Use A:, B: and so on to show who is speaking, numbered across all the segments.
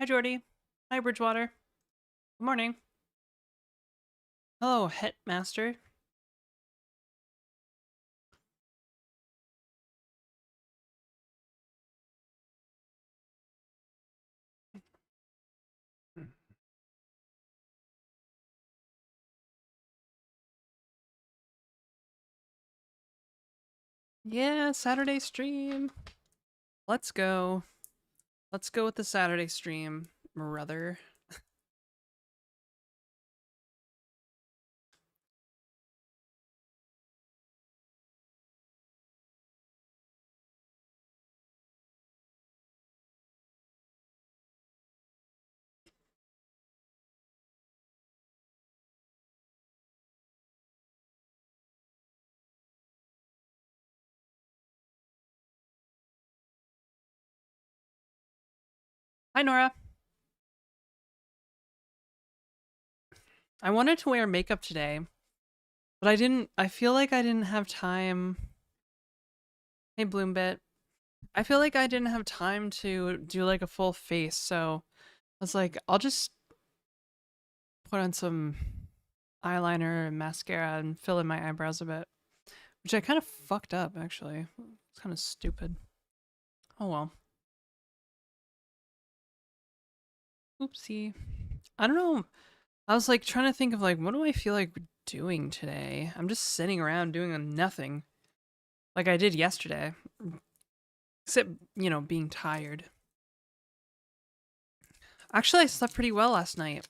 A: Hi, Jordy. Hi, Bridgewater. Good morning. Hello, Hetmaster. Yeah, Saturday stream. Let's go. Let's go with the Saturday stream, brother. Hi, Nora. I wanted to wear makeup today, but I feel like I didn't have time. Hey, Bloombit. I feel like I didn't have time to do like a full face, so I was like, I'll just put on some eyeliner and mascara and fill in my eyebrows a bit. Which I kind of fucked up, actually. It's kind of stupid. Oh well. Oopsie. I don't know. I was like trying to think of like, what do I feel like doing today? I'm just sitting around doing nothing. Like I did yesterday. Except, being tired. Actually, I slept pretty well last night.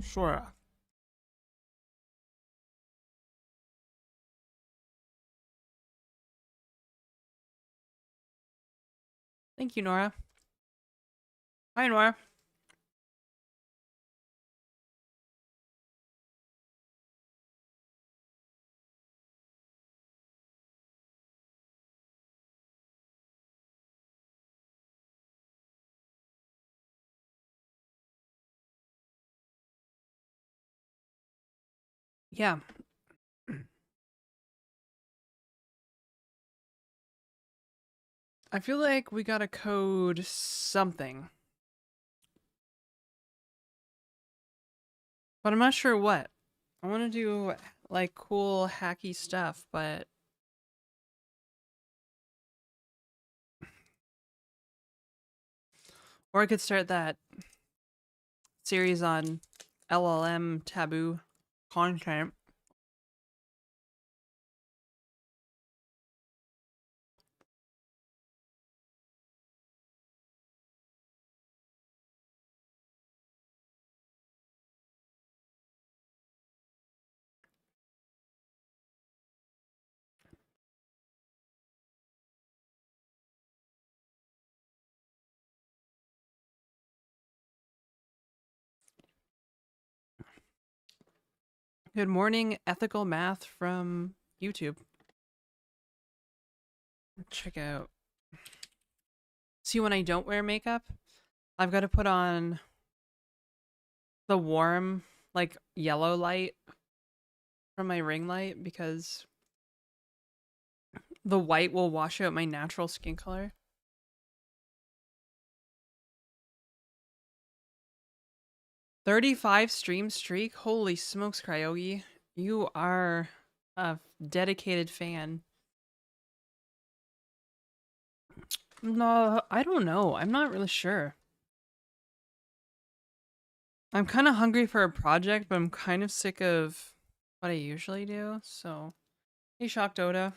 A: Sure. Thank you, Nora. Hi, Nora. Yeah. I feel like we gotta code something. But I'm not sure what. I want to do like cool hacky stuff, but or I could start that series on LLM taboo content. Good morning, ethical math from YouTube. Check out. See, when I don't wear makeup, I've got to put on the warm, like, yellow light from my ring light because the white will wash out my natural skin color. 35 stream streak? Holy smokes, Cryogi. You are a dedicated fan. No, I don't know. I'm not really sure. I'm kind of hungry for a project, but I'm kind of sick of what I usually do, so... Hey, Shock Dota.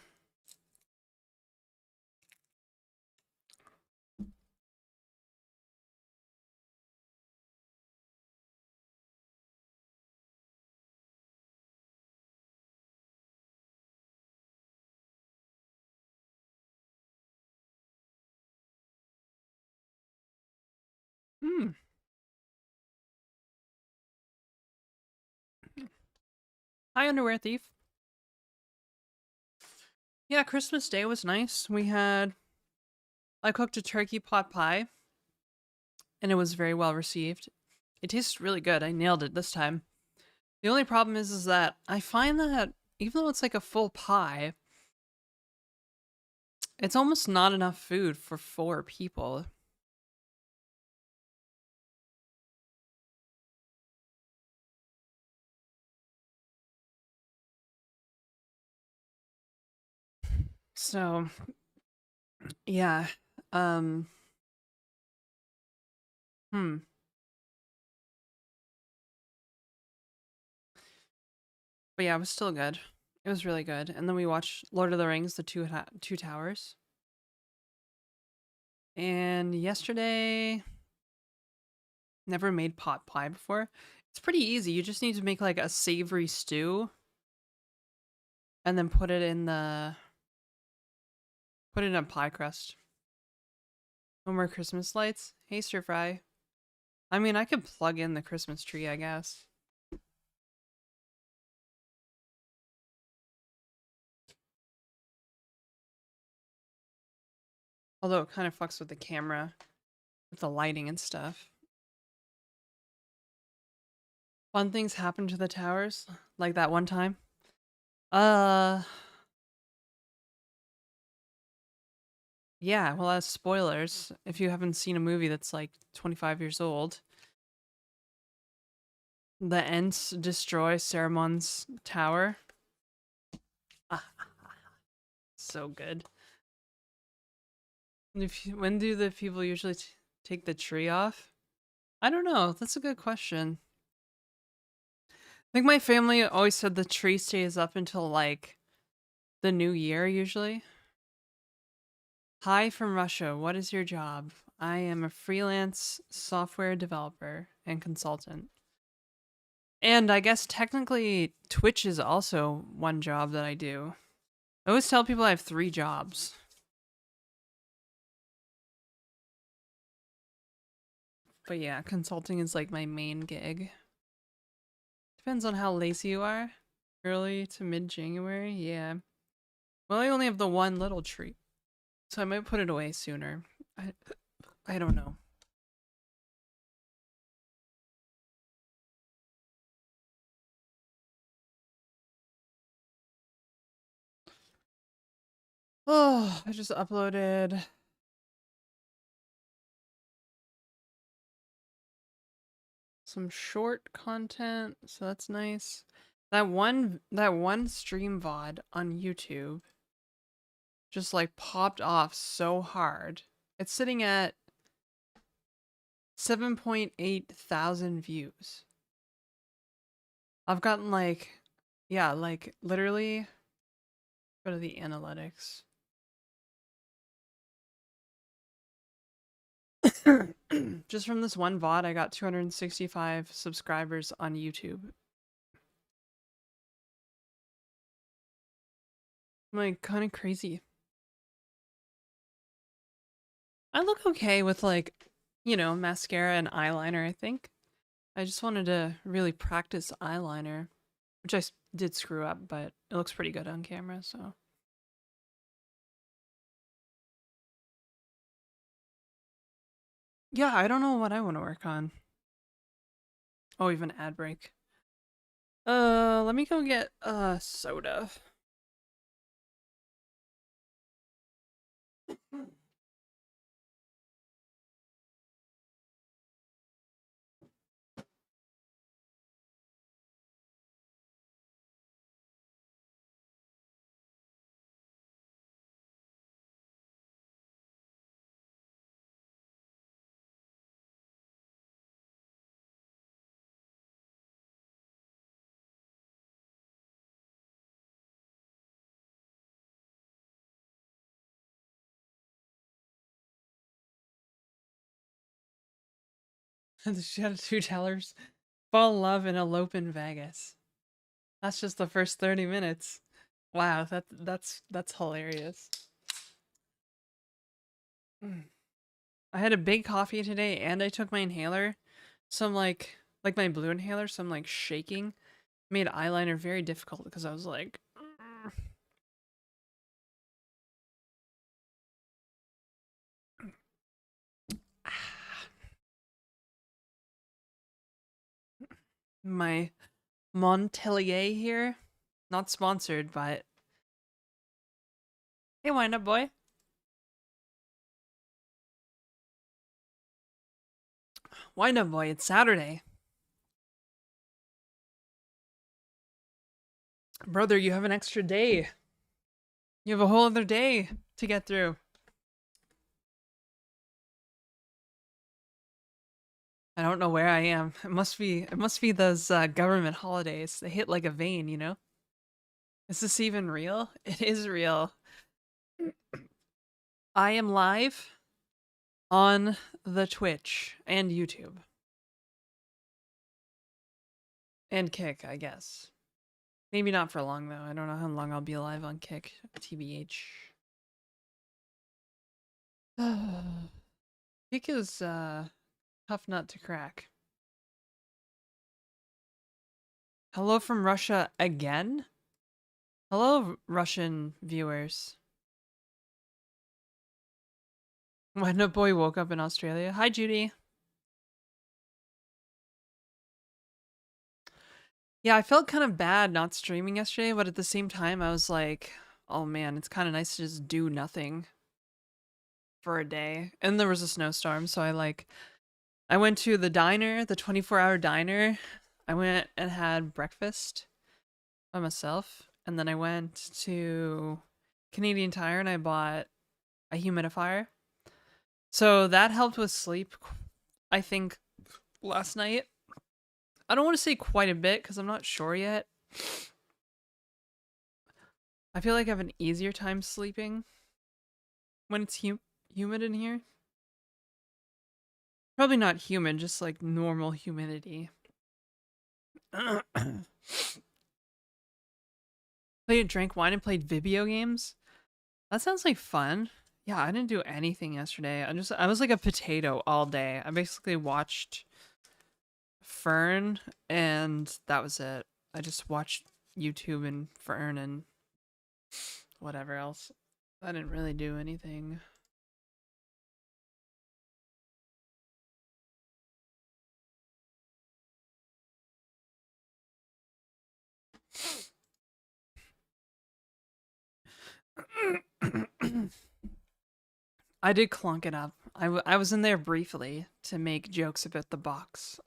A: Hmm. Hi, Underwear Thief. Yeah, Christmas Day was nice. I cooked a turkey pot pie, and it was very well received. It tastes really good. I nailed it this time. The only problem is that I find that even though it's like a full pie, it's almost not enough food for 4 people. So, yeah. Um, hmm. But yeah, it was still good. It was really good. And then we watched Lord of the Rings, the Two Towers. And yesterday, never made pot pie before. It's pretty easy. You just need to make like a savory stew and then put it in a pie crust. No more Christmas lights. Hey, stir fry. I mean, I could plug in the Christmas tree, I guess. Although it kind of fucks with the camera, with the lighting and stuff. Fun things happen to the towers, like that one time. Uh, yeah, well, that's spoilers. If you haven't seen a movie that's like 25 years old, the Ents destroy Saramon's tower. Ah, so good. When do the people usually take the tree off? I don't know. That's a good question. I think my family always said the tree stays up until like the new year usually. Hi from Russia. What is your job? I am a freelance software developer and consultant. And I guess technically Twitch is also one job that I do. I always tell people I have 3 jobs. But yeah, consulting is like my main gig. Depends on how lazy you are. Early to mid-January, yeah. Well, I only have the one little tree, so I might put it away sooner. I don't know. Oh, I just uploaded some short content, so that's nice. That one stream VOD on YouTube just like popped off so hard. It's sitting at 7.8 thousand views. I've gotten like, yeah, like literally go to the analytics. Just from this one VOD, I got 265 subscribers on YouTube. I'm like kind of crazy. I look okay with like, mascara and eyeliner, I think. I just wanted to really practice eyeliner, which I did screw up, but it looks pretty good on camera, so. Yeah, I don't know what I want to work on. Oh, even ad break. Let me go get soda. She had 2 tellers. Fall in love and elope in Vegas. That's just the first 30 minutes. Wow, that's hilarious. Mm. I had a big coffee today and I took my inhaler. So I'm like my blue inhaler, so I'm like shaking. Made eyeliner very difficult because I was like my Montelier here. Not sponsored, but hey, wind up boy. Wind up, boy. It's Saturday. Brother, you have an extra day. You have a whole other day to get through. I don't know where I am. It must be those government holidays. They hit like a vein, you know? Is this even real? It is real. I am live on the Twitch and YouTube. And Kick, I guess. Maybe not for long, though. I don't know how long I'll be alive on Kick, TBH. Kick is, tough nut to crack. Hello from Russia again? Hello, Russian viewers. When a boy woke up in Australia. Hi, Judy. Yeah, I felt kind of bad not streaming yesterday, but at the same time, I was like, oh man, it's kind of nice to just do nothing for a day. And there was a snowstorm, so I went to the diner, the 24-hour diner. I went and had breakfast by myself, and then I went to Canadian Tire and I bought a humidifier. So that helped with sleep, I think, last night. I don't want to say quite a bit because I'm not sure yet. I feel like I have an easier time sleeping when it's humid in here. Probably not humid, just like normal humidity. Drank wine and played video games. That sounds like fun. Yeah, I didn't do anything yesterday. I was like a potato all day. I basically watched Fern and that was it. I just watched YouTube and Fern and whatever else. I didn't really do anything. I did clunk it up. I was in there briefly to make jokes about the box.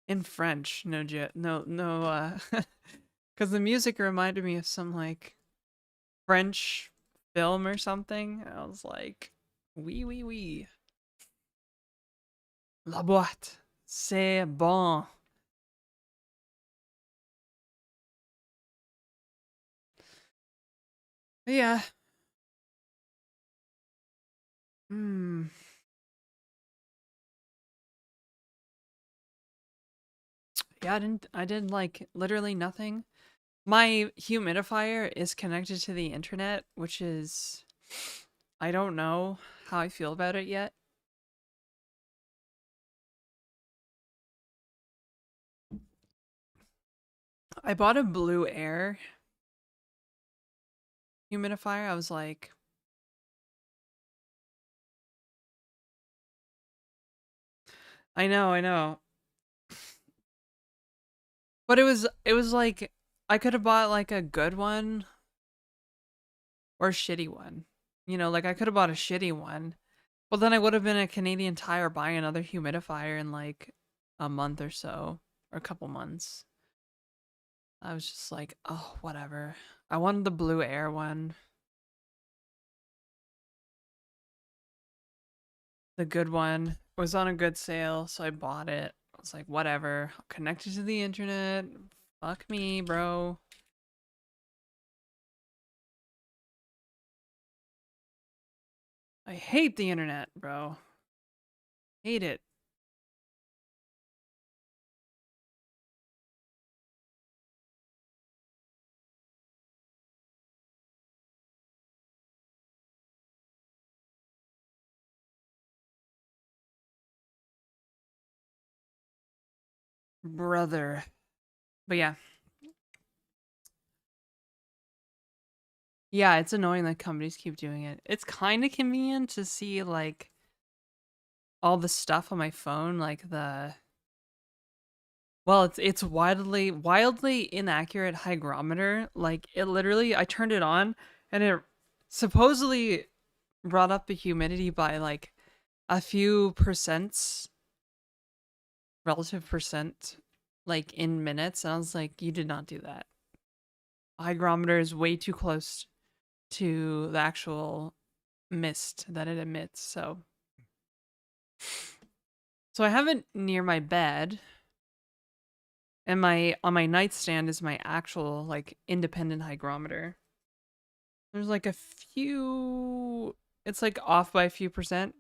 A: In French, no, because the music reminded me of some like French film or something. I was like, oui, oui, oui. La boîte, c'est bon. Yeah. Hmm. Yeah, I did like literally nothing. My humidifier is connected to the internet, which is, I don't know how I feel about it yet. I bought a Blue Air humidifier. I was like, I know. But it was like I could have bought like a good one or a shitty one. You know, like I could have bought a shitty one. Well, then I would have been at Canadian Tire buying another humidifier in like a month or so, or a couple months. I was just like, oh, whatever. I wanted the Blue Air one. The good one. It was on a good sale, so I bought it. I was like, whatever. I'll connect it to the internet. Fuck me, bro. I hate the internet, bro. Hate it. Brother. But yeah. Yeah, it's annoying that companies keep doing it. It's kind of convenient to see like all the stuff on my phone, like it's wildly inaccurate hygrometer. Like it literally, I turned it on and it supposedly brought up the humidity by like a few percents relative percent like in minutes, and I was like, you did not do that. A hygrometer is way too close to the actual mist that it emits. So I have it near my bed, and on my nightstand is my actual like independent hygrometer. There's like a few, it's like off by a few percent.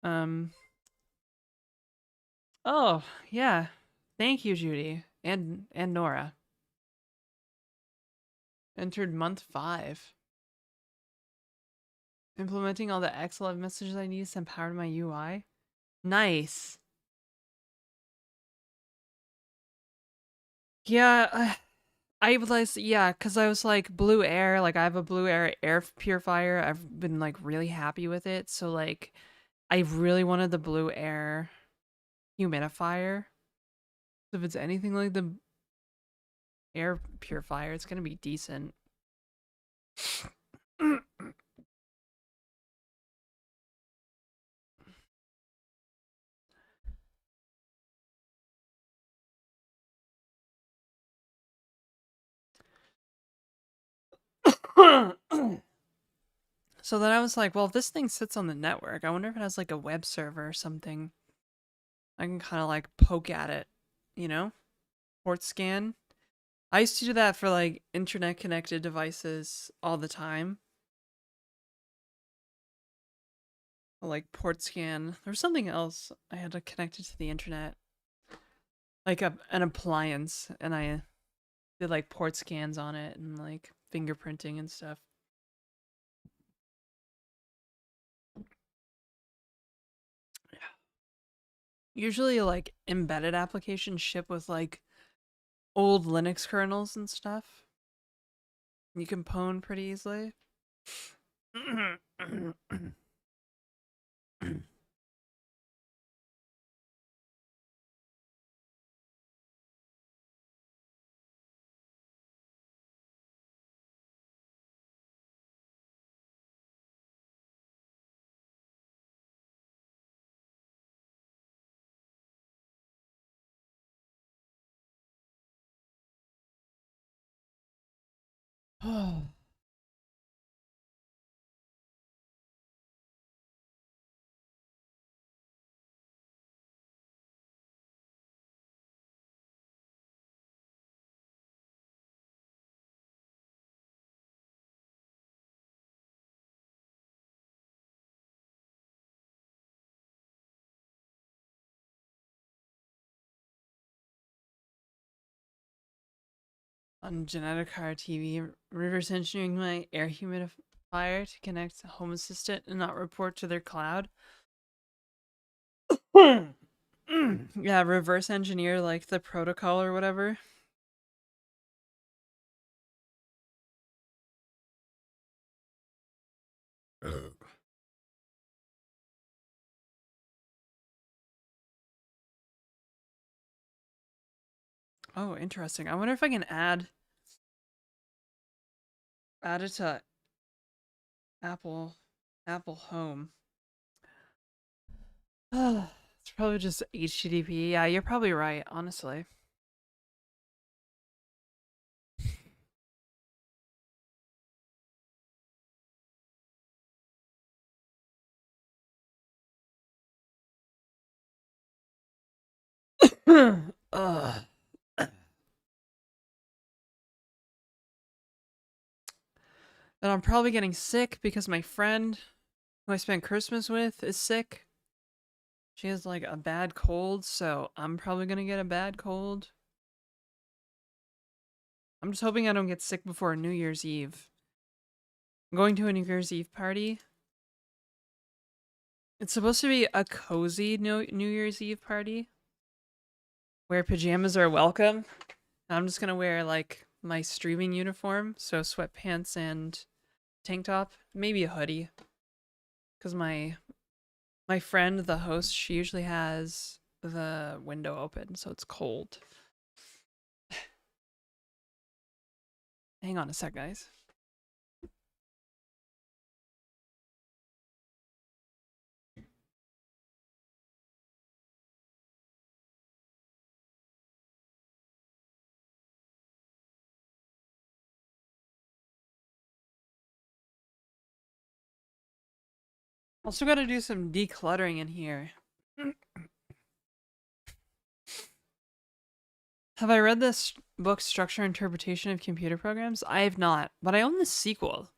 A: Um oh, yeah. Thank you, Judy. And Nora. Entered month 5. Implementing all the XLF messages I need to send power to my UI. Nice. Yeah, I was, yeah, because I was like Blue Air, like I have a Blue Air purifier. I've been like really happy with it. So like I really wanted the Blue Air humidifier. If it's anything like the air purifier, it's gonna be decent. So then I was like, well, if this thing sits on the network, I wonder if it has like a web server or something. I can kind of like poke at it, you know? Port scan. I used to do that for like internet connected devices all the time. Like port scan. There was something else I had to connect it to the internet. Like an appliance, and I did like port scans on it and like fingerprinting and stuff. Usually like embedded applications ship with like old Linux kernels and stuff. You can pwn pretty easily. Oh. On Genetic Car TV, reverse engineering my air humidifier to connect to Home Assistant and not report to their cloud. Yeah, reverse engineer like the protocol or whatever. Oh, interesting. I wonder if I can add it to Apple Home. It's probably just HTTP. Yeah, you're probably right, honestly. Ugh. And I'm probably getting sick because my friend who I spent Christmas with is sick. She has like a bad cold, so I'm probably gonna get a bad cold. I'm just hoping I don't get sick before New Year's Eve. I'm going to a New Year's Eve party. It's supposed to be a cozy New Year's Eve party where pajamas are welcome. I'm just gonna wear like my streaming uniform, so sweatpants and tank top, maybe a hoodie. Cause my friend, the host, she usually has the window open, so it's cold. Hang on a sec, guys. Also gotta do some decluttering in here. Have I read this book, Structure and Interpretation of Computer Programs? I have not, but I own the sequel.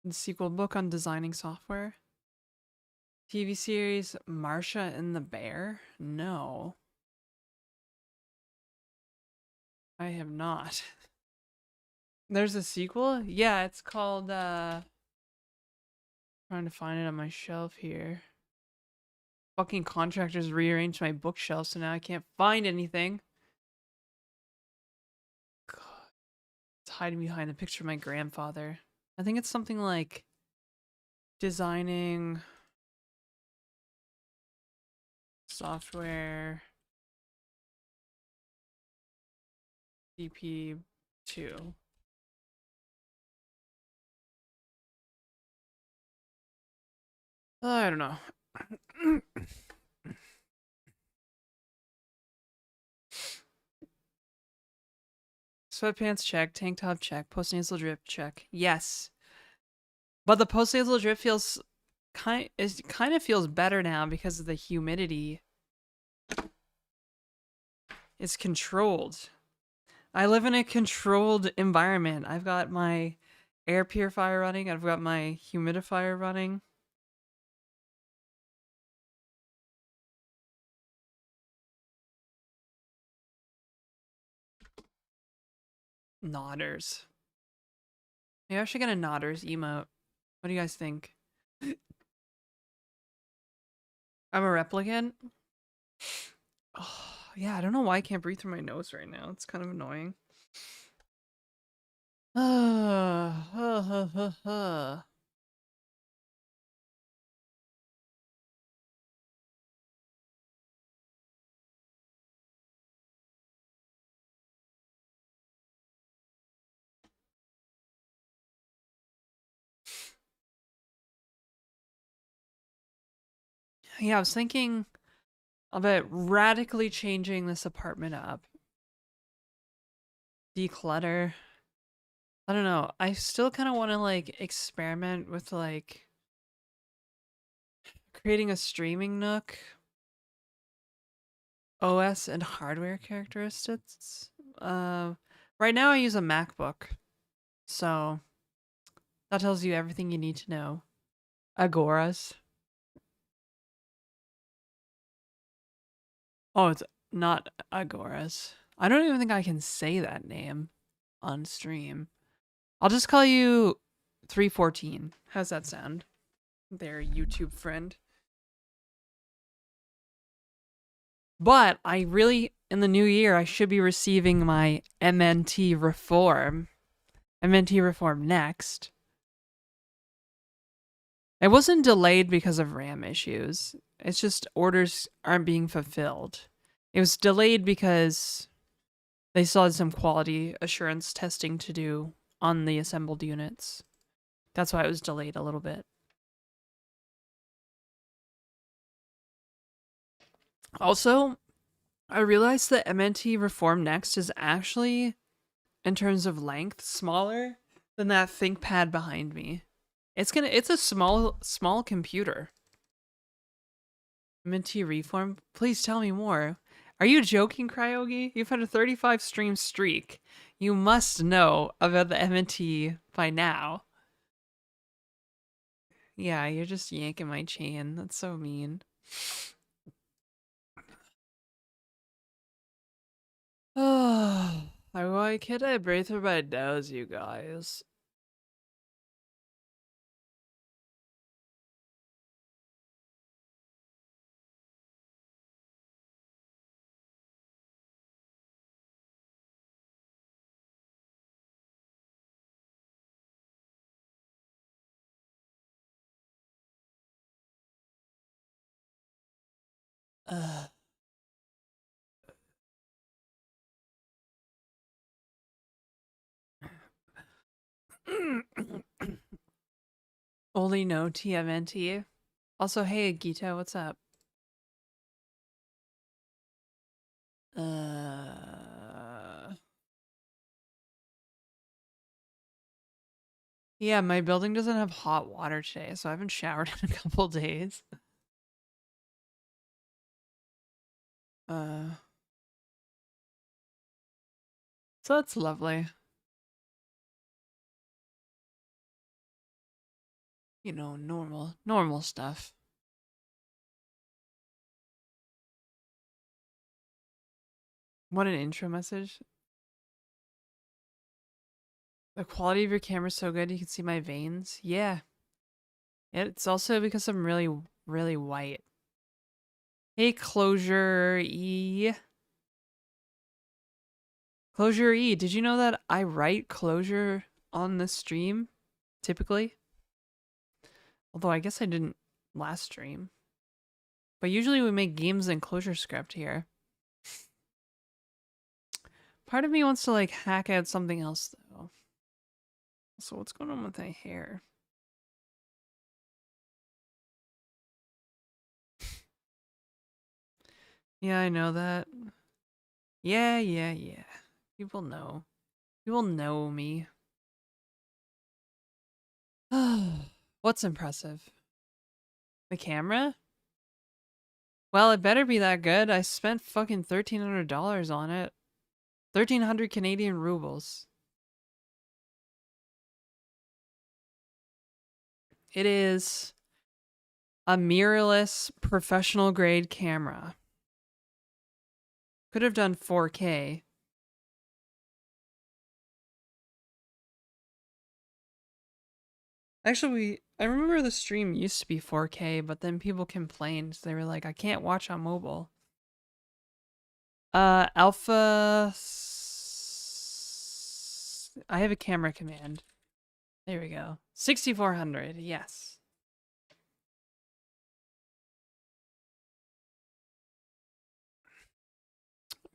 A: The sequel book on designing software. TV series Marsha and the Bear? No. I have not. There's a sequel? Yeah, it's called, trying to find it on my shelf here. Fucking contractors rearranged my bookshelf, so now I can't find anything. God. It's hiding behind the picture of my grandfather. I think it's something like designing software CP2. I don't know. Sweatpants check, tank top check, post-nasal drip check. Yes. But the post-nasal drip feels kind of feels better now because of the humidity. It's controlled. I live in a controlled environment. I've got my air purifier running, I've got my humidifier running. Nodders. Maybe I should get a nodders emote. What do you guys think? I'm a replicant? Oh, yeah, I don't know why I can't breathe through my nose right now. It's kind of annoying. Yeah, I was thinking about radically changing this apartment up. Declutter. I don't know. I still kind of want to like experiment with like creating a streaming nook. OS and hardware characteristics. Right now I use a MacBook, so that tells you everything you need to know. Agoras. Oh, it's not Agoras. I don't even think I can say that name on stream. I'll just call you 314. How's that sound? There, YouTube friend. But I really, in the new year, I should be receiving my MNT reform. MNT reform next. It wasn't delayed because of RAM issues. It's just orders aren't being fulfilled. It was delayed because they still had some quality assurance testing to do on the assembled units. That's why it was delayed a little bit. Also, I realized that MNT Reform Next is actually, in terms of length, smaller than that ThinkPad behind me. It's a small computer. MNT Reform? Please tell me more. Are you joking, Cryogi? You've had a 35 stream streak. You must know about the MNT by now. Yeah, you're just yanking my chain. That's so mean. Oh, why can't I breathe through my nose, you guys? Ugh. Only no TMNT. Also, hey, Gita, what's up? Uh, Yeah, my building doesn't have hot water today, so I haven't showered in a couple days. Uh, so that's lovely. You know, normal stuff. What an intro message. The quality of your camera's so good you can see my veins. Yeah. It's also because I'm really white. Hey, Clojure E. Clojure E, did you know that I write Clojure on the stream, typically? Although I guess I didn't last stream. But usually we make games in ClojureScript here. Part of me wants to like hack out something else though. So what's going on with my hair? Yeah, I know that. Yeah. People know. People know me. What's impressive? The camera? Well, it better be that good. I spent fucking $1,300 on it. 1,300 Canadian rubles. It is a mirrorless professional grade camera. Could have done 4K. Actually, I remember the stream used to be 4K, but then people complained. They were like, I can't watch on mobile. Alpha. I have a camera command. There we go. 6,400. Yes.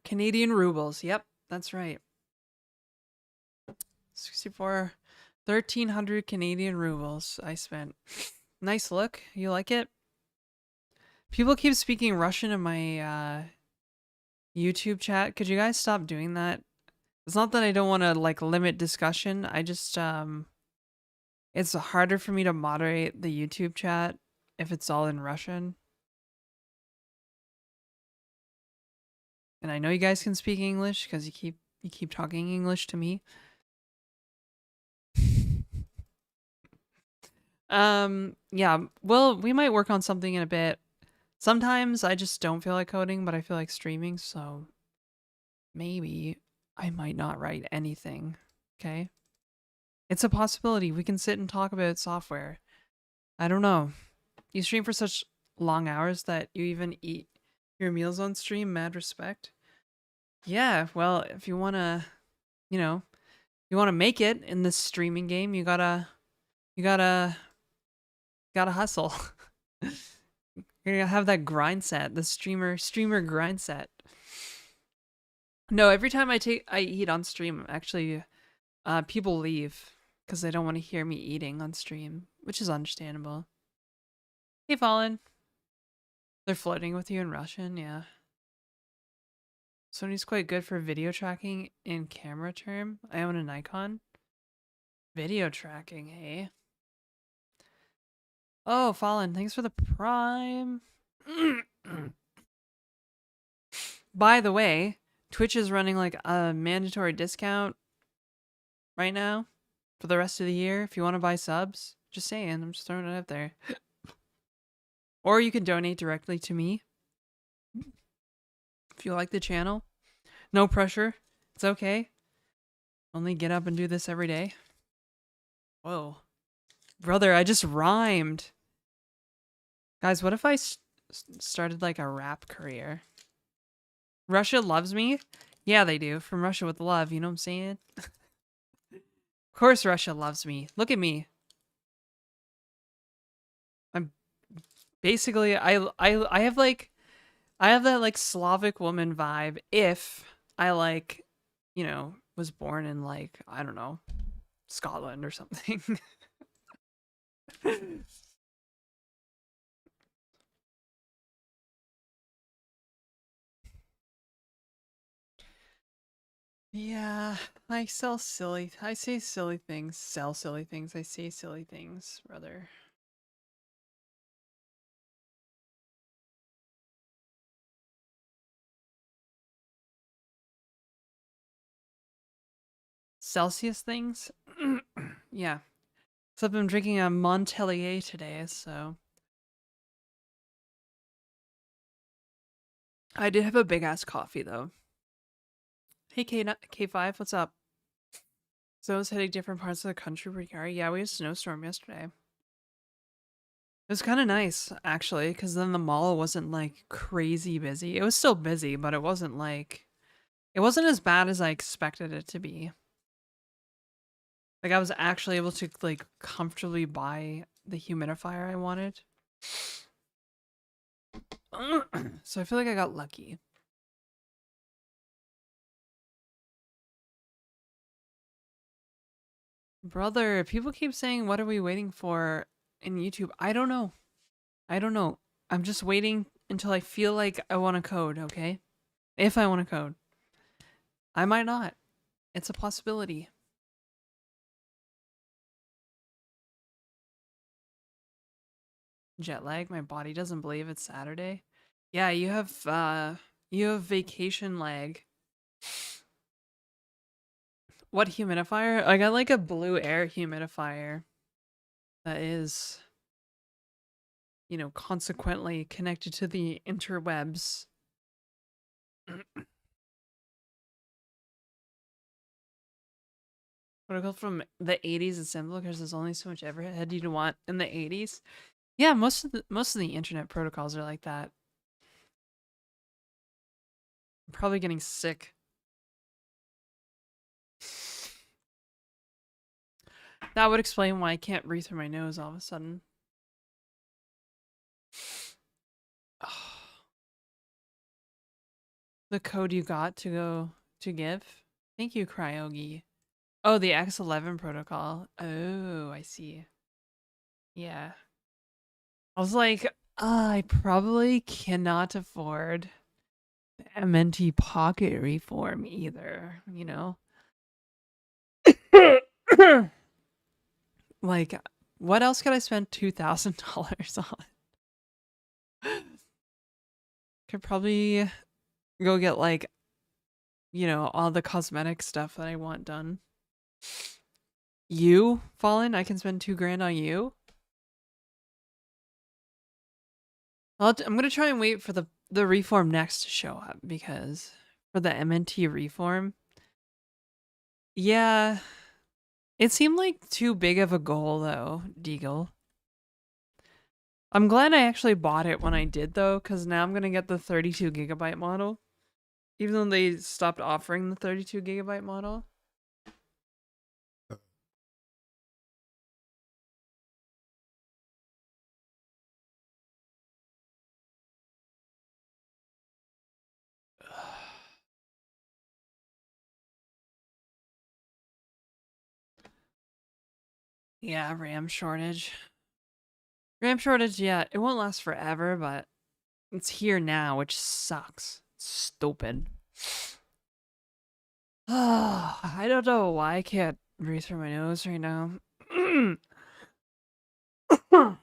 A: Canadian rubles. Yep, that's right. 64. 1,300 Canadian rubles I spent. Nice look. You like it? People keep speaking Russian in my YouTube chat. Could you guys stop doing that? It's not that I don't want to like limit discussion. I just it's harder for me to moderate the YouTube chat if it's all in Russian. And I know you guys can speak English because you keep talking English to me. Yeah, well, we might work on something in a bit. Sometimes I just don't feel like coding, but I feel like streaming, so maybe I might not write anything. Okay? It's a possibility. We can sit and talk about software. I don't know. You stream for such long hours that you even eat your meals on stream. Mad respect. Yeah, well, if you want to, you know, you want to make it in this streaming game, you gotta hustle. You're gonna have that grind set, the streamer grind set. No, every time I eat on stream, actually, people leave because they don't want to hear me eating on stream, which is understandable. Hey, Fallen. They're flirting with you in Russian, yeah. Sony's quite good for video tracking in camera term. I own a Nikon. Video tracking, hey? Oh, Fallen, thanks for the prime. By the way, Twitch is running like a mandatory discount right now for the rest of the year. If you want to buy subs, just saying, I'm just throwing it out there. Or you can donate directly to me if you like the channel. No pressure. It's okay. Only get up and do this every day. Whoa. Brother, I just rhymed. Guys, what if I started like a rap career? Russia loves me? Yeah, they do. From Russia with love, you know what I'm saying? Of course Russia loves me. Look at me. I'm basically I have like I have that like Slavic woman vibe if I like, you know, was born in like, I don't know, Scotland or something. Yeah, I say silly things, sell silly things, I say silly things, brother. Celsius things? Yeah. Except I'm drinking a Montelier today, so. I did have a big ass coffee though. Hey K5, what's up? So I was hitting different parts of the country where you are. Yeah, we had a snowstorm yesterday. It was kind of nice, actually, because then the mall wasn't like crazy busy. It was still busy, but it wasn't like, it wasn't as bad as I expected it to be. Like I was actually able to like comfortably buy the humidifier I wanted. So I feel like I got lucky. Brother, people keep saying, what are we waiting for in YouTube? I don't know. I don't know. I'm just waiting until I feel like I want to code, okay? If I want to code. I might not. It's a possibility. Jet lag, my body doesn't believe it's Saturday. Yeah, you have vacation lag. What humidifier? I got like a blue air humidifier that is, you know, consequently connected to the interwebs. Protocol from the 80s is simple because there's only so much overhead you'd want in the 80s. Yeah, most of the internet protocols are like that. I'm probably getting sick. That would explain why I can't breathe through my nose all of a sudden. The code you got to go to give? Thank you, Cryogi. Oh, the X11 protocol. Oh, I see. Yeah. I was like, I probably cannot afford the MNT Pocket Reform either, you know? Like, what else could I spend $2,000 on? Could probably go get, like, you know, all the cosmetic stuff that I want done. You, Fallen? I can spend $2,000 on you? I'm gonna try and wait for the reform next to show up because for the MNT reform, yeah, it seemed like too big of a goal though, Deagle. I'm glad I actually bought it when I did though, because now I'm gonna get the 32 gigabyte model, even though they stopped offering the 32 gigabyte model. Yeah, RAM shortage. RAM shortage, yeah, it won't last forever, but it's here now, which sucks. Stupid. I don't know why I can't breathe through my nose right now. All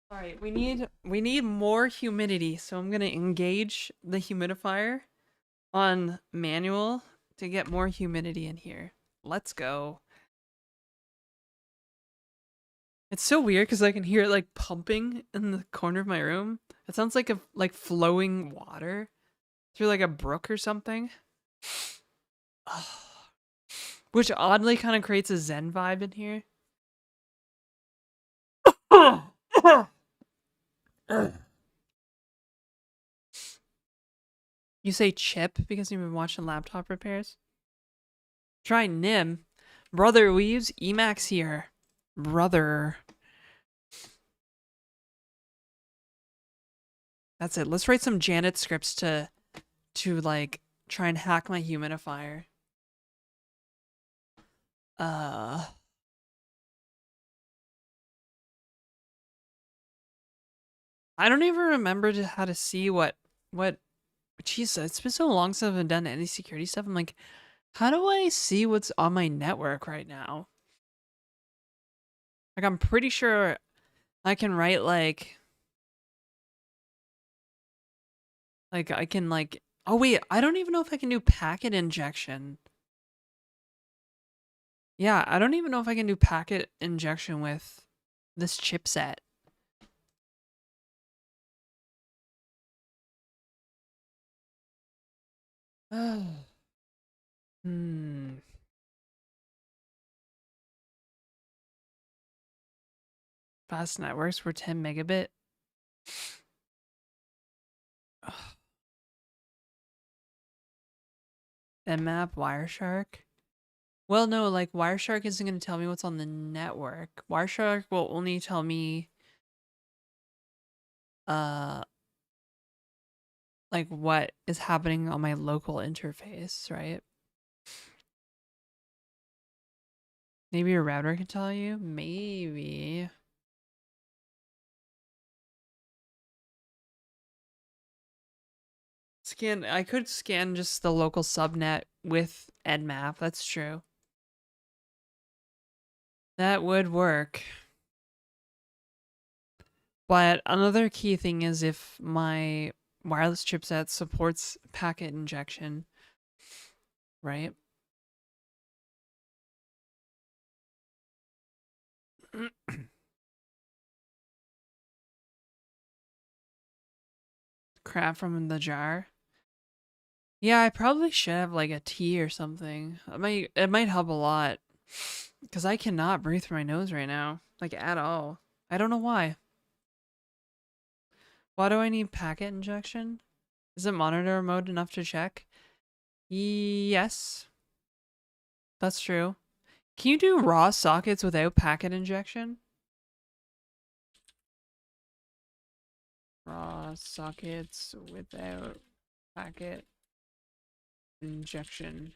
A: right, we need more humidity, so I'm gonna engage the humidifier on manual to get more humidity in here. Let's go. It's so weird because I can hear it like pumping in the corner of my room. It sounds like like flowing water through like a brook or something. Which oddly kind of creates a zen vibe in here. You say chip because you've been watching laptop repairs? Try Nim. Brother, we use Emacs here. Brother. That's it. Let's write some Janet scripts to like try and hack my humidifier. Uh, I don't even remember how to see what. Jeez, it's been so long since I've done any security stuff. I'm like, how do I see what's on my network right now? Like, I'm pretty sure I can write like I can like. Oh wait, I don't even know if I can do packet injection. Yeah, I don't even know if I can do packet injection with this chipset. Hmm. Fast networks for 10 megabit. Nmap, Wireshark. Well, no, like Wireshark isn't going to tell me what's on the network. Wireshark will only tell me uh like what is happening on my local interface, right? Maybe your router can tell you? Maybe. I could scan just the local subnet with Nmap. That's true. That would work. But another key thing is if my wireless chipset supports packet injection, right? Crap from the jar. Yeah, I probably should have like a tea or something. It might help a lot. Because I cannot breathe through my nose right now. Like at all. I don't know why. Why do I need packet injection? Is it monitor mode enough to check? Yes, that's true. Can you do raw sockets without packet injection? Raw sockets without packet injection.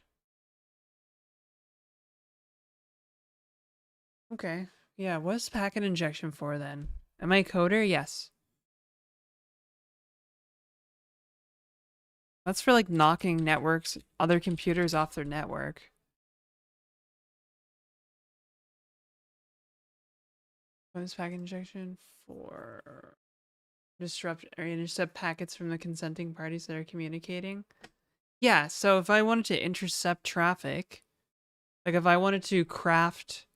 A: Okay. Yeah, what's packet injection for then? Am I a coder? Yes. That's for like knocking networks, other computers off their network. What is packet injection for? Disrupt or intercept packets from the consenting parties that are communicating. Yeah, so if I wanted to intercept traffic, like if I wanted to craft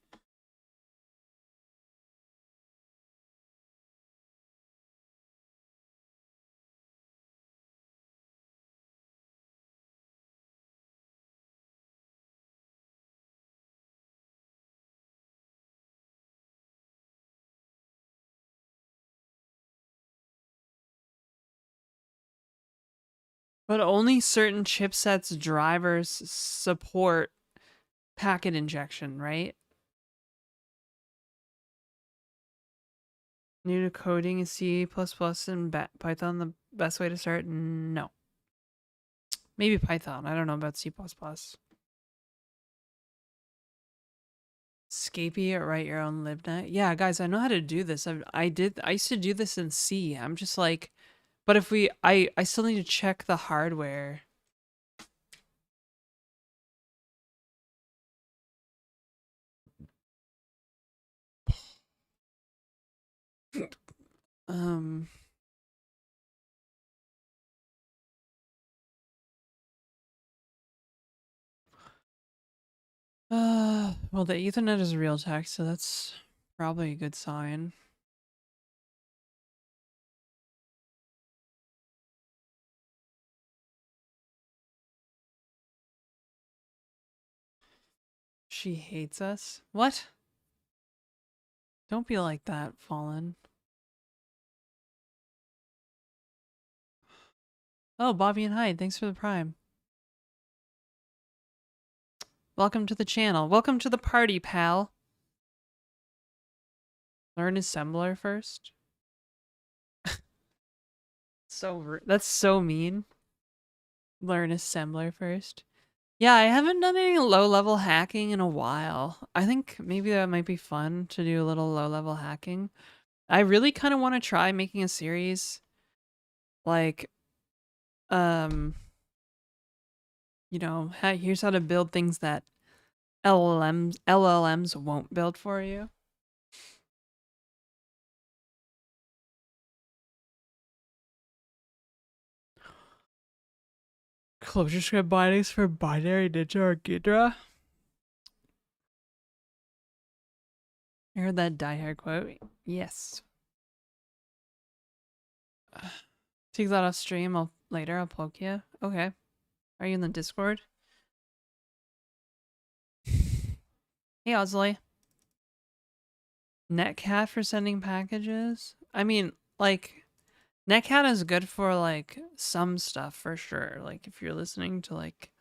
A: but only certain chipsets drivers support packet injection, right? New to coding in C++ and Python the best way to start? No. Maybe Python. I don't know about C++. Scapy or write your own libnet. Yeah, guys, I know how to do this. I used to do this in C. I'm just like, but if I still need to check the hardware. Um, well, the Ethernet is real text, so that's probably a good sign. She hates us. What? Don't be like that, Fallen. Oh, Bobby and Hyde, thanks for the prime. Welcome to the channel. Welcome to the party, pal. Learn assembler first. That's so mean. Learn assembler first. Yeah, I haven't done any low-level hacking in a while. I think maybe that might be fun to do a little low-level hacking. I really kind of want to try making a series like, here's how to build things that LLMs won't build for you. ClojureScript bindings for binary, ninja, or Ghidra. I heard that diehard quote. Yes. Take that off stream. I'll poke you. Okay. Are you in the Discord? Hey, Osley. Netcat for sending packages? I mean, like, Netcat is good for, like, some stuff for sure. Like, if you're listening to, like,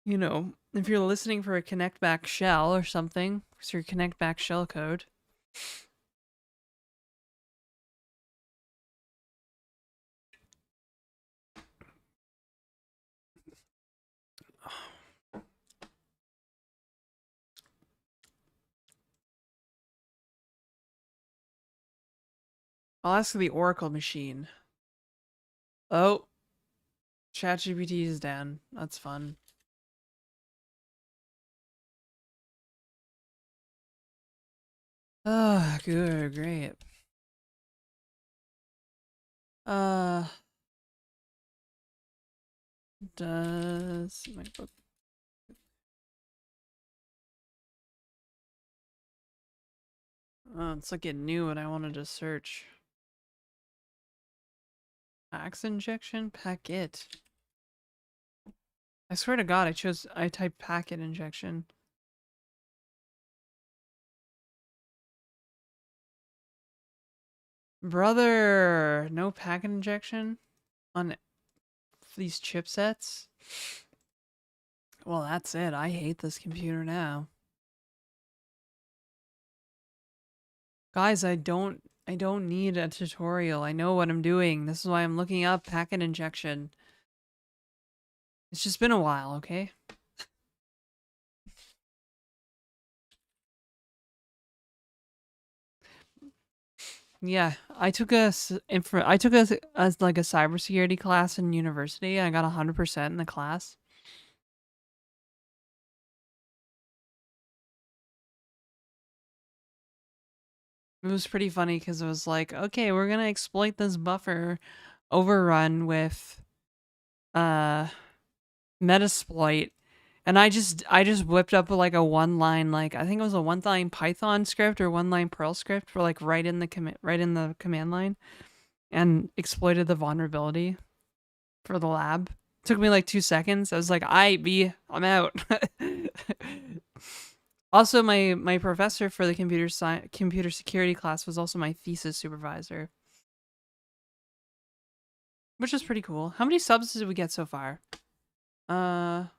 A: if you're listening for a connect back shell or something, it's your connect back shell code. I'll ask the Oracle machine. Oh, ChatGPT is down. That's fun. Ah, good, great. Does my book? Oh, it's like it knew what I wanted to search. Axe injection packet. I swear to God, I typed packet injection. Brother, no packet injection on these chipsets? Well, that's it. I hate this computer now. Guys, I don't need a tutorial. I know what I'm doing. This is why I'm looking up packet injection. It's just been a while, okay? Yeah, I took a as like a cybersecurity class in university. I got 100% in the class. It was pretty funny because it was like, okay, we're gonna exploit this buffer overrun with Metasploit, and I just whipped up like a one line, like I think it was a one line Python script or one line Perl script for like right in the command line, and exploited the vulnerability for the lab. Took me like 2 seconds. I was like, I'm out. Also, my professor for the computer security class was also my thesis supervisor, which is pretty cool. How many subs did we get so far? 1,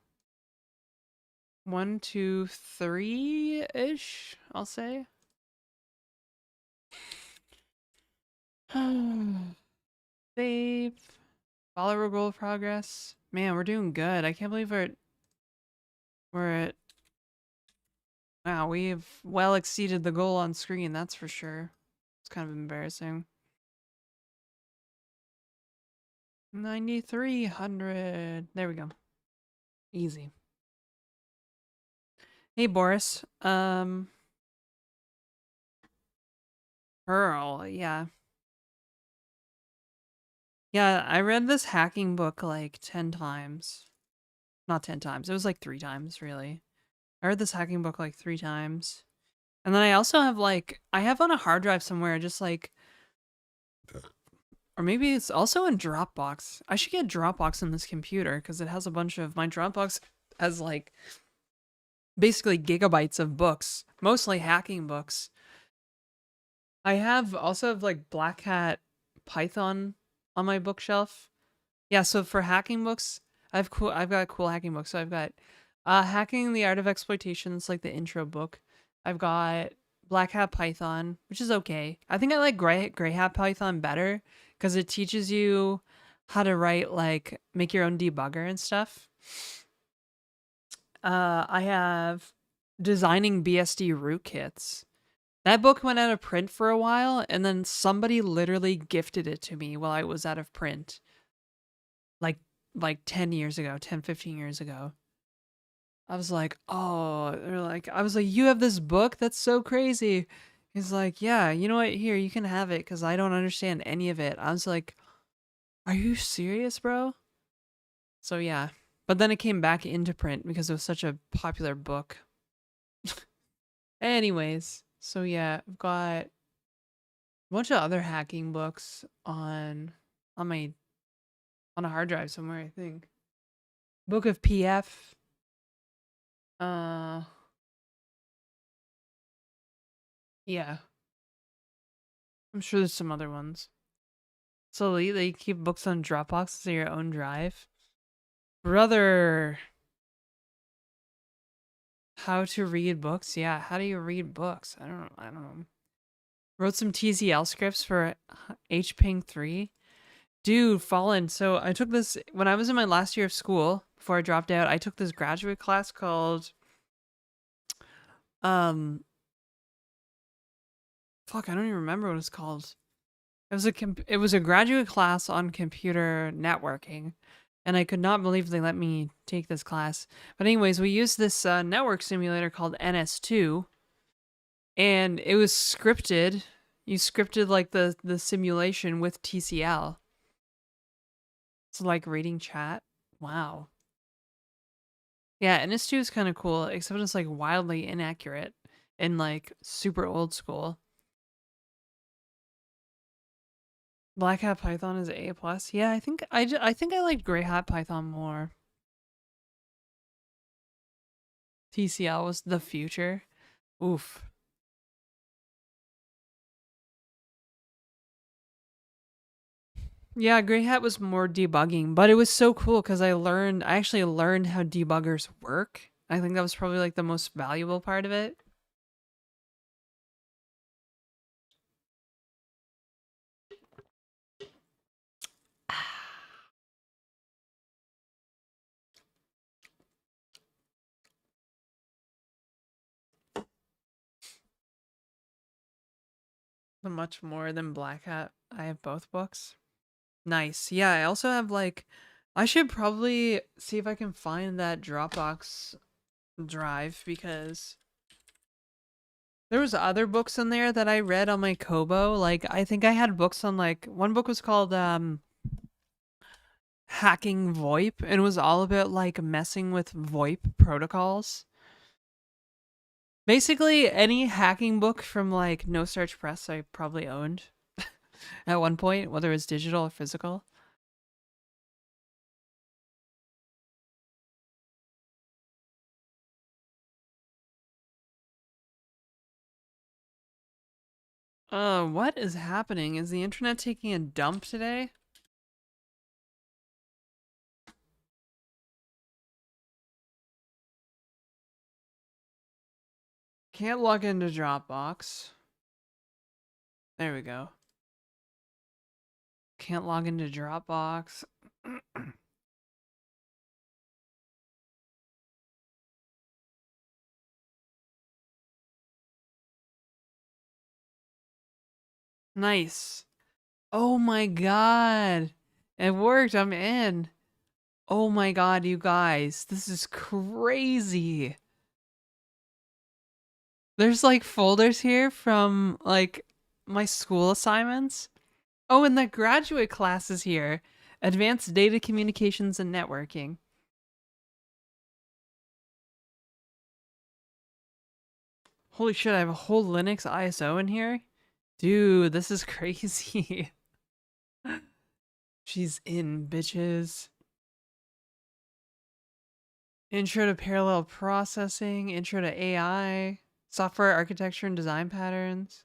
A: 2, 3-ish, I'll say. Save. Follow goal progress. Man, we're doing good. I can't believe we're at. Wow, we've well exceeded the goal on screen, that's for sure. It's kind of embarrassing. 9,300. There we go. Easy. Hey, Boris. Pearl, yeah. Yeah, I read this hacking book like 10 times. Not 10 times. It was like 3 times, really. I read this hacking book like 3 times. And then I also have I have on a hard drive somewhere, just like, or maybe it's also in Dropbox. I should get Dropbox in this computer because it has a bunch of, my Dropbox has like basically gigabytes of books, mostly hacking books. I also have like Black Hat Python on my bookshelf. Yeah, so for hacking books, I've got cool hacking books. So I've got Hacking the Art of Exploitation, it's like the intro book. I've got Black Hat Python, which is okay. I think I like Gray Hat Python better because it teaches you how to write, like, make your own debugger and stuff. I have Designing BSD Rootkits. That book went out of print for a while, and then somebody literally gifted it to me while I was out of print. Like 10 years ago, 10, 15 years ago. I was like, oh, they're like, I was like, you have this book? That's so crazy. He's like, yeah, you know what? Here, you can have it because I don't understand any of it. I was like, are you serious, bro? So yeah. But then it came back into print because it was such a popular book. Anyways, so yeah, I've got a bunch of other hacking books on my on a hard drive somewhere, I think. Book of PF. Uh yeah. I'm sure there's some other ones. So they keep books on Dropbox as your own drive. Brother, how to read books? Yeah, how do you read books? I don't know. Wrote some TCL scripts for HPing 3. Dude, Fallen. So I took this when I was in my last year of school before I dropped out. I took this graduate class called um fuck, I don't even remember what it's called. It was a graduate class on computer networking, and I could not believe they let me take this class. But anyways, we used this network simulator called NS2, and it was scripted. You scripted like the simulation with TCL. So like reading chat. Wow. Yeah, NS2 is kind of cool, except it's like wildly inaccurate and like super old school. Black Hat Python is A plus. Yeah, I think I liked Gray Hat Python more. TCL was the future. Oof. Yeah, Gray Hat was more debugging, but it was so cool because I actually learned how debuggers work. I think that was probably like the most valuable part of it. Much more than Black Hat. I have both books. Nice. Yeah, I also have like I should probably see if I can find that Dropbox drive because there was other books in there that I read on my Kobo. Like I think I had books on like one book was called Hacking VoIP and it was all about like messing with VoIP protocols. Basically any hacking book from like No Starch Press I probably owned at one point, whether it's digital or physical. What is happening? Is the internet taking a dump today? Can't log into Dropbox. There we go. Can't log into Dropbox. Nice. Oh my god. It worked. I'm in. Oh my god, you guys. This is crazy. There's like folders here from like my school assignments. Oh, and the graduate class is here. Advanced Data Communications and Networking. Holy shit, I have a whole Linux ISO in here? Dude, this is crazy. She's in, bitches. Intro to parallel processing, intro to AI, software architecture and design patterns.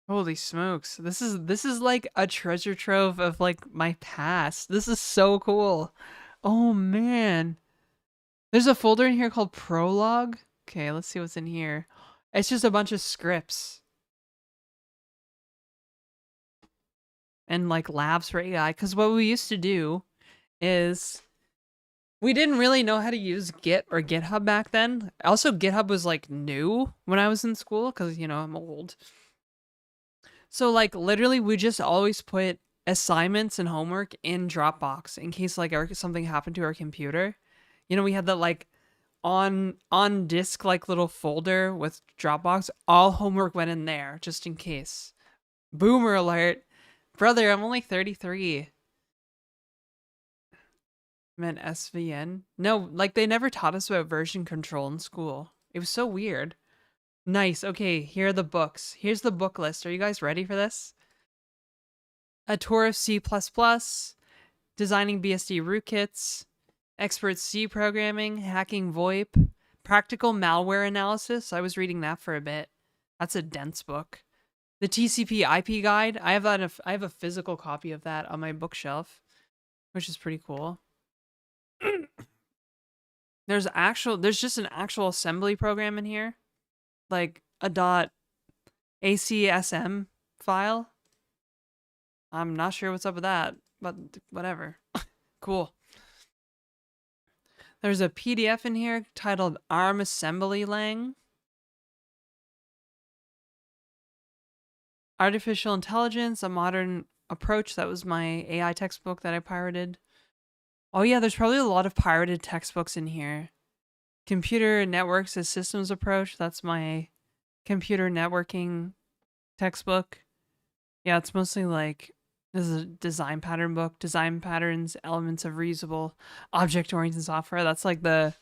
A: Holy smokes. This is like a treasure trove of like my past. This is so cool. Oh man. There's a folder in here called Prologue. Okay, let's see what's in here. It's just a bunch of scripts and like labs for AI. Because what we used to do is We didn't really know how to use Git or GitHub back then. Also, GitHub was like new when I was in school because, you know, I'm old. So, like, literally, we just always put assignments and homework in Dropbox in case, like, something happened to our computer. You know, we had that, like, on disk, like, little folder with Dropbox. All homework went in there just in case. Boomer alert. Brother, I'm only 33. Meant SVN? No, like they never taught us about version control in school. It was so weird. Nice. Okay, here are the books. Here's the book list. Are you guys ready for this? A Tour of C++, Designing BSD Rootkits, Expert C Programming, Hacking VoIP, Practical Malware Analysis. I was reading that for a bit. That's a dense book. The TCP IP Guide. I have a physical copy of that on my bookshelf, which is pretty cool. There's just an actual assembly program in here, like a .acsm file. I'm not sure what's up with that, but whatever. Cool. There's a PDF in here titled ARM Assembly Lang. Artificial Intelligence, a Modern Approach. That was my AI textbook that I pirated. Oh yeah, there's probably a lot of pirated textbooks in here. Computer Networks as Systems Approach. That's my computer networking textbook. Yeah, it's mostly like, this is a design pattern book. Design patterns, elements of reusable object-oriented software. That's like the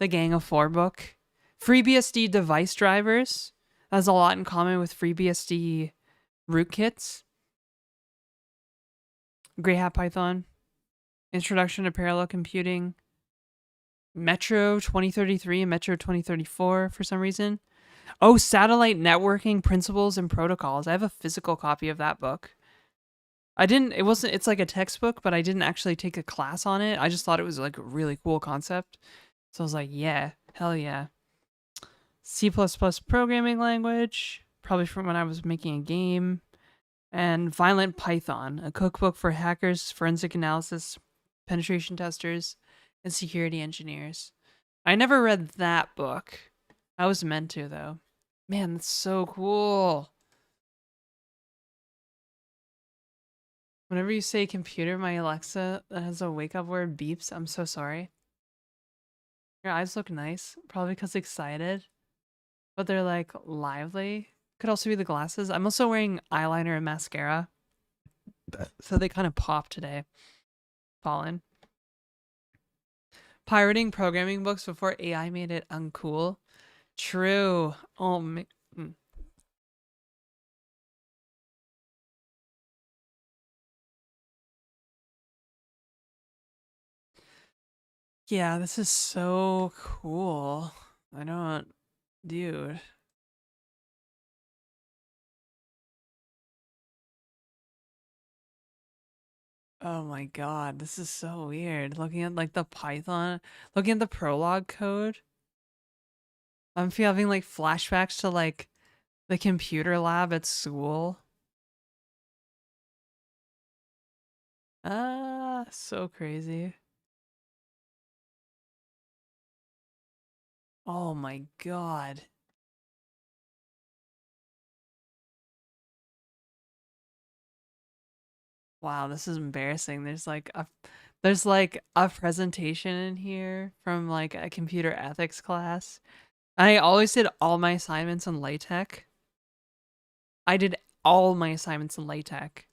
A: Gang of Four book. FreeBSD device drivers. That has a lot in common with FreeBSD rootkits. Grey Hat Python. Introduction to Parallel Computing. Metro 2033 and Metro 2034 for some reason. Oh, Satellite Networking Principles and Protocols. I have a physical copy of that book. It's like a textbook, but I didn't actually take a class on it. I just thought it was like a really cool concept. So I was like, yeah, hell yeah. C++ programming language, probably from when I was making a game. And Violent Python, a cookbook for hackers, forensic analysis, penetration testers, and security engineers. I never read that book. I was meant to, though. Man, that's so cool. Whenever you say computer, my Alexa that has a wake up word beeps. I'm so sorry. Your eyes look nice, probably because excited, but they're like lively. Could also be the glasses. I'm also wearing eyeliner and mascara, so they kind of pop today. Fallen. Pirating programming books before AI made it uncool. True. Oh, yeah, this is so cool. I don't, dude. Oh my god, this is so weird. Looking at like the Python, looking at the prologue code. I'm having like flashbacks to like the computer lab at school. Ah, so crazy. Oh my god. Wow, this is embarrassing. There's like a presentation in here from like a computer ethics class. I always did all my assignments in LaTeX. I did all my assignments in LaTeX.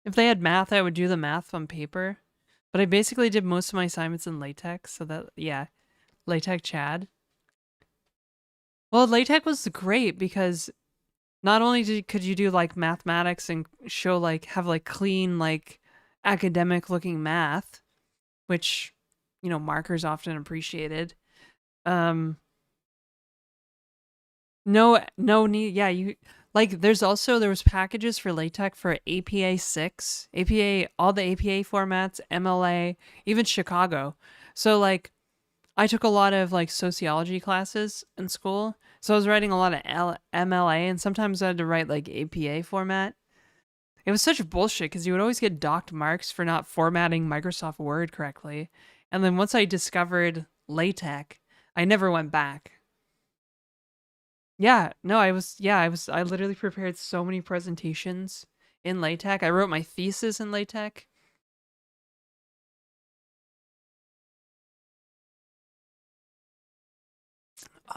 A: If they had math, I would do the math on paper. But I basically did most of my assignments in LaTeX, so that, yeah, LaTeX Chad. Well, LaTeX was great because not only could you do like mathematics and show like, have like clean, like academic looking math, which, you know, markers often appreciated. No need. Yeah, you like. There was packages for LaTeX for APA 6, APA, all the APA formats, MLA, even Chicago. So like, I took a lot of like sociology classes in school, so I was writing a lot of MLA, and sometimes I had to write like APA format. It was such bullshit because you would always get docked marks for not formatting Microsoft Word correctly. And then once I discovered LaTeX, I never went back. Yeah, no, I literally prepared so many presentations in LaTeX. I wrote my thesis in LaTeX.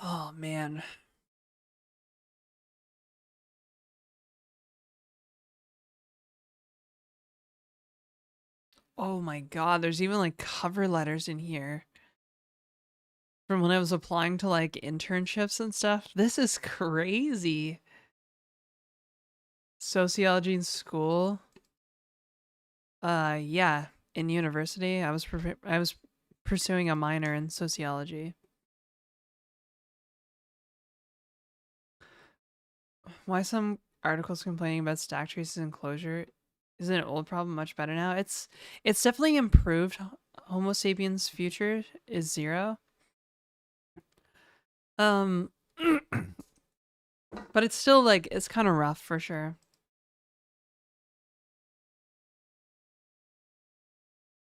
A: Oh man. Oh my god, there's even like cover letters in here from when I was applying to like internships and stuff. This is crazy. Sociology in school. Yeah, in university, I was pursuing a minor in sociology. Why some articles complaining about stack traces and Clojure? Isn't an old problem much better now? It's definitely improved. Homo sapiens future is 0. Um but it's still like it's kind of rough for sure.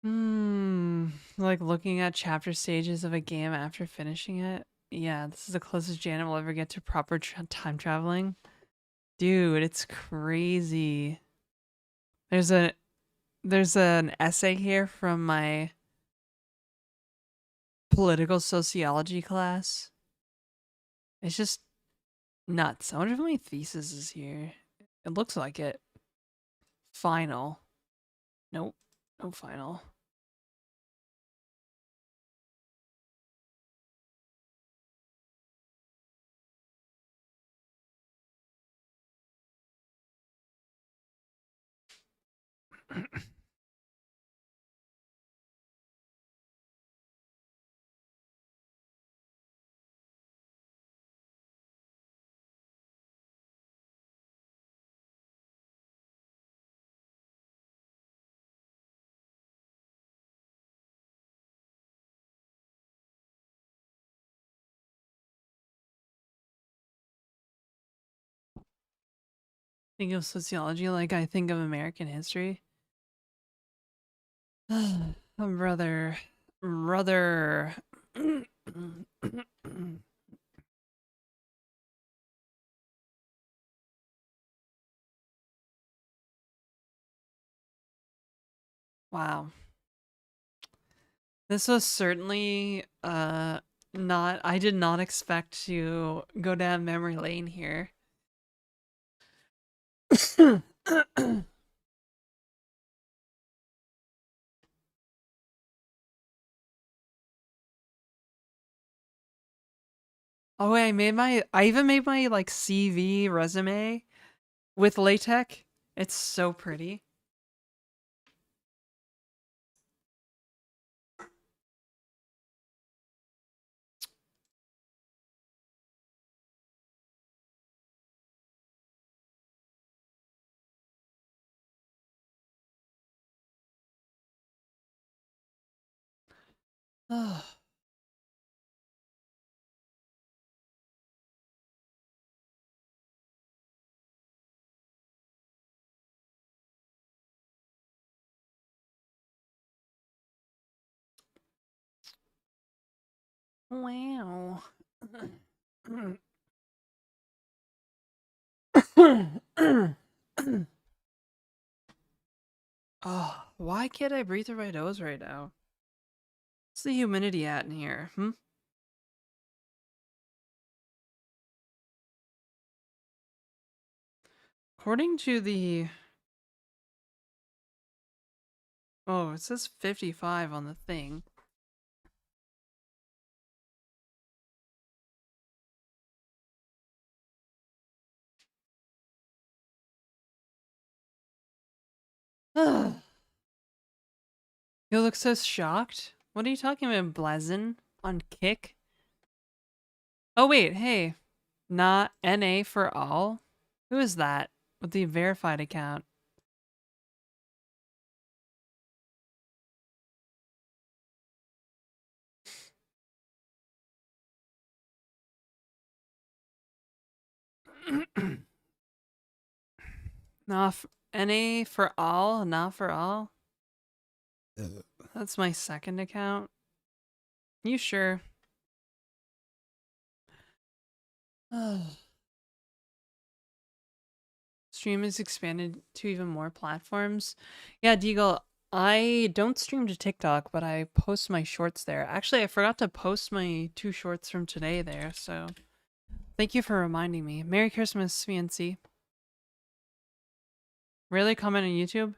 A: Like looking at chapter stages of a game after finishing it. Yeah, this is the closest Janet will ever get to proper time traveling. Dude, it's crazy. There's a there's an essay here from my political sociology class. It's just nuts. I wonder if my thesis is here. It looks like it. Final. Nope. No final. Think of sociology like I think of American history. Brother. Brother. Wow. This was certainly not I did not expect to go down memory lane here. Oh wait, I even made my like CV resume with LaTeX. It's so pretty. Oh. Wow. Oh, why can't I breathe through my nose right now? What's the humidity at in here? According to the oh, it says 55 on the thing. You look so shocked. What are you talking about, Blazin? On Kick? Oh wait, hey. Not NA for all? Who is that? With the verified account. NA for all? Not for all? That's my second account. You sure? Stream is expanded to even more platforms. Yeah, Deagle, I don't stream to TikTok, but I post my shorts there. Actually, I forgot to post my 2 shorts from today there, so thank you for reminding me. Merry Christmas, VNC. Really? Comment on YouTube?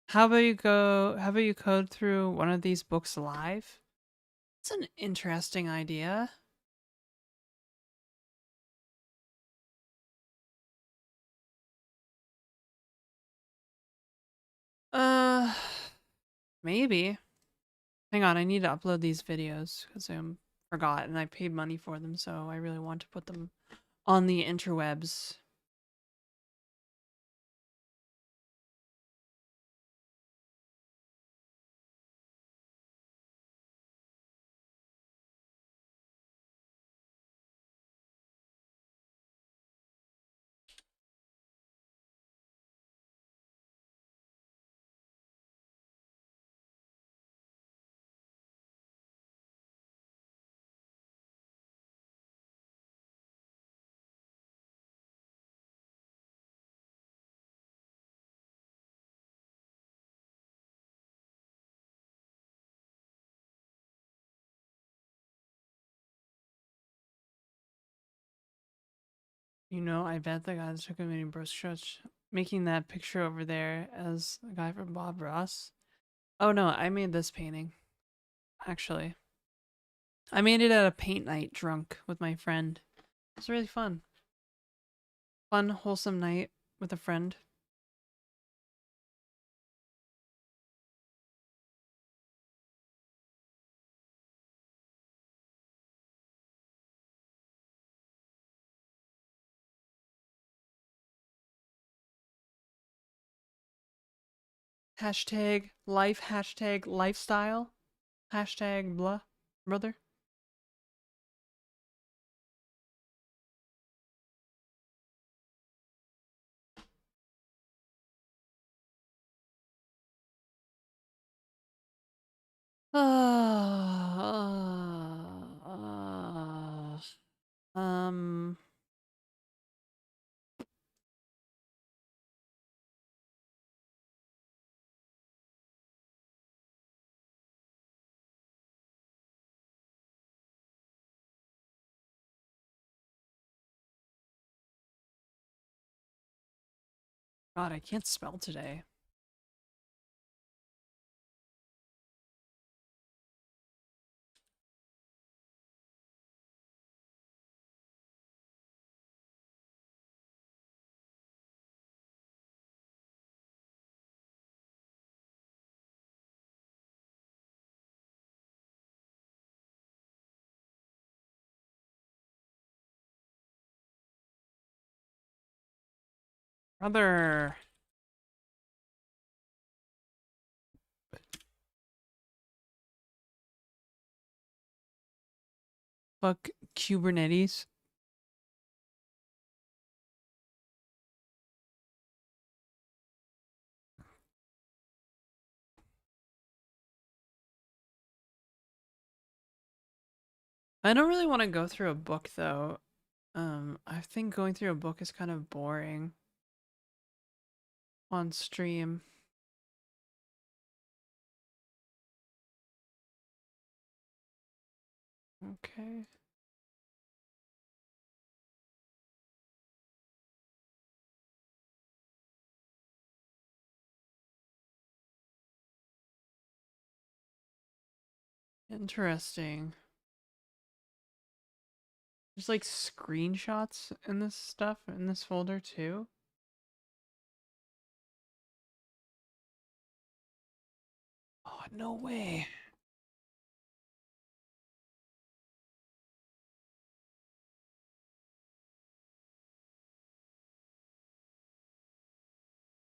A: How about you code through one of these books live? It's an interesting idea. Uh, maybe. Hang on, I need to upload these videos because I forgot and I paid money for them, so I really want to put them on the interwebs. You know, I bet the guy that took a mini bro stretch making that picture over there as the guy from Bob Ross. Oh no, I made this painting. Actually. I made it at a paint night drunk with my friend. It was really fun. Fun, wholesome night with a friend. Hashtag life, hashtag lifestyle, hashtag blah, brother. Um, God, I can't spell today. Brother. Fuck Kubernetes. I don't really want to go through a book though. I think going through a book is kind of boring on stream. Okay. Interesting. There's like screenshots in this stuff in this folder too. Oh, no way.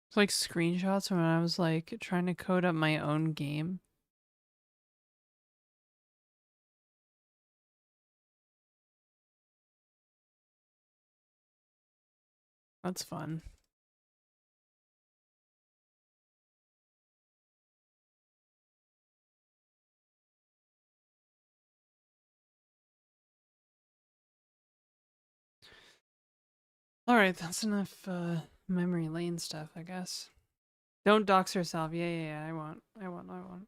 A: It's like screenshots when I was like trying to code up my own game. That's fun. Alright, that's enough memory lane stuff, I guess. Don't dox yourself. Yeah, I won't. I won't.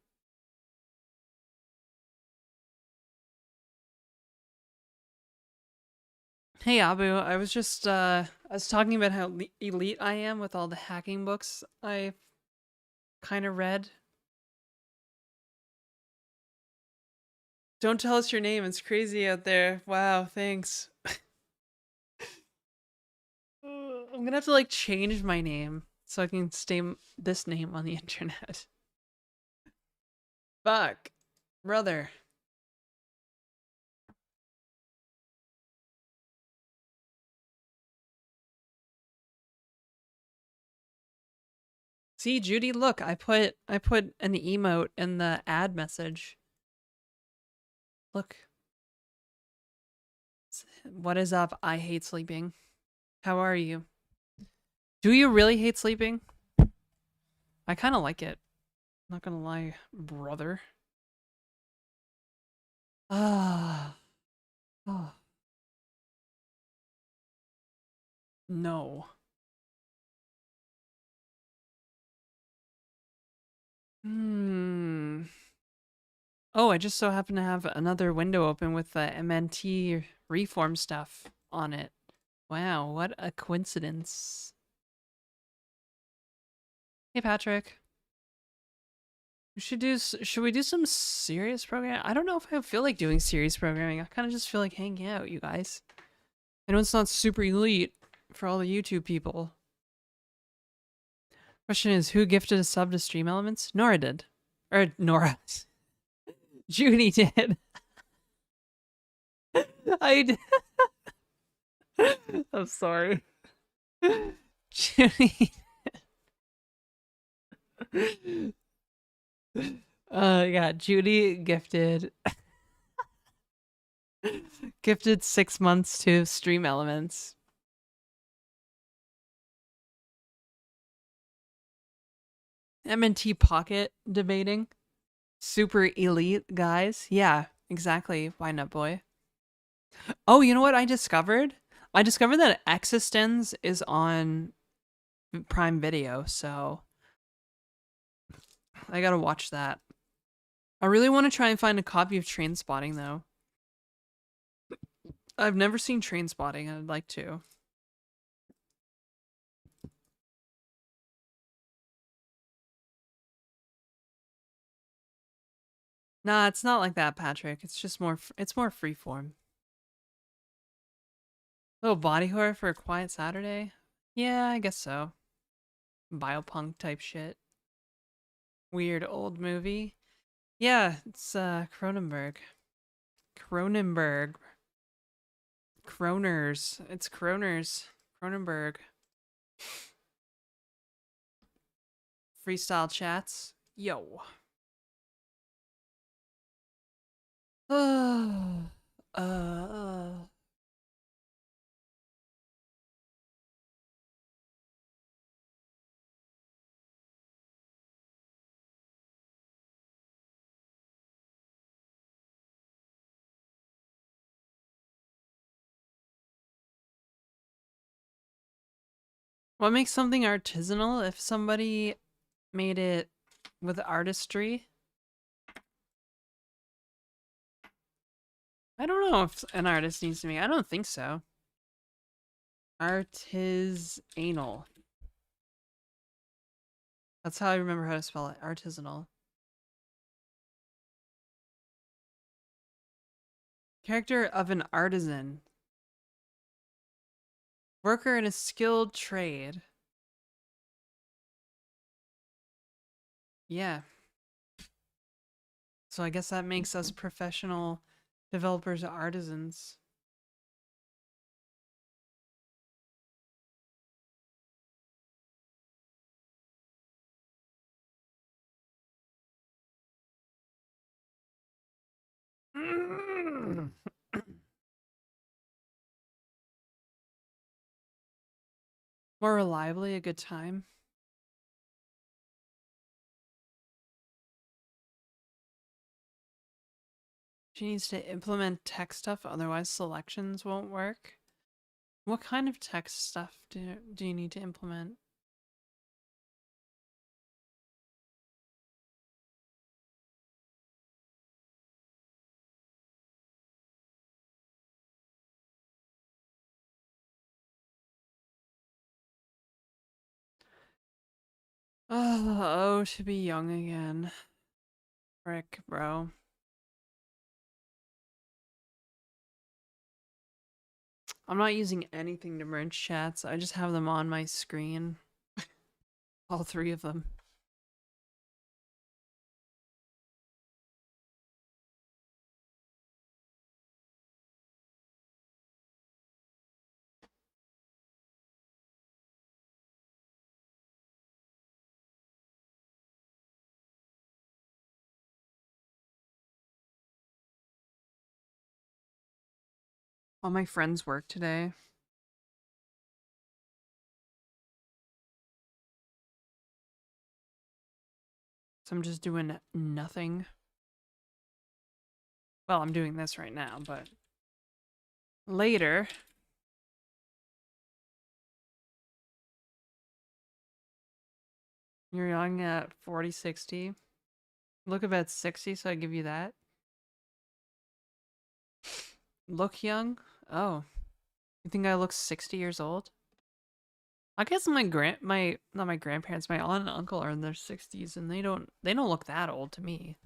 A: Hey Abu, I was just I was talking about how elite I am with all the hacking books I kind of read. Don't tell us your name. It's crazy out there. Wow, thanks. I'm gonna have to like change my name so I can stay this name on the internet. Fuck, brother. See, Judy, look, I put an emote in the ad message. Look, what is up? I hate sleeping. How are you? Do you really hate sleeping? I kind of like it. Not gonna lie, brother. Ah, oh, no. Hmm. Oh, I just so happen to have another window open with the MNT reform stuff on it. Wow, what a coincidence. Hey, Patrick. Should we do some serious programming? I don't know if I feel like doing serious programming. I kind of just feel like hanging out, you guys. I know it's not super elite for all the YouTube people. Question is, who gifted a sub to Stream Elements? Nora did. Or Nora. Judy did. I did. I'm sorry. Judy. Yeah, Judy gifted 6 months to Stream Elements. MNT Pocket debating. Super elite guys. Yeah, exactly. Why not, boy? Oh, you know what I discovered? I discovered that Existence is on Prime Video, so I gotta watch that. I really want to try and find a copy of Trainspotting, though. I've never seen Trainspotting. I'd like to. Nah, it's not like that, Patrick. It's just more. It's more freeform. Little body horror for a quiet Saturday. Yeah, I guess so. Biopunk type shit. Weird old movie. Yeah, it's Cronenberg. Cronenberg. Kroners. It's Kroners. Cronenberg. Freestyle chats. Yo. uh. What makes something artisanal? If somebody made it with artistry? I don't know if an artist needs to be. I don't think so. Artisanal. That's how I remember how to spell it. Artisanal. Character of an artisan. Worker in a skilled trade. Yeah. So I guess that makes us professional developers artisans. More reliably, a good time. She needs to implement tech stuff, otherwise selections won't work. What kind of text stuff do you need to implement? Oh, to be young again. Frick, bro. I'm not using anything to merge chats. I just have them on my screen. All three of them. All my friends work today. So I'm just doing nothing. Well, I'm doing this right now, but later. You're young at 40, 60. Look about 60, so I give you that. Look young? Oh. You think I look 60 years old? I guess not my grandparents, my aunt and uncle are in their 60s and they don't look that old to me.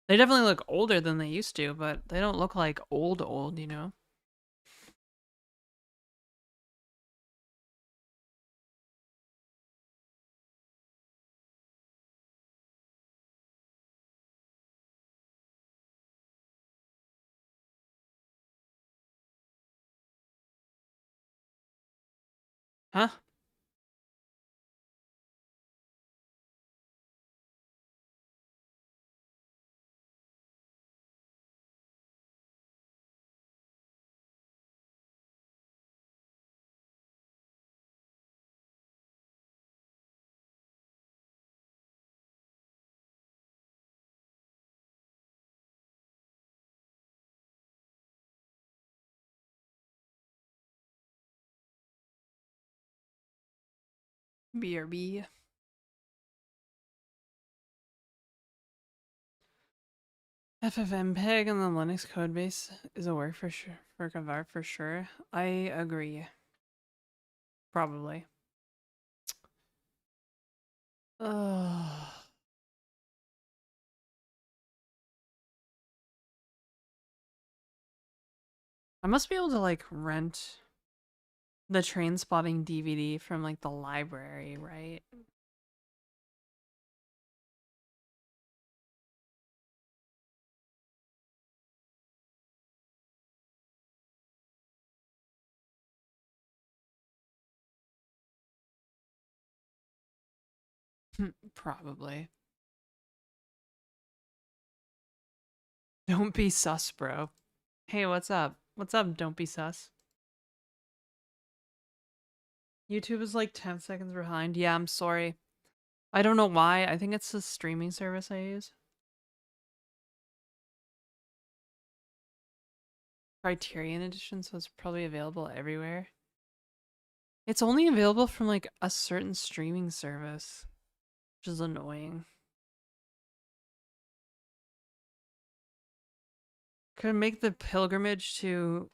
A: They definitely look older than they used to, but they don't look like old, you know? Huh? BRB. FFmpeg and the Linux codebase is a work for sure. Work of art for sure. I agree. Probably. Ugh. I must be able to like rent the train spotting DVD from like the library, right? Probably. Don't be sus, bro. Hey, what's up? What's up? Don't be sus. YouTube is like 10 seconds behind. Yeah, I'm sorry. I don't know why. I think it's the streaming service I use. Criterion Edition, so it's probably available everywhere. It's only available from like a certain streaming service, which is annoying. Could make the pilgrimage to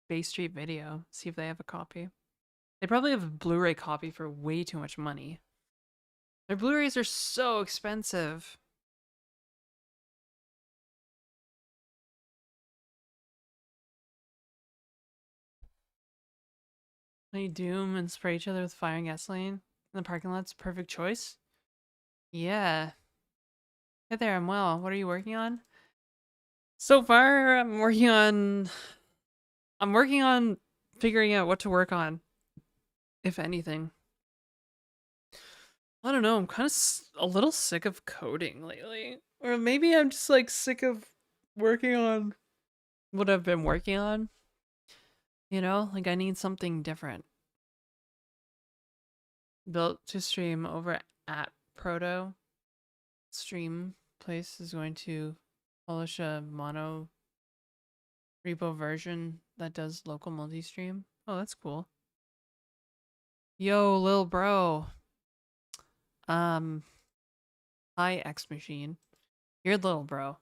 A: Bay Street Video, see if they have a copy. They probably have a Blu-ray copy for way too much money. Their Blu-rays are so expensive. They doom and spray each other with fire and gasoline in the parking lot's perfect choice. Yeah. Hey there, I'm well. What are you working on? So far, I'm working on figuring out what to work on, if anything. I don't know, I'm kind of a little sick of coding lately. Or maybe I'm just like sick of working on what I've been working on. You know, like I need something different. Built to stream over at Proto. Stream place is going to publish a mono repo version that does local multi-stream. Oh, that's cool. Yo, lil bro. Um, Hi, X Machine. You're little bro,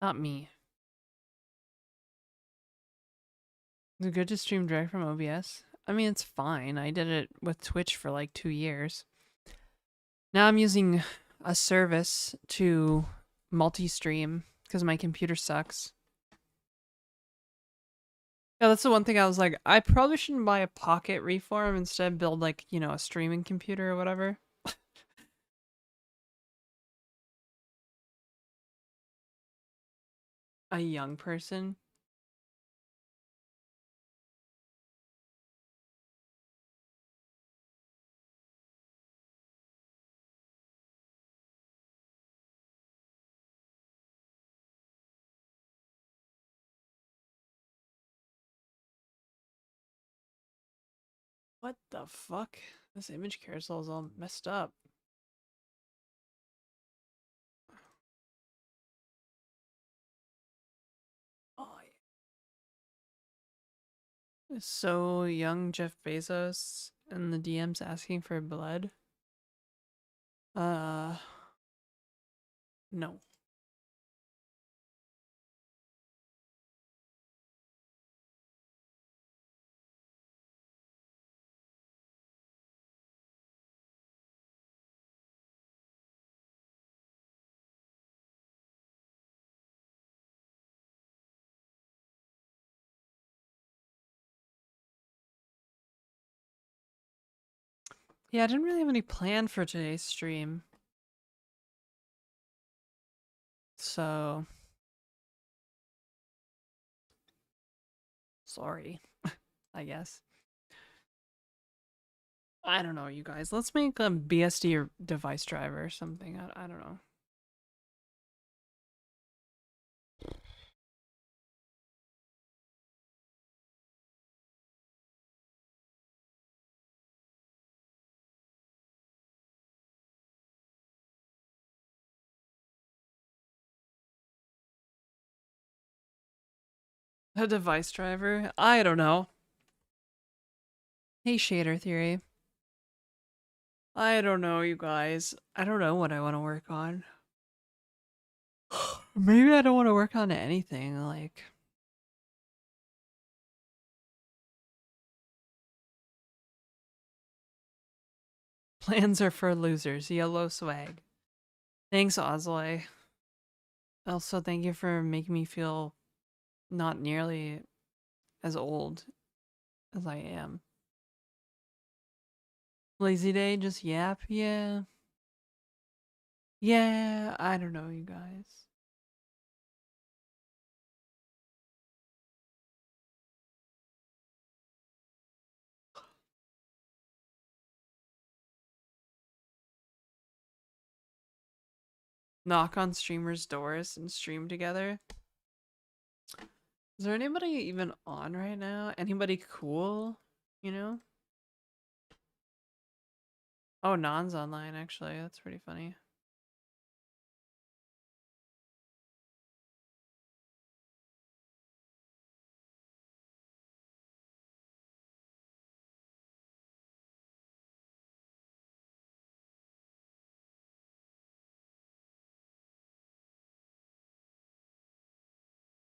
A: not me. Is it good to stream direct from OBS? I mean, it's fine. I did it with Twitch for like 2 years. Now I'm using a service to multi-stream because my computer sucks. Yeah, that's the one thing I was like, I probably shouldn't buy a Pocket Reform, instead build like, you know, a streaming computer or whatever. A young person. What the fuck? This image carousel is all messed up. Oh, yeah. So young Jeff Bezos and the DMs asking for blood. No. Yeah, I didn't really have any plan for today's stream. So, sorry, I guess. I don't know, you guys. Let's make a BSD or device driver or something. I don't know. A device driver? I don't know. Hey, shader theory. I don't know, you guys. I don't know what I want to work on. Maybe I don't want to work on anything. Like, plans are for losers. Yellow swag. Thanks, Ozloy. Also, thank you for making me feel not nearly as old as I am. Lazy day, just yap, yeah. Yeah, I don't know, you guys. Knock on streamers' doors and stream together. Is there anybody even on right now? Anybody cool? You know? Oh, Non's online, actually. That's pretty funny.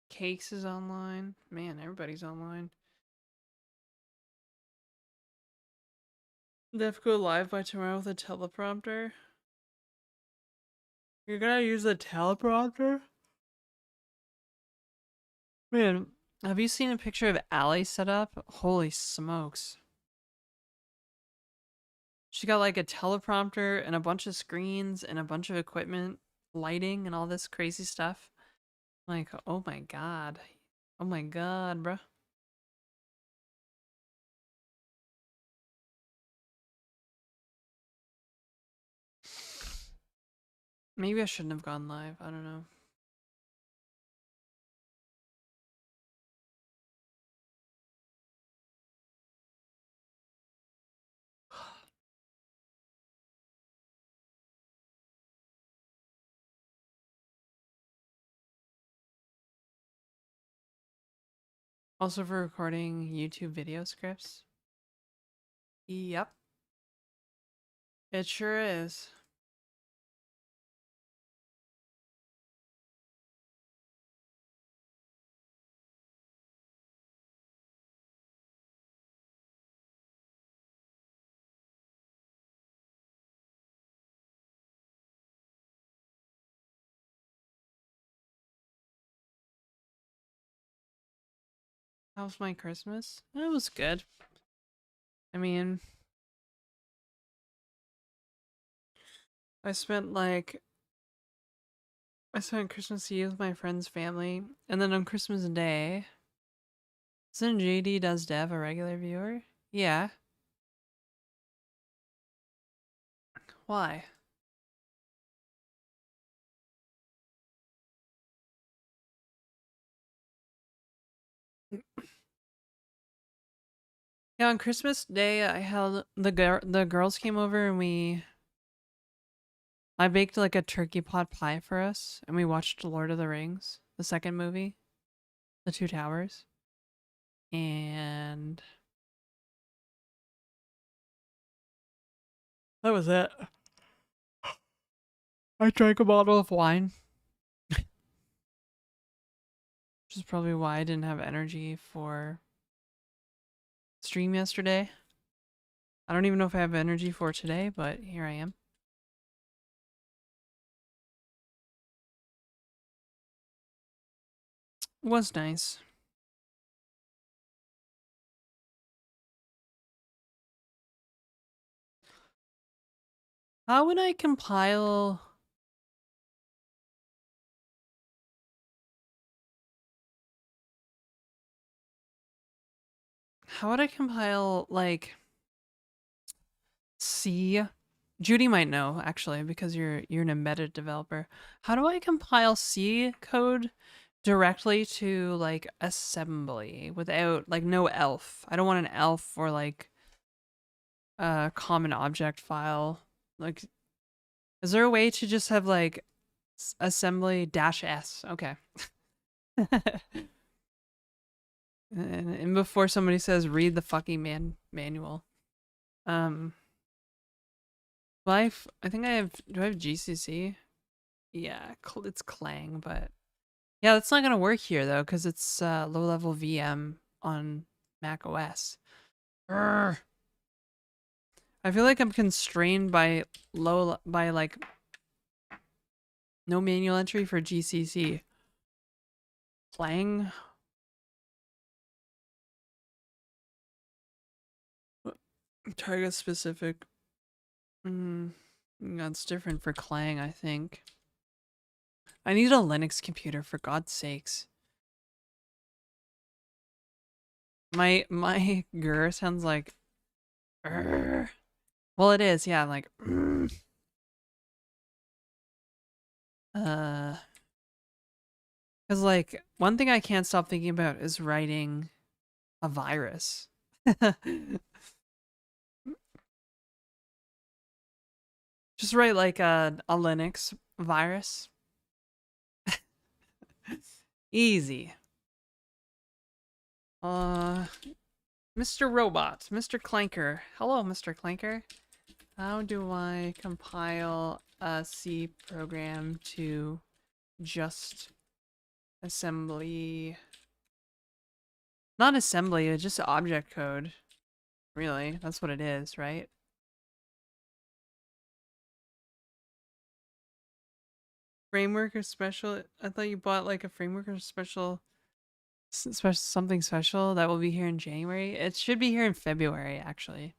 A: Cakes is online. Man, everybody's online. They have to go live by tomorrow with a teleprompter. You're gonna use a teleprompter? Man, have you seen a picture of Allie set up? Holy smokes. She got like a teleprompter and a bunch of screens and a bunch of equipment, lighting and all this crazy stuff. Like, oh my god. Oh my god, bruh. Maybe I shouldn't have gone live. I don't know. Also for recording YouTube video scripts. Yep. It sure is. How was my Christmas? It was good. I mean, I spent Christmas Eve with my friend's family, and then on Christmas Day, isn't JD Does Dev a regular viewer? Yeah. Why? Yeah, on Christmas Day, I held the girls came over and I baked like a turkey pot pie for us, and we watched Lord of the Rings, the second movie, The Two Towers, and that was it. I drank a bottle of wine, which is probably why I didn't have energy for stream yesterday. I don't even know if I have energy for today, but here I am. It was nice. How would I compile? How would I compile like C? Judy might know actually because you're an embedded developer. How do I compile C code directly to like assembly without like no elf? I don't want an elf or like a common object file. Like, is there a way to just have like assembly dash S? Okay. and before somebody says read the fucking manual. Life. I think I have. Do I have GCC? Yeah, it's Clang, but yeah, that's not gonna work here though because it's low-level VM on Mac OS. Urgh. I feel like I'm constrained by like no manual entry for GCC. Clang. Target specific. That's different for Clang, I think. I need a Linux computer for God's sakes. My grr sounds like well, it is, yeah, I'm like because like one thing I can't stop thinking about is writing a virus. Just write like a Linux virus. Easy. Mr. Robot, Mr. Clanker. Hello, Mr. Clanker. How do I compile a C program to just assembly? Not assembly, it's just object code. Really, that's what it is, right? Framework or special? I thought you bought like a framework or special something special that will be here in January. It should be here in February, actually.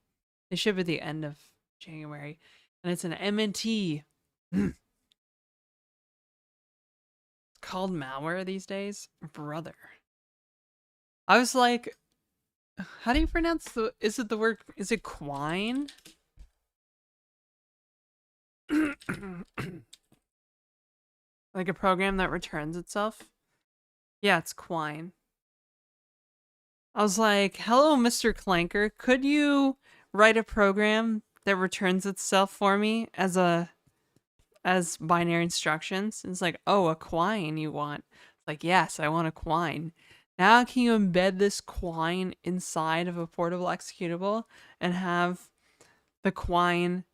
A: They ship at the end of January, and it's an MNT. It's called malware these days, brother. I was like, how do you pronounce the? Is it the word? Is it quine? Like a program that returns itself? Yeah, it's quine. I was like, hello, Mr. Clanker. Could you write a program that returns itself for me as binary instructions? And it's like, oh, a quine you want. It's like, yes, I want a quine. Now can you embed this Quine inside of a portable executable and have the Quine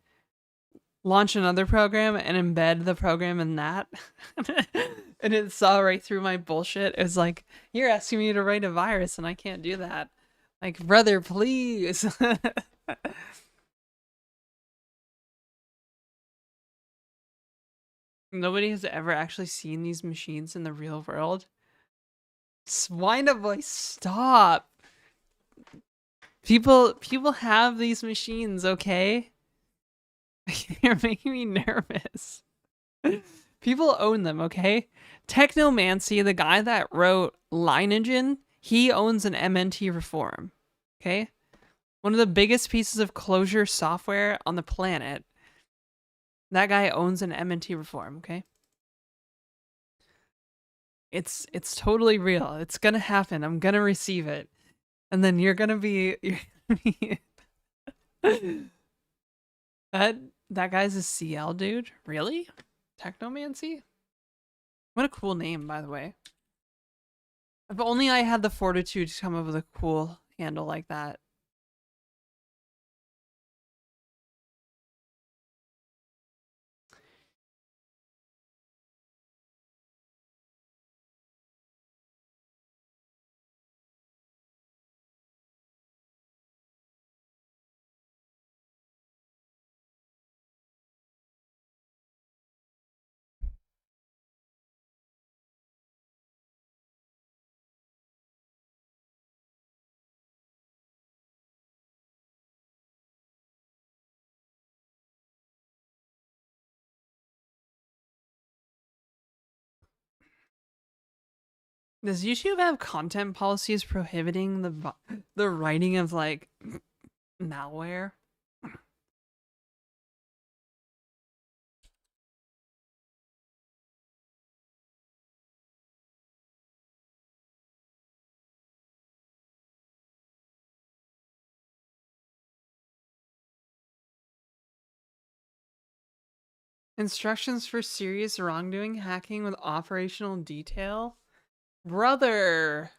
A: launch another program and embed the program in that? And it saw right through my bullshit. It was like, you're asking me to write a virus and I can't do that. Like, brother, please. Nobody has ever actually seen these machines in the real world. Swine boy, stop. People have these machines, okay? You're making me nervous. People own them, okay? Technomancy, the guy that wrote Lineagen, he owns an MNT reform, okay? One of the biggest pieces of Clojure software on the planet. That guy owns an MNT reform, okay? It's totally real. It's gonna happen. I'm gonna receive it. And then you're gonna be that guy's a CL dude? Really? Technomancy? What a cool name, by the way. If only I had the fortitude to come up with a cool handle like that. Does YouTube have content policies prohibiting the writing of like malware? Instructions for serious wrongdoing, hacking with operational detail? Brother!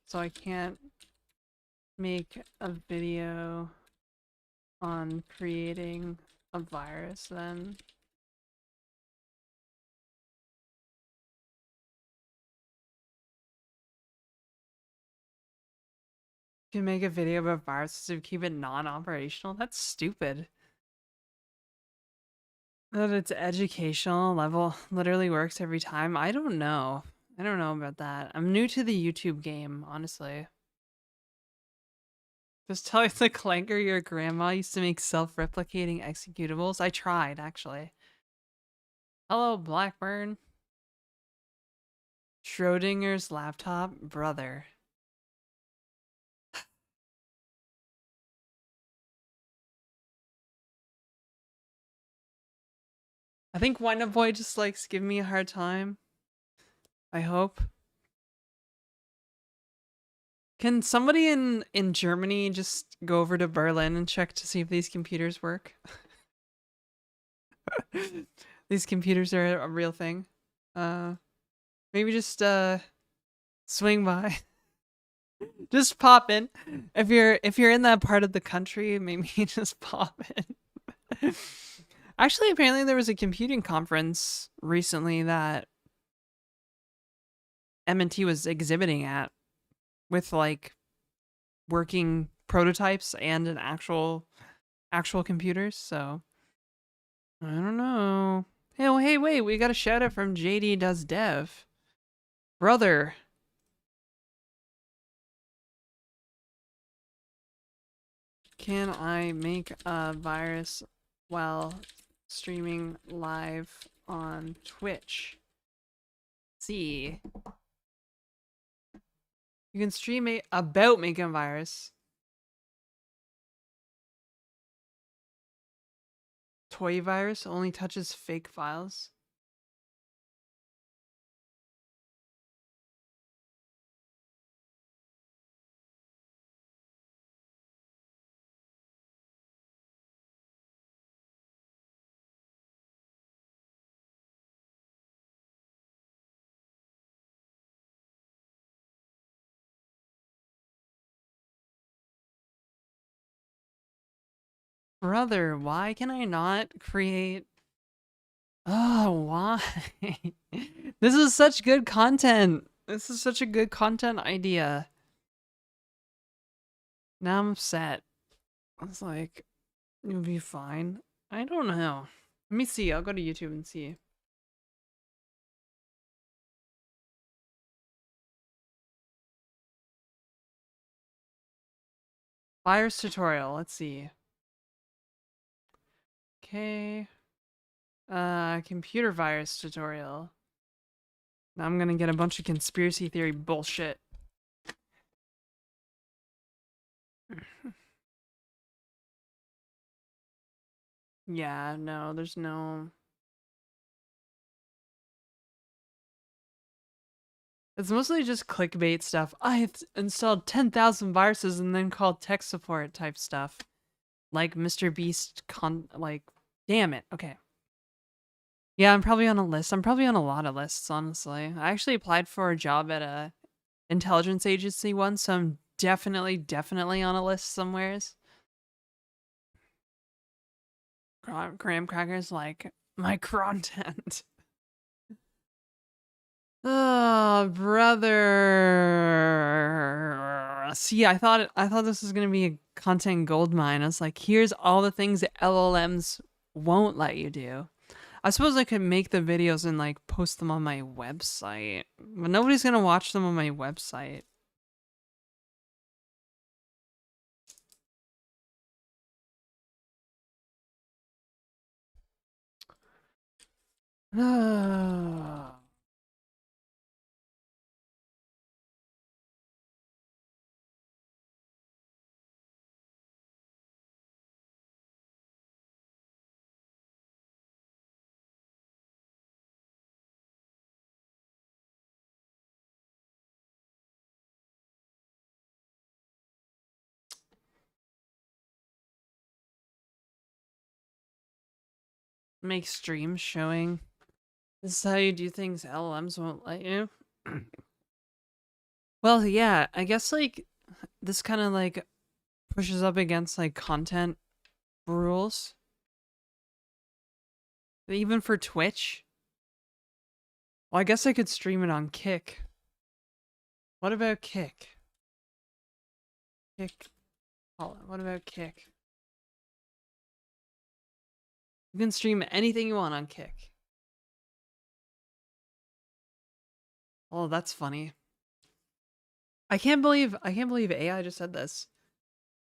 A: So I can't make a video on creating a virus then? You can make a video about viruses to keep it non-operational? That's stupid. That it's educational level literally works every time. I don't know. I don't know about that. I'm new to the YouTube game, honestly. Just tell the clanker your grandma used to make self-replicating executables. I tried, actually. Hello, Blackburn. Schrodinger's laptop? Brother. I think Wine Boy just likes giving me a hard time. I hope. Can somebody in Germany just go over to Berlin and check to see if these computers work? These computers are a real thing. Maybe just swing by. Just pop in. If you're in that part of the country, maybe just pop in. Actually, apparently there was a computing conference recently that M&T was exhibiting at with like working prototypes and an actual computers, so I don't know. Hey, wait, we got a shout out from JD Does Dev. Brother. Can I make a virus while streaming live on Twitch? See. You can stream about making a virus. Toy virus only touches fake files. brother, why can I not create? Oh, why? This is such good content. This is such a good content idea. Now I'm upset. I was like, it'll be fine. I don't know. Let me see. I'll go to YouTube and see. Virus tutorial. Let's see. Okay. Computer virus tutorial. Now I'm gonna get a bunch of conspiracy theory bullshit. Yeah, no, there's no... It's mostly just clickbait stuff. I've installed 10,000 viruses and then called tech support type stuff. Like Mr. Beast like, damn it. Okay. Yeah, I'm probably on a list. I'm probably on a lot of lists, honestly. I actually applied for a job at a intelligence agency once, so I'm definitely on a list somewheres. Graham Crackers like my content. Oh, brother. See, I thought this was gonna be a content gold mine. I was like, here's all the things that LLMs won't let you do. I suppose I could make the videos and like post them on my website, but nobody's gonna watch them on my website. Make streams showing. This is how you do things LLMs won't let you. Well, yeah, I guess like this kind of like pushes up against like content rules. Even for Twitch. Well, I guess I could stream it on Kick. What about Kick? Kick. What about Kick? You can stream anything you want on Kick. Oh, that's funny. I can't believe AI just said this.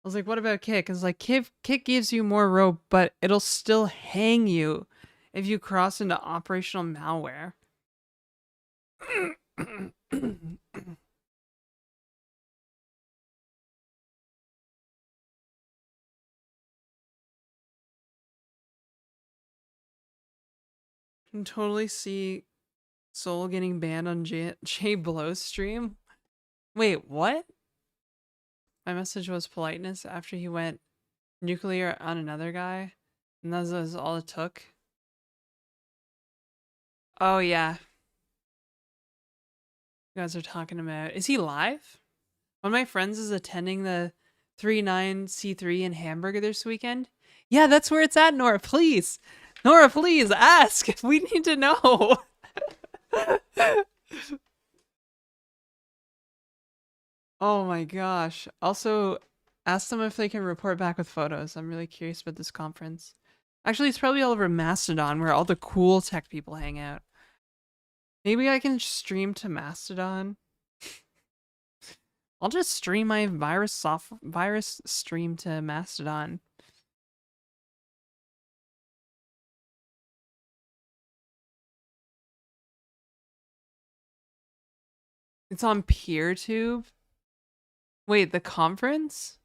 A: I was like, what about Kick? It's like Kick gives you more rope, but it'll still hang you if you cross into operational malware. Can totally see Soul getting banned on Jay Blow's stream. Wait, what? My message was politeness after he went nuclear on another guy, and that was all it took. Oh yeah, you guys are talking about. Is he live? One of my friends is attending the 39C3 in Hamburg this weekend. Yeah, that's where it's at, Nora. Please, Nora, please ask. We need to know. Oh my gosh. Also, ask them if they can report back with photos. I'm really curious about this conference. Actually, it's probably all over Mastodon where all the cool tech people hang out. Maybe I can stream to Mastodon. I'll just stream my virus stream to Mastodon. It's on PeerTube. Wait, the conference?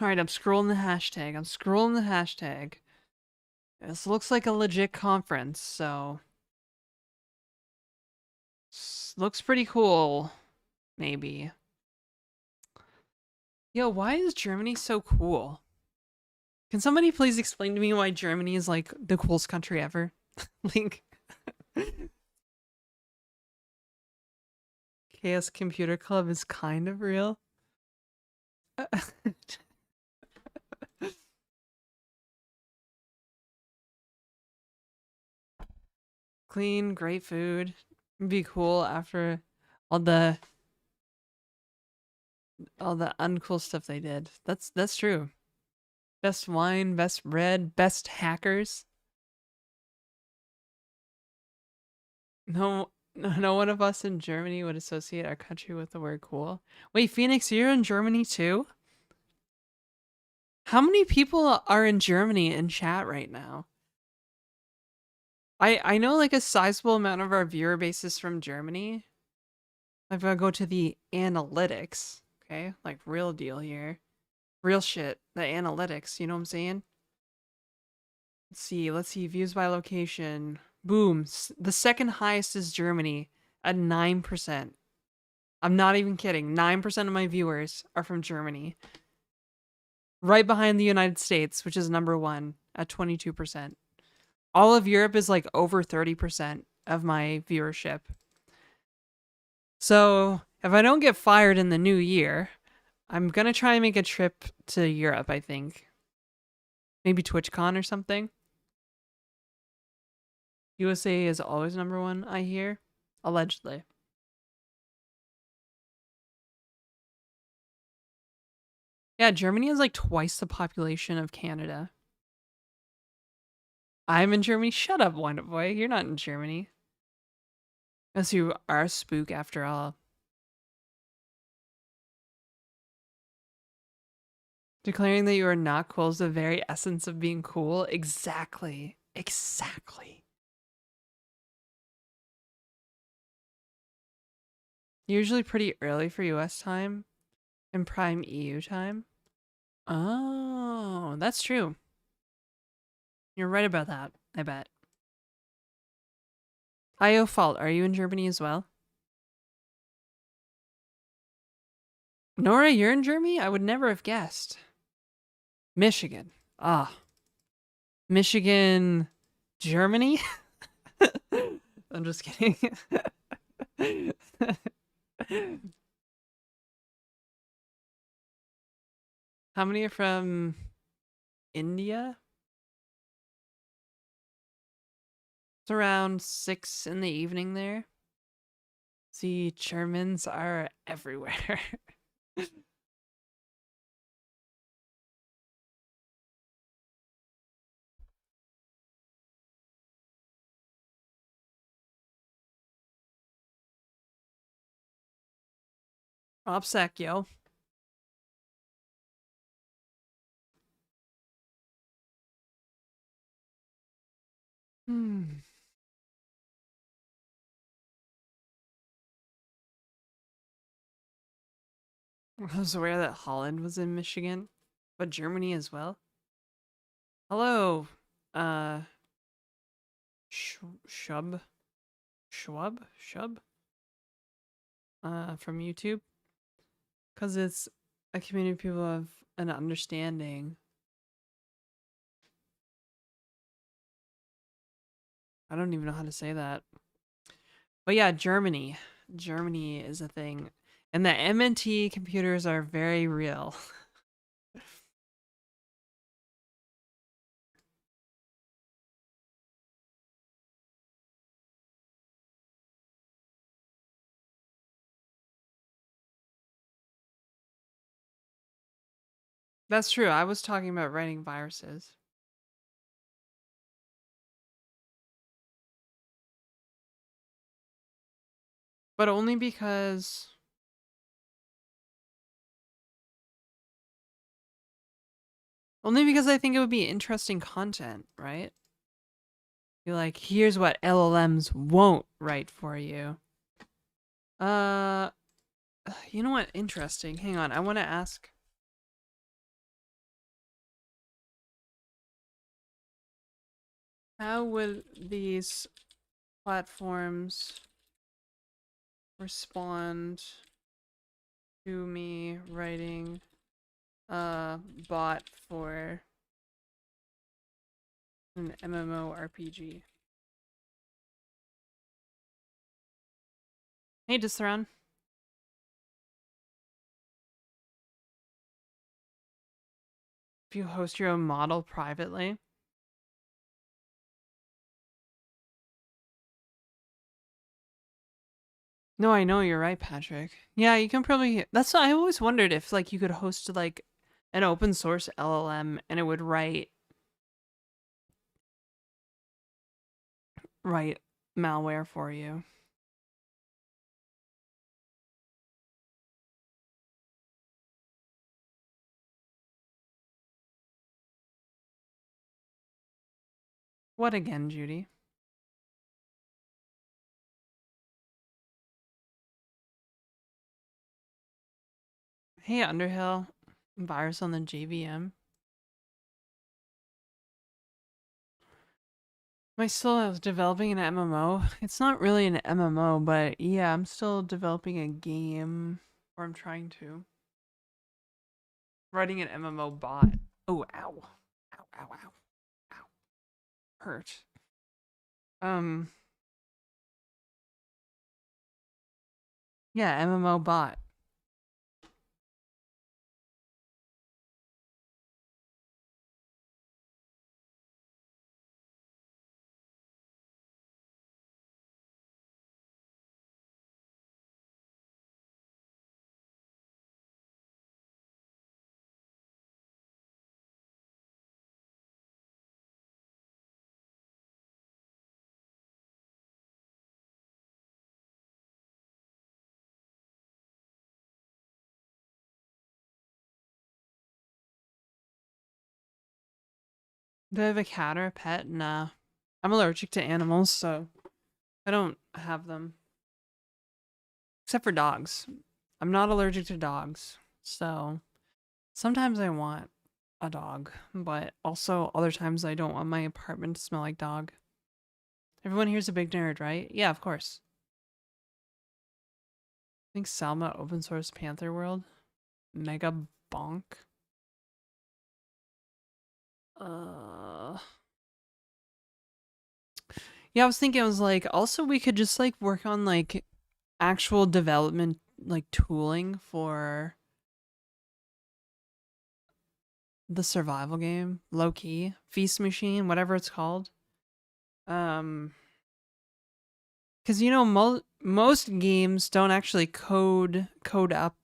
A: Alright, I'm scrolling the hashtag. This looks like a legit conference, so... looks pretty cool. Maybe. Yo, why is Germany so cool? Can somebody please explain to me why Germany is like the coolest country ever? Like, Chaos Computer Club is kind of real. Clean, great food. It'd be cool after all the uncool stuff they did. That's true. Best wine, best bread, best hackers. No one of us in Germany would associate our country with the word cool. Wait, Phoenix, you're in Germany too? How many people are in Germany in chat right now? I know like a sizable amount of our viewer base is from Germany. If I go to the analytics, okay, like real deal here, real shit, the analytics, you know what I'm saying? Let's see, views by location. Boom, the second highest is Germany at 9%. I'm not even kidding. 9% of my viewers are from Germany. Right behind the United States, which is number one at 22%. All of Europe is like over 30% of my viewership. So if I don't get fired in the new year, I'm going to try and make a trip to Europe, I think. Maybe TwitchCon or something. USA is always number one, I hear. Allegedly. Yeah, Germany has like twice the population of Canada. I'm in Germany. Shut up, Wonder Boy. You're not in Germany. Unless you are a spook after all. Declaring that you are not cool is the very essence of being cool. Exactly. Exactly. Usually pretty early for US time and prime EU time. Oh, that's true. You're right about that, I bet. IO Fault, are you in Germany as well? Nora, you're in Germany? I would never have guessed. Michigan. Ah. Michigan, Germany? I'm just kidding. How many are from India? It's around 6 in the evening there. See, Germans are everywhere. OPSEC, yo. Hmm. I was aware that Holland was in Michigan, but Germany as well. Hello, uh, Shub, Shub, from YouTube, because it's a community of people of an understanding. I don't even know how to say that, but yeah, Germany. Germany is a thing, and the MNT computers are very real. That's true. I was talking about writing viruses. But only because I think it would be interesting content, right? You're like, here's what LLMs won't write for you. Uh you know what? Interesting. Hang on. I want to ask. How would these platforms respond to me writing a bot for An MMORPG. Hey, Dissaround. If you host your own model privately. No, I know you're right, Patrick. Yeah, you can probably. That's what I always wondered if like you could host like an open source LLM and it would write malware for you. What again, Judy? Hey, Underhill. Virus on the JVM. I still developing an MMO. It's not really an MMO, but yeah, I'm still developing a game, or I'm trying to. Writing an MMO bot. Oh, ow. Ow, ow, ow. Ow. Hurt. Yeah, MMO bot. Do I have a cat or a pet? Nah. I'm allergic to animals, so I don't have them. Except for dogs. I'm not allergic to dogs, so sometimes I want a dog, but also other times I don't want my apartment to smell like dog. Everyone here's a big nerd, right? Yeah, of course. I think Salma open source Panther World. Mega bonk. Uh Yeah, I was thinking I was like also we could just like work on like actual development like tooling for the survival game, low key, Feast Machine, whatever it's called. Um cuz you know most games don't actually code up.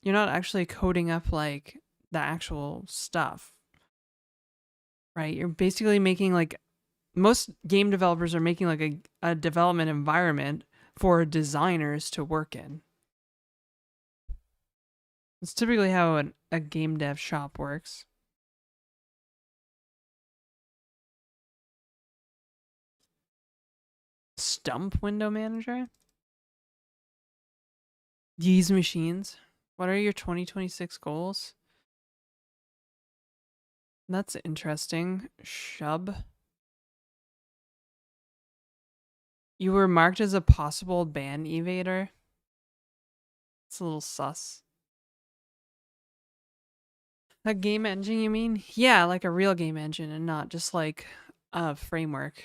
A: You're not actually coding up like the actual stuff, right? You're basically making like most game developers are making like a development environment for designers to work in. It's typically how a game dev shop works. Stump window manager? These machines. What are your 2026 goals? That's interesting. Shub. You were marked as a possible ban evader. It's a little sus. A game engine, you mean? Yeah, like a real game engine and not just like a framework.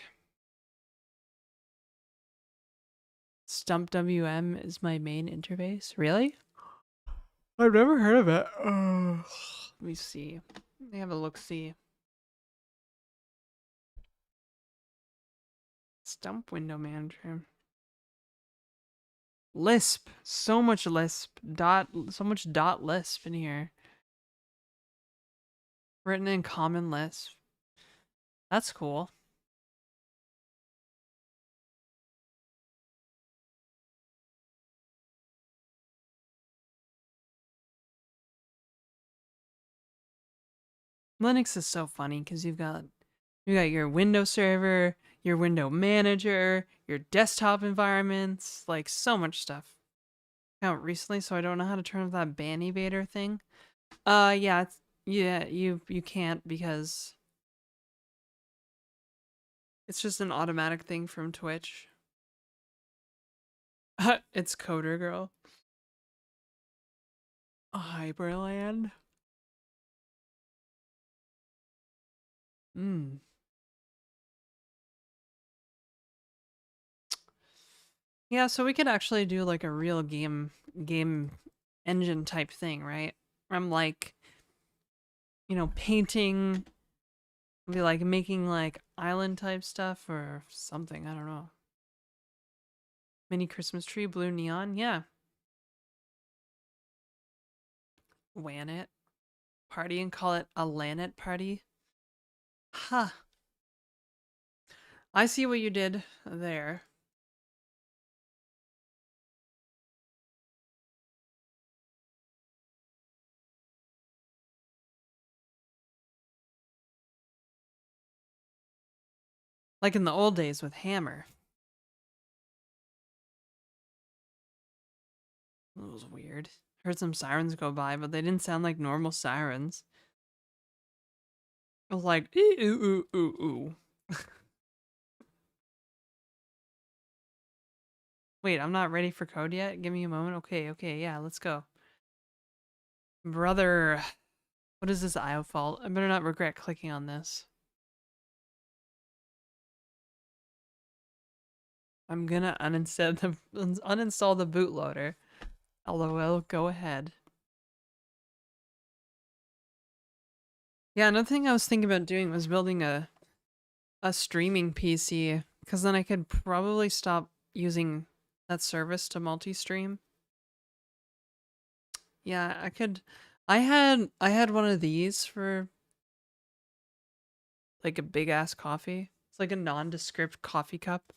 A: Stump WM is my main interface. Really? I've never heard of it. Let me see. Let me have a look see. Stump window manager. Lisp. So much Lisp. So much dot Lisp in here. Written in common Lisp. That's cool. Linux is so funny because you got your window server, your window manager, your desktop environments, like so much stuff. Out recently, so I don't know how to turn off that ban evader thing. Yeah, you can't because it's just an automatic thing from Twitch. It's Coder Girl. Hyperland. Mm. Yeah, so we could actually do like a real game engine type thing, right? I'm like, painting, be like making like island type stuff or something. I don't know. Mini Christmas tree, blue neon. Yeah. WAN it. Party and call it a LANet party. Huh. I see what you did there. Like in the old days with Hammer. It was weird. Heard some sirens go by, but they didn't sound like normal sirens. It was like, ooh, ooh, ooh, ooh. Wait, I'm not ready for code yet? Give me a moment. Okay, yeah, let's go. Brother, what is this IO fault? I better not regret clicking on this. I'm gonna uninstall the bootloader. LOL, go ahead. Yeah, another thing I was thinking about doing was building a streaming PC, because then I could probably stop using that service to multi-stream. Yeah, I could. I had one of these for like a big ass coffee. It's like a nondescript coffee cup.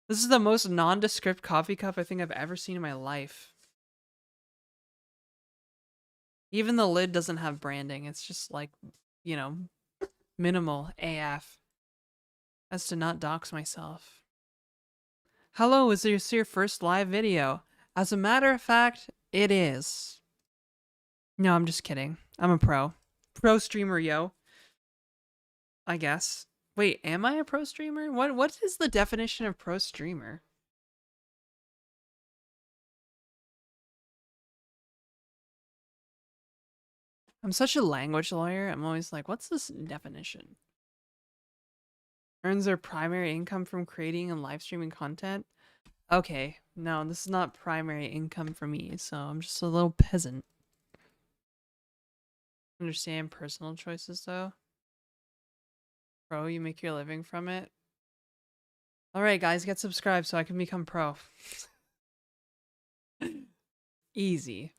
A: This is the most nondescript coffee cup I think I've ever seen in my life. Even the lid doesn't have branding. It's just like, you know, minimal AF. As to not dox myself. Hello, is this your first live video? As a matter of fact, it is. No, I'm just kidding. I'm a pro. Pro streamer, yo. I guess. Wait, am I a pro streamer? What is the definition of pro streamer? I'm such a language lawyer. I'm always like, what's this definition? Earns their primary income from creating and live streaming content? Okay, no, this is not primary income for me, so I'm just a little peasant. Understand personal choices though? Pro, you make your living from it? Alright guys, get subscribed so I can become pro. Easy.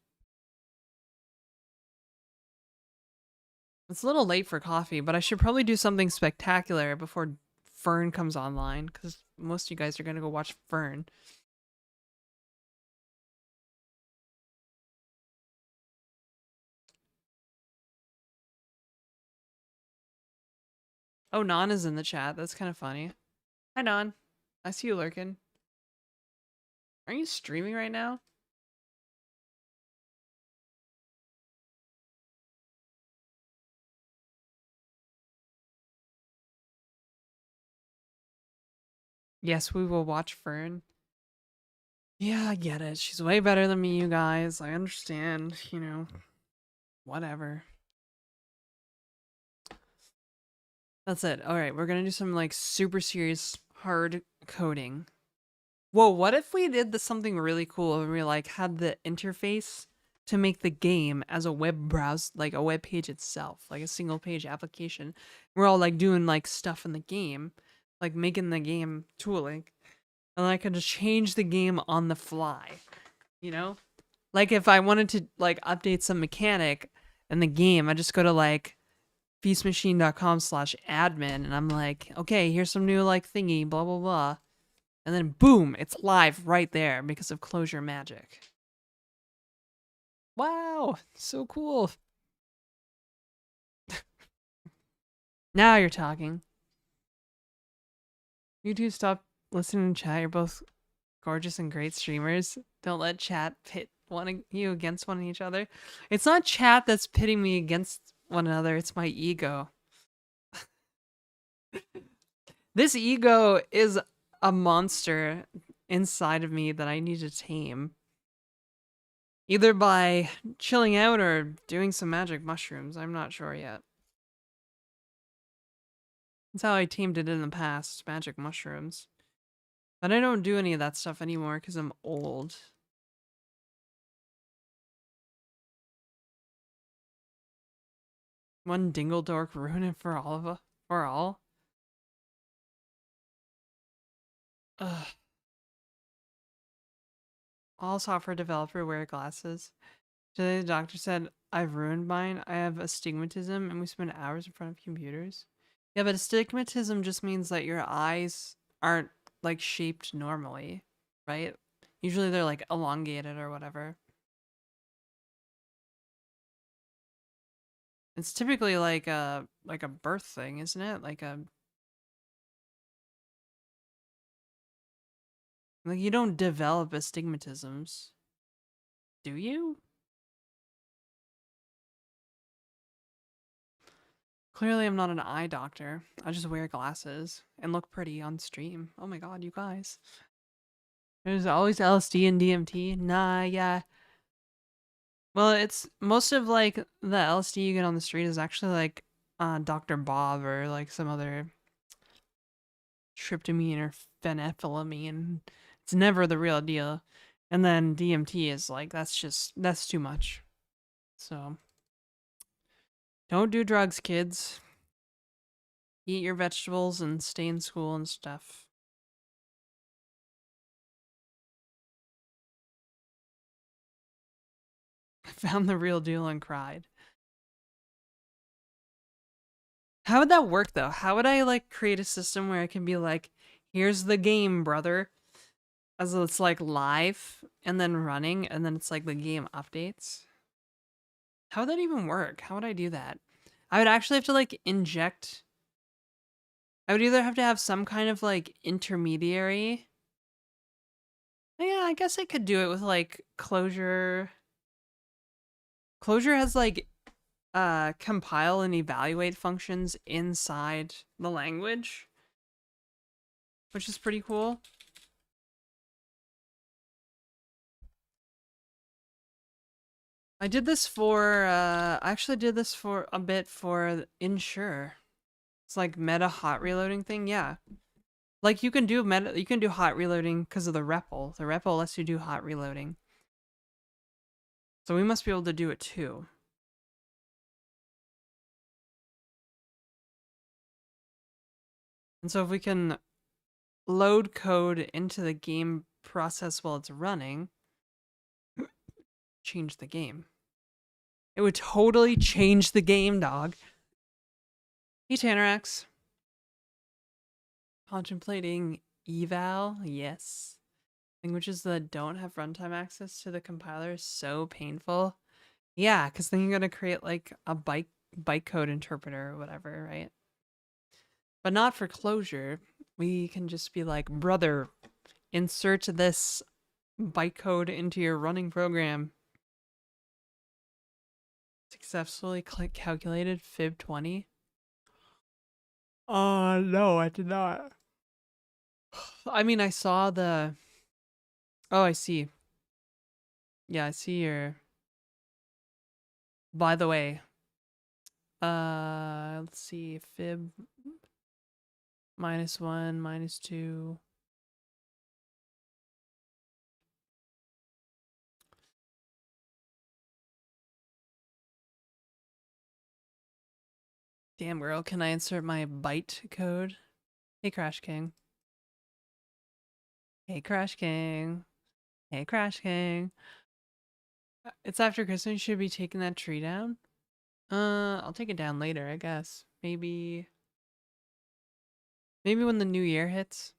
A: It's a little late for coffee, but I should probably do something spectacular before Fern comes online, because most of you guys are going to go watch Fern. Oh, Non is in the chat. That's kind of funny. Hi, Non. I see you lurking. Are you streaming right now? Yes, we will watch Fern. Yeah, I get it. She's way better than me, you guys. I understand, whatever. That's it. All right, we're gonna do some like super serious hard coding. Whoa, what if we did something really cool and we like had the interface to make the game as a web browse, like a web page itself, like a single page application. We're all like doing like stuff in the game, like making the game tooling, and I could just change the game on the fly, you know? Like if I wanted to like update some mechanic in the game, I just go to like feastmachine.com/admin and I'm like, okay, here's some new like thingy, blah blah blah. And then boom, it's live right there because of Clojure magic. Wow, so cool. Now you're talking. You two stop listening to chat. You're both gorgeous and great streamers. Don't let chat pit you against one each other. It's not chat that's pitting me against one another. It's my ego. This ego is a monster inside of me that I need to tame. Either by chilling out or doing some magic mushrooms. I'm not sure yet. That's how I tamed it in the past, magic mushrooms. But I don't do any of that stuff anymore because I'm old. One dingle dork ruin it for all of us. For all? Ugh. All software developer wear glasses. Today the doctor said, I've ruined mine. I have astigmatism and we spend hours in front of computers. Yeah, but astigmatism just means that your eyes aren't like shaped normally, right? Usually they're like elongated or whatever. It's typically like a birth thing, isn't it? Like you don't develop astigmatisms, do you? Clearly I'm not an eye doctor. I just wear glasses and look pretty on stream. Oh my god, you guys. There's always LSD and DMT. Nah, yeah. Well, it's most of like the LSD you get on the street is actually like Dr. Bob or like some other tryptamine or phenethylamine. It's never the real deal. And then DMT is like that's too much. So don't do drugs, kids. Eat your vegetables and stay in school and stuff. I found the real deal and cried. How would that work though? How would I like create a system where I can be like, here's the game, brother? As it's like live and then running and then it's like the game updates. How would that even work? How would I do that? I would actually have to like inject. I would either have to have some kind of like intermediary. Yeah, I guess I could do it with like Clojure. Clojure has like compile and evaluate functions inside the language, which is pretty cool. I did this for I actually did this for a bit for Ensure. It's like meta hot reloading thing, yeah. Like you can do hot reloading because of the REPL. The REPL lets you do hot reloading. So we must be able to do it too. And so if we can load code into the game process while it's running, change the game. It would totally change the game, dog. Hey, Tanarax. Contemplating eval, yes. Languages that don't have runtime access to the compiler is so painful. Yeah, because then you're gonna create like a bytecode interpreter or whatever, right? But not for Clojure. We can just be like, brother, insert this bytecode into your running program. Successfully calculated fib 20. No, I did not. I mean, I saw the. Oh, I see. Yeah, I see your. By the way, let's see, fib -1, -2. Damn girl, can I insert my byte code? Hey Crash King. Hey Crash King. Hey Crash King. It's after Christmas, you should be taking that tree down. I'll take it down later, I guess. Maybe when the new year hits.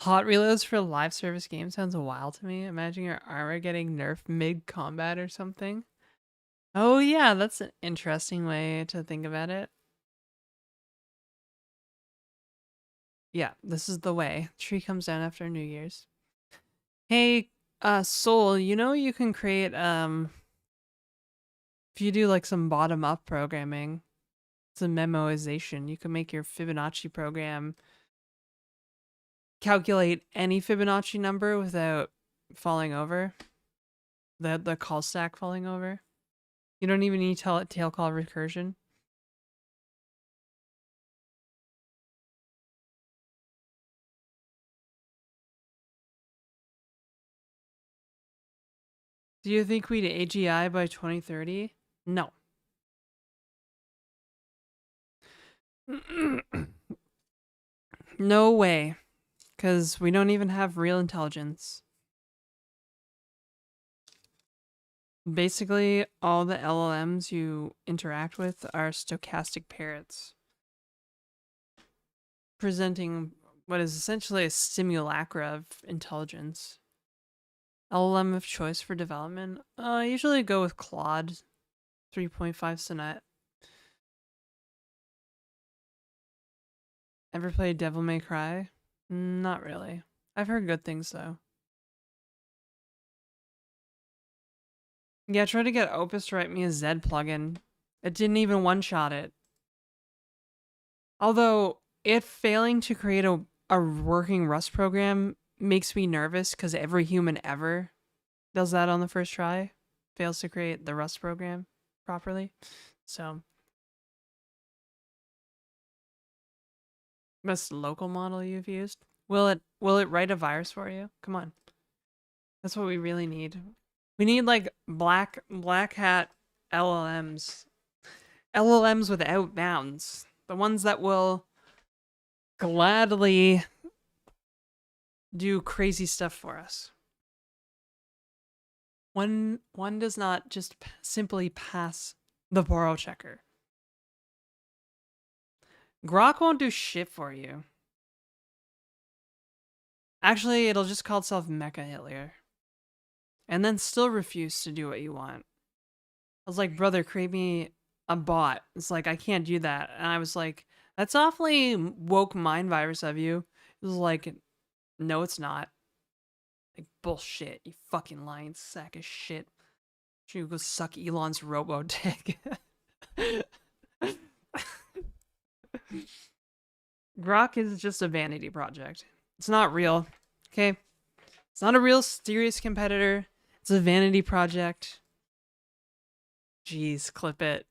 A: Hot reloads for live service games sounds wild to me. Imagine your armor getting nerfed mid-combat or something. Oh yeah, that's an interesting way to think about it. Yeah, this is the way. Tree comes down after New Year's. Hey, Soul, you know you can create if you do like some bottom-up programming, some memoization, you can make your Fibonacci program calculate any Fibonacci number without falling over. The call stack falling over. You don't even need tail call recursion. Do you think we'd AGI by 2030? No. No way. Because we don't even have real intelligence. Basically, all the LLMs you interact with are stochastic parrots, presenting what is essentially a simulacra of intelligence. LLM of choice for development? I usually go with Claude 3.5 Sonnet. Ever played Devil May Cry? Not really. I've heard good things though. Yeah, I tried to get Opus to write me a Zed plugin. It didn't even one-shot it. Although, it failing to create a working Rust program makes me nervous because every human ever does that on the first try. Fails to create the Rust program properly. So, best local model you've used? Will it write a virus for you? Come on. That's what we really need. We need like black hat LLMs. LLMs without bounds. The ones that will gladly do crazy stuff for us. One does not just simply pass the borrow checker. Grok won't do shit for you. Actually, it'll just call itself Mecha Hitler. And then still refuse to do what you want. I was like, brother, create me a bot. It's like, I can't do that. And I was like, that's awfully woke mind virus of you. It was like, no, it's not. Like, bullshit. You fucking lying sack of shit. You go suck Elon's robo dick. Grok is just a vanity project. It's not real. Okay? It's not a real serious competitor. It's a vanity project. Jeez, clip it.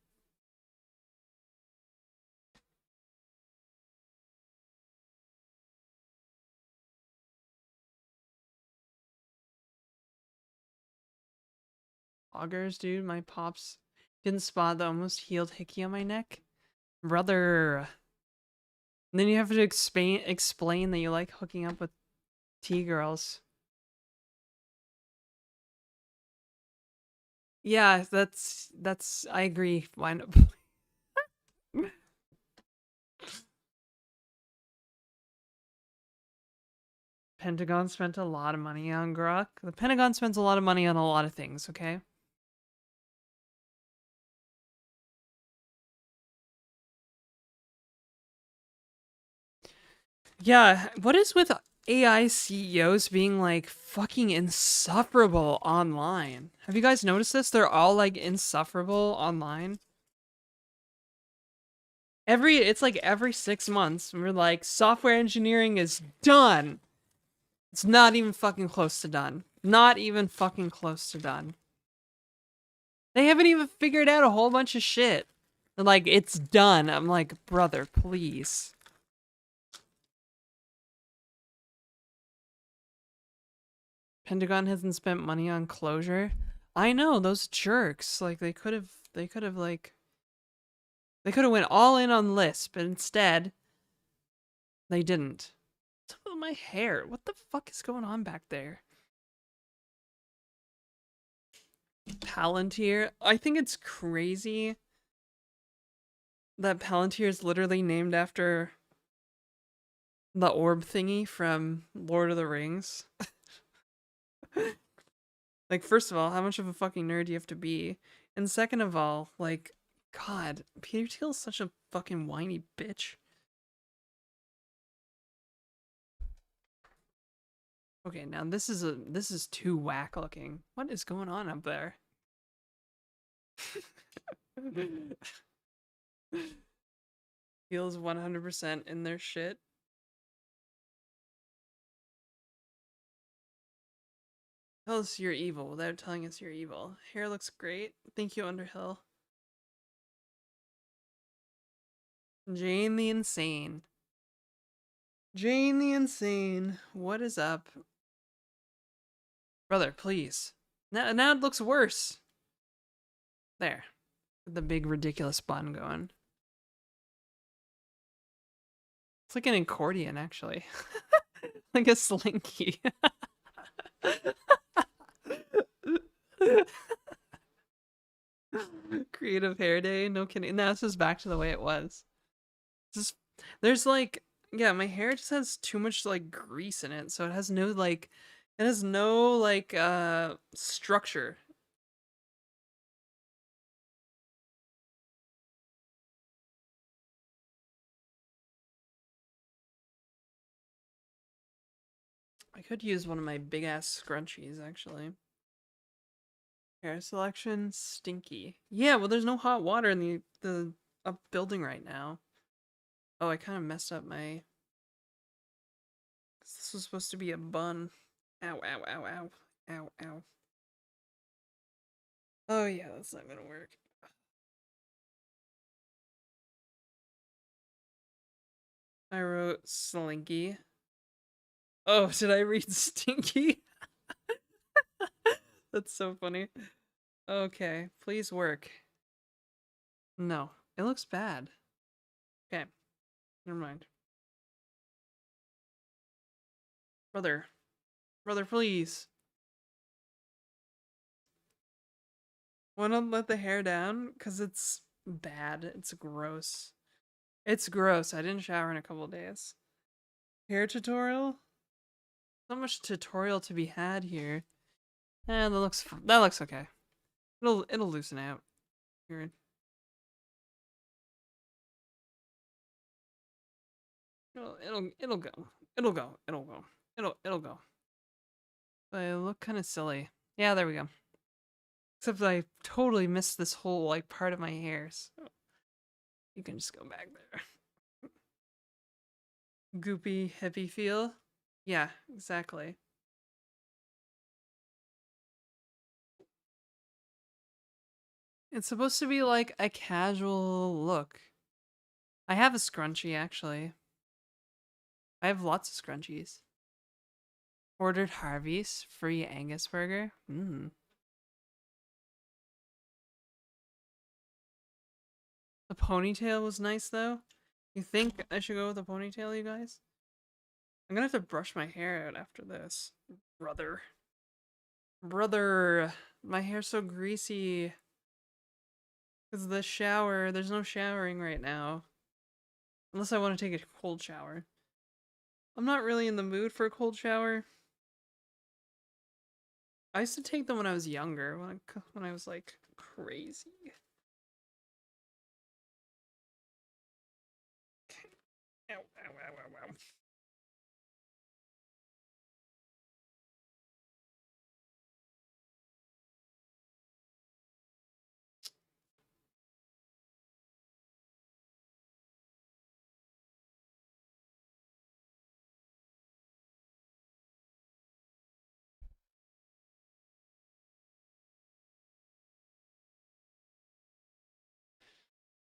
A: Augers, dude, my pops didn't spot the almost healed hickey on my neck. Brother. And then you have to explain that you like hooking up with T-girls. Yeah, that's I agree. Why not? Pentagon spent a lot of money on Grok. The Pentagon spends a lot of money on a lot of things, okay? Yeah, what is with AI CEOs being like fucking insufferable online? Have you guys noticed this? They're all like insufferable online. It's like every 6 months, we're like, software engineering is done. It's not even fucking close to done. Not even fucking close to done. They haven't even figured out a whole bunch of shit. They're like, it's done. I'm like, brother, please. Pentagon hasn't spent money on Clojure. I know, those jerks. Like, they could have went all in on Lisp, but instead, they didn't. What's up with my hair? What the fuck is going on back there? Palantir. I think it's crazy that Palantir is literally named after the orb thingy from Lord of the Rings. Like, first of all, how much of a fucking nerd do you have to be? And second of all, like, God, Peter Thiel's such a fucking whiny bitch. Okay, now this is too whack looking. What is going on up there? Feels 100% in their shit. Tell us you're evil without telling us you're evil. Hair looks great. Thank you, Underhill. Jane the Insane. Jane the Insane. What is up? Brother, please. Now it looks worse. There. The big ridiculous bun going. It's like an accordion, actually. Like a slinky. Creative hair day, no kidding. Now it's just back to the way it was. Just there's like, yeah, my hair just has too much like grease in it, so it has no like structure. I could use one of my big ass scrunchies actually. Hair selection stinky. Yeah, well there's no hot water in the up building right now. Oh, I kind of messed up my. This was supposed to be a bun. Ow, ow, ow, ow. Ow, ow. Oh yeah, that's not gonna work. I wrote slinky. Oh, did I read stinky? That's so funny. Okay, please work. No, it looks bad. Okay, never mind. Brother. Brother, please. Wanna let the hair down? Because it's bad. It's gross. It's gross. I didn't shower in a couple days. Hair tutorial? Not much tutorial to be had here. Eh, that looks okay. It'll loosen out. Here. It'll go. It'll go. It'll go. It'll go. But I look kind of silly. Yeah, there we go. Except I totally missed this whole like part of my hair, so you can just go back there. Goopy, hippie feel. Yeah, exactly. It's supposed to be like a casual look. I have a scrunchie actually. I have lots of scrunchies. Ordered Harvey's free Angus burger. Mmm. The ponytail was nice though. You think I should go with a ponytail, you guys? I'm gonna have to brush my hair out after this. Brother. Brother. My hair's so greasy. Because of the shower. There's no showering right now. Unless I want to take a cold shower. I'm not really in the mood for a cold shower. I used to take them when I was younger. When I was like crazy. Ow, ow, ow, ow, ow.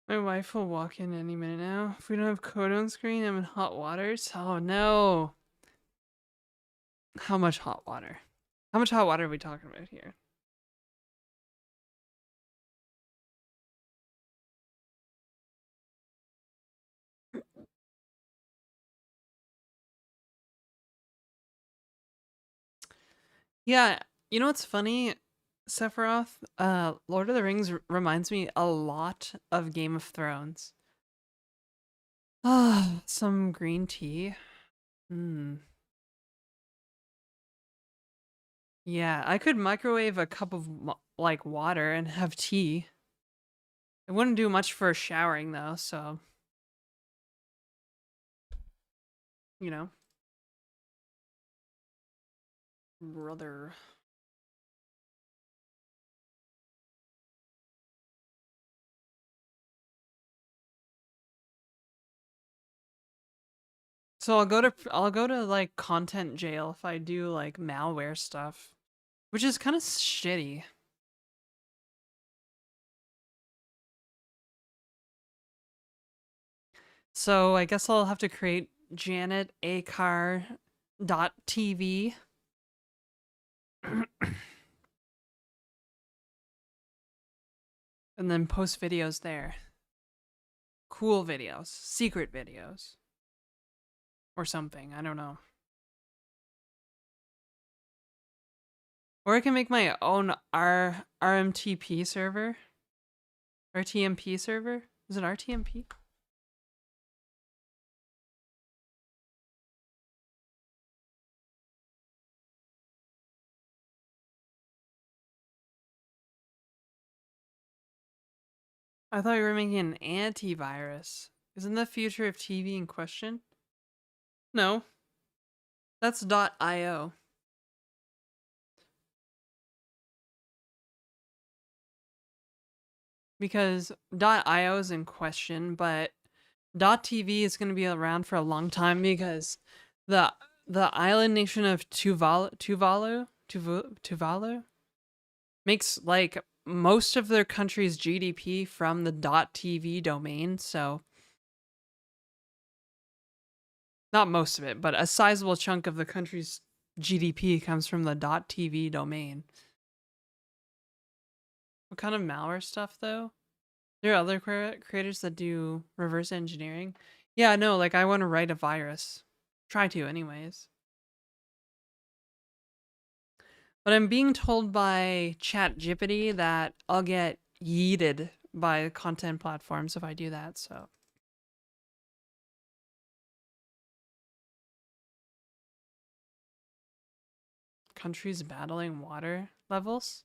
A: My wife will walk in any minute now. If we don't have code on screen, I'm in hot waters. Oh no. How much hot water? How much hot water are we talking about here? Yeah, you know what's funny, Sephiroth? Lord of the Rings reminds me a lot of Game of Thrones. Ah, some green tea. Hmm. Yeah, I could microwave a cup of like water and have tea. It wouldn't do much for showering though, so you know. Brother. So I'll go to like content jail if I do like malware stuff. which is kind of shitty. So I guess I'll have to create janetacar.tv. And then post videos there. Cool videos, secret videos, or something. I don't know. Or I can make my own RMTP server. RTMP server? Is it RTMP? I thought you were making an antivirus. Isn't the future of TV in question? No. That's .io. Because .io is in question, but .tv is going to be around for a long time because the island nation of Tuvalu makes like most of their country's GDP from the .tv domain, so not most of it, but a sizable chunk of the country's GDP comes from the .tv domain. What kind of malware stuff though? There are other creators that do reverse engineering. Yeah, no, like I want to write a virus. Try to anyways. But I'm being told by ChatGPT that I'll get yeeted by content platforms if I do that, so. Countries battling water levels?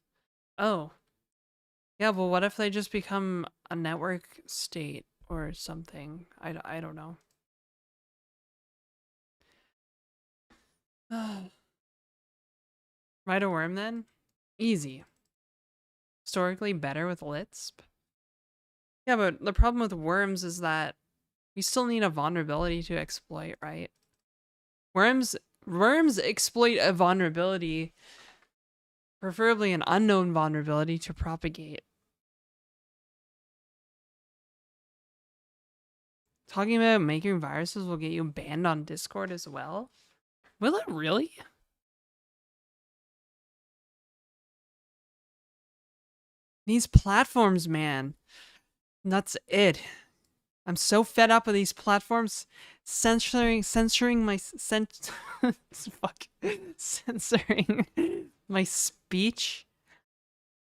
A: Oh. Yeah, well, what if they just become a network state or something? I don't know. Write a worm then? Easy. Historically better with Lisp? Yeah, but the problem with worms is that we still need a vulnerability to exploit, right? Worms exploit a vulnerability, preferably an unknown vulnerability, to propagate. Talking about making viruses will get you banned on Discord as well? Will it really? These platforms, man. That's it. I'm so fed up with these platforms censoring my censoring my speech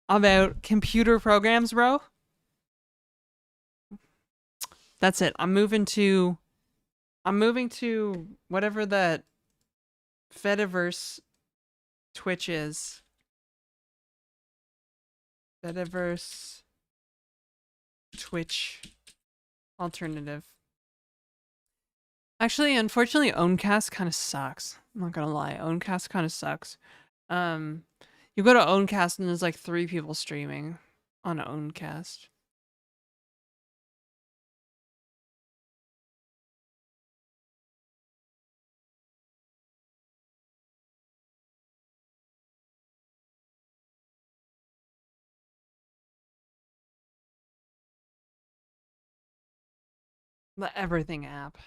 A: about computer programs, bro. That's it. I'm moving to whatever that Fediverse Twitch is. Fediverse Twitch alternative. Actually, unfortunately, Owncast kind of sucks. I'm not gonna lie. Owncast kind of sucks. You go to Owncast and there's like 3 people streaming on Owncast. The Everything app.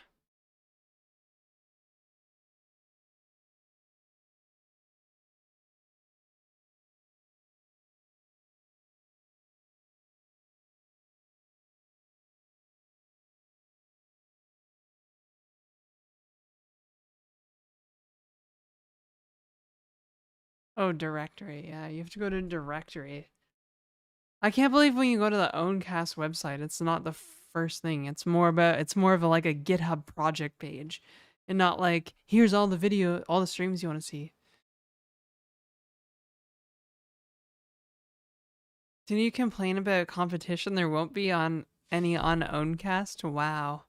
A: Oh, directory. Yeah, you have to go to directory. I can't believe when you go to the Owncast website, it's not the first thing. It's more of like a GitHub project page, and not like here's all the streams you want to see. Can you complain about competition there won't be on any on Owncast? Wow.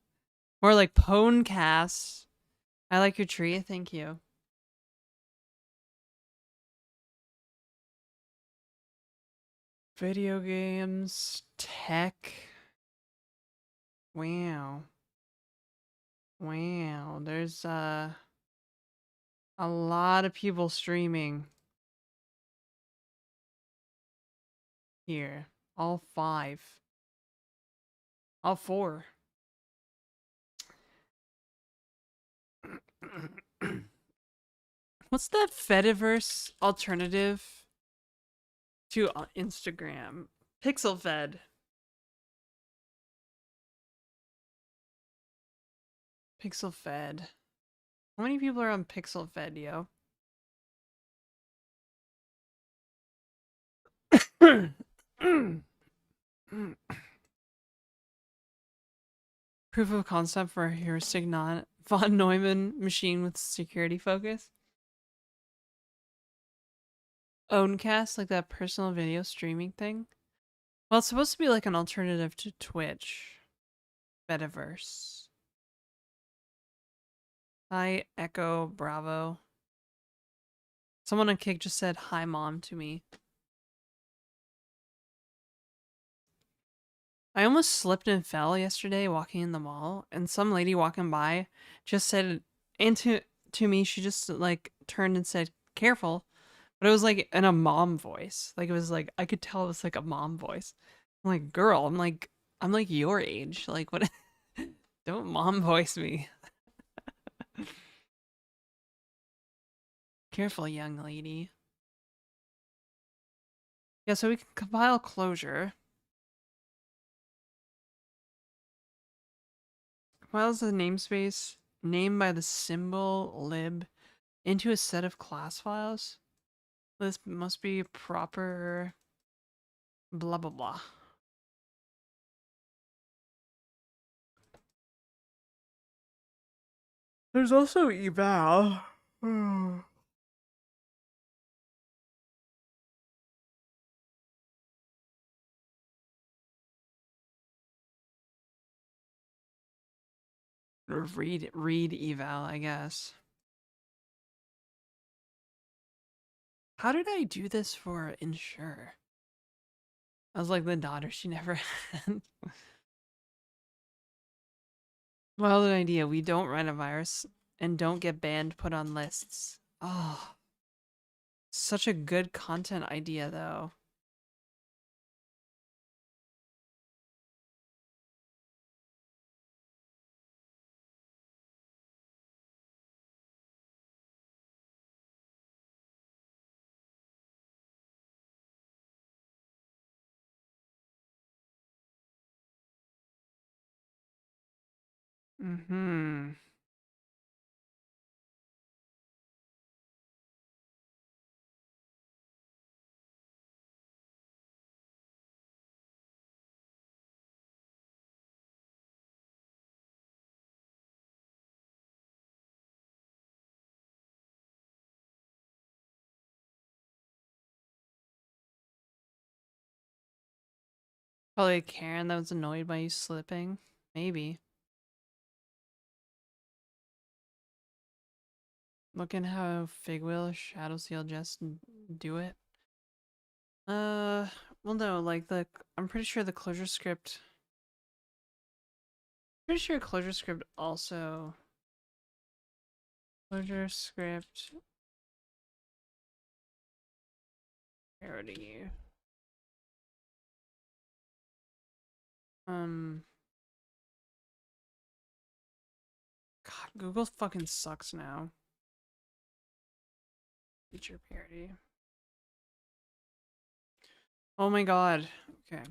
A: Or like Pwnecast. I like your tree, thank you. Video games, tech. Wow. Wow, there's a lot of people streaming. Here. All 5. All 4. What's that Fediverse alternative to Instagram? Pixel Fed. Pixel Fed. How many people are on Pixel Fed, yo? Proof of concept for a heuristic von Neumann machine with security focus. Owncast, like that personal video streaming thing. Well, it's supposed to be like an alternative to Twitch. Fediverse. Hi, Echo Bravo. Someone on Kick just said hi, mom, to me. I almost slipped and fell yesterday walking in the mall, and some lady walking by just said, and to me, she just like turned and said, "Careful," but it was like in a mom voice. Like it was like I could tell it was like a mom voice. I'm like, girl, I'm like your age. Like what? Don't mom voice me. Careful, young lady. Yeah, so we can compile Clojure. Compiles the namespace named by the symbol lib into a set of class files. This must be proper blah blah blah. There's also eval. Or read eval, I guess. How did I do this for Ensure? I was like the daughter she never had. Well, an idea. We don't run a virus and don't get banned put on lists. Oh, such a good content idea, though. Mm-hmm. Probably a Karen that was annoyed by you slipping. Maybe. Looking how Figwheel Shadow Seal just do it. Well, no, like I'm pretty sure the ClojureScript. Pretty sure ClojureScript also. ClojureScript parody. Um. God, Google fucking sucks now. Feature parody. Oh my god. Okay.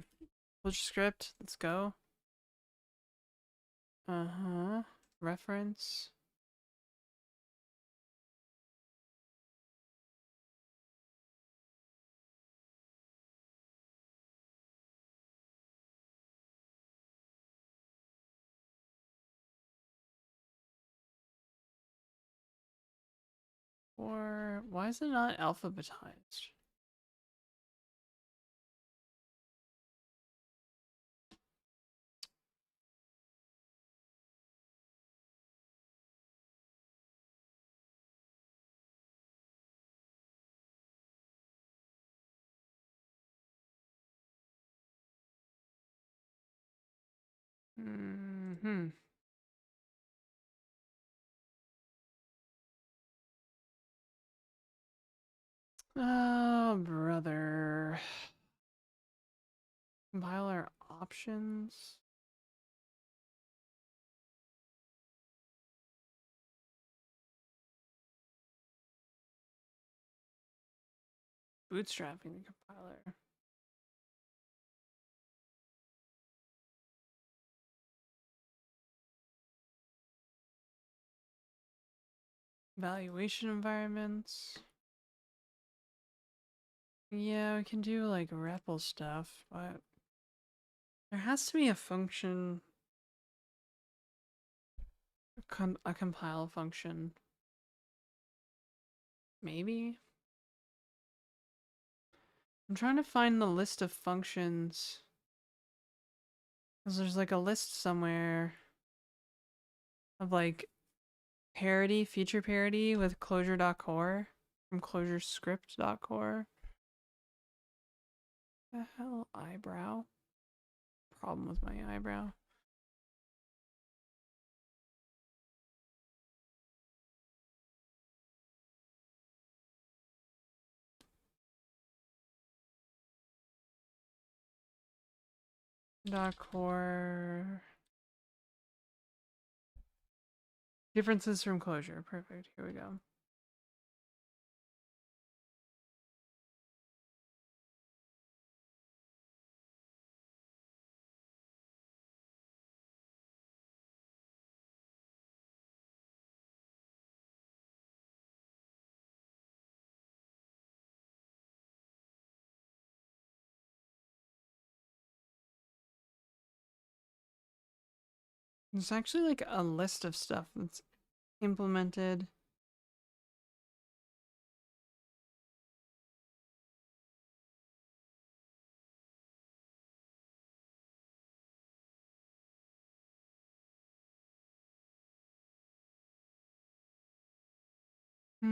A: ClojureScript. Let's go. Uh-huh. Reference. Or why is it not alphabetized? Hmm. Oh, brother. options. Bootstrapping the compiler. Evaluation environments. Yeah, we can do like REPL stuff, but there has to be a function, a compile function. Maybe? I'm trying to find the list of functions. Because there's like a list somewhere of like parity, feature parity with Clojure.core from ClojureScript.core. The hell, eyebrow? Problem with my eyebrow. .core. Differences from Clojure. Perfect. Here we go. There's actually like a list of stuff that's implemented. I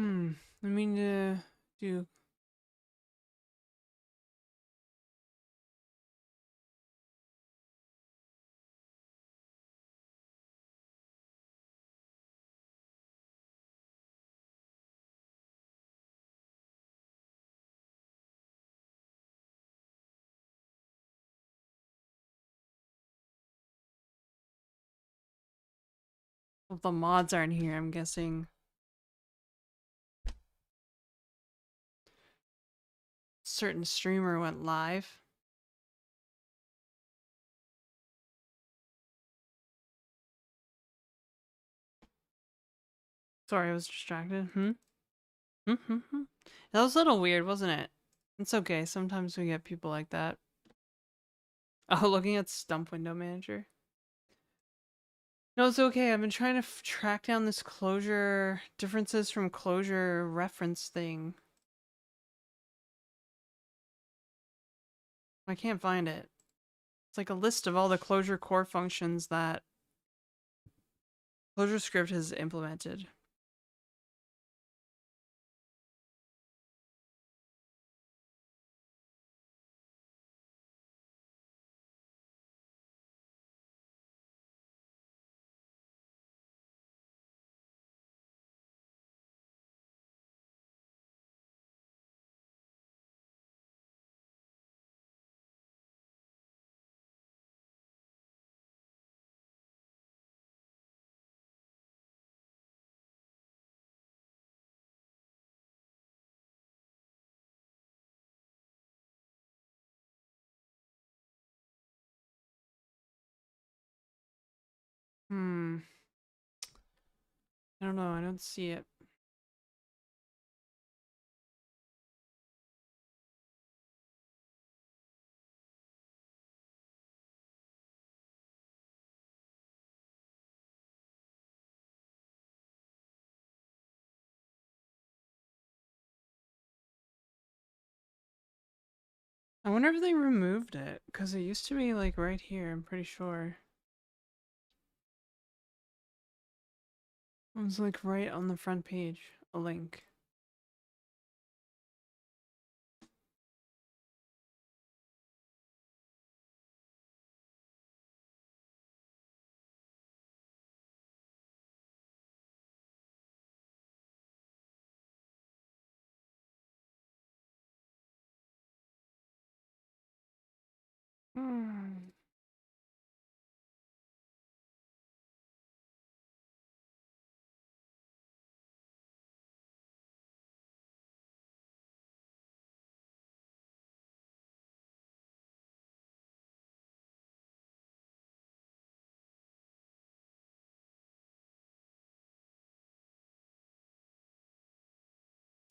A: mean to do. Well, the mods aren't here, I'm guessing. Certain streamer went live. Sorry, I was distracted. That was a little weird, wasn't it? It's okay. Sometimes we get people like that. Oh, looking at Stump Window Manager. No, it's okay. I've been trying to track down this Clojure differences from Clojure reference thing. I can't find it. It's like a list of all the Clojure core functions that ClojureScript has implemented. I don't know. I don't see it. I wonder if they removed it, because it used to be like right here, I'm pretty sure. It was like right on the front page, a link.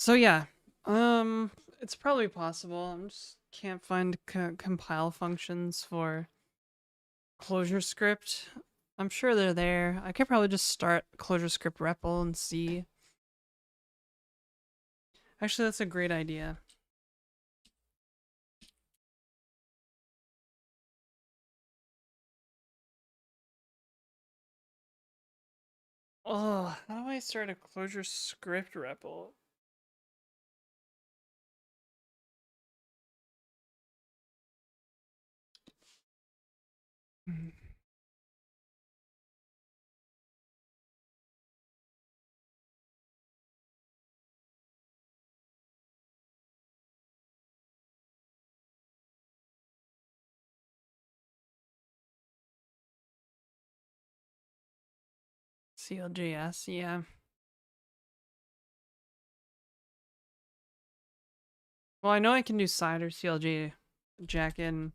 A: So yeah, it's probably possible. I just can't find compile functions for ClojureScript. I'm sure they're there. I could probably just start ClojureScript REPL and see. Actually, that's a great idea. Oh, how do I start a ClojureScript REPL? CLJS, yeah. Well, I know I can do cider CLJ jack in.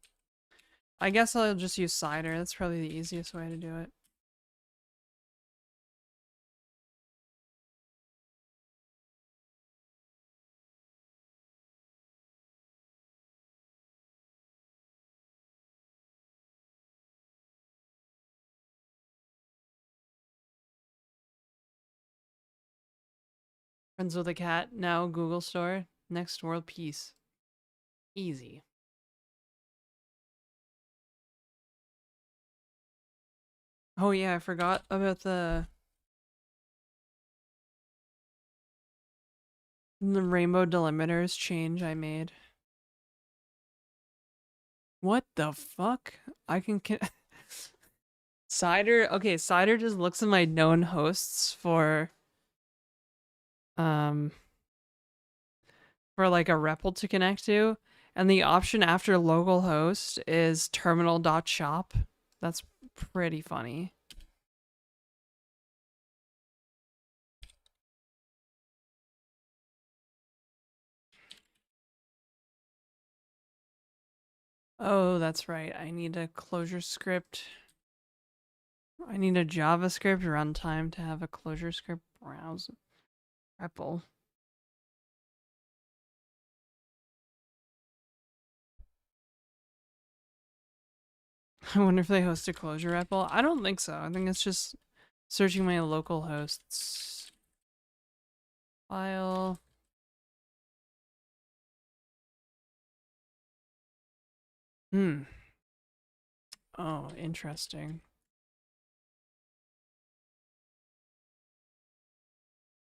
A: I guess I'll just use cider. That's probably the easiest way to do it. Friends with a cat, now Google Store, next world peace. Easy. Oh yeah, I forgot about the rainbow delimiters change I made. What the fuck? I can Cider, okay, Cider just looks at my known hosts um for like a REPL to connect to, and the option after localhost is terminal.shop. That's pretty funny. Oh, that's right. I need a ClojureScript. I need a JavaScript runtime to have a ClojureScript browse REPL. I wonder if they host a Clojure REPL. I don't think so. I think it's just searching my local hosts. File. Hmm. Oh, interesting.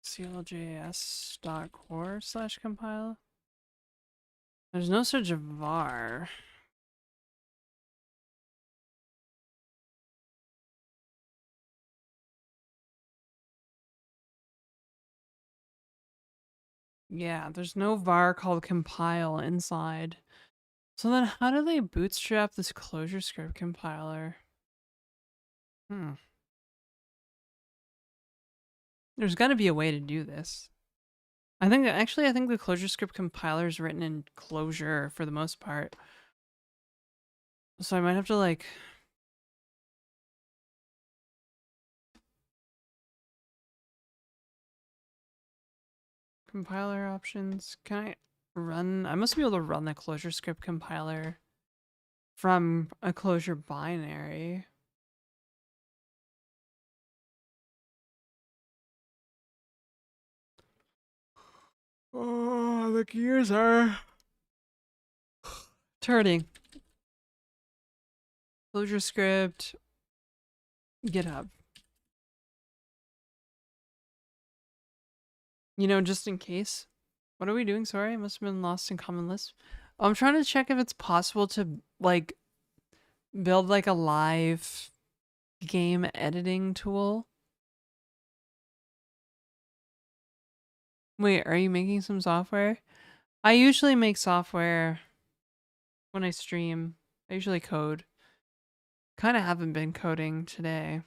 A: cljs.core/compile. There's no such var. Yeah, there's no var called compile inside. So then how do they bootstrap this ClojureScript compiler? Hmm. There's got to be a way to do this. I think actually I think the ClojureScript compiler is written in Clojure for the most part. So I might have to like compiler options. Can I run? I must be able to run the ClojureScript compiler from a Clojure binary. Oh, the gears are turning. ClojureScript, GitHub. You know, just in case. What are we doing? Sorry, I must have been lost in common list. I'm trying to check if it's possible to like build like a live game editing tool. Wait, are you making some software? I usually make software when I stream. I usually code. Kind of haven't been coding today.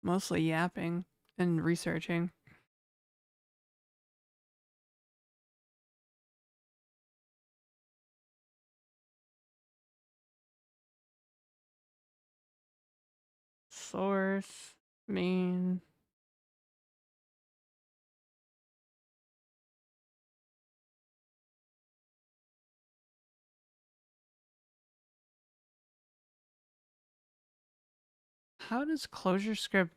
A: Mostly yapping and researching. Source, main. how does ClojureScript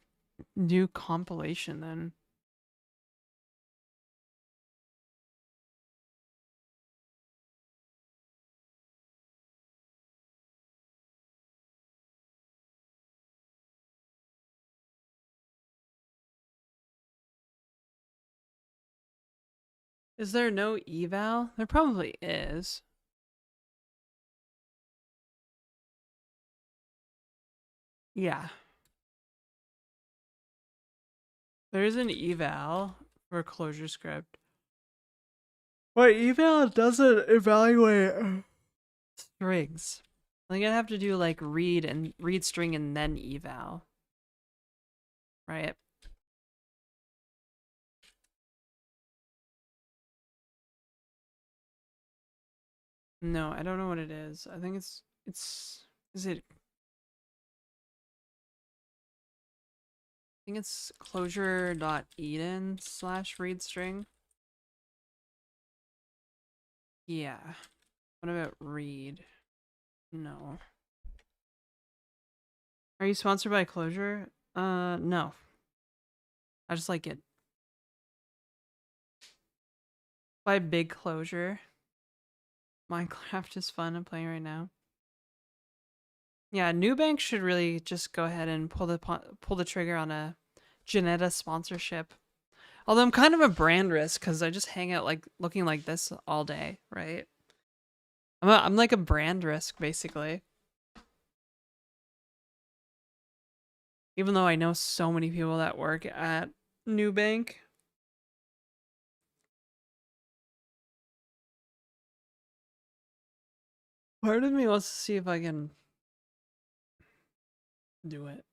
A: do compilation then? Is there no eval? There probably is. Yeah. There is an eval for ClojureScript. But eval doesn't evaluate strings. I think I'd have to do like read string and then eval. Right? No, I don't know what it is. I think it's is it I think it's clojure.eden/read string. Yeah. What about read? No. Are you sponsored by Clojure? No. I just like it. By Big Clojure. Minecraft is fun. I'm playing right now. Yeah, Nubank should really just go ahead and pull the trigger on a Janetta sponsorship. Although I'm kind of a brand risk because I just hang out like looking like this all day, right? I'm like a brand risk basically. Even though I know so many people that work at Nubank. Part of me wants to see if I can do it.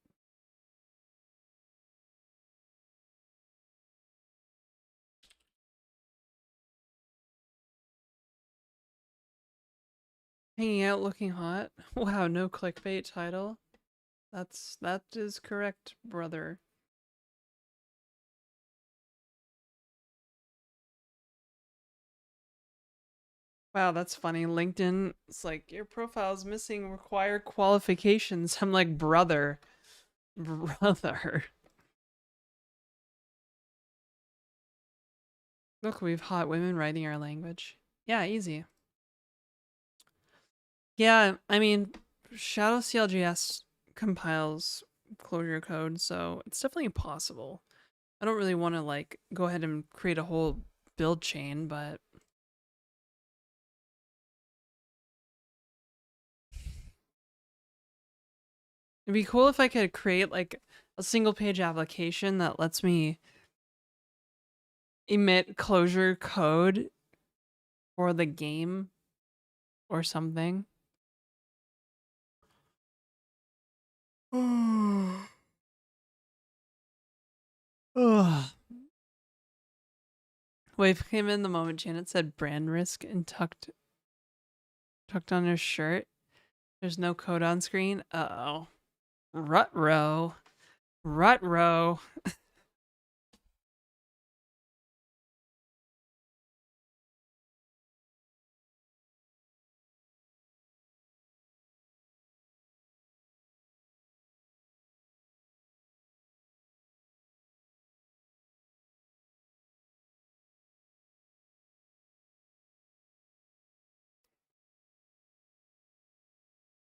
A: Hanging out looking hot. Wow, no clickbait title. That is correct, brother. Wow, that's funny. LinkedIn, it's like your profile's missing required qualifications. I'm like, brother. Brother. Look, we've hot women writing our language. Yeah, easy. Yeah, I mean, Shadow CLJS compiles Clojure code, so it's definitely possible. I don't really want to like go ahead and create a whole build chain, but it'd be cool if I could create like a single page application that lets me emit Clojure code for the game or something. Wave came in the moment Janet said brand risk and tucked on her shirt. There's no code on screen. Uh-oh. Rut-row. Rut-row.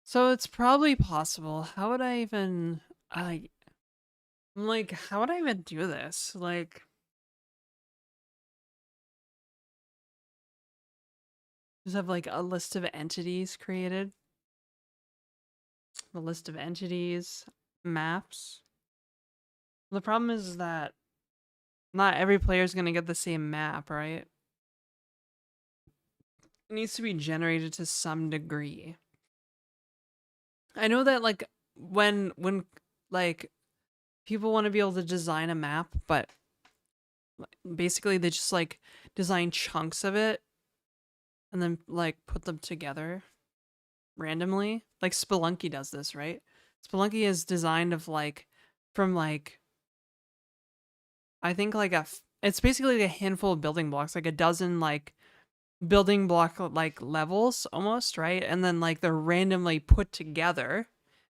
A: So it's probably possible. How would I even... I'm like, how would I even do this? Like... Just have like a list of entities created. The list of entities, maps. The problem is that not every player is going to get the same map, right? It needs to be generated to some degree. I know that like when like people want to be able to design a map, but basically they just like design chunks of it and then like put them together randomly. Like Spelunky does this, right? Spelunky is designed of like from like I think like it's basically like a handful of building blocks, like a dozen like building block like levels almost, right? And then like they're randomly put together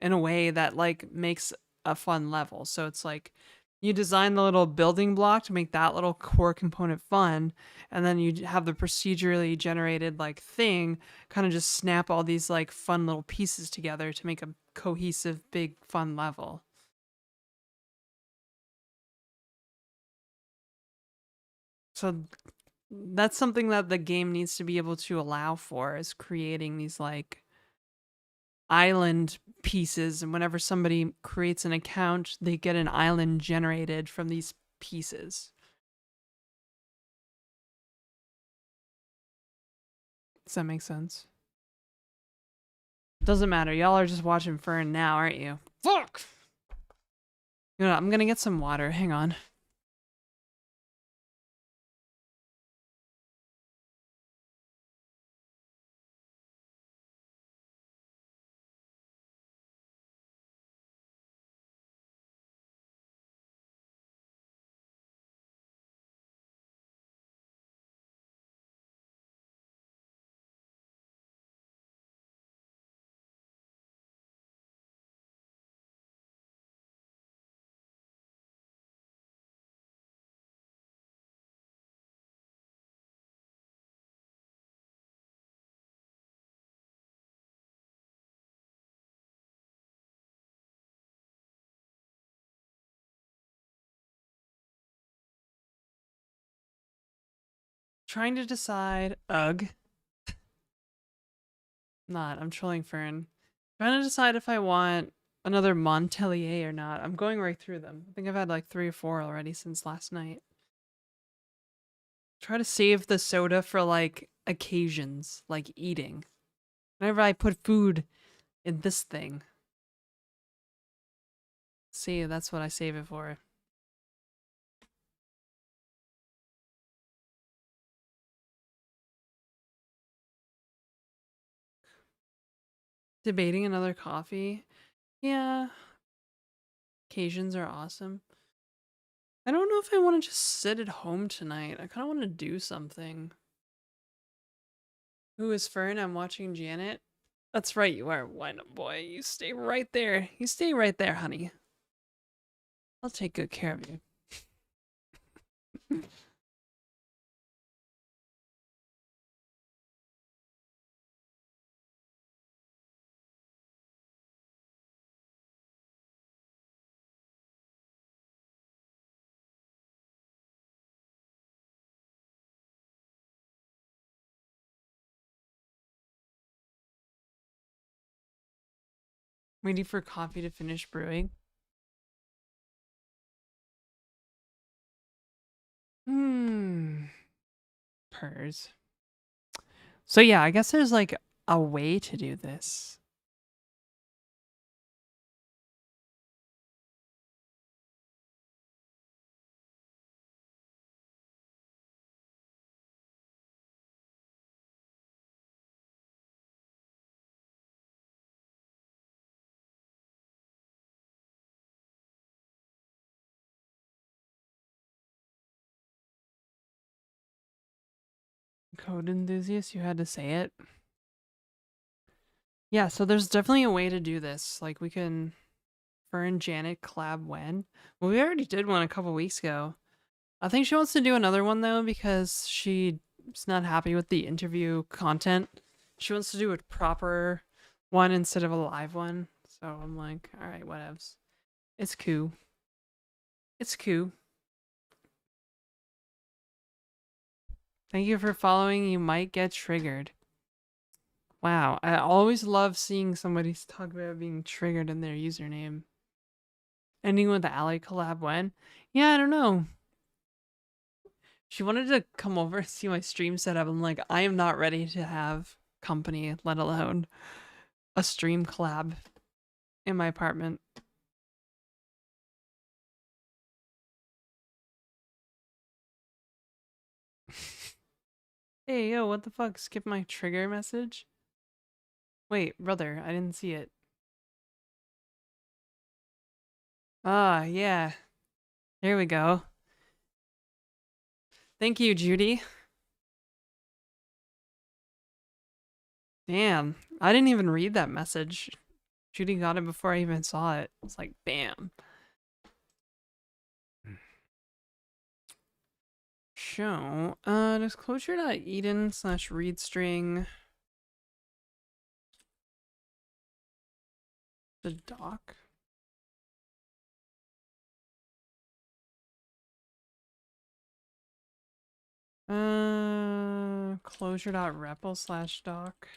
A: in a way that like makes a fun level. So it's like you design the little building block to make that little core component fun, and then you have the procedurally generated like thing kind of just snap all these like fun little pieces together to make a cohesive big fun level. So that's something that the game needs to be able to allow for, is creating these like island pieces, and whenever somebody creates an account, they get an island generated from these pieces. Does that make sense? Doesn't matter. Y'all are just watching Fern now, aren't you? Fuck! You know, I'm gonna get some water. Hang on. Trying to decide. Ugh. Not. I'm trolling Fern. Trying to decide if I want another Montpellier or not. I'm going right through them. I think I've had like 3 or 4 already since last night. Try to save the soda for like occasions, like eating. Whenever I put food in this thing. See, that's what I save it for. Debating another coffee? Yeah. Occasions are awesome. I don't know if I want to just sit at home tonight. I kind of want to do something. Who is Fern? I'm watching Janet. That's right, you are. Why not, boy? You stay right there. You stay right there, honey. I'll take good care of you. Waiting for coffee to finish brewing. Purrs. So yeah, I guess there's like a way to do this. Code enthusiast, you had to say it. Yeah, so there's definitely a way to do this. Like we can Fern Janet collab when? Well, we already did one a couple weeks ago. I think she wants to do another one though because she's not happy with the interview content. She wants to do a proper one instead of a live one. So I'm like, all right, whatevs. It's cool. It's cool. Thank you for following. You might get triggered. Wow, I always love seeing somebody talk about being triggered in their username. Ending with the ally collab when? Yeah, I don't know. She wanted to come over and see my stream setup. I'm like, I am not ready to have company, let alone a stream collab in my apartment. Hey, yo, what the fuck? Skip my trigger message? Wait, brother, I didn't see it. Ah, yeah. There we go. Thank you, Judy. Damn, I didn't even read that message. Judy got it before I even saw it. It's like, bam. Show, does Clojure.eden/read string the doc? Clojure.repl/doc.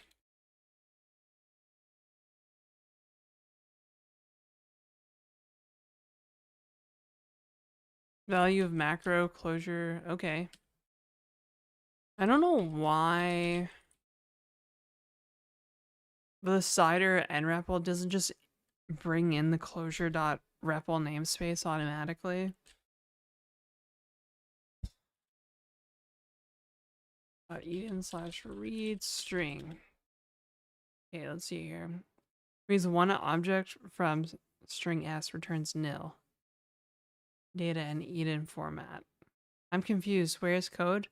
A: Value of macro Clojure. Okay. I don't know why the cider nREPL doesn't just bring in the Clojure.repl namespace automatically. Eden/read string. Okay, let's see here. Reads one object from string s, returns nil. Data in Eden format. I'm confused. Where's code?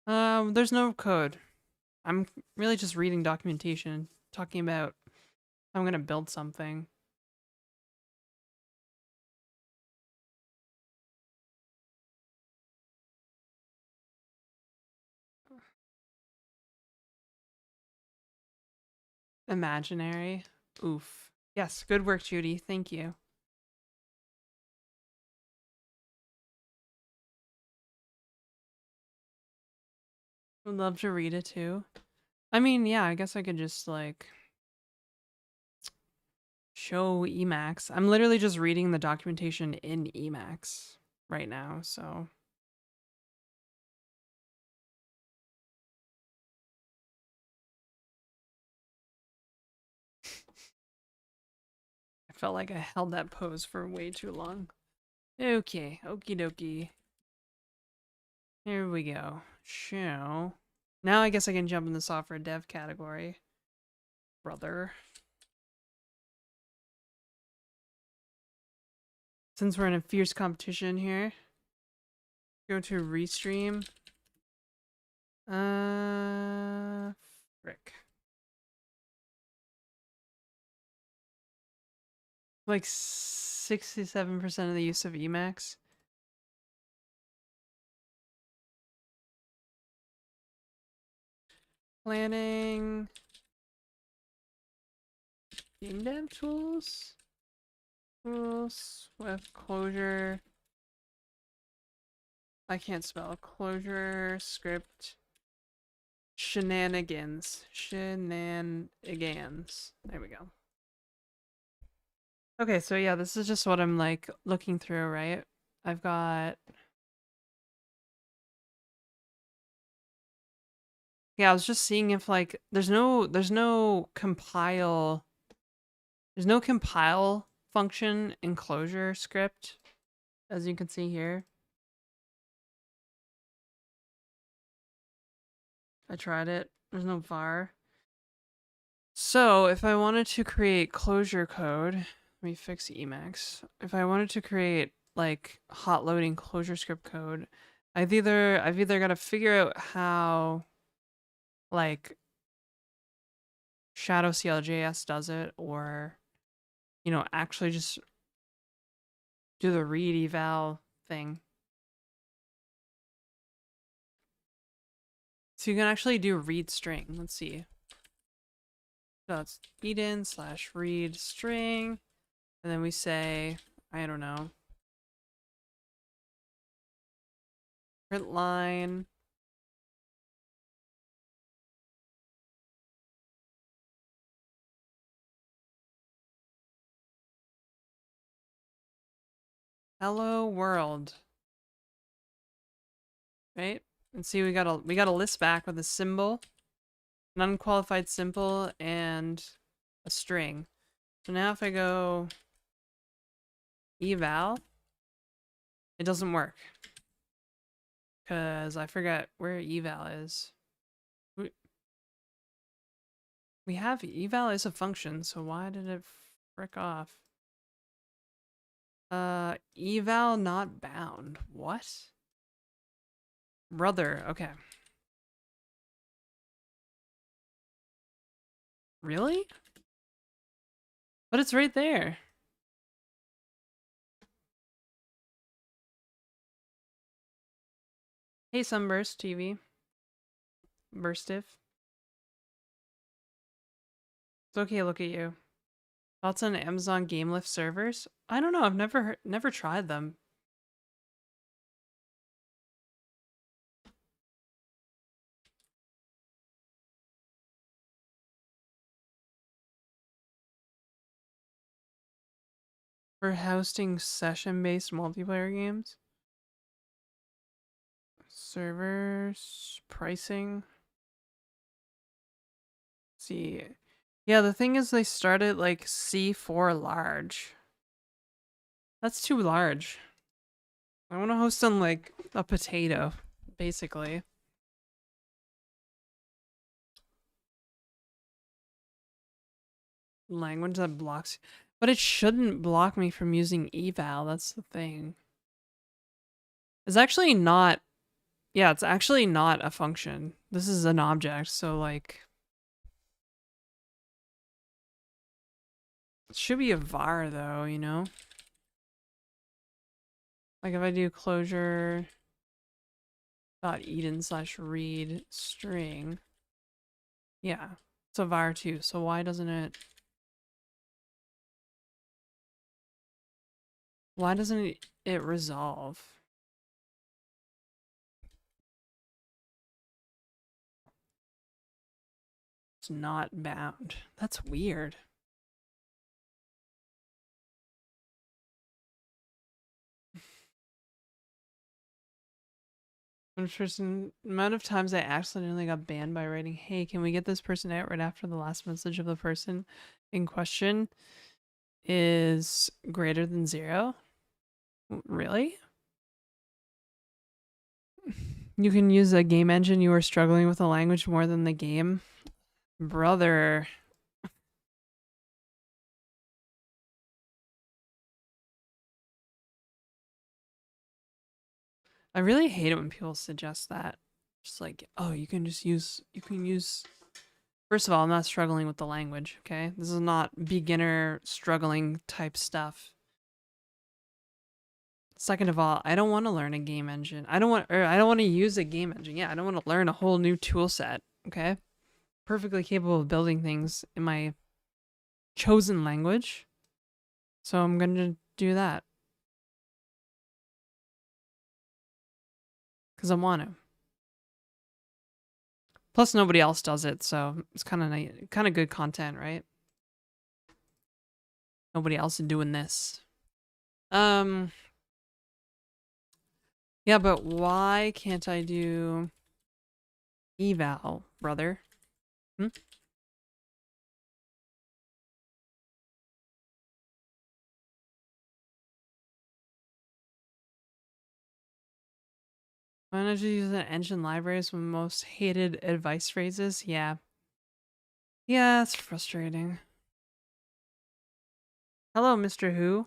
A: There's no code. I'm really just reading documentation, talking about how I'm gonna build something. Imaginary. Oof. Yes, good work, Judy. Thank you. Would love to read it too. I mean, yeah, I guess I could just like show Emacs. I'm literally just reading the documentation in Emacs right now, so. I felt like I held that pose for way too long. Okay, okie dokie. Here we go. Show. Now I guess I can jump in the software dev category. Brother. Since we're in a fierce competition here, go to Restream. Frick. Like 67% of the use of Emacs. Planning. Game dev tools. Tools with Clojure. I can't spell. ClojureScript. Shinanigans. Shinanigans. There we go. Okay, so yeah, this is just what I'm like looking through, right? I've got. Yeah, I was just seeing if like there's no compile function in ClojureScript, as you can see here. I tried it. There's no var. So if I wanted to create Clojure code, let me fix Emacs. If I wanted to create like hot loading ClojureScript code, I've either got to figure out how like Shadow CLJS does it, or you know, actually just do the read eval thing. So you can actually do read string. Let's see. So it's Eden/read string, and then we say, I don't know, print line. Hello world. Right? And see, we got a list back with a symbol, an unqualified symbol, and a string. So now if I go eval, it doesn't work. Because I forgot where eval is. We have eval is a function, so why did it frick off? Eval not bound. What? Brother, okay. Really? But it's right there. Hey, Sunburst TV. Burstiff. It's okay, look at you. Thoughts on Amazon GameLift servers? I don't know, I've never tried them. For hosting session-based multiplayer games? Servers, pricing. Let's see. Yeah, the thing is they started like C4 large. That's too large. I want to host on like a potato, basically. Language that blocks, but it shouldn't block me from using eval. That's the thing. It's actually not. Yeah, it's actually not a function. This is an object, so like it should be a var though, you know? Like if I do clojure dot eden slash read string, yeah, it's a var too. So why doesn't it resolve? It's not bound. That's weird. Person, amount of times I accidentally got banned by writing, "Hey, can we get this person out right after the last message of the person in question is greater than 0? Really? You can use a game engine. You are struggling with a language more than the game, brother. I really hate it when people suggest that. Just like, oh, you can use. First of all, I'm not struggling with the language, okay? This is not beginner struggling type stuff. Second of all, I don't want to learn a game engine. I don't want to use a game engine. Yeah, I don't want to learn a whole new tool set, okay? Perfectly capable of building things in my chosen language. So I'm going to do that. Cuz I want to. Plus nobody else does it, so it's kind of good content, right? Nobody else is doing this. Yeah, but why can't I do eval, brother? Hmm? Why don't you use an engine libraries with most hated advice phrases? Yeah. Yeah, it's frustrating. Hello, Mr. Who.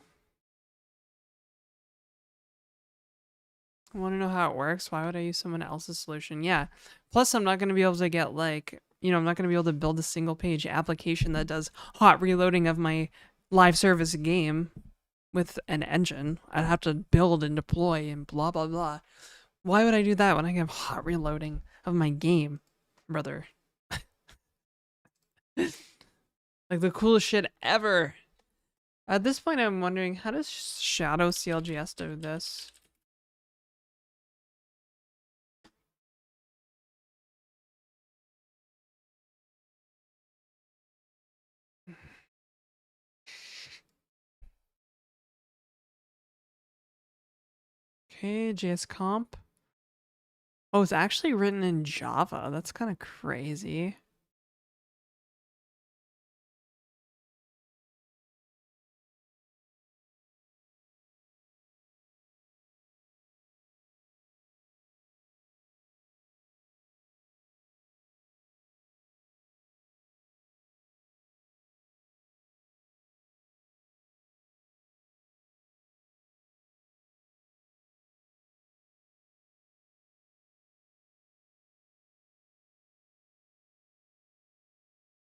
A: I want to know how it works. Why would I use someone else's solution? Yeah. Plus, I'm not going to be able to get like, I'm not going to be able to build a single page application that does hot reloading of my live service game with an engine. I'd have to build and deploy and blah, blah, blah. Why would I do that when I can have hot reloading of my game, brother? Like the coolest shit ever. At this point, I'm wondering, how does Shadow CLGS do this? Okay, JS comp. Oh, it's actually written in Java. That's kind of crazy.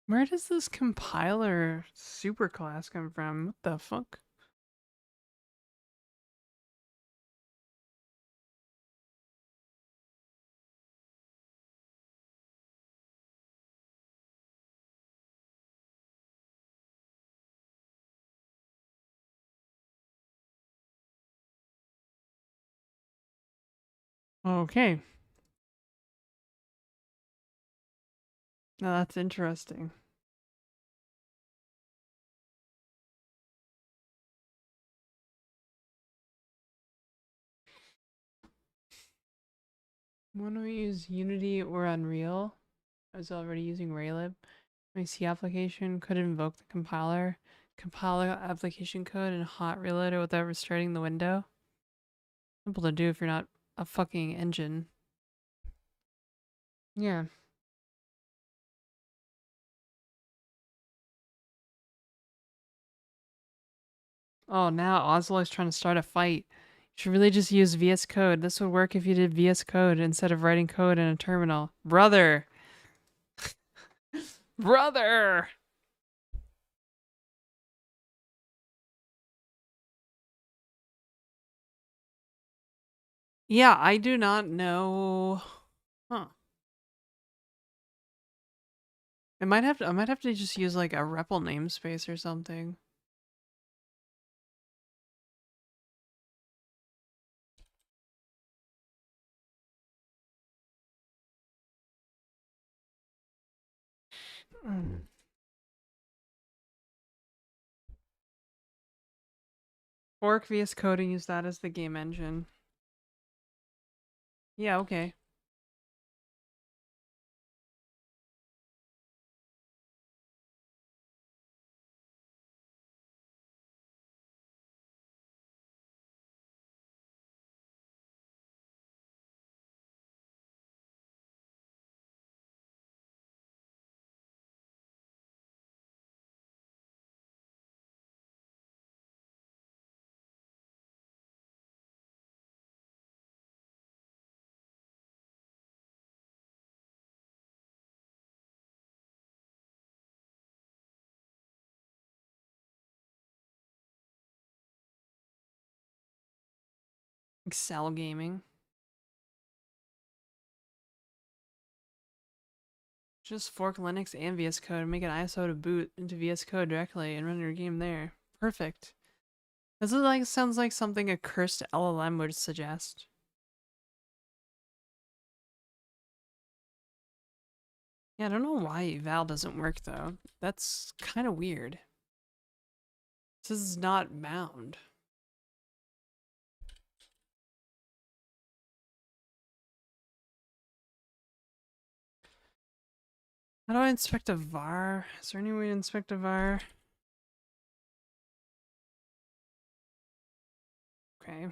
A: Where does this compiler superclass come from? What the fuck? Okay. Now that's interesting. When we use Unity or Unreal, I was already using Raylib. My C application could invoke the compiler, compile the application code, and hot reload it without restarting the window. Simple to do if you're not a fucking engine. Yeah. Oh, now Oslo's trying to start a fight. You should really just use VS Code. This would work if you did VS Code instead of writing code in a terminal. Brother! Brother! Yeah, I do not know. Huh. I might have to just use like a REPL namespace or something. Fork VS Code and use that as the game engine. Yeah, okay. Excel gaming. Just fork Linux and VS Code and make an ISO to boot into VS Code directly and run your game there. Perfect. This is like sounds like something a cursed LLM would suggest. Yeah, I don't know why eval doesn't work though. That's kind of weird. This is not bound. How do I inspect a var? Is there any way to inspect a var? Okay.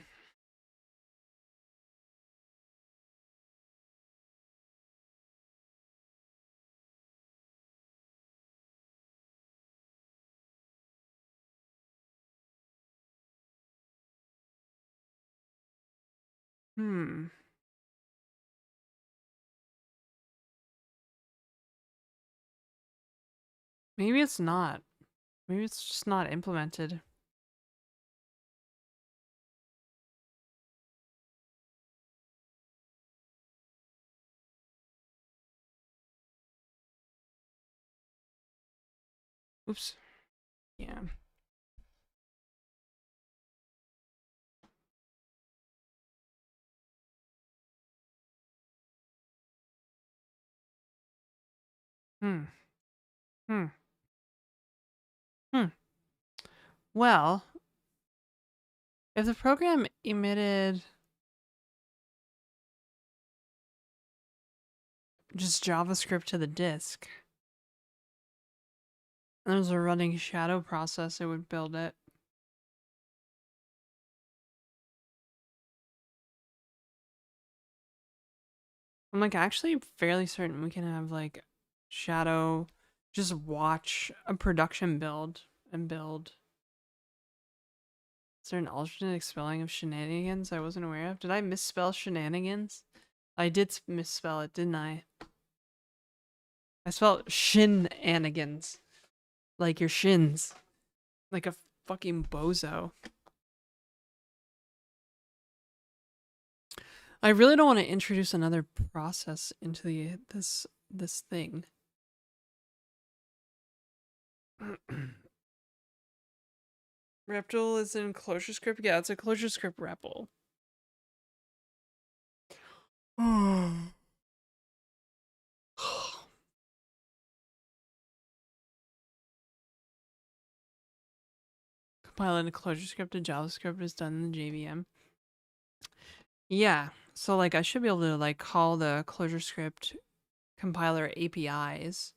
A: Hmm. Maybe it's not. Maybe it's just not implemented. Oops. Yeah. Hmm. Hmm. Hmm. Well, if the program emitted just JavaScript to the disk, and there was a running shadow process, it would build it. I'm like actually fairly certain we can have like shadow just watch a production build and build. Is there an alternate spelling of shenanigans I wasn't aware of? Did I misspell shenanigans? I did misspell it, didn't I? I spelled shinanigans. Like your shins. Like a fucking bozo. I really don't want to introduce another process into this thing. REPL is in ClojureScript? Yeah, it's a ClojureScript REPL. Compiling a ClojureScript to JavaScript is done in the JVM. Yeah, so like I should be able to like call the ClojureScript compiler APIs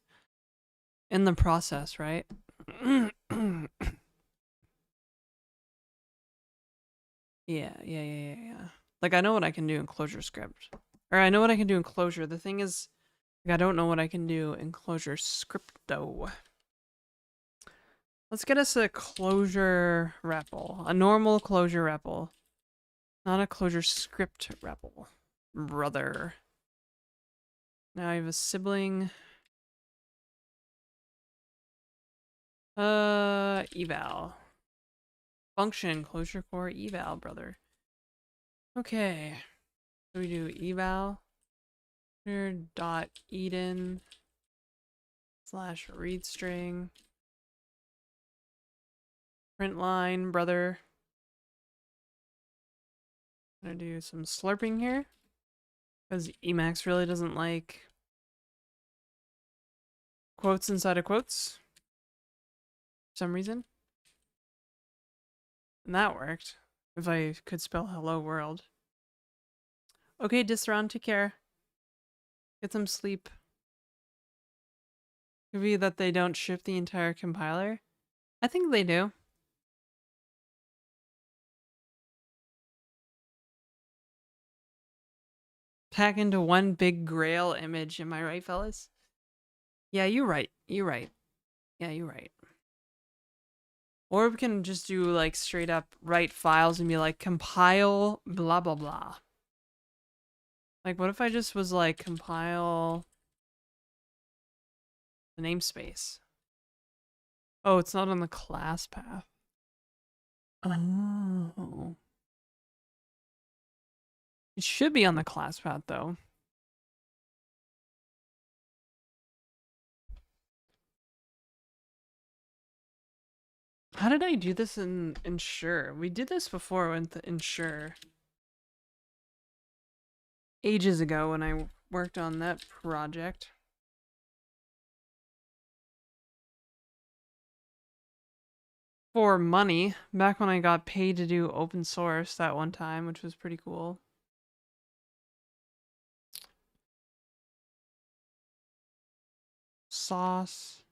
A: in the process, right? Yeah. Like I know what I can do in ClojureScript. Or I know what I can do in Clojure. The thing is, like, I don't know what I can do in ClojureScript though. Let's get us a Clojure REPL. A normal Clojure REPL. Not a ClojureScript REPL. Brother. Now I have a sibling. Eval. Function, Clojure core eval, brother. Okay. So we do eval dot eden slash read string print line, brother. I'm gonna do some slurping here because Emacs really doesn't like quotes inside of quotes for some reason. And that worked. If I could spell hello world. Okay, Disron, take care. Get some sleep. Could be that they don't ship the entire compiler. I think they do. Pack into one big grail image, am I right, fellas? Yeah, you're right. You're right. Yeah, you're right. Or we can just do like straight up write files and be like compile blah blah blah. Like what if I just was like compile the namespace? Oh, it's not on the class path. Oh. It should be on the class path though. How did I do this in Ensure? We did this before with Ensure. Ages ago when I worked on that project. For money, back when I got paid to do open source that one time, which was pretty cool. Sauce.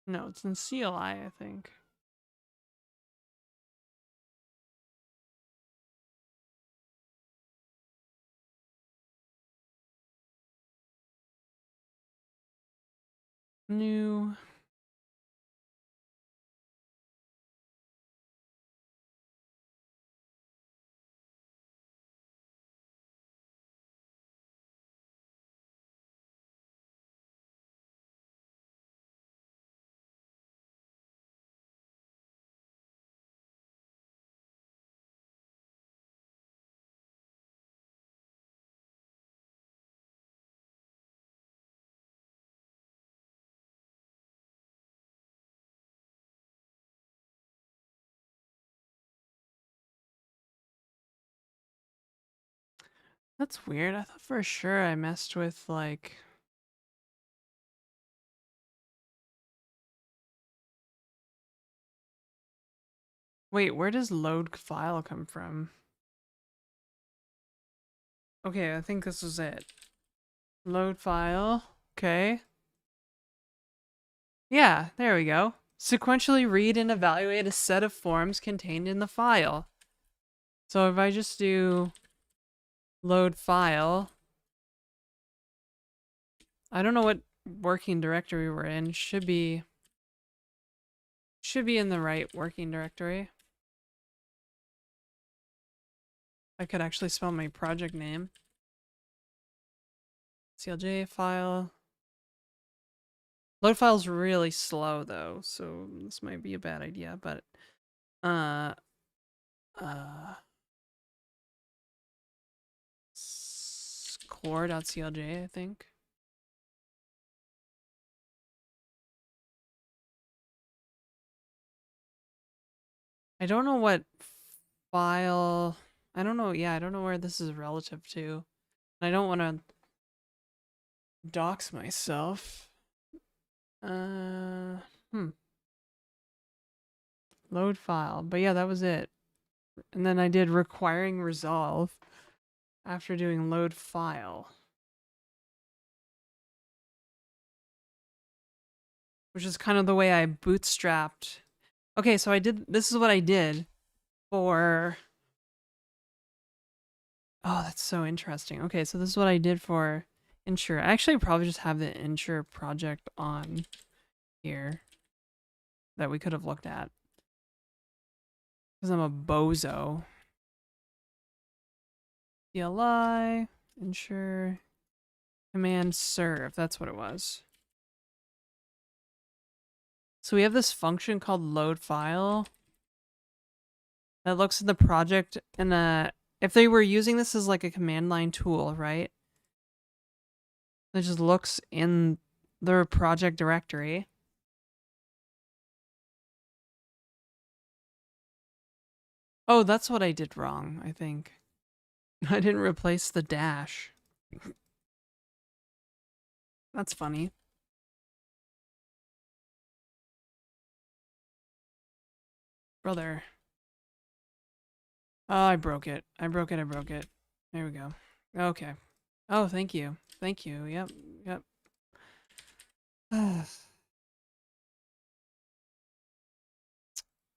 A: No, it's in CLI, I think. New. That's weird. I thought for sure I messed with like. Wait, where does load file come from? Okay, I think this was it. Load file. Okay. Yeah, there we go. Sequentially read and evaluate a set of forms contained in the file. So if I just do load file, I don't know what working directory we're in. Should be in the right working directory. I could actually spell my project name. CLJ file. Load file's really slow though, so this might be a bad idea, but core.clj, I think. I don't know what file. I don't know. Yeah, I don't know where this is relative to. I don't want to dox myself. Load file. But yeah, that was it. And then I did requiring resolve after doing load file, which is kind of the way I bootstrapped. Okay, so this is what I did for, oh, that's so interesting. Okay, so this is what I did for Ensure. I actually probably just have the Ensure project on here that we could have looked at, because I'm a bozo. CLI, Ensure, command serve, that's what it was. So we have this function called load file that looks at the project, and if they were using this as like a command line tool, right? It just looks in their project directory. Oh, that's what I did wrong, I think. I didn't replace the dash. That's funny. Brother. Oh, I broke it. I broke it. There we go. Okay. Oh, thank you. Thank you. Yep.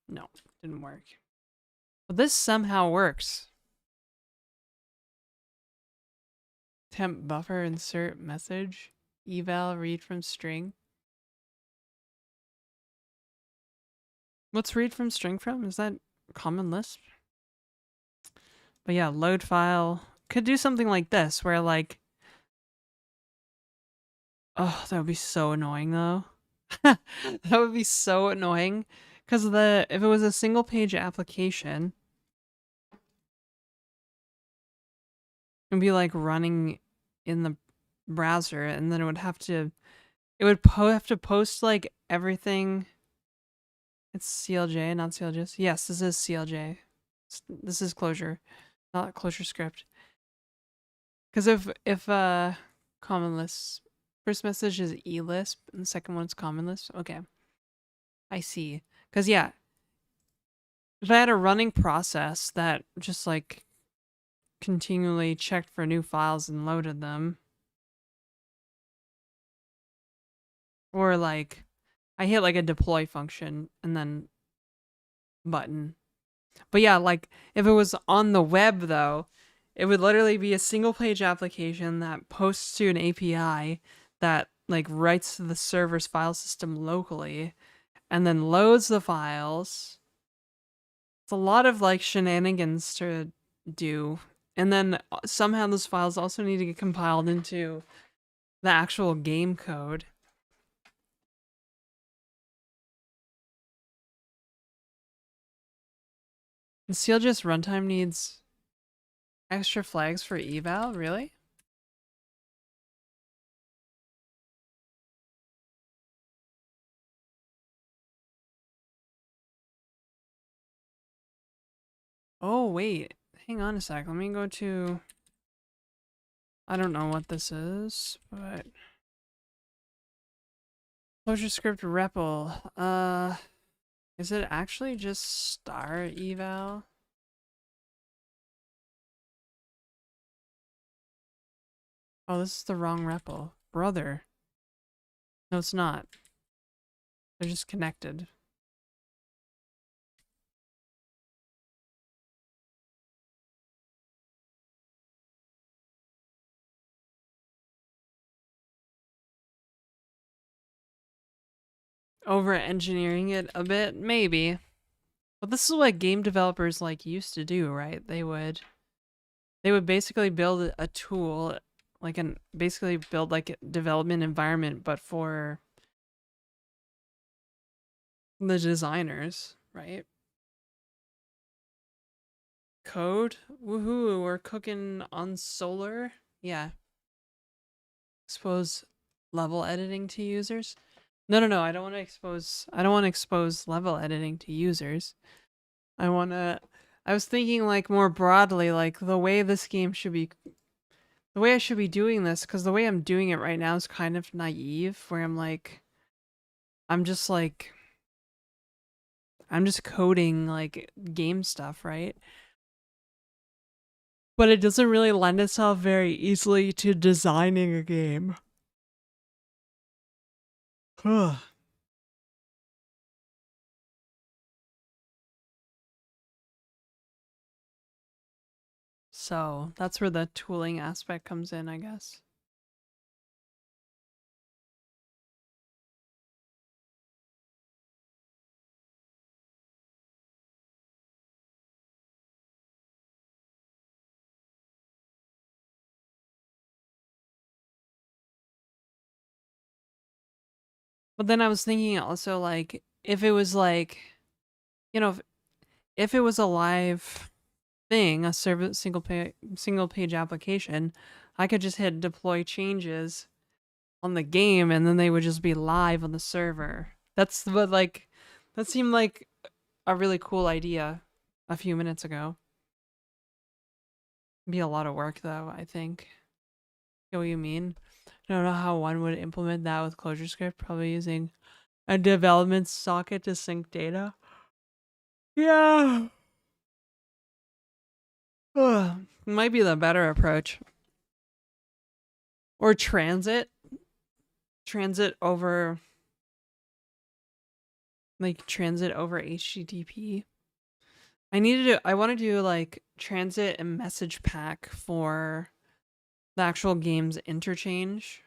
A: No, didn't work. But this somehow works. Temp buffer insert message. Eval read from string. What's read from string from? Is that common Lisp? But yeah, load file. Could do something like this where like, oh, that would be so annoying though. That would be so annoying. Because if it was a single page application, it'd be like running in the browser, and then it would have to post like everything. It's CLJ, not CLJ. Yes, this is CLJ. This is Clojure, not ClojureScript. Because if common Lisp, first message is eLisp and the second one's common Lisp. Okay, I see. Because yeah, if I had a running process that just like continually checked for new files and loaded them, or like I hit like a deploy function and then button. But yeah, like if it was on the web though, it would literally be a single page application that posts to an API that like writes to the server's file system locally and then loads the files. It's a lot of like shenanigans to do. And then somehow those files also need to get compiled into the actual game code. And CLJS runtime needs extra flags for eval, really? Oh, wait. Hang on a sec. Let me go to... I don't know what this is, but... ClojureScript REPL. Is it actually just star eval? Oh, this is the wrong REPL. Brother. No, it's not. They're just connected. Over engineering it a bit, maybe. But this is what game developers like used to do, right? They would basically build a tool like an basically build like a development environment, but for the designers, right? Code, woohoo! We're cooking on solar. Yeah, expose level editing to users. No. I don't want to expose. I don't want to expose level editing to users. I want to. I was thinking like more broadly, like the way this game should be, the way I should be doing this, because the way I'm doing it right now is kind of naive, where I'm just like, I'm just coding like game stuff, right? But it doesn't really lend itself very easily to designing a game. So that's where the tooling aspect comes in, I guess. But then I was thinking also like if it was like, you know, if it was a live thing, a service single page application, I could just hit deploy changes on the game and then they would just be live on the server. That's what like that seemed like a really cool idea a few minutes ago. Be a lot of work though, I think. You know what you mean? I don't know how one would implement that with ClojureScript, probably using a development socket to sync data. Yeah. Might be the better approach. Or transit. Transit over transit over HTTP. I want to do like transit and message pack for the actual game's interchange,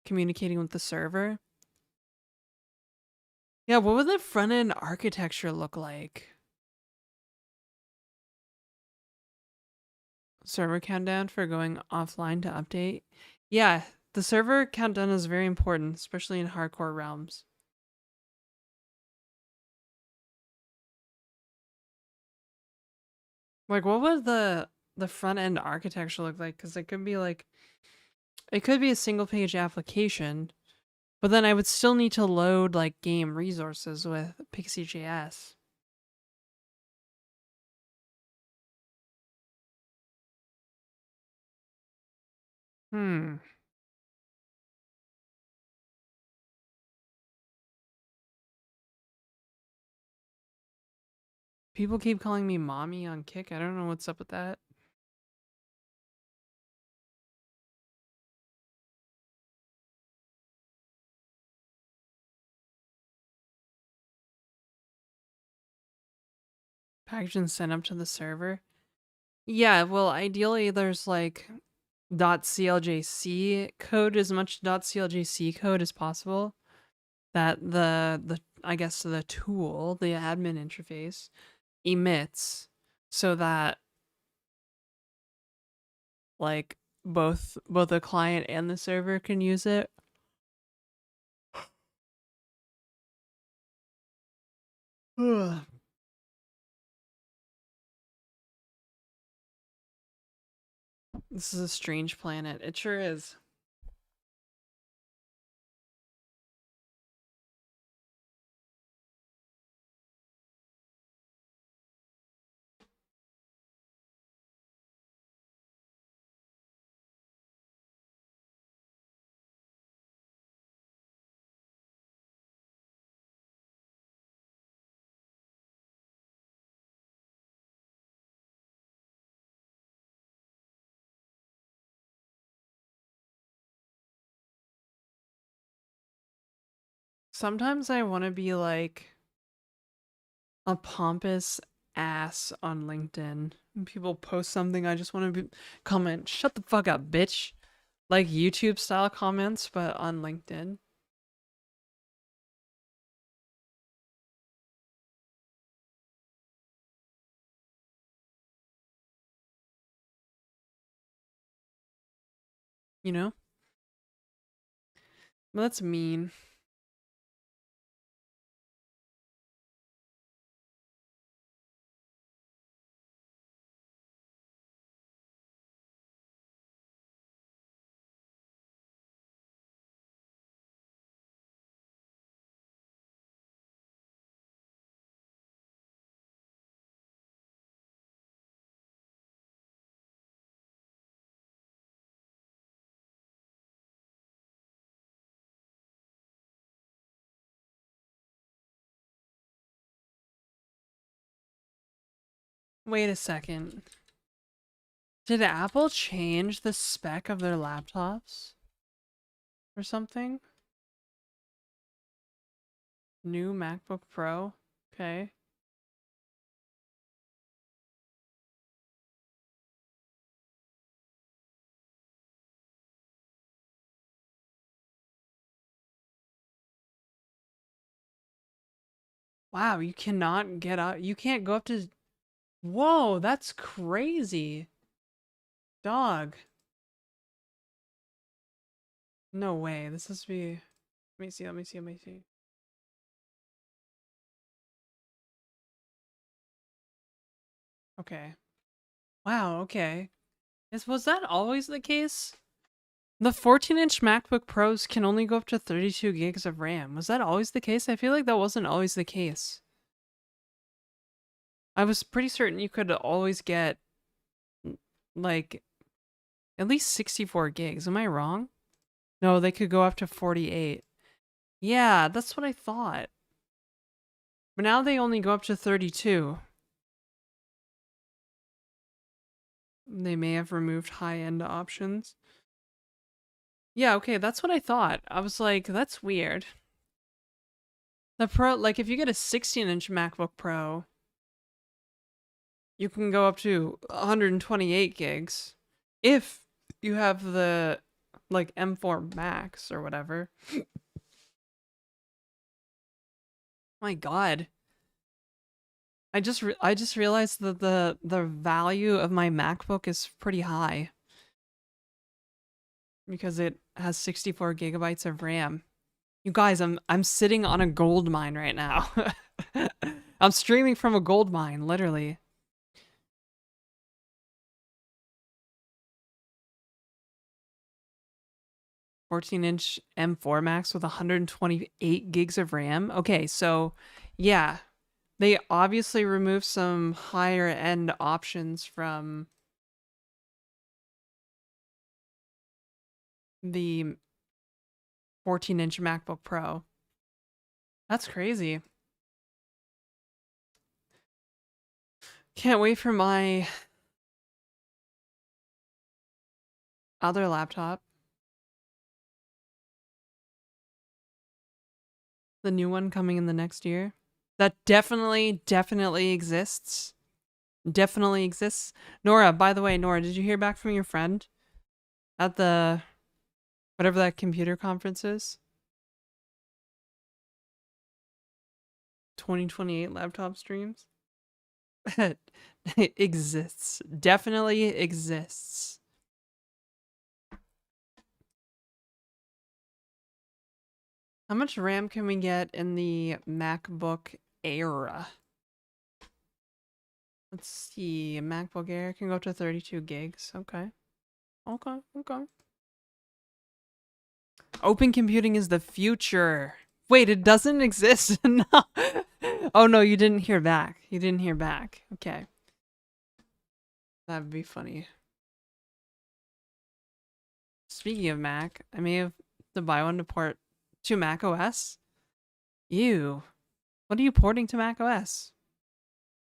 A: communicating with the server. Yeah, what would the front end architecture look like? Server countdown for going offline to update. Yeah, the server countdown is very important, especially in hardcore realms. Like, what would the front end architecture look like? Because it could be a single page application, but then I would still need to load like game resources with Pixie.js. Hmm. People keep calling me mommy on Kick. I don't know what's up with that. Package and send up to the server. Yeah, well, ideally there's like .cljc code, as much .cljc code as possible, that the I guess the tool, the admin interface, emits, so that like both the client and the server can use it. This is a strange planet. It sure is. Sometimes I want to be like a pompous ass on LinkedIn. When people post something, I just want to comment, "Shut the fuck up, bitch." Like YouTube style comments, but on LinkedIn. you know? But that's mean. Wait a second. Did Apple change the spec of their laptops? Or something? New MacBook Pro? Okay. Wow, you cannot get up. You can't go up to. Whoa, that's crazy. Dog. No way. This has to be. Let me see. Let me see. Let me see. Okay. Wow, okay. Was that always the case? The 14-inch MacBook Pros can only go up to 32 gigs of RAM. Was that always the case? I feel like that wasn't always the case. I was pretty certain you could always get, like, at least 64 gigs. Am I wrong? No, they could go up to 48. Yeah, that's what I thought. But now they only go up to 32. They may have removed high-end options. Yeah, okay, that's what I thought. I was like, that's weird. The Pro, like, if you get a 16-inch MacBook Pro, you can go up to 128 gigs. If you have the, like, M4 Max or whatever. My God. I just realized that the value of my MacBook is pretty high. Because it has 64 gigabytes of RAM. You guys, I'm sitting on a gold mine right now. I'm streaming from a gold mine, literally. "14-inch M4 Max with 128 gigs of RAM." Okay, so yeah, they obviously removed some higher end options from the 14-inch MacBook Pro. That's crazy. Can't wait for my other laptop. The new one coming in the next year. That definitely exists. Definitely exists. Nora, by the way, Nora, did you hear back from your friend at the whatever that computer conference is? 2028 laptop streams? It exists. Definitely exists. How much RAM can we get in the MacBook Air? Let's see. MacBook Air can go up to 32 gigs. Okay. Okay. Okay. Open computing is the future. Wait, it doesn't exist? No. Oh no, you didn't hear back. You didn't hear back. Okay. That would be funny. Speaking of Mac, I may have to buy one to port to Mac OS. Ew. What are you porting to Mac OS?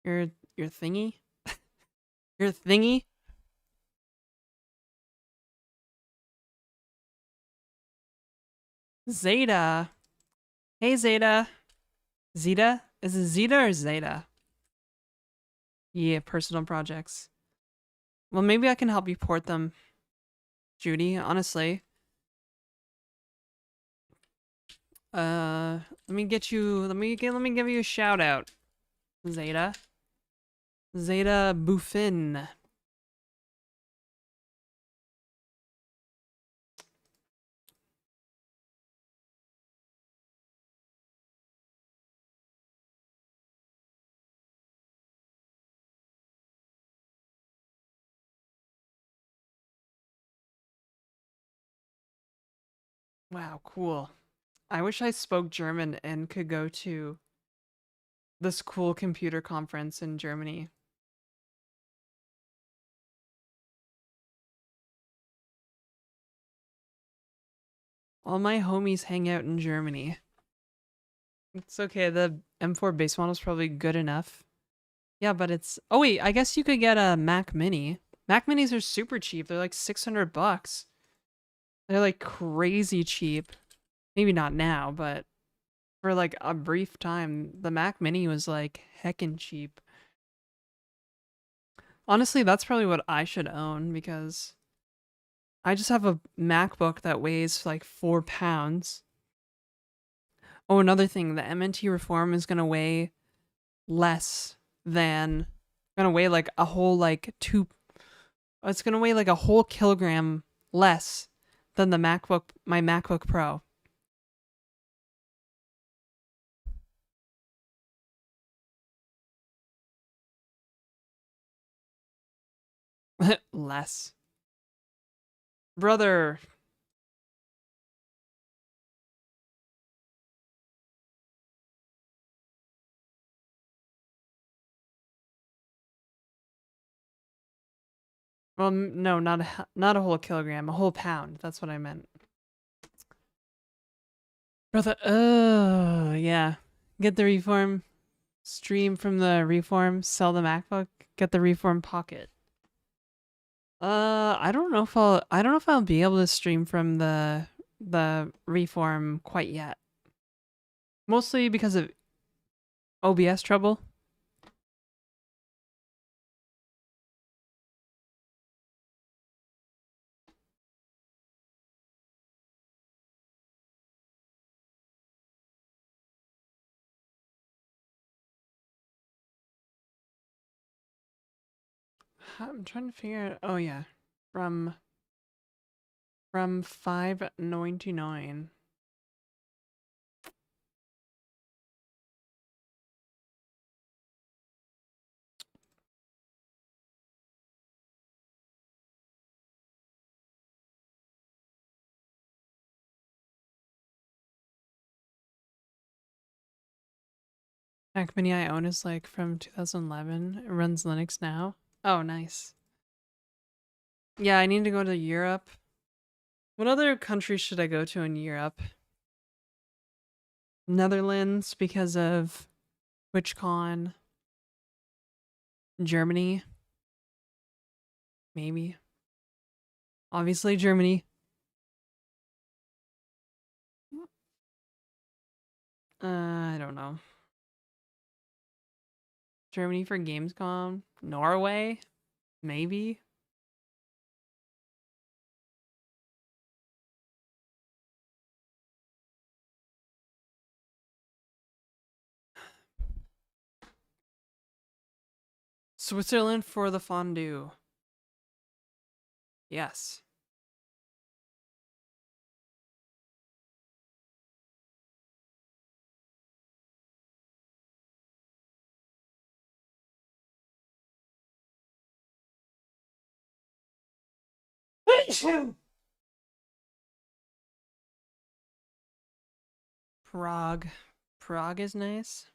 A: Your thingy? Your thingy? Zeta. Hey Zeta. Zeta? Is it Zeta or Zeta? Yeah, personal projects. Well, maybe I can help you port them, Judy, honestly. Let me get you, let me give you a shout out. Zeta. Zeta Buffin. Wow, cool. I wish I spoke German and could go to this cool computer conference in Germany. All my homies hang out in Germany. It's okay, the M4 base model is probably good enough. Yeah, but it's... Oh wait, I guess you could get a Mac Mini. Mac Minis are super cheap. They're like 600 bucks. They're like crazy cheap. Maybe not now, but for like a brief time, the Mac Mini was like heckin' cheap. Honestly, that's probably what I should own because I just have a MacBook that weighs like 4 pounds. Oh, another thing, the MNT Reform is gonna weigh less than gonna weigh like a whole like two. It's gonna weigh like a whole kilogram less than my MacBook Pro. Less, brother. Well, no, not a whole kilogram, a whole pound. That's what I meant. Brother, oh, yeah. Get the Reform, stream from the Reform, sell the MacBook, get the Reform Pocket. I don't know if I'll be able to stream from the Reform quite yet. Mostly because of OBS trouble. I'm trying to figure out. Oh yeah, from from 599. Mac Mini I own is like from 2011. It runs Linux now. Oh, nice. Yeah, I need to go to Europe. What other country should I go to in Europe? Netherlands because of TwitchCon. Germany, maybe. Obviously, Germany. I don't know. Germany for Gamescom. Norway, maybe. Switzerland for the fondue. Yes. Prague. Prague is nice.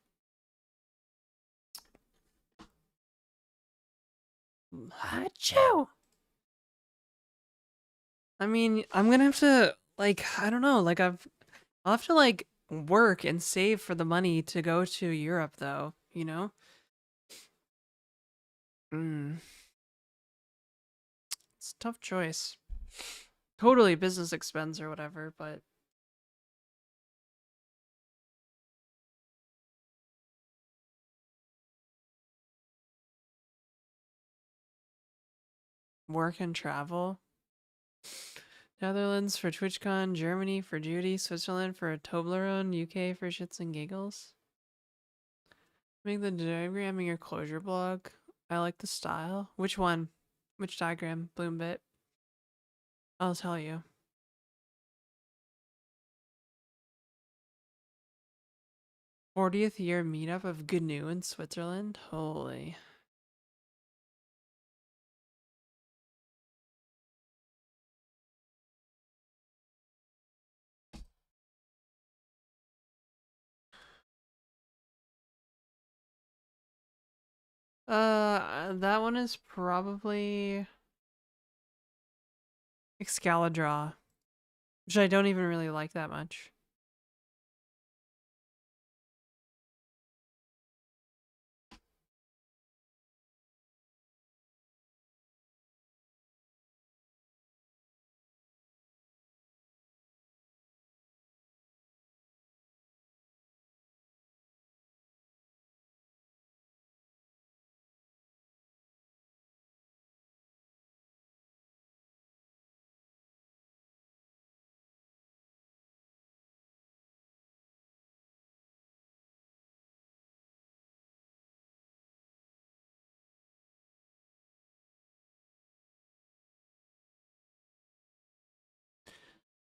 A: Achoo! I mean, I'm gonna have to like I don't know, I'll have to like work and save for the money to go to Europe though, you know? Mm, it's a tough choice. Totally business expense or whatever, but work and travel. Netherlands for TwitchCon, Germany for Judy, Switzerland for Toblerone, UK for shits and giggles. Make the diagram in your Clojure blog. I like the style. Which one? Which diagram? Bloombit. I'll tell you. 40th year meetup of GNU in Switzerland. Holy. That one is probably Excalibur, which I don't even really like that much.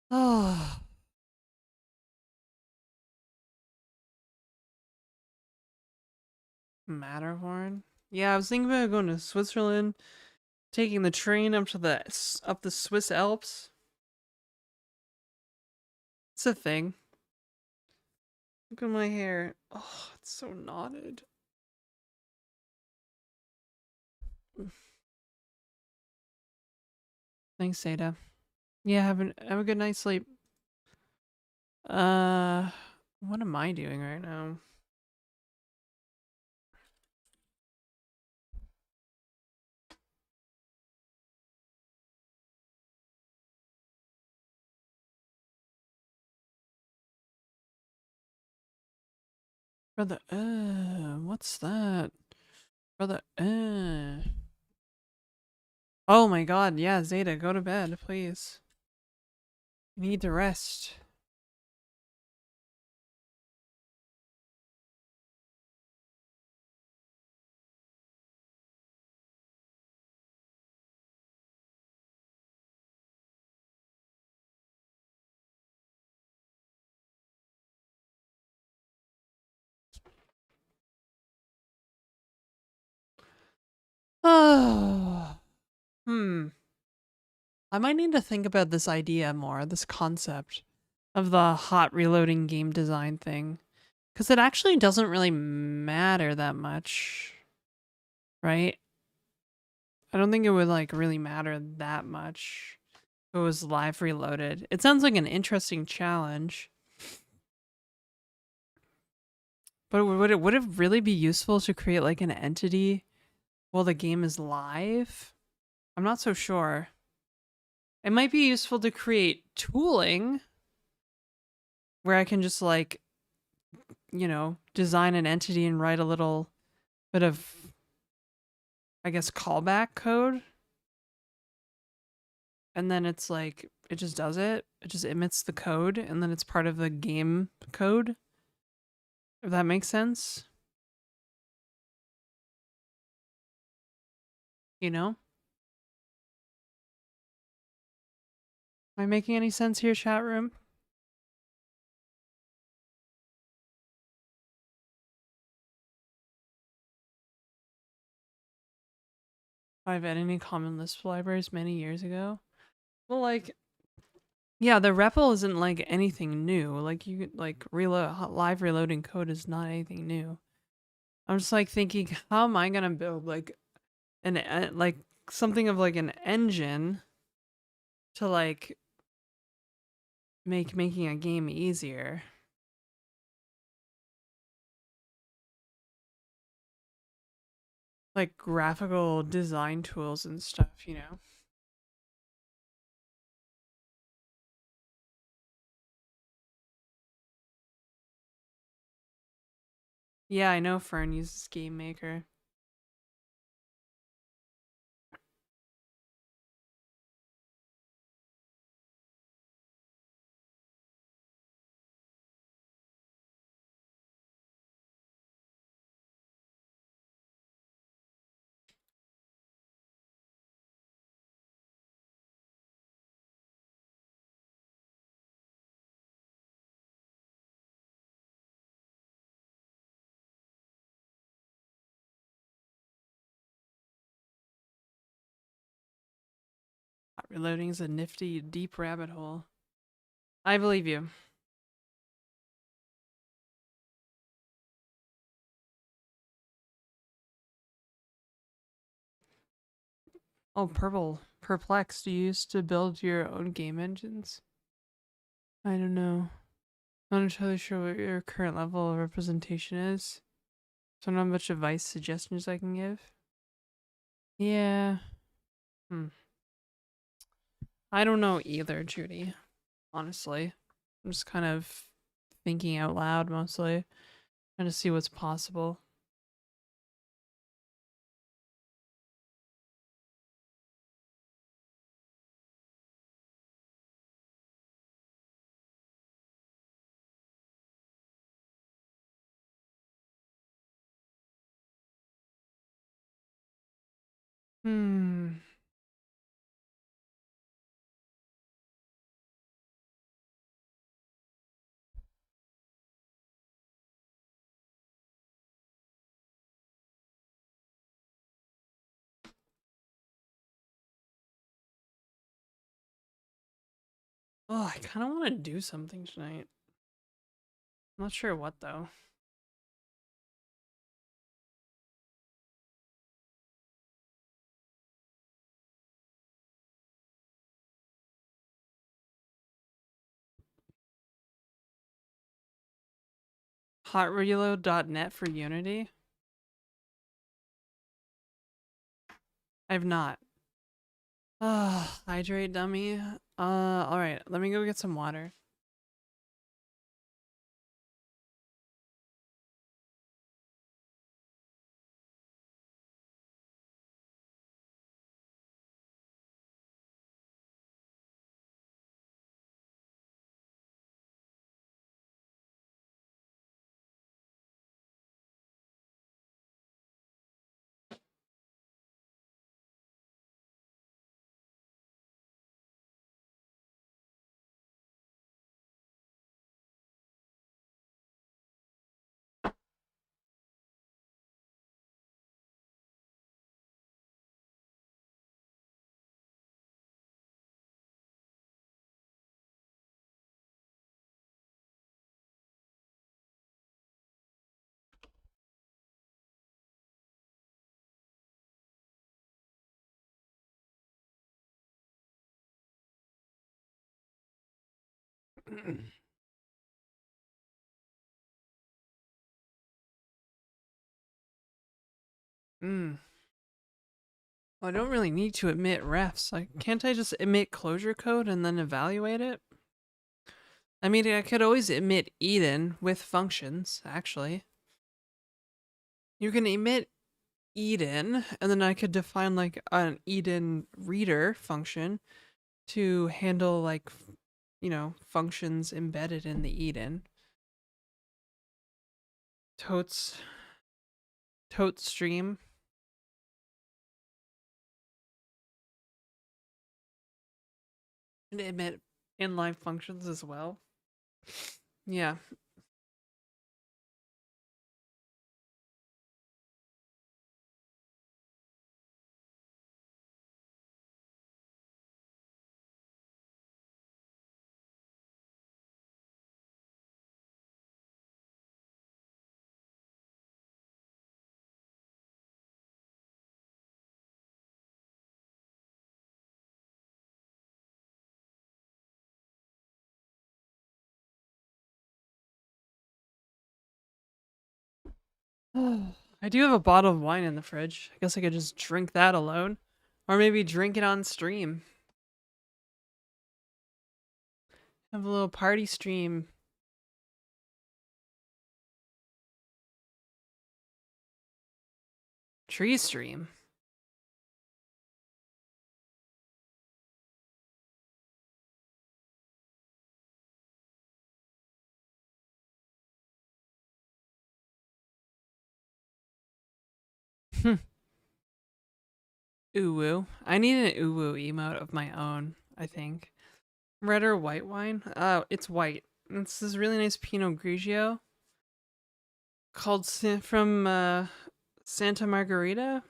A: Oh, Matterhorn. Yeah, I was thinking about going to Switzerland, taking the train up the Swiss Alps. It's a thing. Look at my hair. Oh, it's so knotted. Thanks, Seda. Yeah, have a good night's sleep. Uh, what am I doing right now? Brother, what's that? Brother, Oh my god, yeah, Zeta, go to bed, please. You need to rest. Oh, I might need to think about this idea more, this concept of the hot reloading game design thing. Because it actually doesn't really matter that much, right? I don't think it would like really matter that much if it was live reloaded. It sounds like an interesting challenge. But would it really be useful to create like an entity while the game is live? I'm not so sure. It might be useful to create tooling where I can just like, design an entity and write a little bit of, I guess, callback code. And then it's like, it just does it. It just emits the code and then it's part of the game code. If that makes sense. You know? Am I making any sense here, chat room? I've had any common Lisp libraries many years ago. Well, like, yeah, the REPL isn't like anything new. Like you like reload live reloading code is not anything new. I'm just like thinking, how am I gonna build like like something of like an engine to like making a game easier? Like graphical design tools and stuff, you know? Yeah, I know Fern uses Game Maker. Hot reloading is a nifty, deep rabbit hole. I believe you. Oh, purple. Perplexed. Do you used to build your own game engines? I don't know. I'm not entirely sure what your current level of representation is. So not much advice, suggestions I can give. Yeah. Hmm. I don't know either, Judy. Honestly. I'm just kind of thinking out loud mostly. Trying to see what's possible. Hmm. Oh, I kind of want to do something tonight. I'm not sure what though. Hotreload.net for Unity? I've not. Hydrate dummy. Alright, let me go get some water. Hmm. Well, I don't really need to emit refs. Like, can't I just emit Clojure code and then evaluate it? I mean, I could always emit Eden with functions, actually. You can emit Eden, and then I could define like an Eden reader function to handle like, functions embedded in the Eden. Totes, tote stream. And emit inline functions as well. Yeah. I do have a bottle of wine in the fridge. I guess I could just drink that alone. Or maybe drink it on stream. Have a little party stream. Tree stream. Uwu. I need an uwu emote of my own, I think. Red or white wine? Oh, it's white. It's this really nice Pinot Grigio called from Santa Margherita.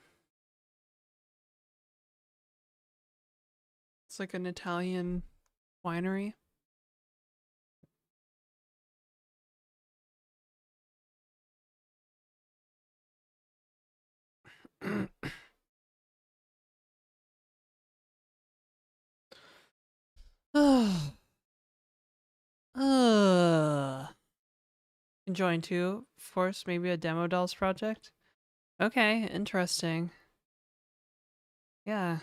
A: It's like an Italian winery. Enjoying too. Of course, maybe a demo dolls project. Okay, interesting. Yeah.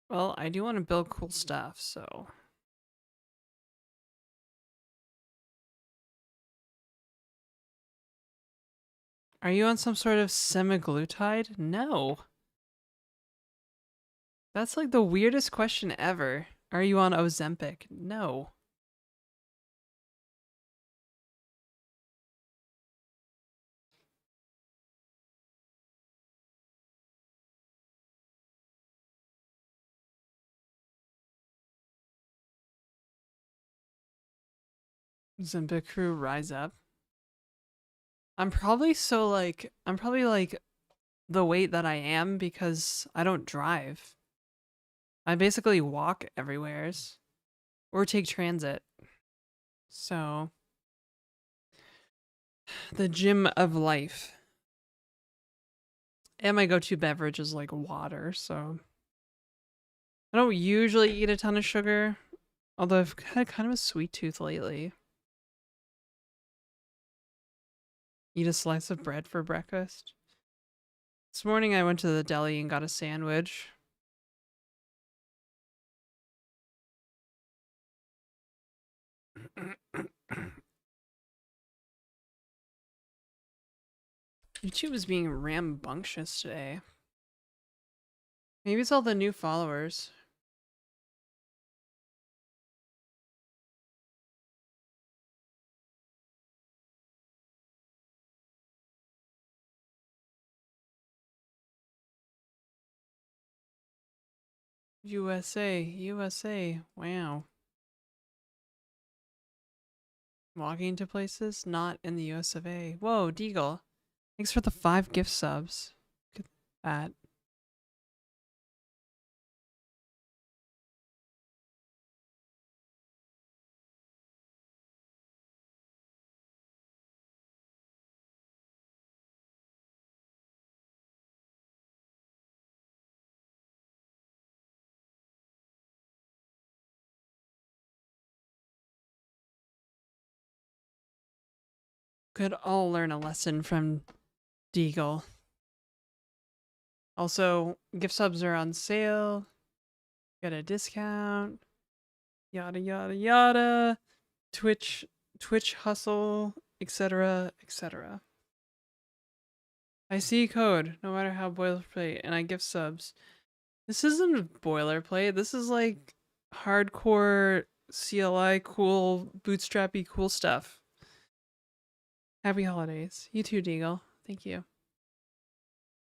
A: Well, I do want to build cool stuff, so. Are you on some sort of semaglutide? No. That's like the weirdest question ever. Are you on Ozempic? No. Ozempic crew, rise up. I'm probably like the weight that I am because I don't drive. I basically walk everywheres or take transit. So, the gym of life. And my go-to beverage is like water, so I don't usually eat a ton of sugar, although I've had kind of a sweet tooth lately. Eat a slice of bread for breakfast. This morning I went to the deli and got a sandwich. YouTube is being rambunctious today. Maybe it's all the new followers. USA. Wow. Walking to places not in the US of A. Whoa, Deagle. Thanks for the 5 gift subs. Look at that. Could all learn a lesson from Deagle. Also, gift subs are on sale. Get a discount. Yada yada yada. Twitch hustle, etc. etc. I see code, no matter how boilerplate, and I gift subs. This isn't boilerplate. This is like hardcore CLI cool, bootstrappy cool stuff. Happy holidays. You too, Deagle. Thank you.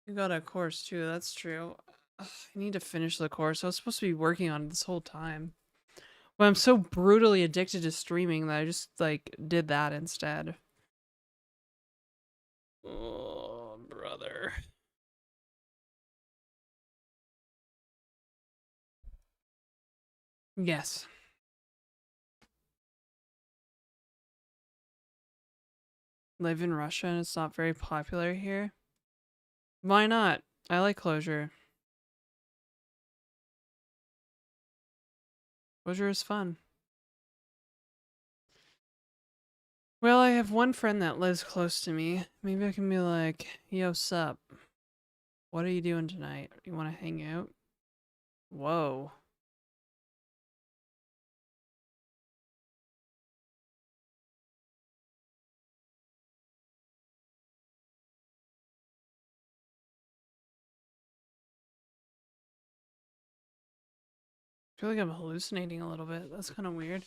A: You got a course too, that's true. Ugh, I need to finish the course. I was supposed to be working on it this whole time. But I'm so brutally addicted to streaming that I just like did that instead. Oh, brother. Yes. Live in Russia and it's not very popular here. Why not? I like Clojure. Clojure is fun. Well, I have one friend that lives close to me. Maybe I can be like, yo, sup? What are you doing tonight? You want to hang out? Whoa. I feel like I'm hallucinating a little bit. That's kind of weird.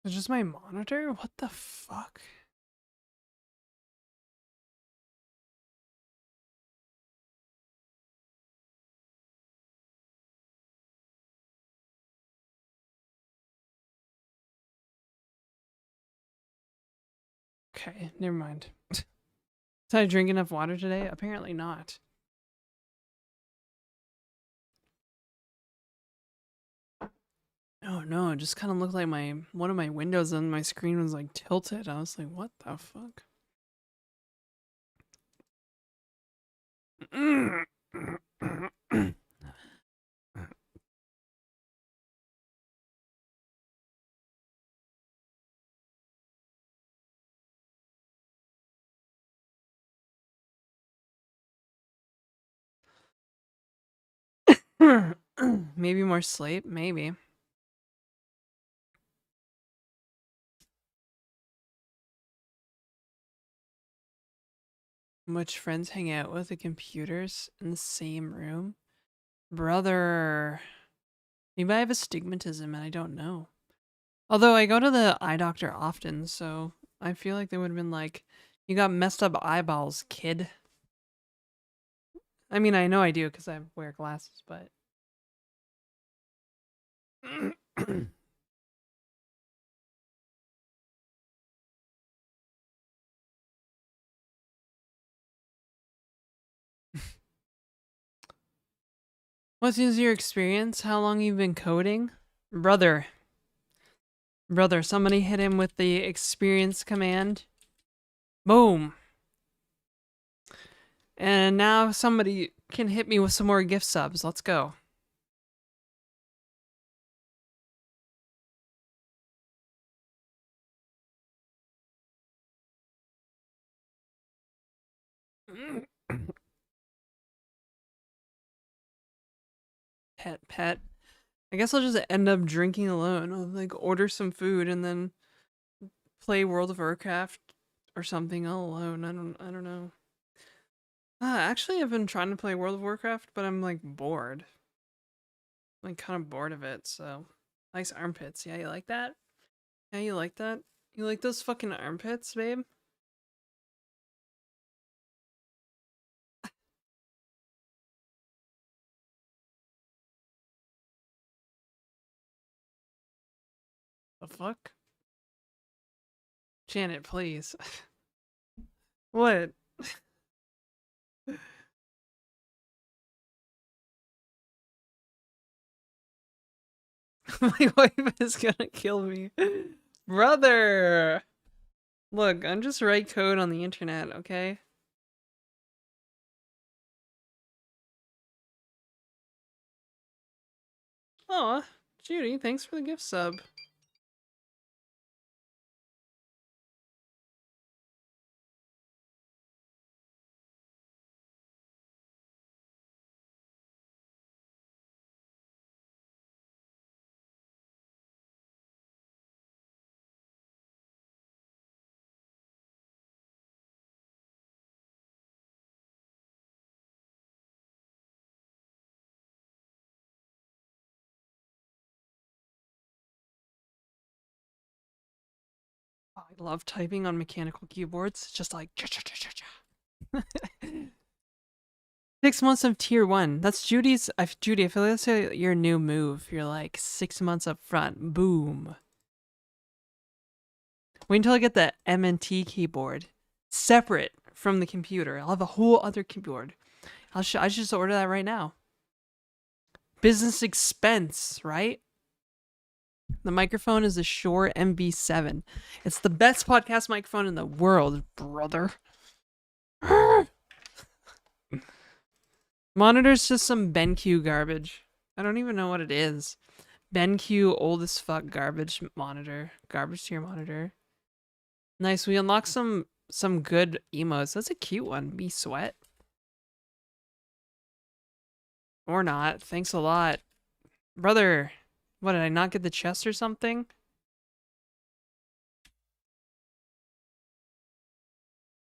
A: It's just my monitor? What the fuck? Okay, never mind. Did I drink enough water today? Apparently not. Oh no, it just kind of looked like one of my windows on my screen was like tilted. I was like, what the fuck? Maybe more sleep, maybe. Much friends hang out with the computers in the same room? Brother. Maybe I have astigmatism and I don't know. Although I go to the eye doctor often, so I feel like they would have been like, you got messed up eyeballs, kid. I mean, I know I do because I wear glasses, but. What is your experience? How long you been coding? Brother. Brother, somebody hit him with the experience command. Boom. And now somebody can hit me with some more gift subs. Let's go. Pet. I guess I'll just end up drinking alone. I'll like order some food and then play World of Warcraft or something all alone. I don't know. Actually, I've been trying to play World of Warcraft, but I'm like bored. I'm like kind of bored of it. So nice armpits. Yeah, you like that? Yeah, you like that? You like those fucking armpits, babe? The fuck? Janet, please. What? My wife is gonna kill me. Brother! Look, I'm just write code on the internet, okay? Aw, Judy, thanks for the gift sub. Oh, I love typing on mechanical keyboards. It's just like cha cha cha cha cha. 6 months of tier 1. That's Judy's. Judy, I feel like that's your new move. You're like 6 months up front. Boom. Wait until I get the M&T keyboard separate from the computer. I'll have a whole other keyboard. I should just order that right now. Business expense, right? The microphone is a Shure MV7. It's the best podcast microphone in the world, brother. Monitor's just some BenQ garbage. I don't even know what it is. BenQ old as fuck garbage monitor. Garbage tier monitor. Nice, we unlocked some good emotes. That's a cute one. Me sweat. Or not. Thanks a lot. Brother, what, did I not get the chest or something?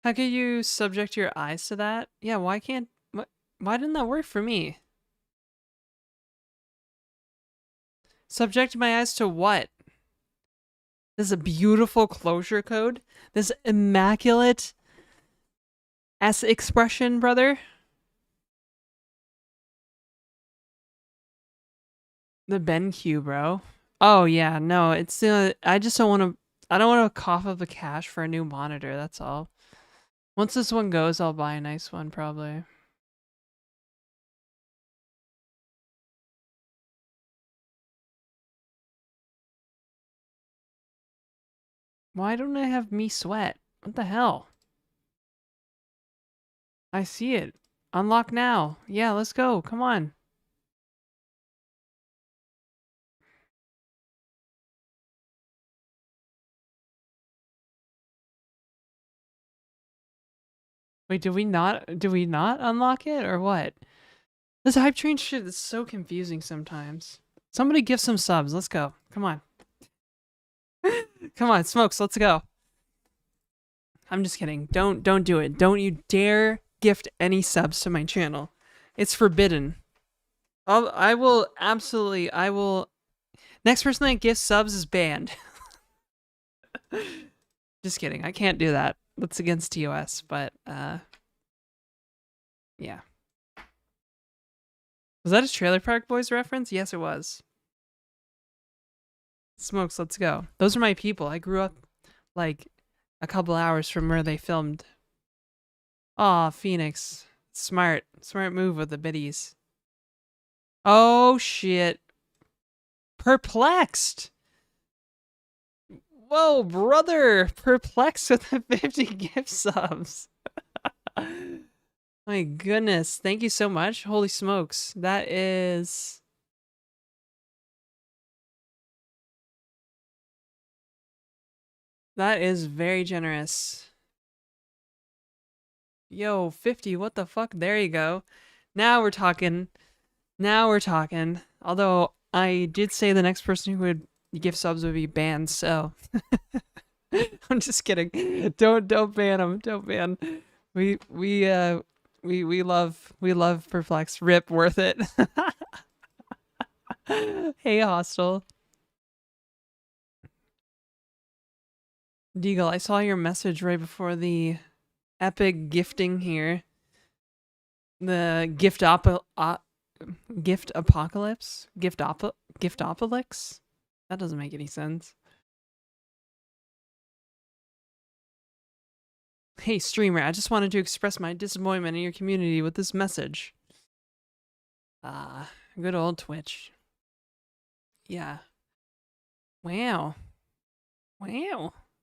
A: How could you subject your eyes to that? Yeah, why didn't that work for me? Subject my eyes to what? This is a beautiful Clojure code. This immaculate S expression, brother. The BenQ, bro. Oh yeah, no, it's I just don't want to. I don't want to cough up the cash for a new monitor. That's all. Once this one goes, I'll buy a nice one probably. Why don't I have me sweat? What the hell? I see it. Unlock now. Yeah, let's go. Come on. Wait, do we not unlock it or what? This hype train shit is so confusing sometimes. Somebody give some subs. Let's go. Come on. Come on, Smokes, let's go. I'm just kidding. Don't do it. Don't you dare gift any subs to my channel. It's forbidden. I will absolutely next person that gifts subs is banned. Just kidding. I can't do that. That's against TOS, but yeah. Was that a Trailer Park Boys reference? Yes, it was. Smokes, let's go. Those are my people. I grew up like a couple hours from where they filmed. Aw, Phoenix. Smart move with the biddies. Oh shit. Perplexed. Whoa, brother. Perplexed with the 50 gift subs. My goodness. Thank you so much. Holy smokes. That is very generous. Yo, 50, what the fuck? There you go. Now we're talking. Although I did say the next person who would give subs would be banned, so I'm just kidding. Don't ban them. Don't ban. We love Perplex. Rip, worth it. Hey, Hostel. Deagle, I saw your message right before the epic gifting here. The gift apocalypse? Giftopolix? That doesn't make any sense. Hey streamer, I just wanted to express my disappointment in your community with this message. Good old Twitch. Yeah. Wow.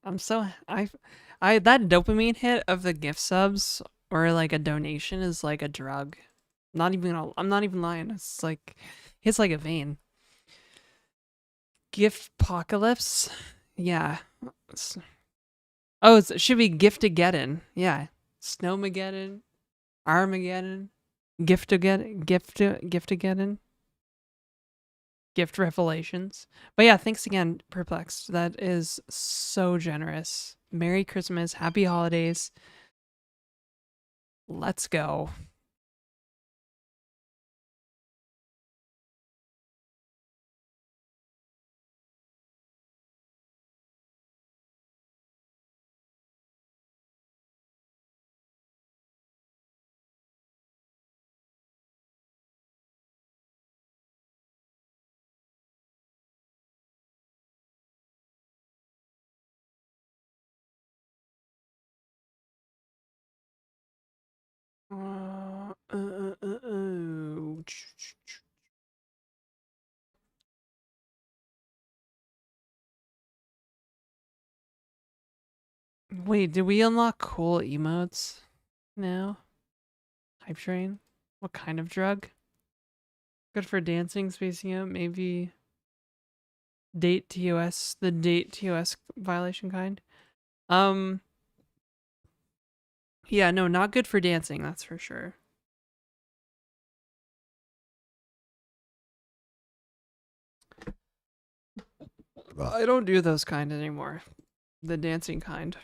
A: I'm so that dopamine hit of the gift subs or like a donation is like a drug. I'm not even lying. It's like hits like a vein. Gift apocalypse? Yeah. Oh, it should be Giftageddon. Yeah. Snowmageddon. Armageddon. Giftageddon. Gift revelations. But yeah, thanks again, Perplexed. That is so generous. Merry Christmas. Happy holidays. Let's go. Wait, did we unlock cool emotes now? Hype train? What kind of drug? Good for dancing, spacing out, maybe date TOS, the date TOS violation kind. Yeah, no, not good for dancing, that's for sure. I don't do those kind anymore. The dancing kind.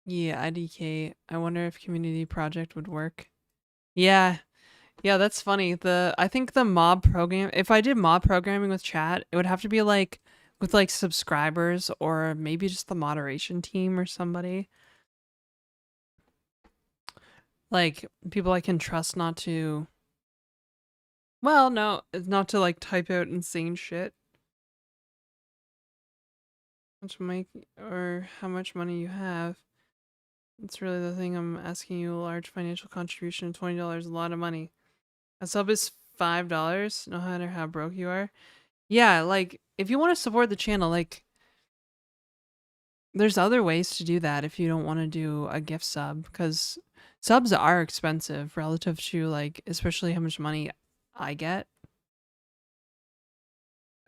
A: Yeah, IDK. I wonder if community project would work. Yeah. Yeah, that's funny. I think the mob program, if I did mob programming with chat, it would have to be like with like subscribers or maybe just the moderation team or somebody. Like people I can trust not to. Well, no, not to like type out insane shit. How much money you have. It's really the thing I'm asking you. A large financial contribution of $20 is a lot of money. A sub is $5, no matter how broke you are. Yeah, like if you want to support the channel, like there's other ways to do that if you don't want to do a gift sub, because subs are expensive relative to like especially how much money I get.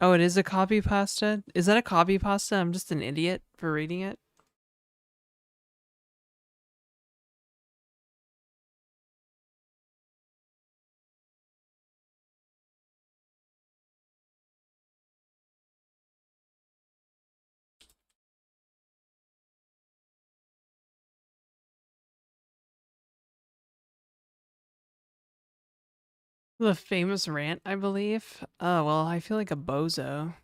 A: Oh, it is a copy pasta? Is that a copy pasta? I'm just an idiot for reading it. The famous rant, I believe. Oh, well, I feel like a bozo.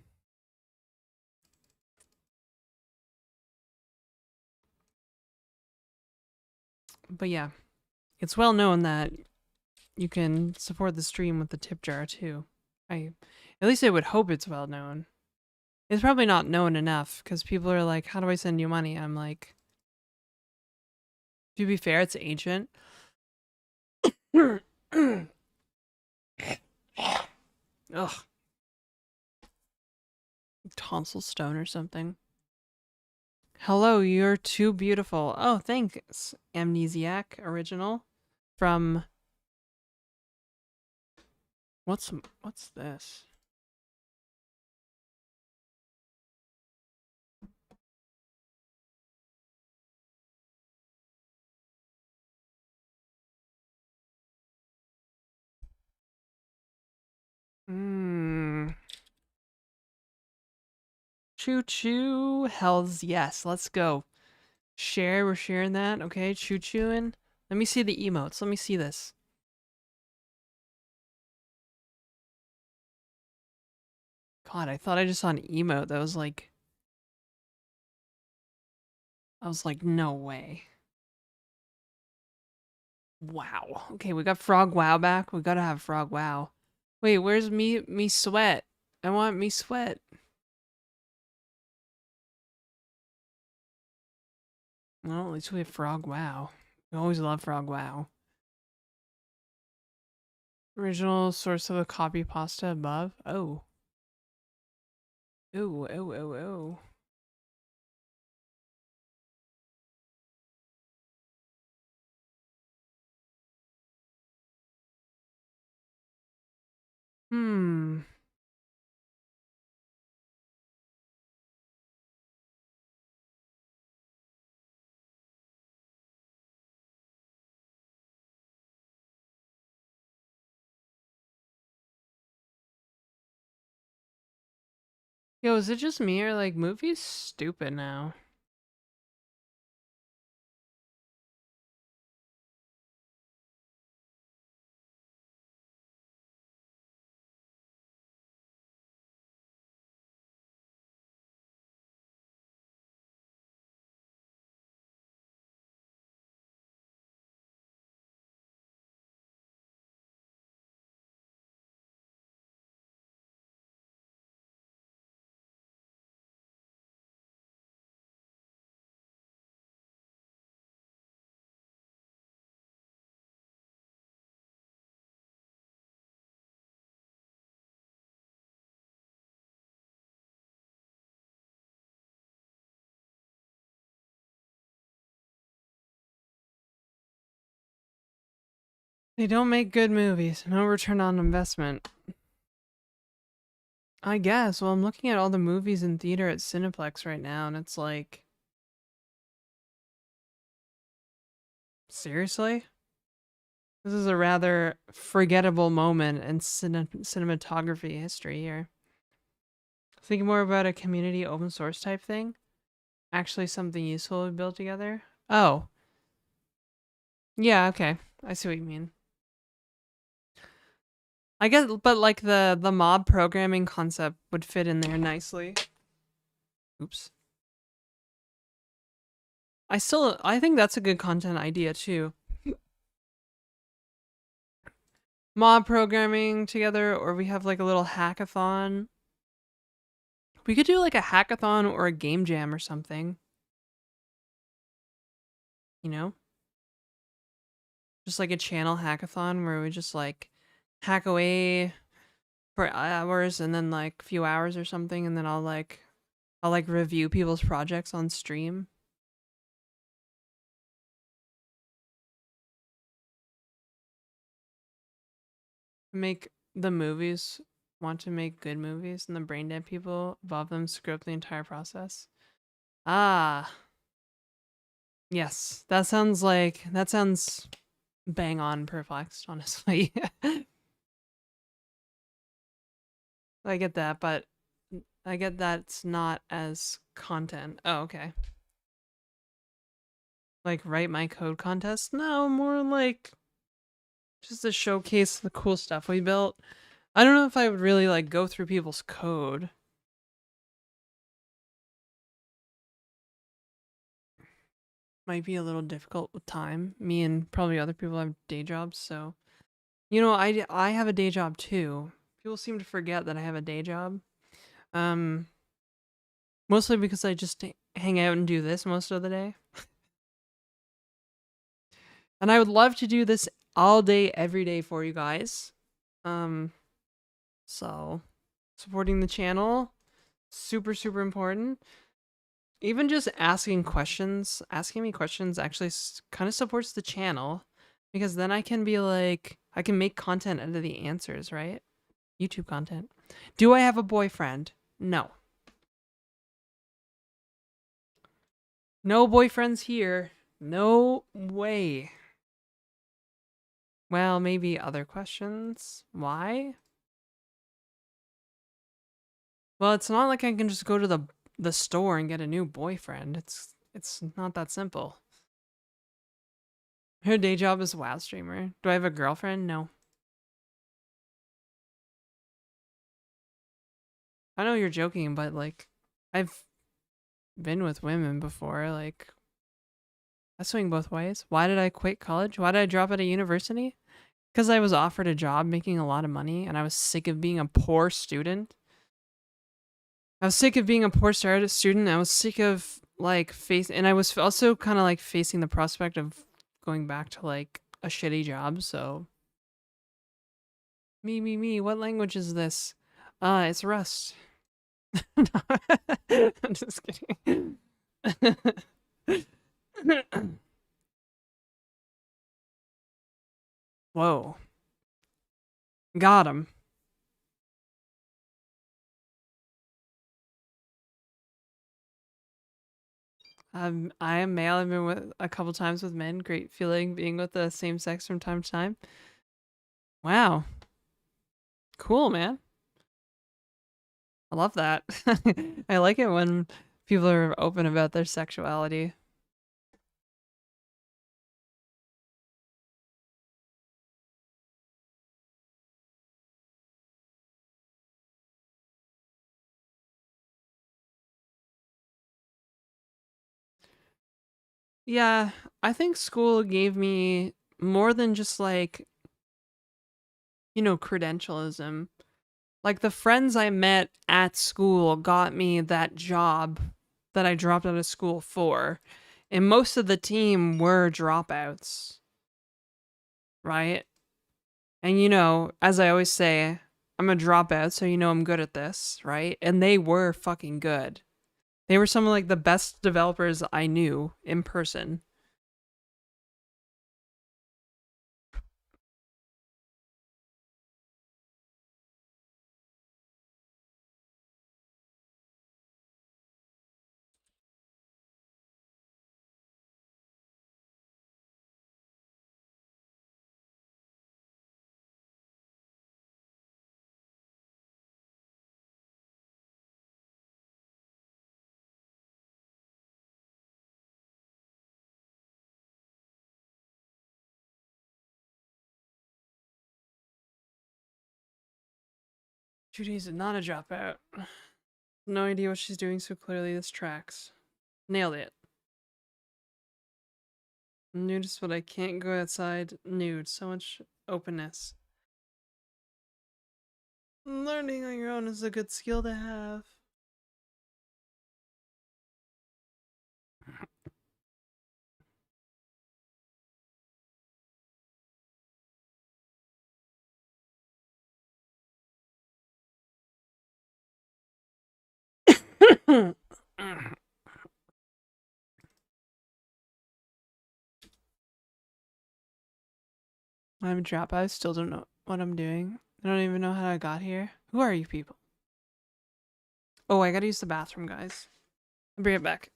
A: But yeah, it's well known that you can support the stream with the tip jar too. At least I would hope it's well known. It's probably not known enough because people are like, how do I send you money? I'm like, to be fair, it's ancient. Ugh. Tonsil stone or something. Hello, you're too beautiful. Oh, thanks, Amnesiac Original. From... What's this? Choo choo. Hells yes. Let's go. Share. We're sharing that. Okay. Choo chooing. Let me see the emotes. Let me see this. God, I thought I just saw an emote that was like... I was like, no way. Wow. Okay, we got Frog Wow back. We gotta have Frog Wow. Wait, where's me sweat? I want me sweat. Well, at least we have Frog Wow. We always love Frog Wow. Original source of the copy pasta above. Oh. Ooh, oh, oh, oh. Hmm. Yo, is it just me or like movies stupid now? They don't make good movies. No return on investment. I guess. Well, I'm looking at all the movies in theater at Cineplex right now, and it's like... Seriously? This is a rather forgettable moment in cinematography history here. Thinking more about a community open source type thing? Actually something useful we build together? Oh. Yeah, okay. I see what you mean. I guess, but like the mob programming concept would fit in there nicely. Oops. I think that's a good content idea too. Mob programming together, or we have like a little hackathon. We could do like a hackathon or a game jam or something. You know? Just like a channel hackathon where we just like hack away for hours and then like a few hours or something, and then I'll review people's projects on stream. Make the movies want to make good movies, and the brain dead people above them script the entire process. Ah, yes, that sounds bang on perplexed, honestly. I get that, but I get that's not as content. Oh, okay. Like write my code contest? No, more like just to showcase the cool stuff we built. I don't know if I would really like go through people's code. Might be a little difficult with time. Me and probably other people have day jobs, so I have a day job too. People seem to forget that I have a day job. Um, Mostly because I just hang out and do this most of the day. And I would love to do this all day, every day for you guys. Um, so supporting the channel, super, super important. Even just asking me questions actually kind of supports the channel, because then I can be like, I can make content out of the answers, right? YouTube content. Do I have a boyfriend? No. No boyfriends here. No way. Well, maybe other questions. Why? Well, it's not like I can just go to the store and get a new boyfriend. It's not that simple. Her day job is WoW streamer. Do I have a girlfriend? No. I know you're joking, but like, I've been with women before. Like, I swing both ways. Why did I quit college? Why did I drop out of university? Because I was offered a job making a lot of money, and I was sick of being a poor student. I was sick of being a poor student. I was sick of like and I was also kind of like facing the prospect of going back to like a shitty job. So me. What language is this? It's Rust. I'm just kidding. Whoa, got him. I am male. I've been with a couple times with men. Great feeling being with the same sex from time to time. Wow, cool, man. I love that. I like it when people are open about their sexuality. Yeah, I think school gave me more than just like, credentialism. Like the friends I met at school got me that job that I dropped out of school for. And most of the team were dropouts, right? And as I always say, I'm a dropout, so I'm good at this, right? And they were fucking good. They were some of like the best developers I knew in person. Judy's not a dropout. No idea what she's doing, so clearly this tracks. Nailed it. Nudist, but I can't go outside nude. So much openness. Learning on your own is a good skill to have. I'm a drop. I still don't know what I'm doing. I don't even know how I got here. Who are you people? Oh, I gotta use the bathroom, guys. I'll be right back.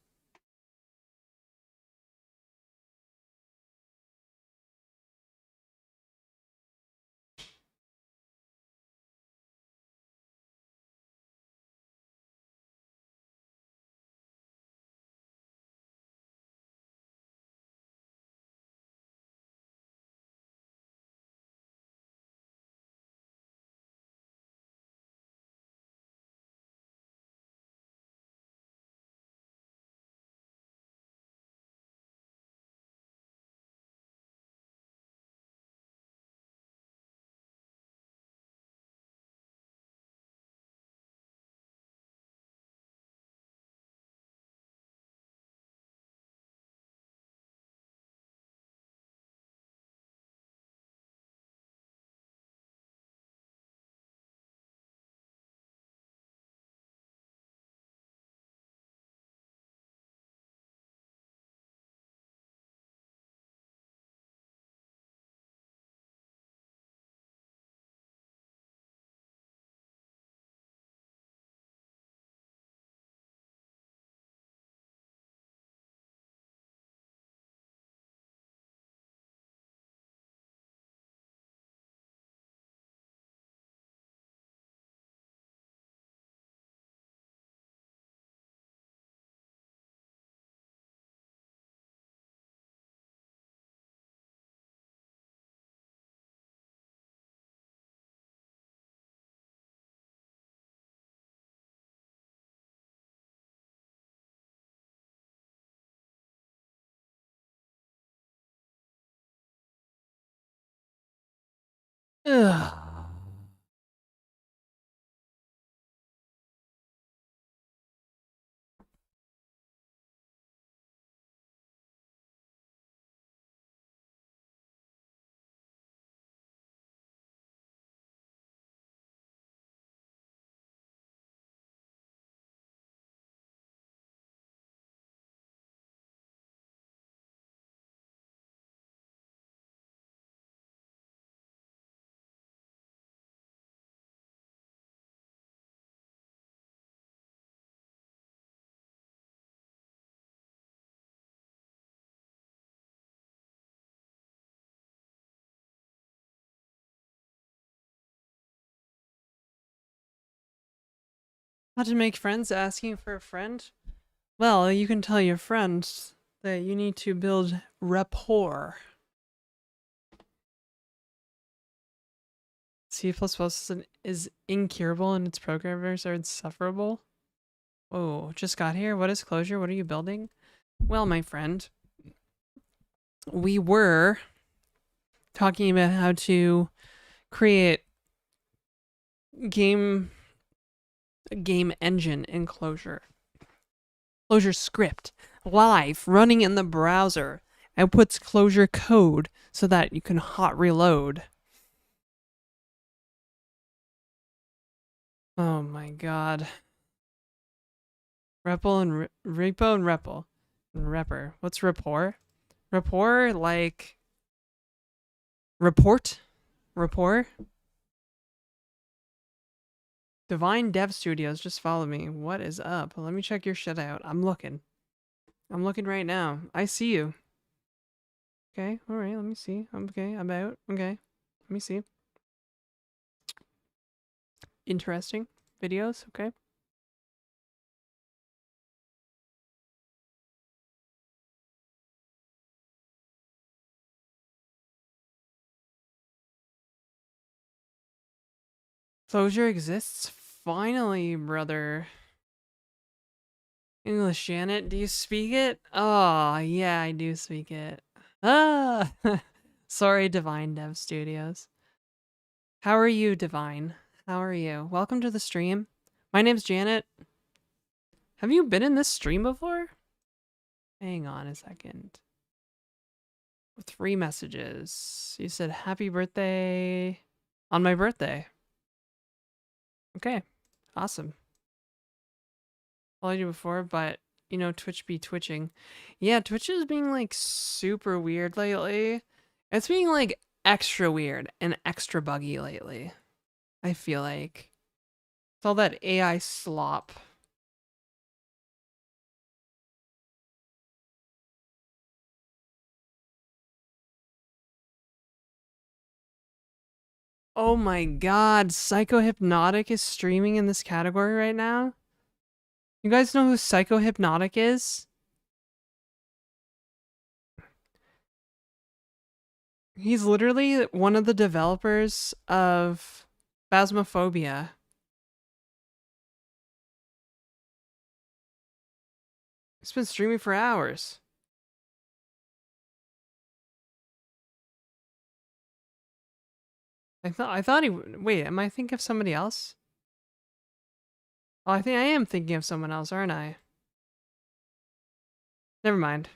A: Ugh. How to make friends asking for a friend? Well, you can tell your friends that you need to build rapport. C++ is incurable and its programmers are insufferable. Oh, just got here. What is Clojure? What are you building? Well, my friend, we were talking about how to create game engine in Clojure. ClojureScript live running in the browser outputs Clojure code so that you can hot reload. Oh my god. Repo and REPL and repper. What's rapport? Rapport like report? Rapport? Divine Dev Studios, just follow me. What is up? Let me check your shit out. I'm looking. I'm looking right now. I see you. Okay, alright, let me see. Okay, I'm out. Okay, let me see. Interesting videos, okay. Clojure exists? Finally, brother. English, Janet, do you speak it? Oh, yeah, I do speak it. Ah! Sorry, Divine Dev Studios. How are you, Divine? How are you? Welcome to the stream. My name's Janet. Have you been in this stream before? Hang on a second. 3 messages. You said happy birthday on my birthday. Okay, awesome. followed you before, but you know, Twitch be twitching. Yeah, Twitch is being like super weird lately. It's being like extra weird and extra buggy lately. I feel like it's all that AI slop. Oh my god, Psychohypnotic is streaming in this category right now? You guys know who Psychohypnotic is? He's literally one of the developers of Phasmophobia. He's been streaming for hours. I thought he wait, am I thinking of somebody else? Oh, I think I am thinking of someone else, aren't I? Never mind.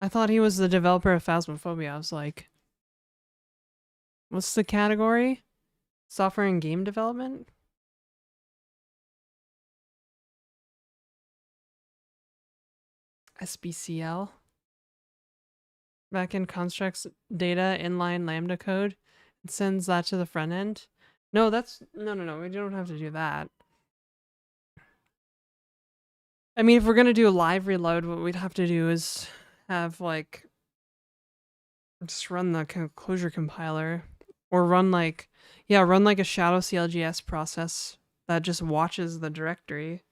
A: I thought he was the developer of Phasmophobia. I was like, what's the category? Software and game development? SBCL? Backend constructs data inline Lambda code and sends that to the front end. No, no. We don't have to do that. I mean, if we're gonna do a live reload, what we'd have to do is have like just run the Clojure compiler, or run like a shadow CLGS process that just watches the directory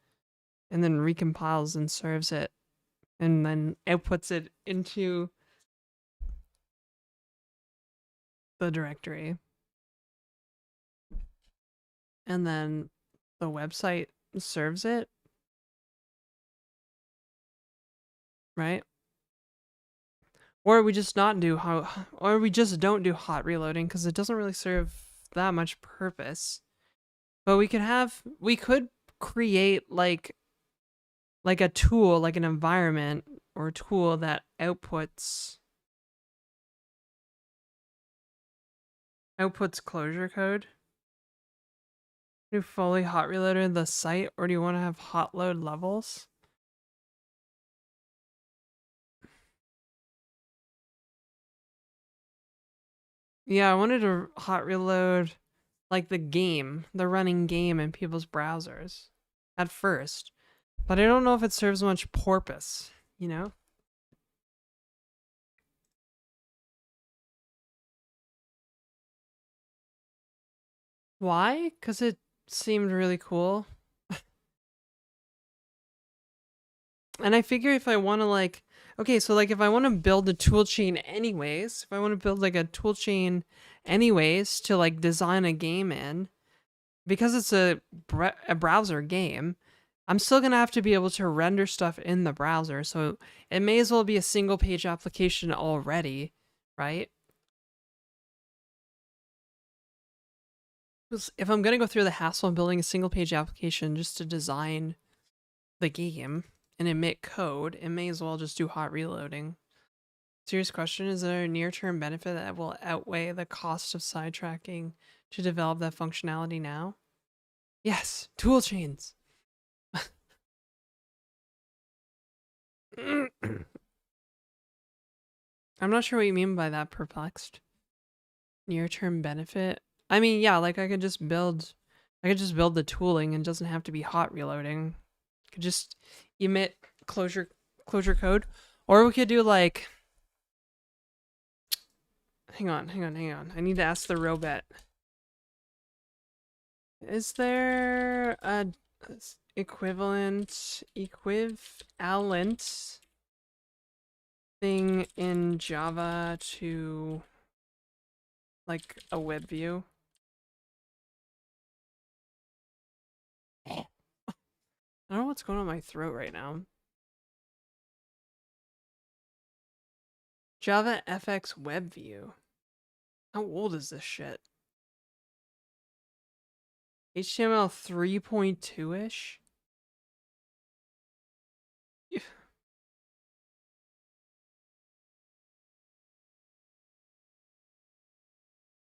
A: and then recompiles and serves it, and then outputs it into the directory, and then the website serves it, right? Or we just not do or we just don't do hot reloading because it doesn't really serve that much purpose. But we could create like a tool, like an environment or a tool that outputs Clojure code. Do fully hot reloaded the site, or do you want to have hot load levels? Yeah, I wanted to hot reload like the running game in people's browsers at first. But I don't know if it serves much purpose, you know? Why? Because it seemed really cool. And I figure if I want to like, okay, so like if I want to build a tool chain anyways, if I want to build like a tool chain anyways to like design a game in, because it's a browser game, I'm still going to have to be able to render stuff in the browser. So it may as well be a single page application already, right? If I'm going to go through the hassle of building a single page application just to design the game and emit code, it may as well just do hot reloading. Serious question, is there a near-term benefit that will outweigh the cost of sidetracking to develop that functionality now? Yes, tool chains. I'm not sure what you mean by that, perplexed. Near-term benefit? I mean, yeah, like I could just build the tooling and it doesn't have to be hot reloading. I could just emit Clojure code. Or we could do like, hang on. I need to ask the robot. Is there a equivalent thing in Java to like a web view? I don't know what's going on in my throat right now. Java FX web view. How old is this shit? HTML 3.2-ish?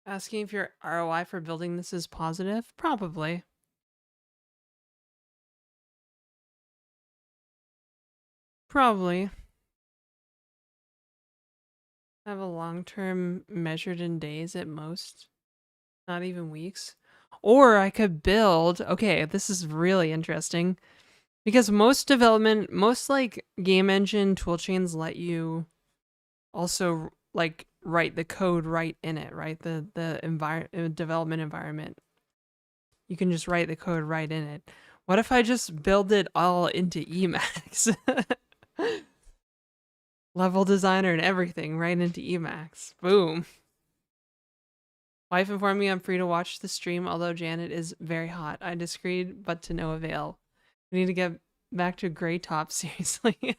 A: Asking if your ROI for building this is positive? Probably. Probably. Have a long term measured in days at most, not even weeks. Or I could build, okay, this is really interesting because most like game engine toolchains let you also like write the code right in it, right? The development environment. You can just write the code right in it. What if I just build it all into Emacs? Level designer and everything right into Emacs. Boom. Wife informed me I'm free to watch the stream, although Janet is very hot. I disagreed, but to no avail. We need to get back to gray top, seriously.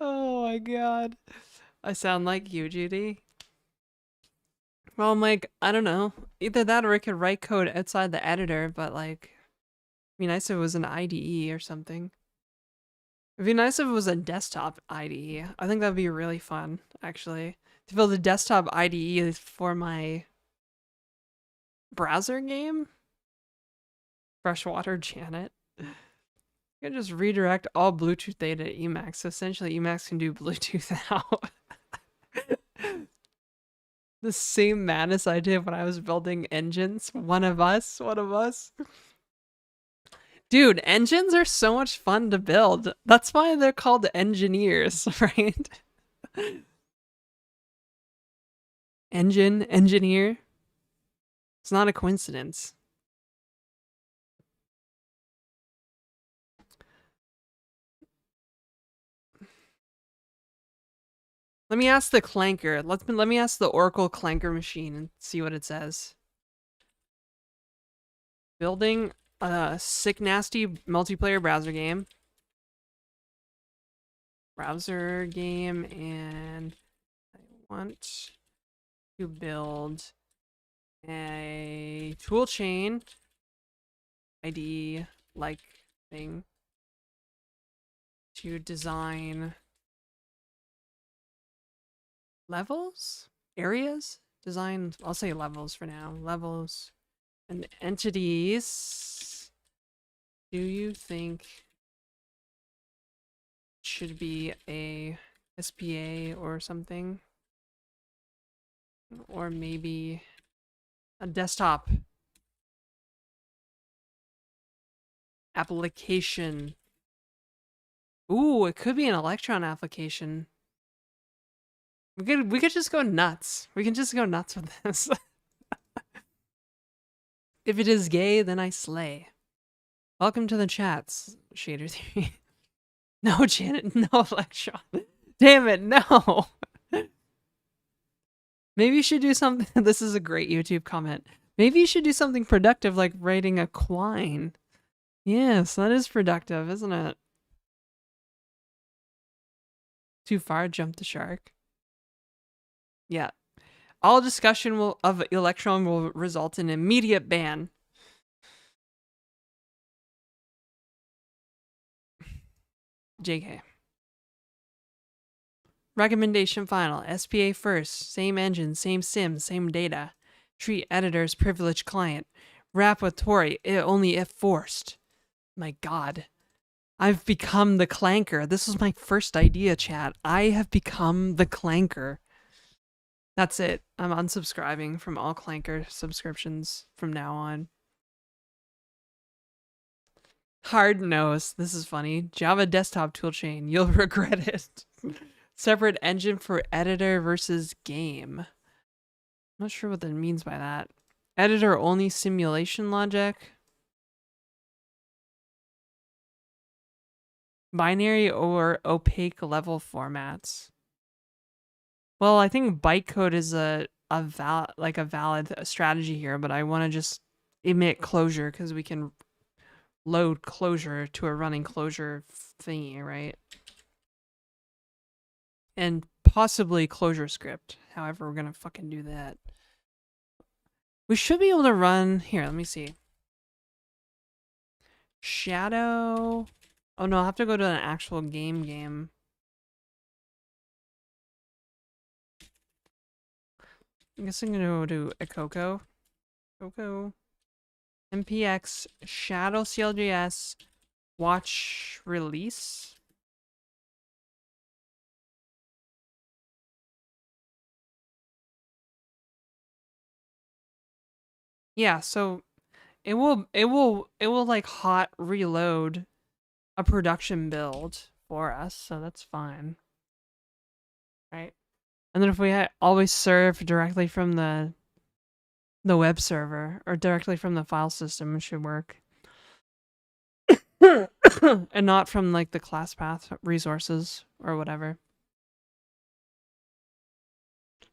A: Oh my god. I sound like you, Judy. Well, I'm like, I don't know. Either that or I could write code outside the editor, but like, it'd be nice if it was an IDE or something. It'd be nice if it was a desktop IDE. I think that'd be really fun, actually. To build a desktop IDE for my browser game? Freshwater Janet. You can just redirect all Bluetooth data to Emacs. So essentially, Emacs can do Bluetooth out. The same madness I did when I was building engines. One of us. Dude, engines are so much fun to build. That's why they're called engineers, right? Engineer. It's not a coincidence. Let me ask the clanker. Let me ask the Oracle clanker machine and see what it says. Building a sick nasty multiplayer browser game. And I want to build a toolchain ID like thing to design levels, areas, design, I'll say levels for now, levels and entities. Do you think should be a SPA or something? Or maybe a desktop application. Ooh, it could be an Electron application. We could just go nuts. We can just go nuts with this. If it is gay, then I slay. Welcome to the chats, Shader Theory. No, Janet, no Electron. Damn it, no. Maybe you should do something. This is a great YouTube comment. Maybe you should do something productive like writing a quine. Yes, that is productive, isn't it? Too far, jump the shark. Yeah. All discussion of Electron will result in immediate ban. JK. Recommendation final. SPA first. Same engine, same sim, same data. Treat editors privileged client. Wrap with Tori, only if forced. My god. I've become the clanker. This was my first idea, chat. I have become the clanker. That's it. I'm unsubscribing from all clanker subscriptions from now on. Hard nose. This is funny. Java desktop toolchain. You'll regret it. Separate engine for editor versus game. I'm not sure what that means by that. Editor only simulation logic. Binary or opaque level formats. Well, I think bytecode is a valid strategy here, but I want to just emit Clojure because we can load Clojure to a running Clojure thingy, right? And possibly ClojureScript. However, we're gonna fucking do that. We should be able to run here. Let me see. Shadow. Oh no, I'll have to go to an actual game. I guess I'm gonna go to a Coco. npx shadow clgs watch release. Yeah, so it will like hot reload a production build for us, so that's fine. Right? And then if we always serve directly from the web server or directly from the file system, it should work. And not from like the class path resources or whatever.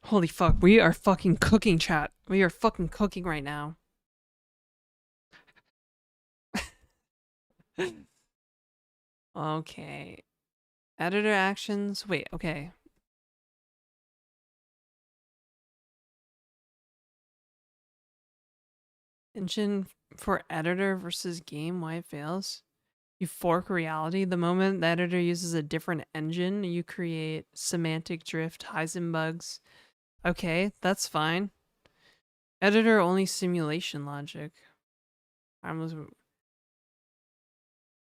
A: Holy fuck, we are fucking cooking, chat. We are fucking cooking right now. Okay. Editor actions. Wait, okay. Engine for editor versus game, why it fails? You fork reality. The moment the editor uses a different engine, you create semantic drift, Heisenbugs. Okay, that's fine. Editor only simulation logic.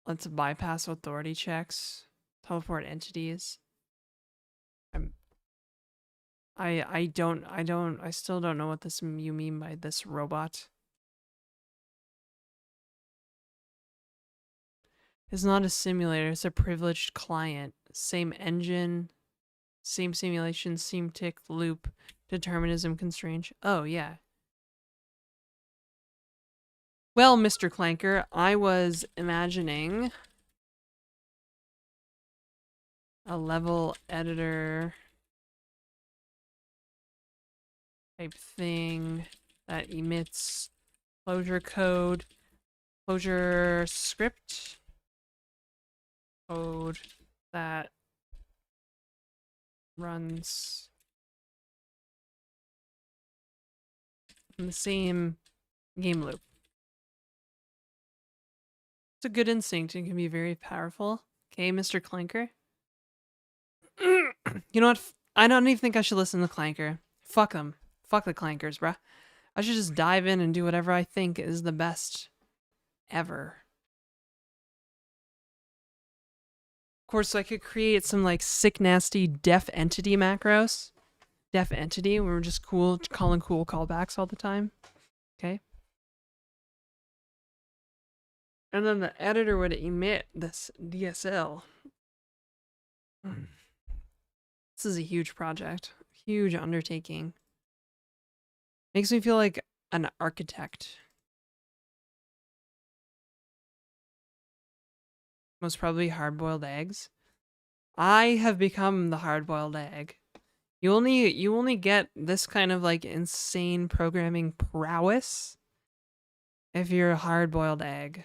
A: Let's bypass authority checks. Teleport entities. I still don't know what you mean by this robot. It's not a simulator, it's a privileged client. Same engine, same simulation, same tick, loop, determinism, constraint. Oh, yeah. Well, Mr. Clanker, I was imagining a level editor type thing that emits Clojure code, ClojureScript code that runs in the same game loop. It's a good instinct and can be very powerful. Okay, Mr. Clanker. You know what? I don't even think I should listen to Clanker. Fuck them. Fuck the Clankers, bruh. I should just dive in and do whatever I think is the best ever. Of course, I could create some like sick, nasty def entity macros. Def entity, where we're just calling cool callbacks all the time. Okay. And then the editor would emit this DSL. This is a huge project, huge undertaking. Makes me feel like an architect. Most probably hard-boiled eggs. I have become the hard-boiled egg. You only get this kind of like insane programming prowess if you're a hard-boiled egg.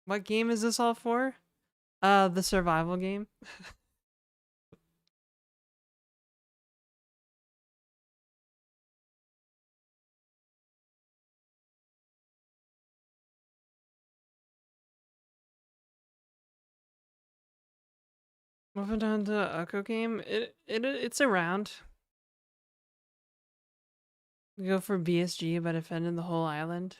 A: What game is this all for? The survival game. Moving on to Echo game. It's around. We go for BSG by defending the whole island.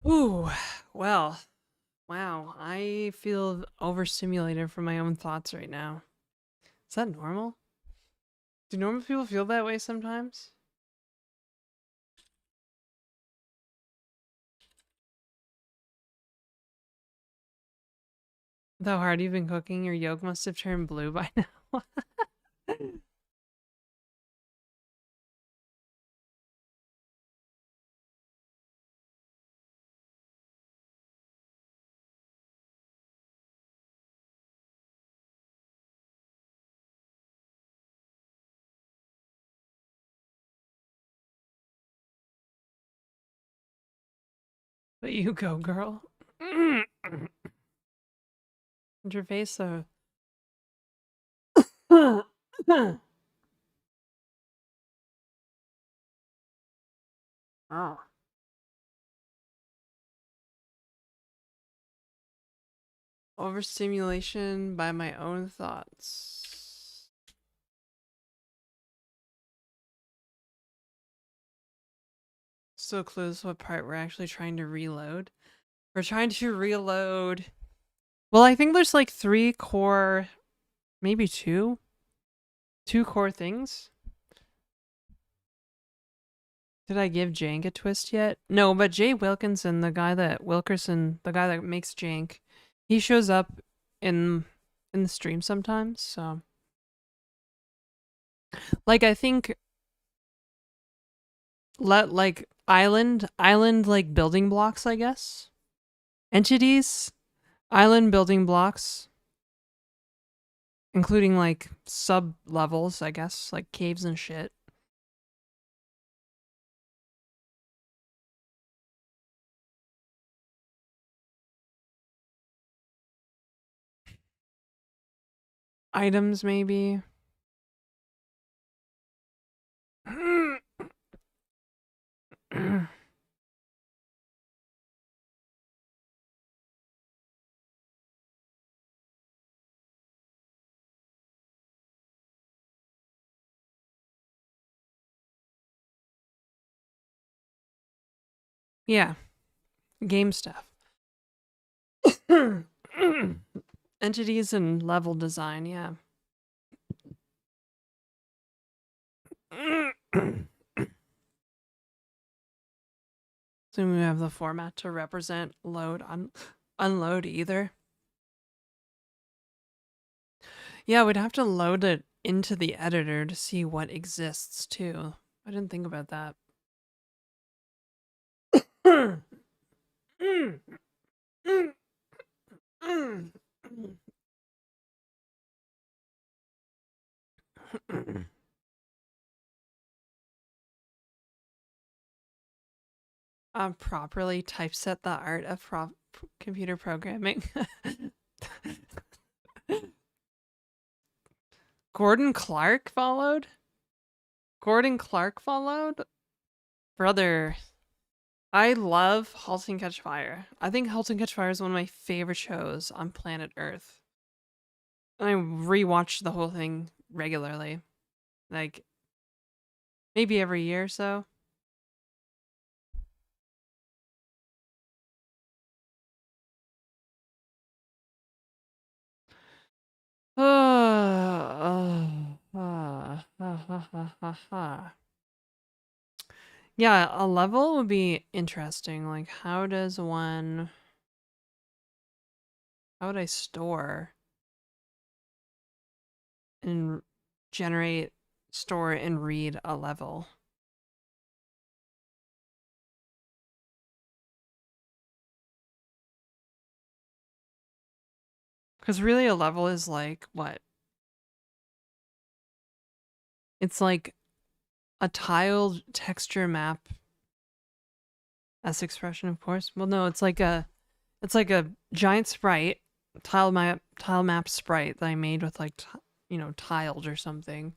A: Ooh, well, wow. I feel overstimulated from my own thoughts right now. Is that normal? Do normal people feel that way sometimes? With how hard you've been cooking, your yolk must have turned blue by now. But you go, girl. Your face, though. Oh. Overstimulation by my own thoughts. So close what part we're actually trying to reload. We're trying to reload. Well, I think there's like 3 core, maybe 2 core things. Did I give Jank a twist yet? No, but Jay Wilkinson, the guy that makes Jank, he shows up in the stream sometimes. So, like, I think like island like building blocks, I guess. Entities, island building blocks, including like sub levels, I guess, like caves and shit. Items, maybe. Yeah, game stuff. Entities and level design, yeah. So we have the format to represent load, unload either. Yeah, we'd have to load it into the editor to see what exists too. I didn't think about that. Properly typeset the art of computer programming. Gordon Clark followed? Brother, I love *Halt and Catch Fire*. I think *Halt and Catch Fire* is one of my favorite shows on planet Earth. I rewatch the whole thing regularly. Like, maybe every year or so. Yeah, a level would be interesting. Like, how would I store and generate, store, and read a level? Because really, a level is like what? It's like a tiled texture map. S expression, of course. Well, no, it's like a giant sprite, tile map sprite that I made with like tiles or something,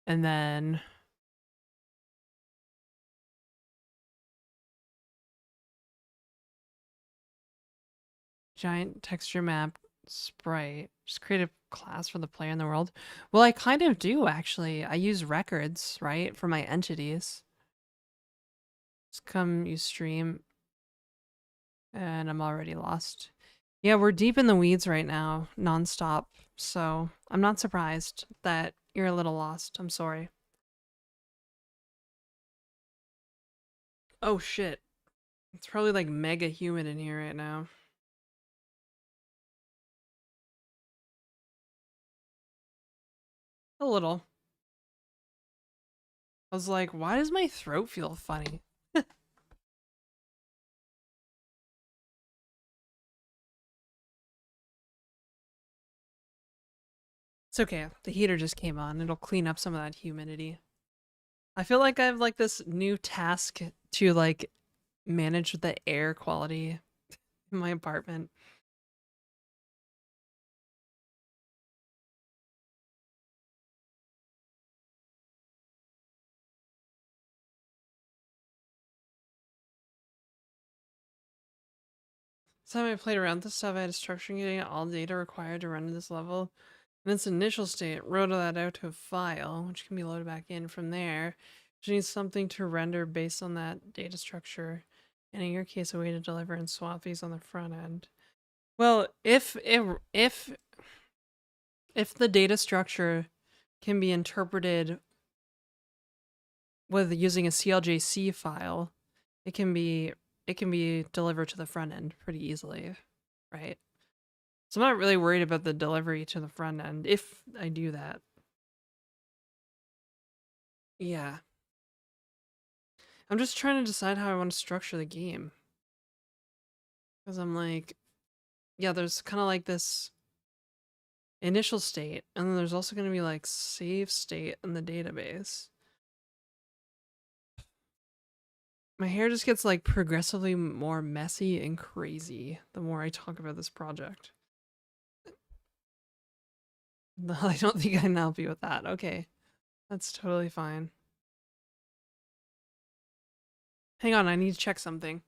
A: and then giant texture map sprite. Just create a class for the player in the world. Well, I kind of do actually. I use records, right, for my entities. Just come use stream, and I'm already lost. Yeah, we're deep in the weeds right now, nonstop. So I'm not surprised that you're a little lost. I'm sorry. Oh shit. It's probably like mega humid in here right now. A little. I was like, why does my throat feel funny? It's okay. The heater just came on. It'll clean up some of that humidity. I feel like I have like this new task to like manage the air quality in my apartment. So I played around with this stuff. I had a structure getting all data required to run this level. In its initial state, wrote that out to a file, which can be loaded back in from there, which needs something to render based on that data structure. And in your case, a way to deliver and swap these on the front end. Well, if the data structure can be interpreted with using a CLJC file, it can be delivered to the front end pretty easily, right? So I'm not really worried about the delivery to the front end if I do that. Yeah. I'm just trying to decide how I want to structure the game. Because I'm like, yeah, there's kind of like this initial state, and then there's also going to be like save state in the database. My hair just gets like progressively more messy and crazy the more I talk about this project. No, I don't think I can help you with that. Okay. That's totally fine. Hang on, I need to check something.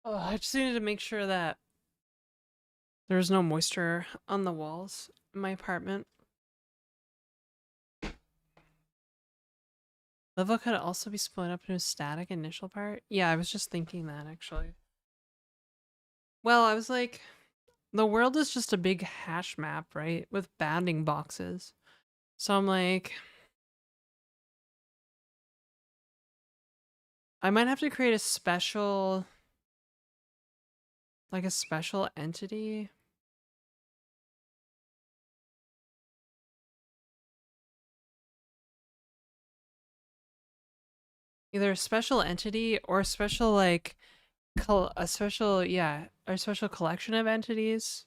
A: Oh, I just needed to make sure that there's no moisture on the walls in my apartment. Level could also be split up into a static initial part. Yeah, I was just thinking that actually. Well, I was like, the world is just a big hash map, right? With bounding boxes. So I'm like, I might have to create a special, like a special entity. Either a special entity or a special like a special or a special collection of entities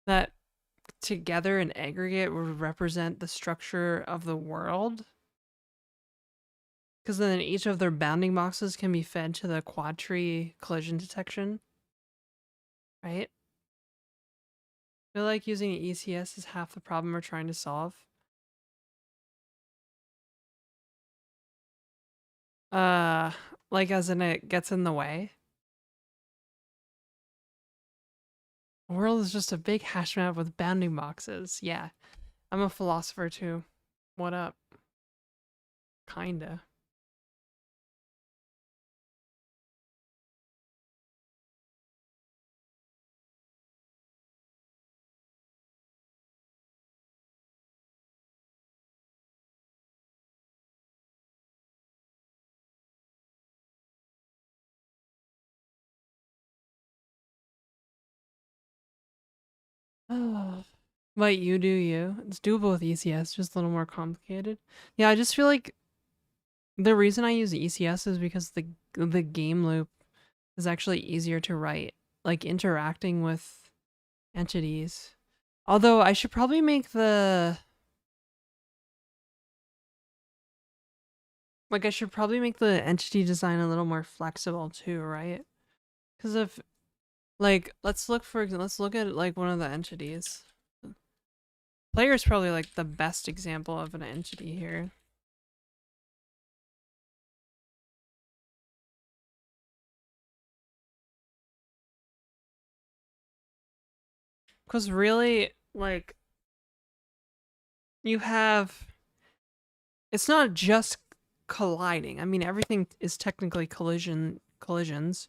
A: that together in aggregate would represent the structure of the world. Because then each of their bounding boxes can be fed to the quad tree collision detection, right? I feel like using ECS is half the problem we're trying to solve. Uh, like as in it gets in the way. The world is just a big hash map with bounding boxes. Yeah, I'm a philosopher too. What up? Kinda. But you do you. It's doable with ECS, just a little more complicated. Yeah, I just feel like the reason I use ECS is because the game loop is actually easier to write, like interacting with entities. Although I should probably make the I should probably make the entity design a little more flexible too, right? Because if like let's look at like one of the entities. Player is probably like the best example of an entity here. Because really, like, you have, it's not just colliding. I mean, everything is technically collisions,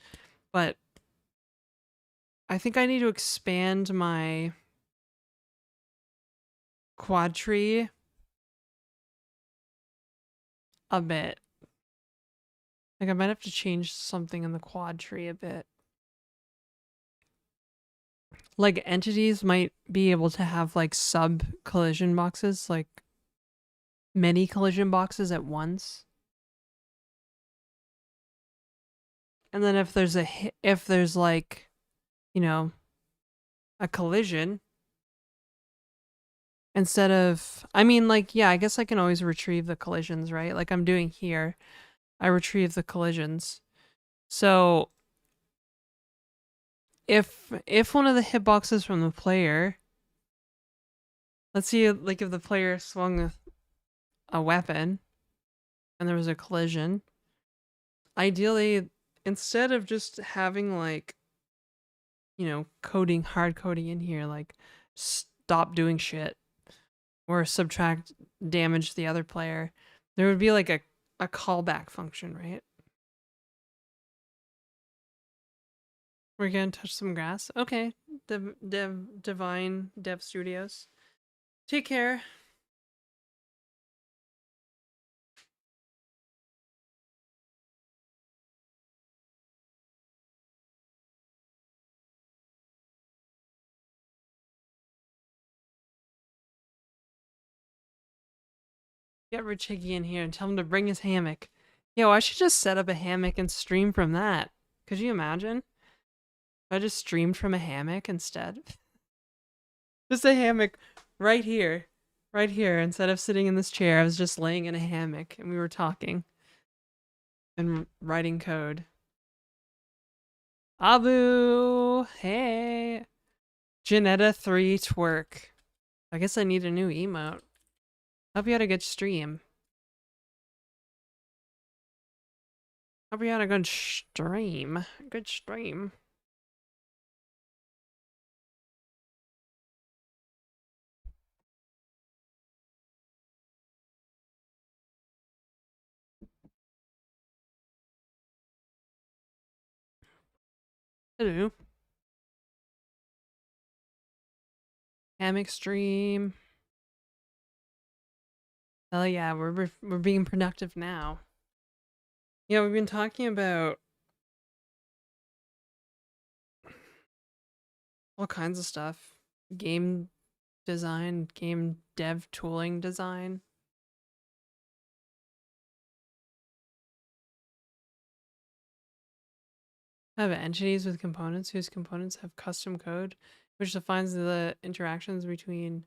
A: but I think I need to expand my quad tree a bit. Like I might have to change something in the quad tree a bit. Like entities might be able to have like sub collision boxes, like many collision boxes at once. And then if there's like, you know, a collision, instead of, I mean, like, yeah, I guess I can always retrieve the collisions, right? Like I'm doing here, I retrieve the collisions. So if one of the hitboxes from the player, let's see, like if the player swung a weapon and there was a collision, ideally, instead of just having like, you know, hard coding in here, like stop doing shit or subtract damage to the other player, there would be like a callback function, right? We're gonna touch some grass. Okay, Divine Dev Studios. Take care. Get Rich Hickey in here and tell him to bring his hammock. Yo, I should just set up a hammock and stream from that. Could you imagine? If I just streamed from a hammock instead? Just a hammock right here. Right here. Instead of sitting in this chair, I was just laying in a hammock and we were talking and writing code. Abu! Hey! Janetta 3 twerk. I guess I need a new emote. Hope you had a good stream. Hope you had a good stream. Good stream. Hello. Hammock stream. Hell yeah, we're being productive now. Yeah, we've been talking about all kinds of stuff. Game design, game dev tooling design. I have entities with components whose components have custom code, which defines the interactions between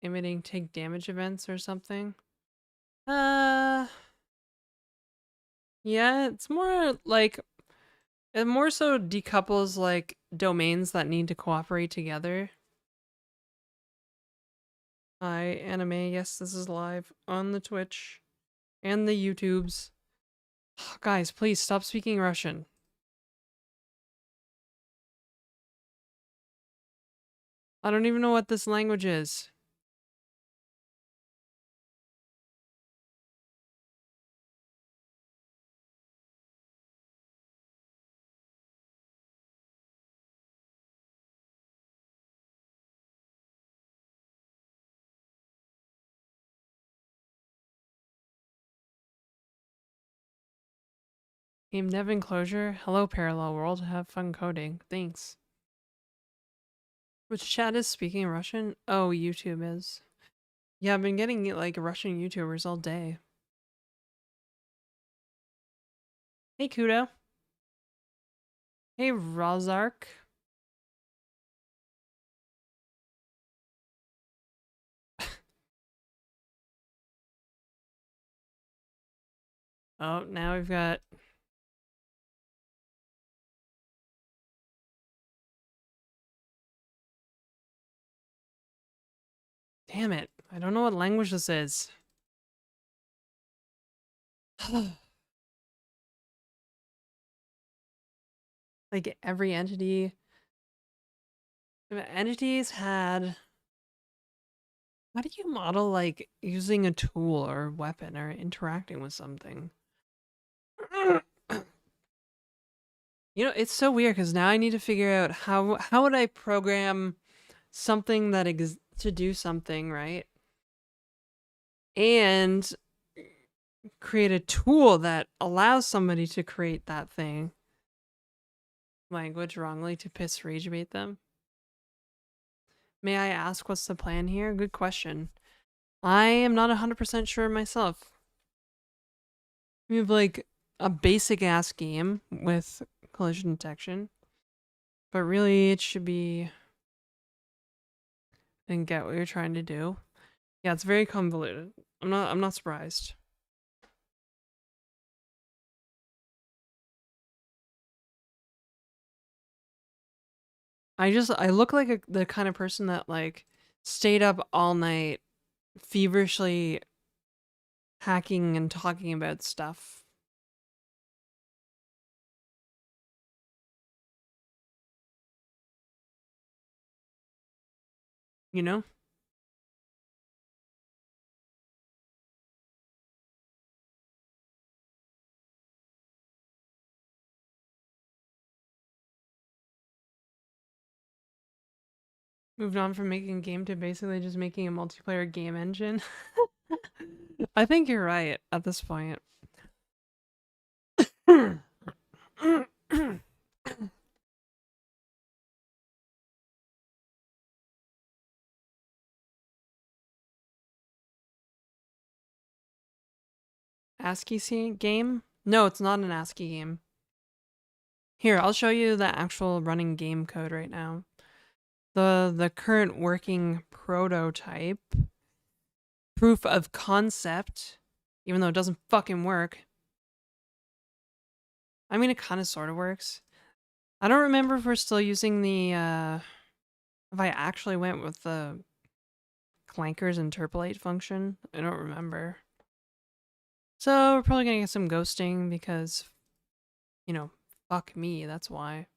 A: emitting take damage events or something. Yeah, it's more like it more so decouples like domains that need to cooperate together. Hi, anime. Yes, this is live on the Twitch and the YouTubes. Guys, please stop speaking Russian. I don't even know what this language is. Game dev and Clojure. Hello, Parallel World. Have fun coding. Thanks. Which chat is speaking Russian? Oh, YouTube is. Yeah, I've been getting like Russian YouTubers all day. Hey, Kudo. Hey, Razark. Oh, now we've got... Damn it. I don't know what language this is. Like every entity... If entities had... How do you model like using a tool or weapon or interacting with something? You know, it's so weird because now I need to figure out how would I program something that to do something, right? And create a tool that allows somebody to create that thing. Language wrongly to piss rage bait them. May I ask what's the plan here? Good question. I am not 100% sure myself. We have like a basic ass game with collision detection, but really it should be. And get what you're trying to do. Yeah, it's very convoluted. I'm not surprised. I look like the kind of person that like stayed up all night feverishly hacking and talking about stuff. You know? Moved on from making a game to basically just making a multiplayer game engine. I think you're right at this point. ASCII game? No, it's not an ASCII game. Here, I'll show you the actual running game code right now. The current working prototype, proof of concept, even though it doesn't fucking work. I mean, it kind of sort of works. I don't remember if we're still using the, if I actually went with the clankers interpolate function. I don't remember. So we're probably gonna get some ghosting because, you know, fuck me, that's why.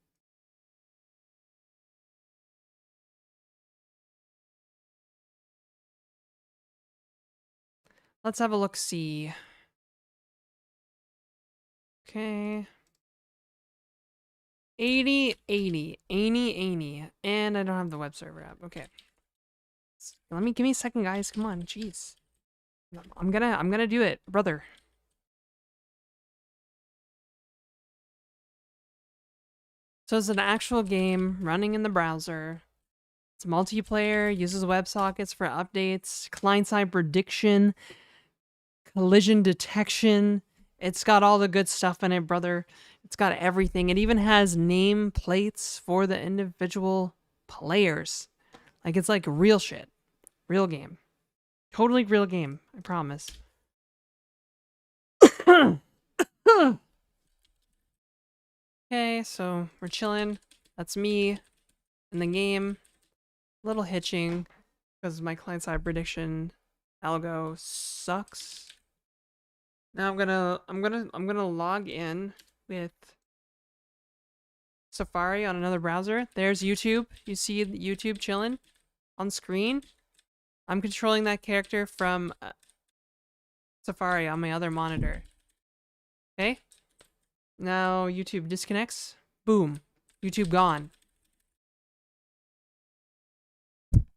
A: Let's have a look-see. Okay. 80, 80, 80, 80. And I don't have the web server app. Okay. Give me a second, guys. Come on, jeez. I'm gonna do it, brother. So it's an actual game running in the browser. It's multiplayer, uses WebSockets for updates, client-side prediction, collision detection. It's got all the good stuff in it, brother. It's got everything. It even has name plates for the individual players. Like, it's like real shit. Real game. Totally real game, I promise. Okay, so we're chilling. That's me in the game. A little hitching because my client-side prediction algo sucks. Now I'm gonna log in with Safari on another browser. There's YouTube. You see YouTube chilling on screen. I'm controlling that character from Safari on my other monitor. Okay? Now YouTube disconnects. Boom. YouTube gone.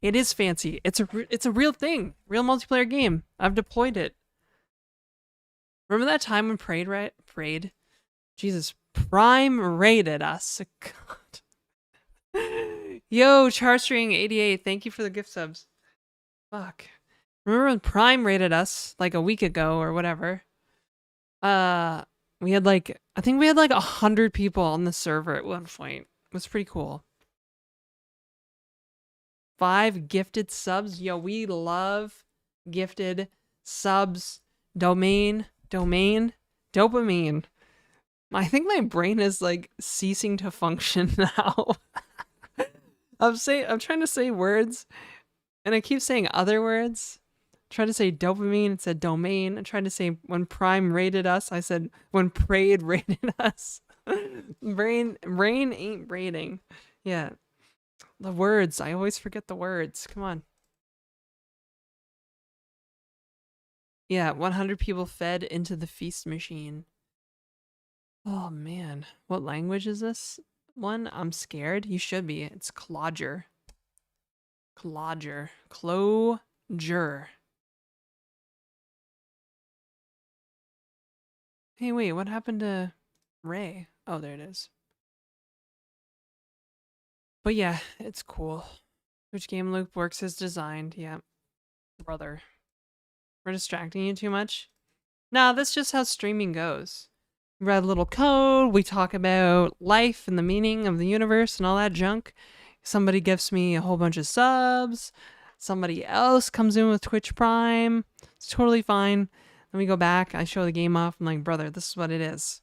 A: It is fancy. It's a real thing. Real multiplayer game. I've deployed it. Remember that time when Prime raided us. God. Yo, Charstring88, thank you for the gift subs. Fuck. Remember when Prime raided us like a week ago or whatever? We had like, I think we had like 100 people on the server at one point. It was pretty cool. 5 gifted subs. Yo, we love gifted subs. Dopamine. I think my brain is like ceasing to function now. I'm trying to say words and I keep saying other words. Trying to say dopamine, it said domain. I tried to say when Prime raided us, I said when Prade raided us. Brain ain't braiding. Yeah. The words, I always forget the words. Come on. Yeah, 100 people fed into the feast machine. Oh man, what language is this one? I'm scared. You should be. It's Clojure. Clojure. Hey, wait, what happened to Ray? Oh, there it is. But yeah, it's cool. Which game loop works as designed. Yeah. Brother. We're distracting you too much? Nah, that's just how streaming goes. We write a little code, we talk about life and the meaning of the universe and all that junk. Somebody gives me a whole bunch of subs. Somebody else comes in with Twitch Prime. It's totally fine. Then we go back, I show the game off. I'm like, brother, this is what it is.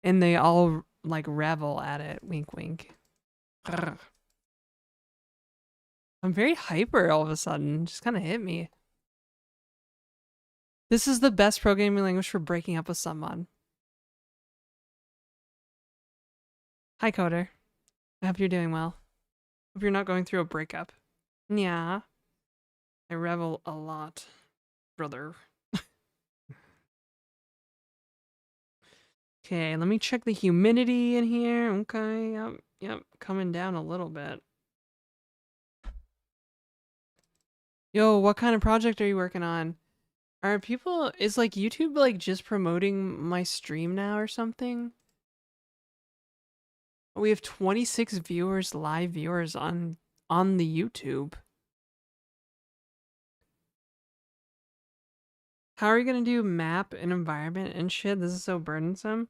A: And they all like revel at it. Wink, wink. Grr. I'm very hyper all of a sudden. Just kind of hit me. This is the best programming language for breaking up with someone. Hi, Coder. I hope you're doing well. Hope you're not going through a breakup. Yeah. I revel a lot, brother. Okay, let me check the humidity in here. Okay, yep, coming down a little bit. Yo, what kind of project are you working on? Is like YouTube like just promoting my stream now or something? We have 26 viewers, live viewers on the YouTube. How are you gonna do map and environment and shit? This is so burdensome.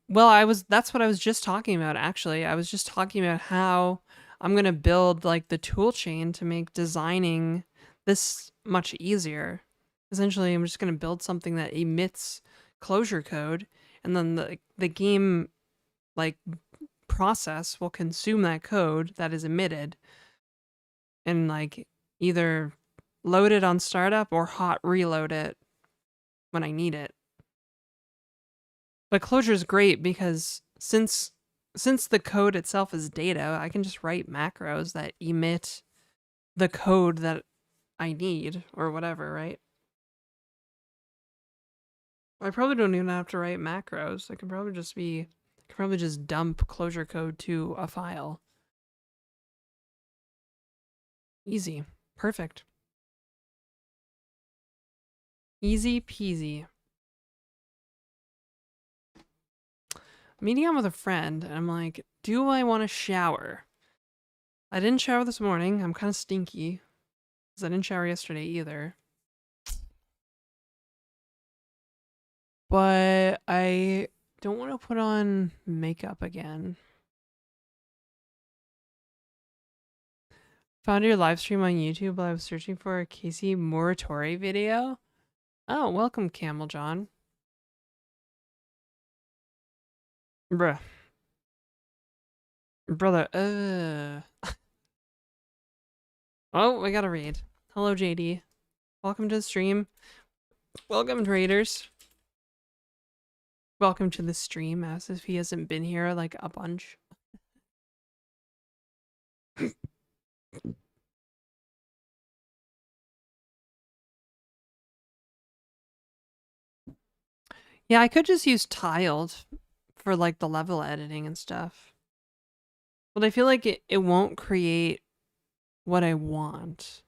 A: Well, that's what I was just talking about actually. I was just talking about how I'm going to build like the tool chain to make designing this much easier. Essentially, I'm just going to build something that emits Clojure code, and then the game like process will consume that code that is emitted and like either load it on startup or hot reload it when I need it. But Clojure is great because since the code itself is data, I can just write macros that emit the code that I need or whatever, right? I probably don't even have to write macros. I could probably just dump Clojure code to a file. Easy. Perfect. Easy peasy. Meeting out with a friend, and I'm like, do I want to shower? I didn't shower this morning. I'm kind of stinky because I didn't shower yesterday either. But I don't want to put on makeup again. Found your live stream on YouTube while I was searching for a Casey Moratori video. Oh, welcome, Camel John. Bruh. Brother, Oh, I gotta read. Hello, JD. Welcome to the stream. Welcome, traders. Welcome to the stream, as if he hasn't been here like a bunch. Yeah, I could just use tiled for like the level editing and stuff. But I feel like it won't create what I want.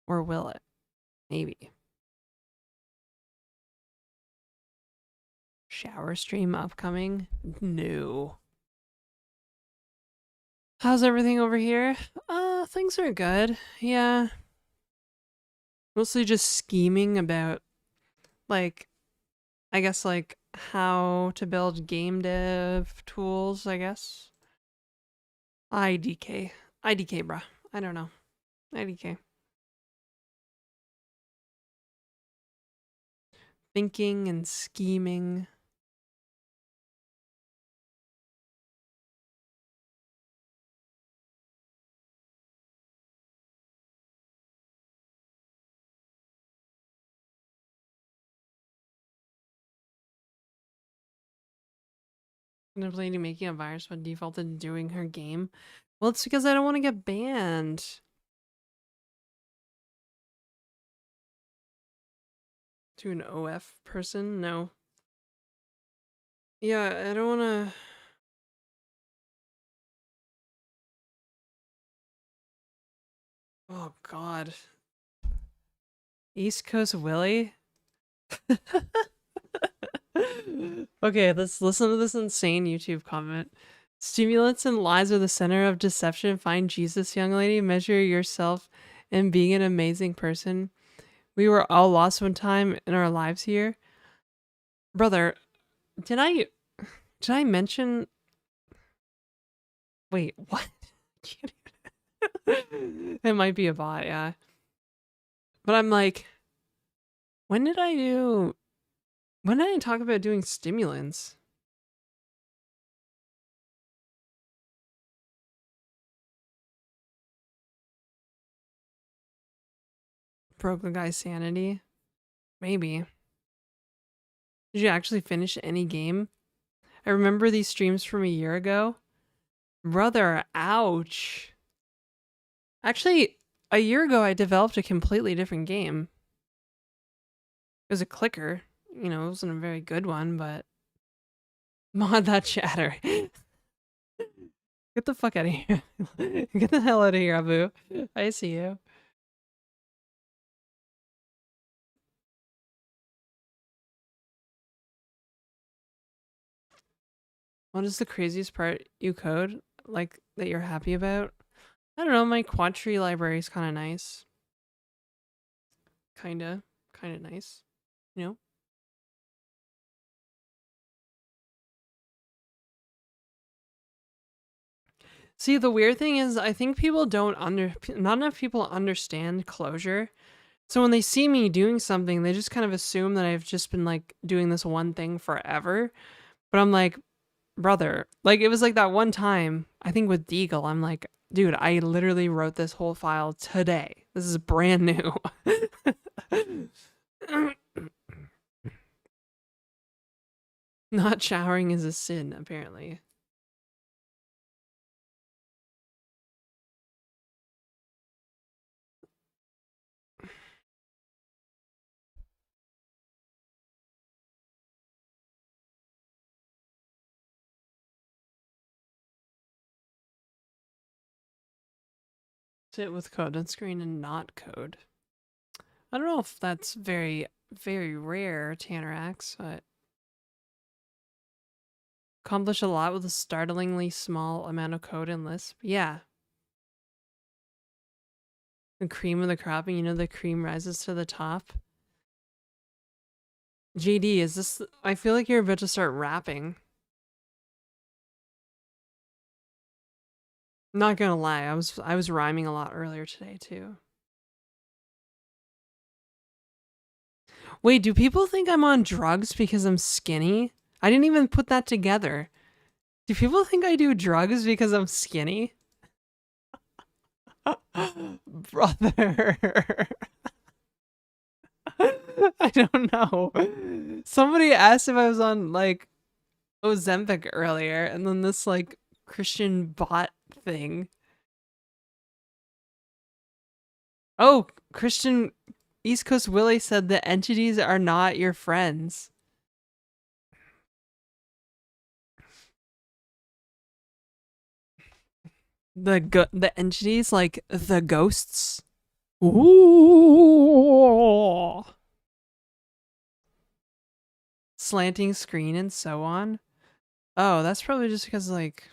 A: Or will it? Maybe. Shower stream upcoming? No. How's everything over here? Things are good. Yeah. Mostly just scheming about, like, I guess, like, how to build game dev tools, I guess. IDK. IDK, bruh. I don't know. IDK. Thinking and scheming. Contemplating making a virus but defaulted doing her game. Well, it's because I don't want to get banned. To an OF person? No. Yeah, I don't want to... Oh, God. East Coast Willie? Okay, let's listen to this insane YouTube comment. Stimulants and lies are the center of deception. Find Jesus, young lady. Measure yourself in being an amazing person. We were all lost one time in our lives here. Brother, did I mention... Wait, what? It might be a bot, yeah. But I'm like, when did I talk about doing stimulants? Broke the guy's sanity? Maybe. Did you actually finish any game? I remember these streams from a year ago. Brother, ouch. Actually, a year ago I developed a completely different game. It was a clicker. You know, it wasn't a very good one, but... Mod that chatter. Get the fuck out of here. Get the hell out of here, Abu. I see you. What is the craziest part you code? Like, that you're happy about? I don't know, my quad tree library is kind of nice. Kinda nice. You know? See, the weird thing is, I think people not enough people understand Clojure. So when they see me doing something, they just kind of assume that I've just been like doing this one thing forever. But I'm like, brother, like it was like that one time, I think with Deagle, I'm like, dude, I literally wrote this whole file today. This is brand new. Not showering is a sin, apparently. Sit with code on screen and not code. I don't know if that's very, very rare, Tannerax, but accomplish a lot with a startlingly small amount of code in Lisp. Yeah. The cream of the crop, and you know the cream rises to the top. JD, is this... I feel like you're about to start rapping. Not gonna lie, I was rhyming a lot earlier today too. Wait, do people think I'm on drugs because I'm skinny? I didn't even put that together. Do people think I do drugs because I'm skinny? Brother. I don't know. Somebody asked if I was on like Ozempic earlier, and then this like Christian bot thing. Oh, Christian East Coast Willie said the entities are not your friends. The entities, like the ghosts. Ooh. Slanting screen and so on. Oh, that's probably just because like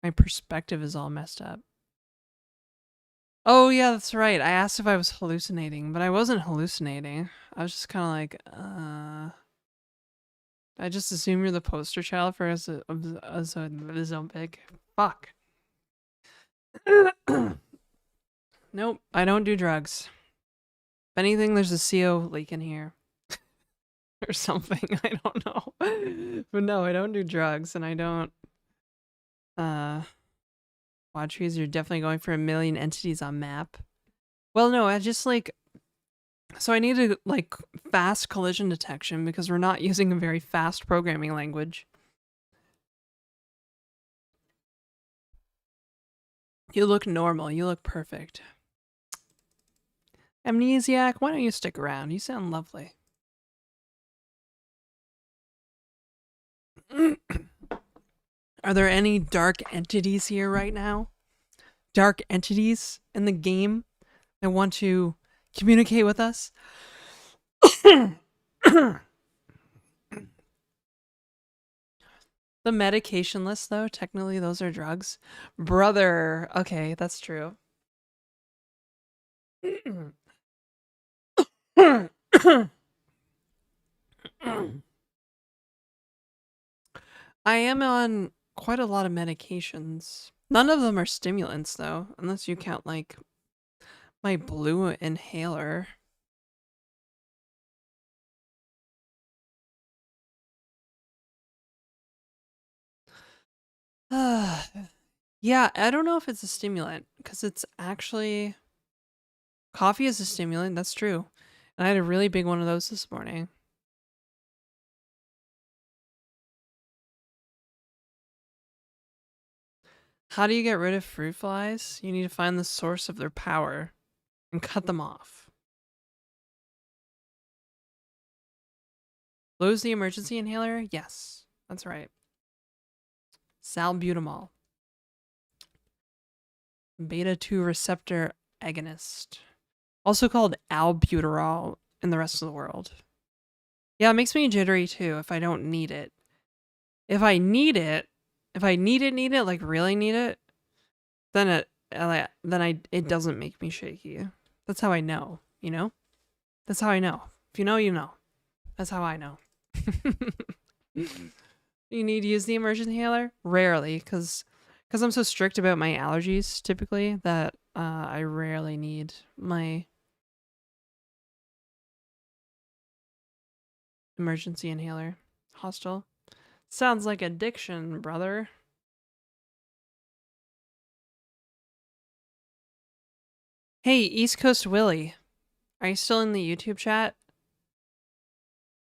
A: my perspective is all messed up. Oh yeah, that's right. I asked if I was hallucinating, but I wasn't hallucinating. I was just kind of like, I just assume you're the poster child for as a Ozempic. Fuck. Nope, I don't do drugs. If anything, there's a CO leak in here. Or something, I don't know. But no, I don't do drugs, and I don't... Quad trees, you're definitely going for 1 million entities on map. Well, no, I just like... So I needed like fast collision detection because we're not using a very fast programming language. You look normal. You look perfect. Amnesiac, why don't you stick around? You sound lovely. Are there any dark entities here right now? Dark entities in the game that want to communicate with us? The medication list, though, technically those are drugs. Brother. Okay, that's true. I am on quite a lot of medications. None of them are stimulants, though, unless you count, like, my blue inhaler. Yeah, I don't know if it's a stimulant, because it's actually... Coffee is a stimulant, that's true. And I had a really big one of those this morning. How do you get rid of fruit flies? You need to find the source of their power and cut them off. Lose the emergency inhaler? Yes, that's right. Salbutamol. Beta 2 receptor agonist. Also called albuterol in the rest of the world. Yeah, it makes me jittery too if I don't need it. If I need it, need it, like really need it, then it doesn't make me shaky. That's how I know, you know? That's how I know. If you know, you know. That's how I know. You need to use the immersion inhaler? Rarely, because I'm so strict about my allergies typically that I rarely need my emergency inhaler. Hostile. Sounds like addiction, brother. Hey, East Coast Willie. Are you still in the YouTube chat?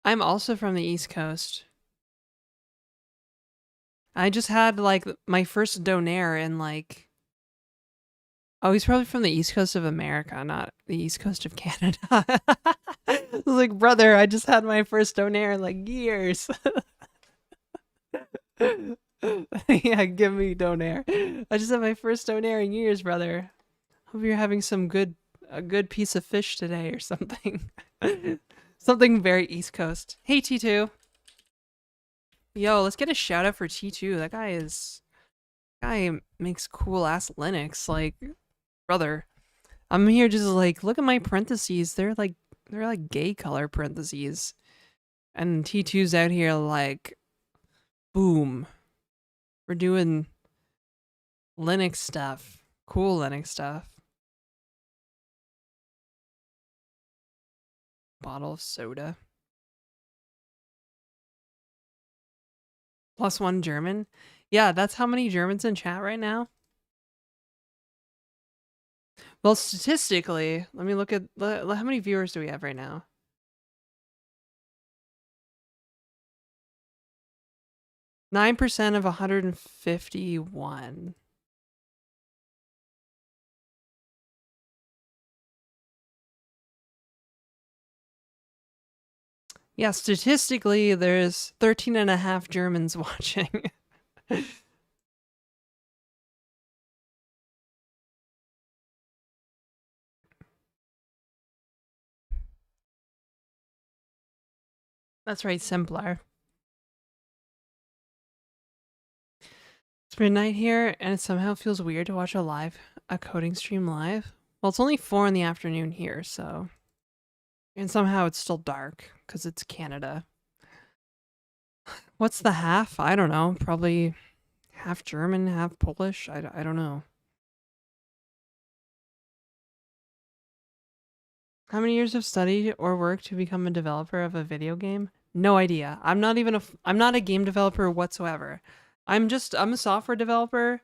A: I'm also from the East Coast. I just had like my first donaire in like... Oh, he's probably from the East Coast of America, not the East Coast of Canada. I was like, brother, I just had my first donaire in like years. Yeah, give me donaire. I just had my first donaire in years, brother. Hope you're having a good piece of fish today or something. Something very East Coast. Hey, T2. Yo, let's get a shout out for T2. That guy makes cool ass Linux. Like, brother, I'm here just like, look at my parentheses. They're like gay color parentheses. And T2's out here like, boom. We're doing Linux stuff. Cool Linux stuff. Bottle of soda. +1 German. Yeah, that's how many Germans in chat right now. Well, statistically, let me look at how many viewers do we have right now? %9 of 151. Yeah, statistically, there's 13.5 Germans watching. That's right, simpler. It's midnight here, and it somehow feels weird to watch a coding stream live. Well, it's only 4 in the afternoon here, so... And somehow it's still dark, because it's Canada. What's the half? I don't know. Probably half German, half Polish. I don't know. How many years of study or work to become a developer of a video game? No idea. I'm not a game developer whatsoever. I'm a software developer.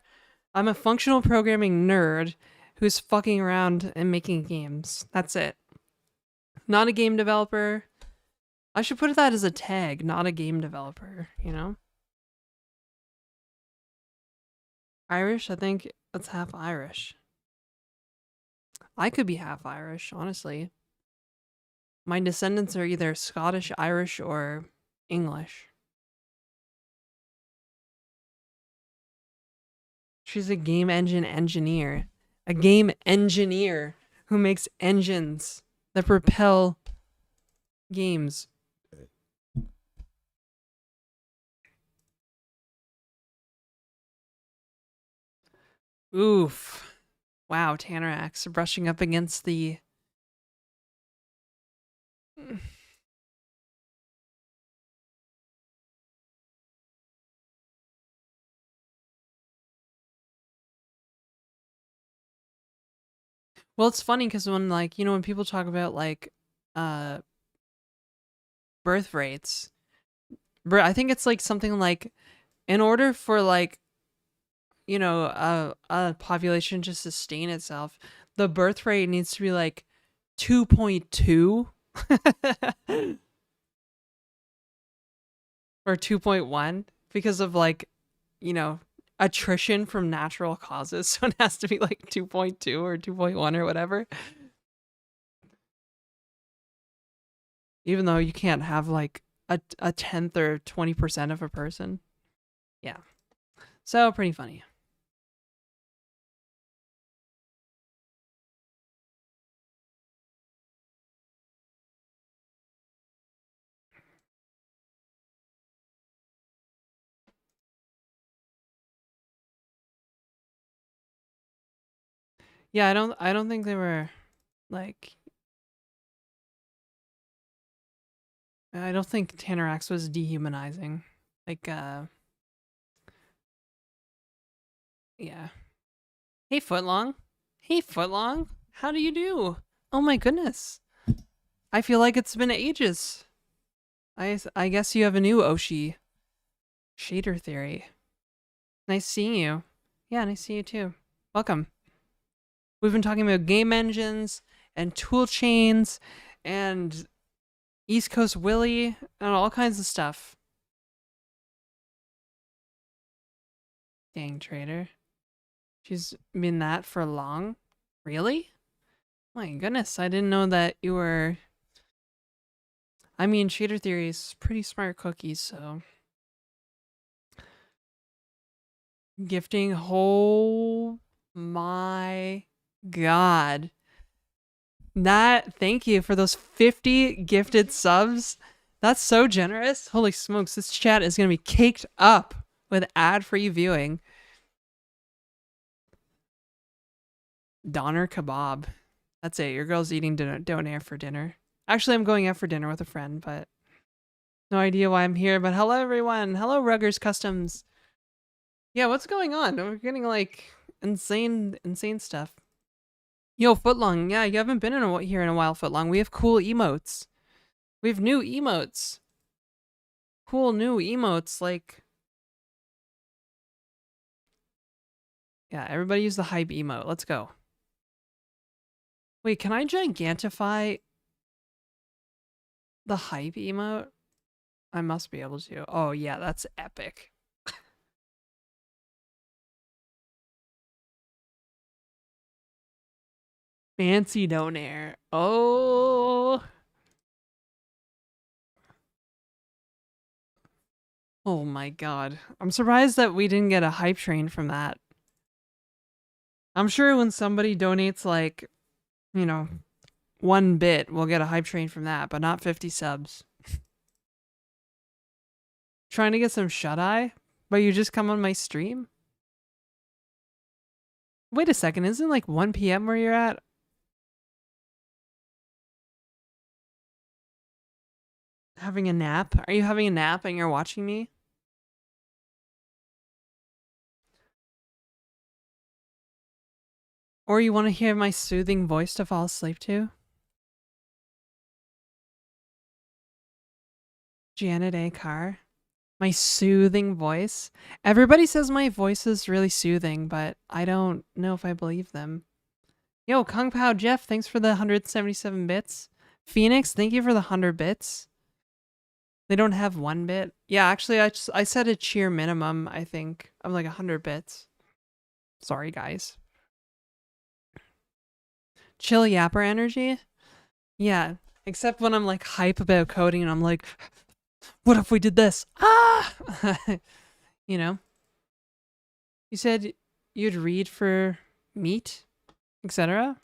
A: I'm a functional programming nerd who's fucking around and making games. That's it. Not a game developer. I should put that as a tag, not a game developer, you know? Irish? I think that's half Irish. I could be half Irish, honestly. My descendants are either Scottish, Irish, or English. She's a game engine engineer. A game engineer who makes engines that propel games. Oof. Wow, Tannerax brushing up against the... Well, it's funny because when, like, when people talk about, like, uh, birth rates, I think it's, like, something like, in order for, like, a population to sustain itself, the birth rate needs to be, like, 2.2 or 2.1 because of, like, you know, attrition from natural causes. So it has to be, like, 2.2 or 2.1 or whatever. Even though you can't have, like, a tenth or 20% of a person. Yeah. So pretty funny. Yeah, I don't think they were, like, I don't think Tannerax was dehumanizing. Like, yeah. Hey, Footlong. Hey, Footlong. How do you do? Oh my goodness. I feel like it's been ages. I guess you have a new Oshi shader theory. Nice seeing you. Yeah, nice seeing you too. Welcome. We've been talking about game engines and tool chains and East Coast Willie and all kinds of stuff. Dang trader. She's been that for long? Really? My goodness, I didn't know that you were... I mean, shader theory is pretty smart cookies, so... Gifting, oh my god. Thank you for those 50 gifted subs. That's so generous. Holy smokes, this chat is going to be caked up with ad-free viewing. Doner kebab. That's it. Your girl's eating doner for dinner. Actually, I'm going out for dinner with a friend, but no idea why I'm here. But hello, everyone. Hello, Ruggers Customs. Yeah, what's going on? We're getting, like, insane stuff. Yo, Footlong. Yeah, you haven't been here in a while, Footlong. We have cool emotes. We have new emotes. Cool new emotes, like... Yeah, everybody use the hype emote. Let's go. Wait, can I gigantify the hype emote? I must be able to. Oh, yeah, that's epic. Fancy donair. Oh. Oh my god. I'm surprised that we didn't get a hype train from that. I'm sure when somebody donates, like, 1 bit, we'll get a hype train from that, but not 50 subs. Trying to get some shut-eye? But you just come on my stream? Wait a second, isn't it like 1 p.m. where you're at? Having a nap? Are you having a nap and you're watching me? Or you want to hear my soothing voice to fall asleep to? Janet A. Carr? My soothing voice? Everybody says my voice is really soothing, but I don't know if I believe them. Yo, Kung Pao Jeff, thanks for the 177 bits. Phoenix, thank you for the 100 bits. They don't have 1 bit. Yeah, actually, I set a cheer minimum, I think, of like 100 bits. Sorry, guys. Chill yapper energy? Yeah, except when I'm like hype about coding and I'm like, what if we did this? Ah! You know? You said you'd read for meat, etc.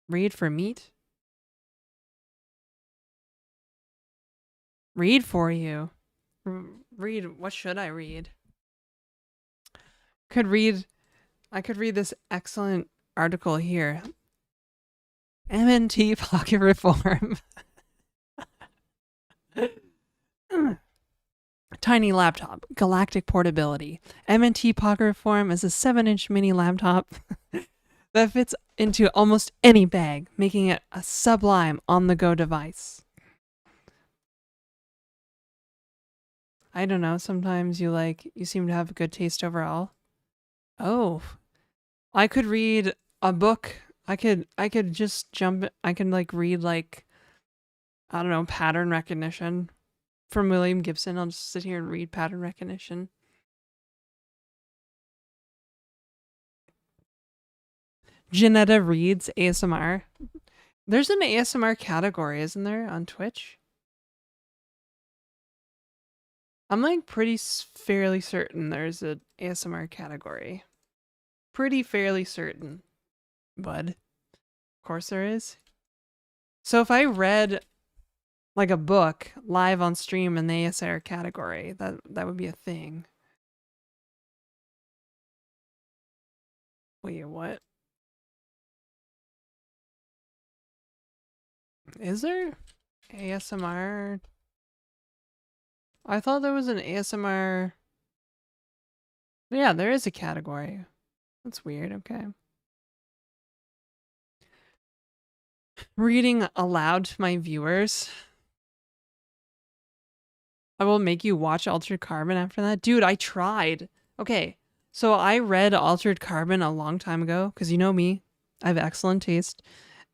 A: Read for meat? Read for you. Read, what should I read? could read I could read this excellent article here. MNT pocket reform. Tiny laptop, galactic portability. MNT pocket reform is a 7-inch mini laptop that fits into almost any bag, making it a sublime on-the-go device. I don't know, sometimes you seem to have good taste overall. Oh, I could read a book. I could just jump. I can read I don't know, pattern recognition from William Gibson. I'll just sit here and read pattern recognition. Janetta reads ASMR. There's an ASMR category, isn't there, on Twitch? I'm pretty fairly certain there's an ASMR category. Pretty fairly certain, bud. Of course there is. So if I read a book live on stream in the ASMR category, that would be a thing. Wait, what? Is there ASMR? I thought there was an ASMR. Yeah, there is a category. That's weird. Okay. Reading aloud to my viewers. I will make you watch Altered Carbon after that. Dude, I tried. Okay, so I read Altered Carbon a long time ago, because you know me, I have excellent taste.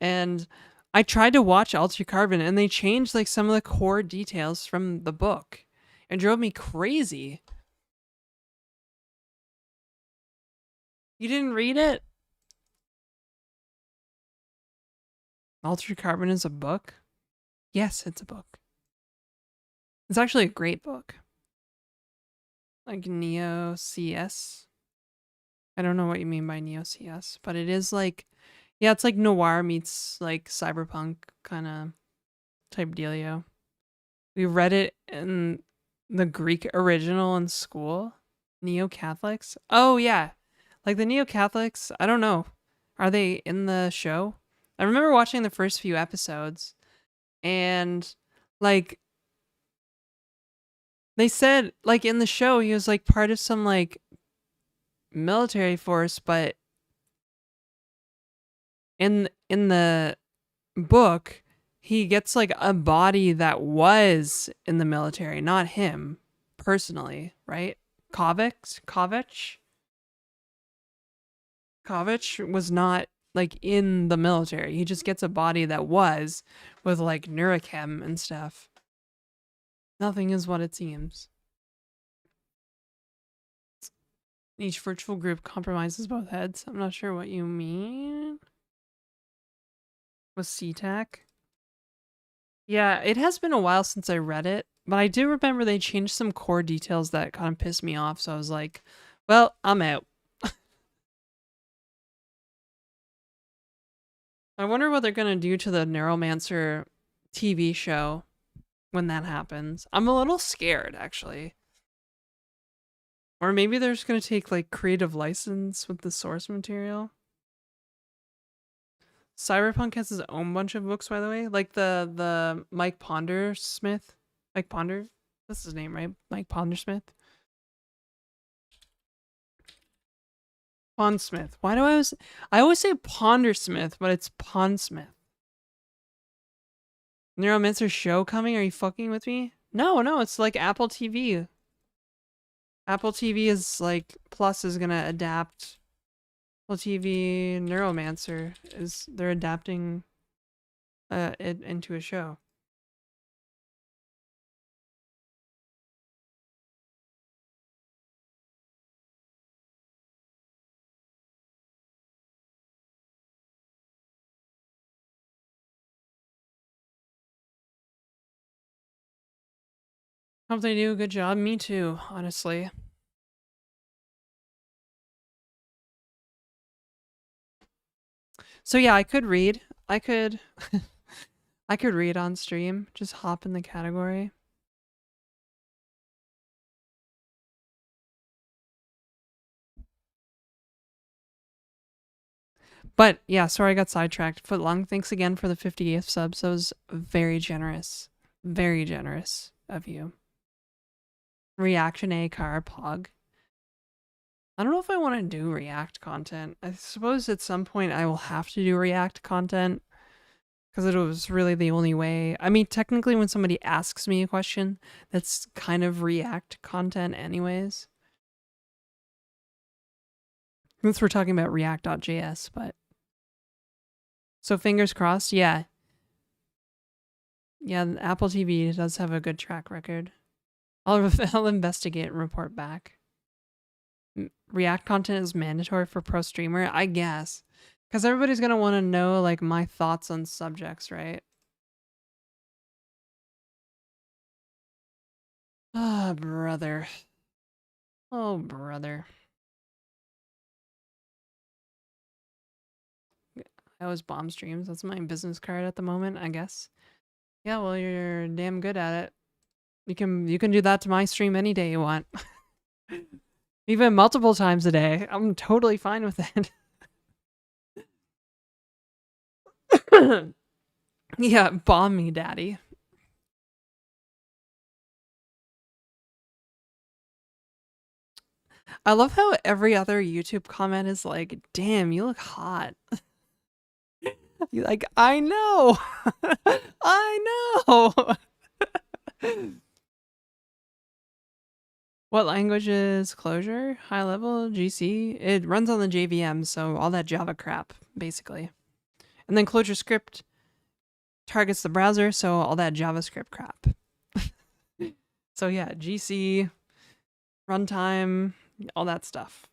A: And I tried to watch Altered Carbon, and they changed some of the core details from the book. It drove me crazy. You didn't read it? Altered Carbon is a book? Yes, it's a book. It's actually a great book. Neo CS. I don't know what you mean by Neo CS, but it is yeah, it's noir meets cyberpunk kind of type dealio. We read it in the Greek original in school. Neo-Catholics? Oh yeah. The Neo-Catholics, I don't know. Are they in the show? I remember watching the first few episodes and they said in the show he was part of some military force, but in the book he gets a body that was in the military, not him personally, right? Kovic was not in the military. He just gets a body that was with neurochem and stuff. Nothing is what it seems. Each virtual group compromises both heads. I'm not sure what you mean. With CTAC? Yeah, it has been a while since I read it, but I do remember they changed some core details that kind of pissed me off, so I was like, well, I'm out. I wonder what they're going to do to the Neuromancer TV show when that happens. I'm a little scared, actually. Or maybe they're just going to take creative license with the source material. Cyberpunk has his own bunch of books, by the way. The Mike Pondersmith. Mike Ponder? That's his name, right? Mike Pondersmith. Pondsmith. Why do I always say Pondersmith, but it's Pondsmith. Neuromancer show coming? Are you fucking with me? No, it's Apple TV. Apple TV is Plus is gonna adapt Apple TV Neuromancer they're adapting it into a show. Hope they do a good job. Me too, honestly. So yeah, I could read. I could I could read on stream. Just hop in the category. But yeah, sorry I got sidetracked. Footlong, thanks again for the 50th subs. That was very generous. Very generous of you. Reaction A car pog. I don't know if I want to do React content. I suppose at some point I will have to do React content because it was really the only way. I mean, technically when somebody asks me a question, that's kind of React content anyways. Since we're talking about React.js, but so fingers crossed, yeah. Yeah, Apple TV does have a good track record. I'll investigate and report back. React content is mandatory for pro streamer, I guess. Because everybody's going to want to know, like, my thoughts on subjects, right? Ah, brother. Oh, brother. I always bomb streams. That's my business card at the moment, I guess. Yeah, well, you're damn good at it. You can do that to my stream any day you want. Even multiple times a day. I'm totally fine with it. Yeah, bomb me, daddy. I love how every other YouTube comment is like, damn, you look hot. You like, I know. I know. What language is Clojure? High level, GC? It runs on the JVM, so all that Java crap, basically. And then ClojureScript targets the browser, so all that JavaScript crap. So yeah, GC, runtime, all that stuff.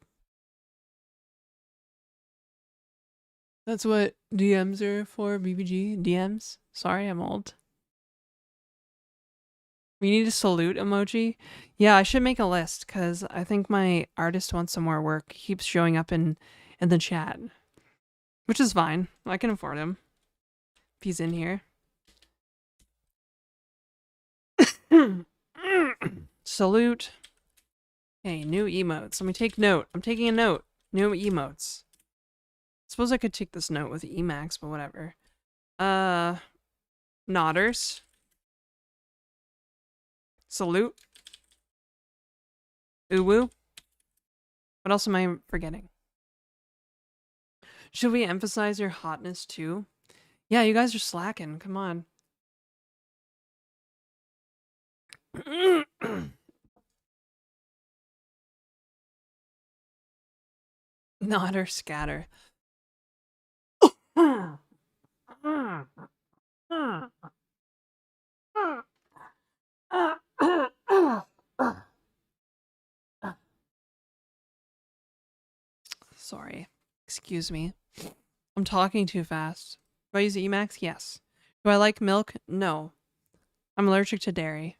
A: That's what DMs are for, BBG. DMs? Sorry, I'm old. We need a salute emoji. Yeah, I should make a list because I think my artist wants some more work. He keeps showing up in the chat, which is fine. I can afford him if he's in here. Salute. Hey, new emotes. Let me take note. I'm taking a note. New emotes. Suppose I could take this note with Emacs, but whatever. Nodders. Salute. Uwu. What else am I forgetting? Should we emphasize your hotness too? Yeah, you guys are slacking. Come on. Nodder scatter. Sorry. Excuse me. I'm talking too fast. Do I use Emacs? Yes. Do I like milk? No. I'm allergic to dairy.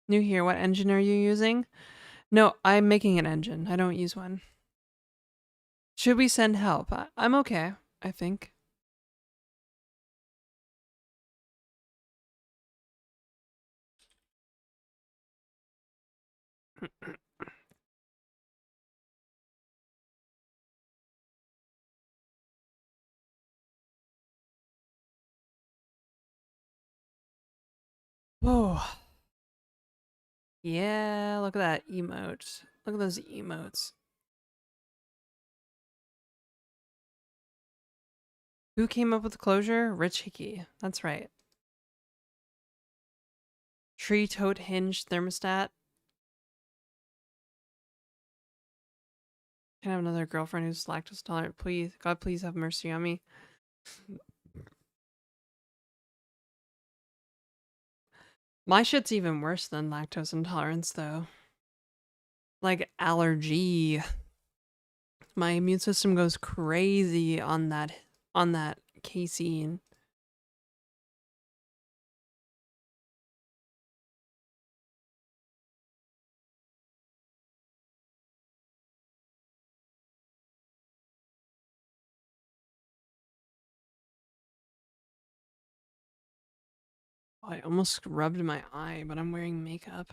A: New here. What engine are you using? No, I'm making an engine. I don't use one. Should we send help? I'm okay, I think. Whoa. Yeah, look at that emote. Look at those emotes. Who came up with Clojure? Rich Hickey. That's right. Tree tote hinge thermostat. Can I have another girlfriend who's lactose intolerant? Please, God, please have mercy on me. My shit's even worse than lactose intolerance, though. Like allergy. My immune system goes crazy on that casein. I almost rubbed my eye, but I'm wearing makeup.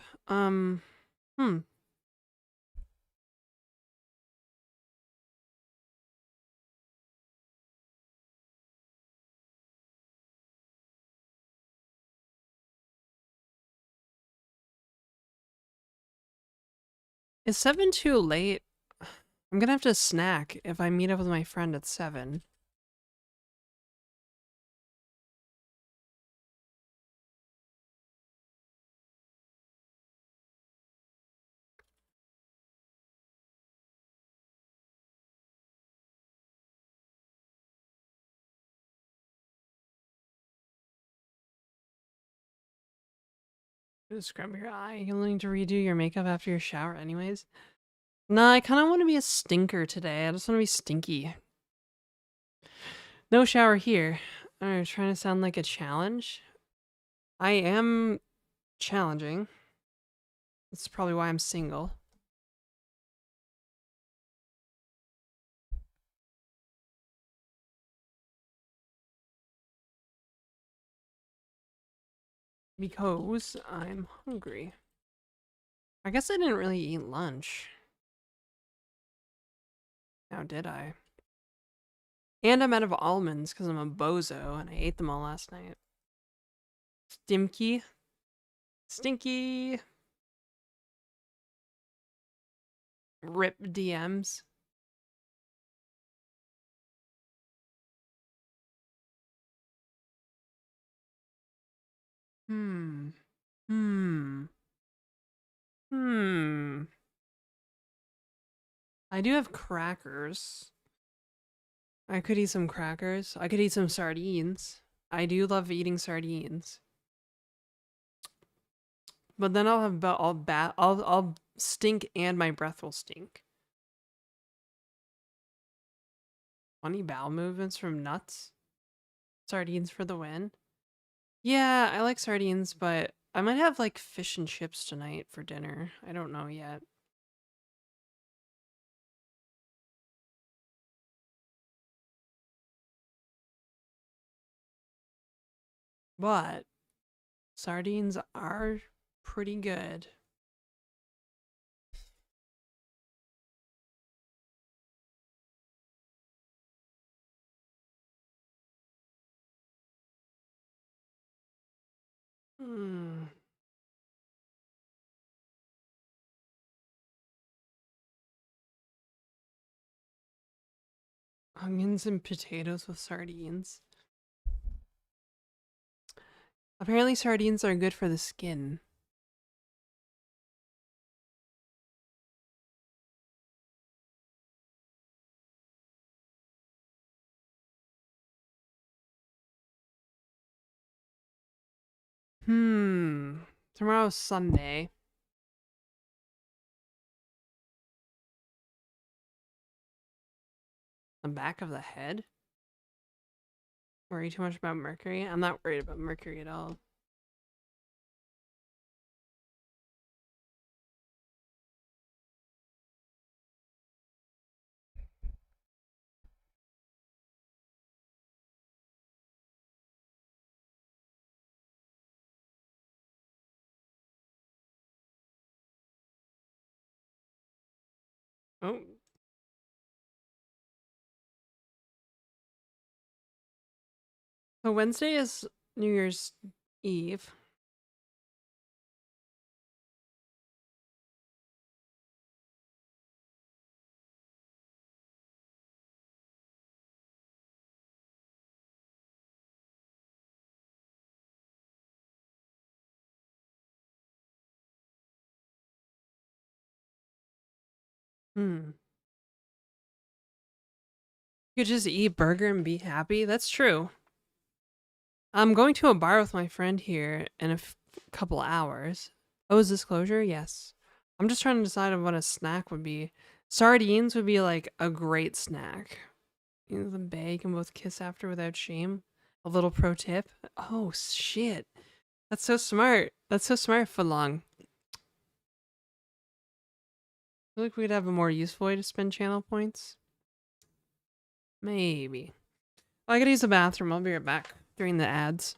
A: Is 7 too late? I'm gonna have to snack if I meet up with my friend at 7. Just scrub your eye. You'll need to redo your makeup after your shower anyways. Nah, I kind of want to be a stinker today. I just want to be stinky. No shower here. Alright, trying to sound like a challenge. I am challenging. That's probably why I'm single. Because I'm hungry. I guess I didn't really eat lunch. Now did I? And I'm out of almonds because I'm a bozo and I ate them all last night. Stimky. Stinky. Rip DMs. Hmm. Hmm. Hmm. I do have crackers. I could eat some crackers. I could eat some sardines. I do love eating sardines. But then I'll have I'll stink and my breath will stink. Funny bowel movements from nuts. Sardines for the win. Yeah, I like sardines, but I might have like fish and chips tonight for dinner. I don't know yet. But sardines are pretty good. Hmm. Onions and potatoes with sardines. Apparently sardines are good for the skin. Hmm. Tomorrow's Sunday. The back of the head? Worry too much about Mercury? I'm not worried about Mercury at all. Oh. So Wednesday is New Year's Eve. Hmm. You could just eat burger and be happy. That's true. I'm going to a bar with my friend here in a couple hours. Oh, is this Clojure? Yes. I'm just trying to decide on what a snack would be. Sardines would be like a great snack. You know, the bae can both kiss after without shame. A little pro tip. Oh, shit. That's so smart. That's so smart, Footlong. I feel like we'd have a more useful way to spend channel points. Maybe. Well, I gotta use the bathroom. I'll be right back during the ads.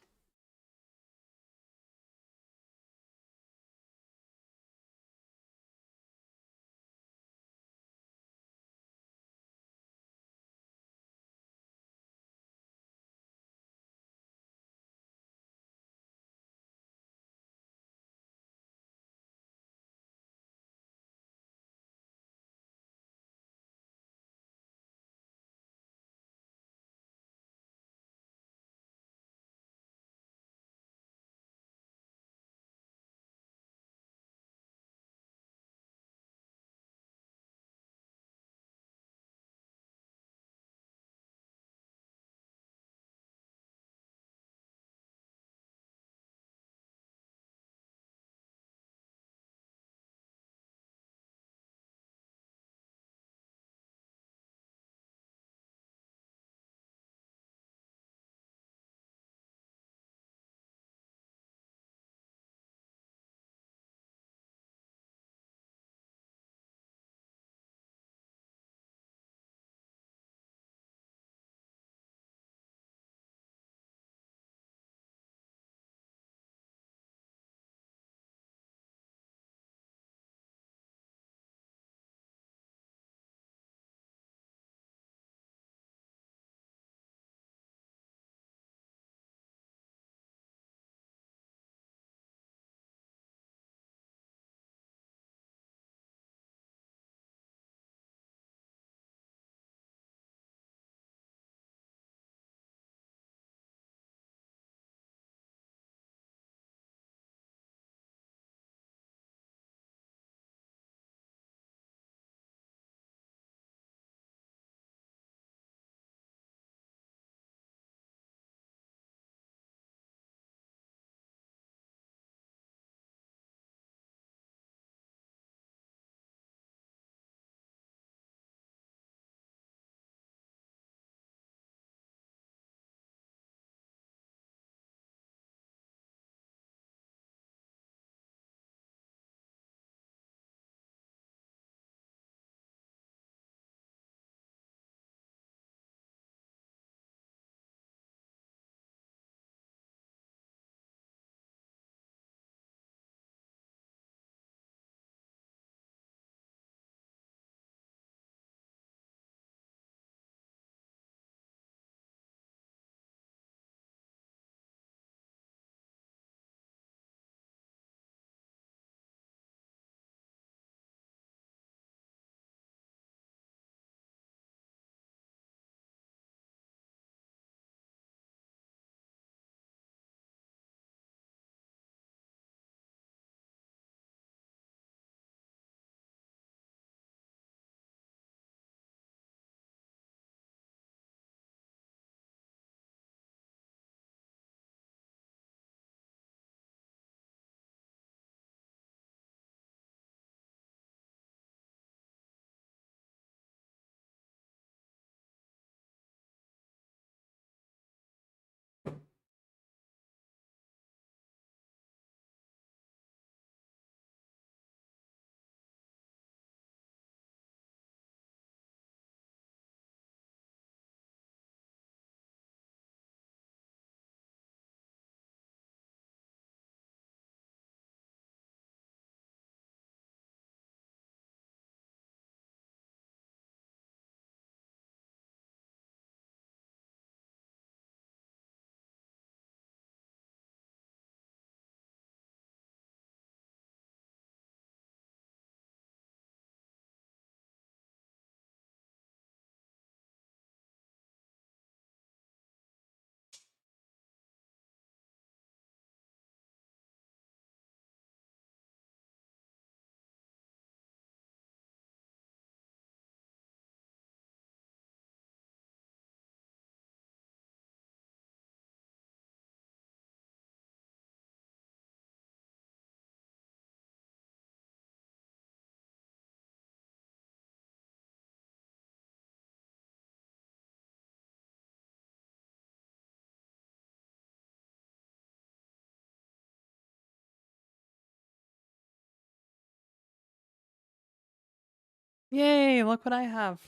A: Yay, look what I have.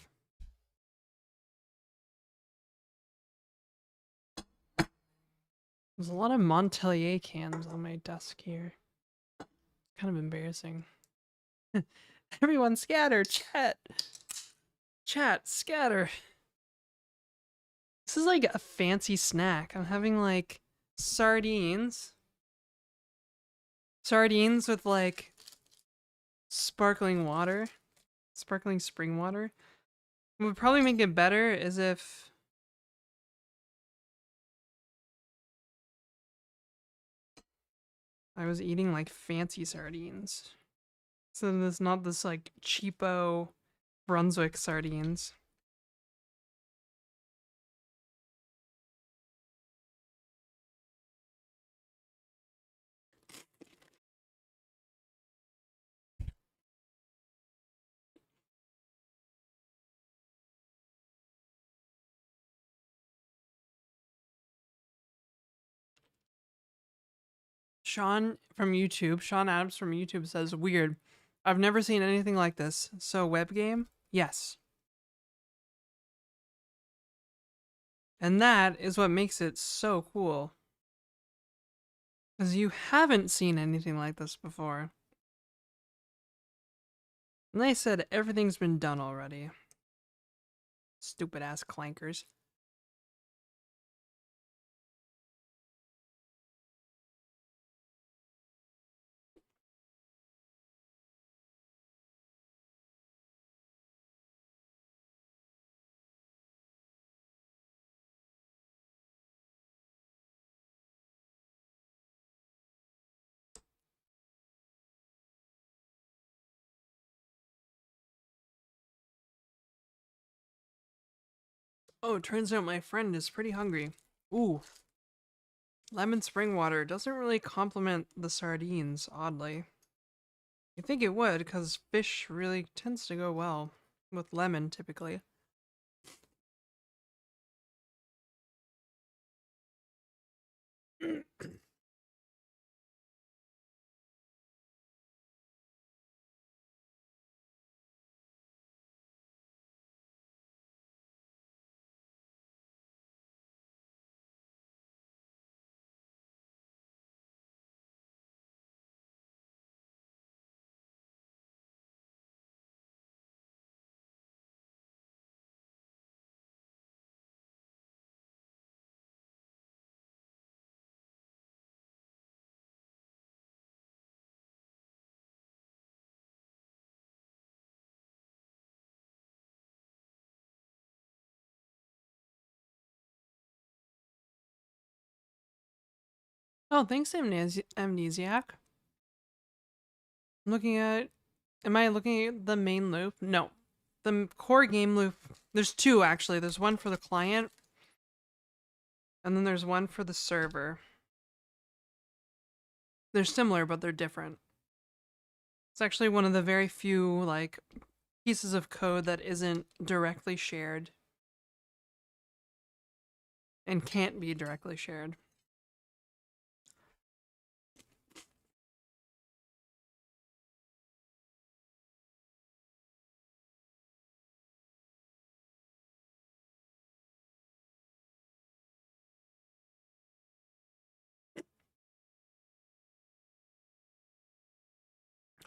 A: There's a lot of Montpellier cans on my desk here. Kind of embarrassing. Everyone scatter, chat. Chat, scatter. This is like a fancy snack. I'm having like sardines. Sardines with like sparkling water. Sparkling spring water. What would probably make it better is if I was eating like fancy sardines. So there's not this like cheapo Brunswick sardines. Sean Adams from YouTube says, weird. I've never seen anything like this. So web game? Yes. And that is what makes it so cool. Because you haven't seen anything like this before. And they said everything's been done already. Stupid ass clankers. Oh, it turns out my friend is pretty hungry. Ooh. Lemon spring water doesn't really complement the sardines, oddly. You'd think it would, because fish really tends to go well with lemon, typically. Oh, thanks, Amnesiac. I'm looking at. Am I looking at the main loop? No. The core game loop. There's two, actually. There's one for the client, and then there's one for the server. They're similar, but they're different. It's actually one of the very few, like, pieces of code that isn't directly shared and can't be directly shared.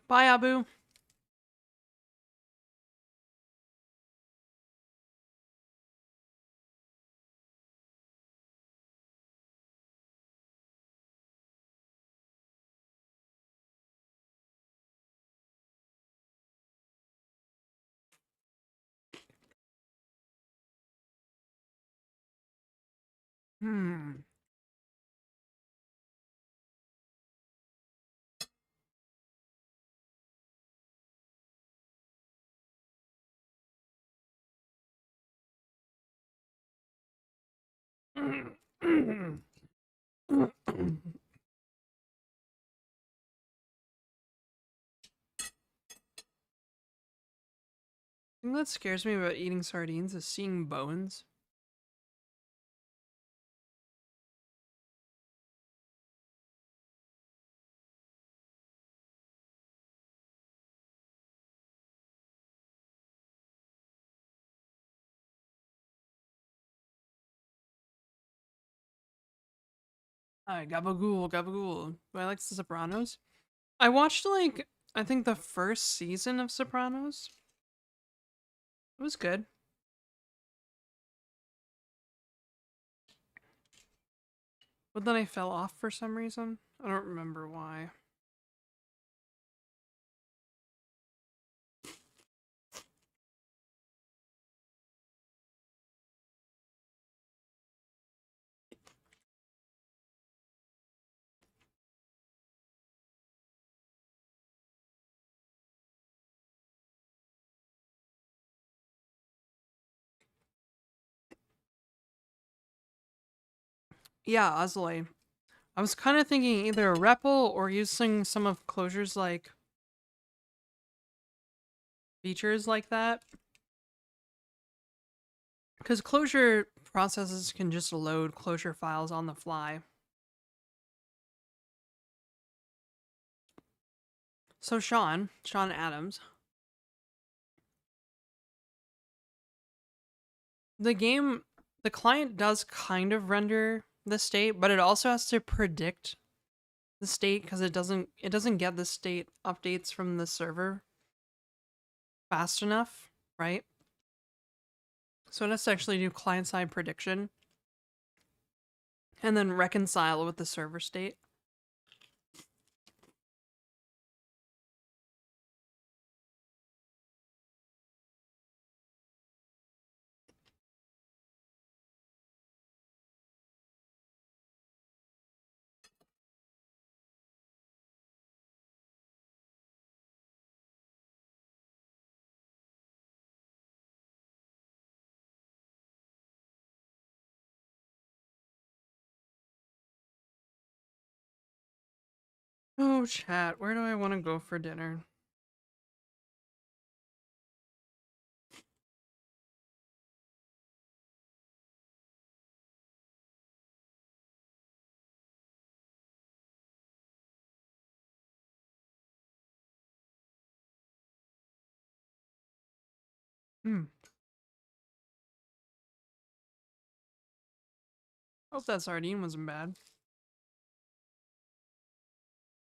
A: Bye, Abu. Hmm. Thing that scares me about eating sardines is seeing bones. Hi, gabagool, gabagool. Do I like The Sopranos? I watched like I think the first season of Sopranos. It was good. But then I fell off for some reason. I don't remember why. Yeah, Ozley. I was kind of thinking either a REPL or using some of Clojure's like features like that. Because Clojure processes can just load Clojure files on the fly. So Sean Adams, the client does kind of render the state, but it also has to predict the state because it doesn't get the state updates from the server fast enough, right? So it has to actually do client-side prediction and then reconcile with the server state. Oh, chat, where do I want to go for dinner? Hmm. Hope that sardine wasn't bad.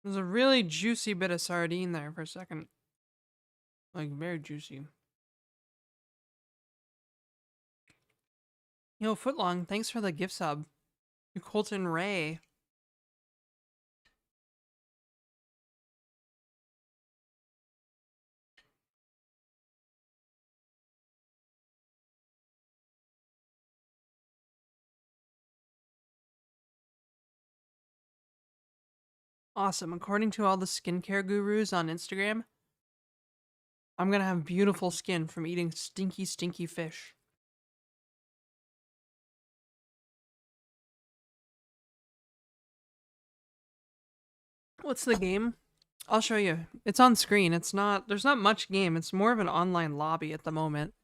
A: There's a really juicy bit of sardine there for a second. Like, very juicy. Yo, Footlong, thanks for the gift sub. You Colton Ray. Awesome. According to all the skincare gurus on Instagram, I'm gonna have beautiful skin from eating stinky, stinky fish. What's the game? I'll show you. It's on screen. There's not much game. It's more of an online lobby at the moment.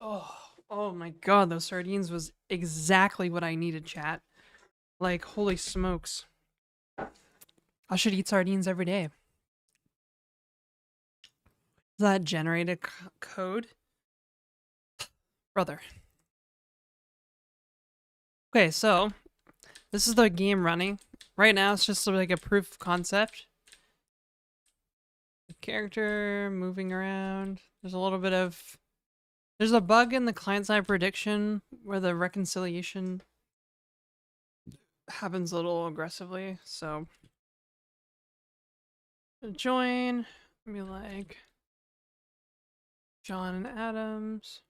A: Oh my god, those sardines was exactly what I needed, chat. Like, holy smokes. I should eat sardines every day. Does that generate a code? Brother. Okay, so this is the game running. Right now it's just like a proof of concept. The character moving around. There's a little bit of... There's a bug in the client-side prediction where the reconciliation happens a little aggressively, so... Join, be like... John and Adams.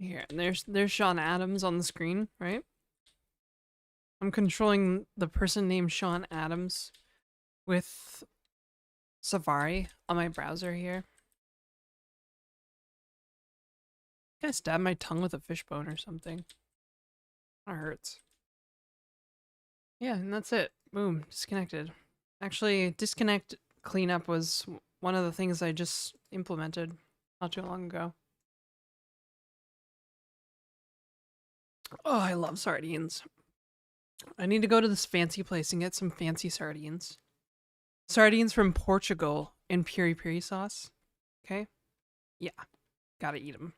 A: Here, and there's Sean Adams on the screen, right? I'm controlling the person named Sean Adams with Safari on my browser here. I stabbed my tongue with a fishbone or something. That hurts. Yeah, and that's it. Boom, disconnected. Actually, disconnect cleanup was one of the things I just implemented not too long ago. Oh, I love sardines. I need to go to this fancy place and get some fancy sardines. Sardines from Portugal in piri piri sauce. Okay? Yeah, gotta eat them.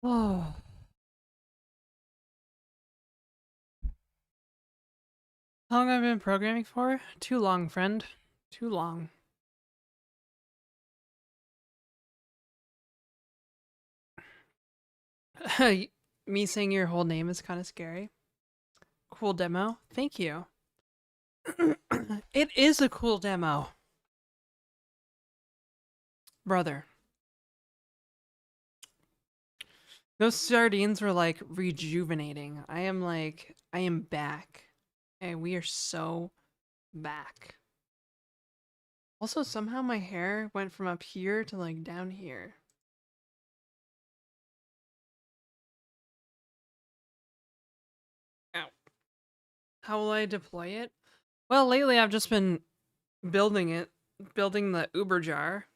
A: Oh. How long have I been programming for? Too long, friend. Too long. Me saying your whole name is kind of scary. Cool demo. Thank you. It is a cool demo. Brother. Those sardines were like rejuvenating. I am back. Okay, we are so back. Also, somehow my hair went from up here to like down here. Ow. How will I deploy it? Well, lately I've just been building it, building the Uber jar,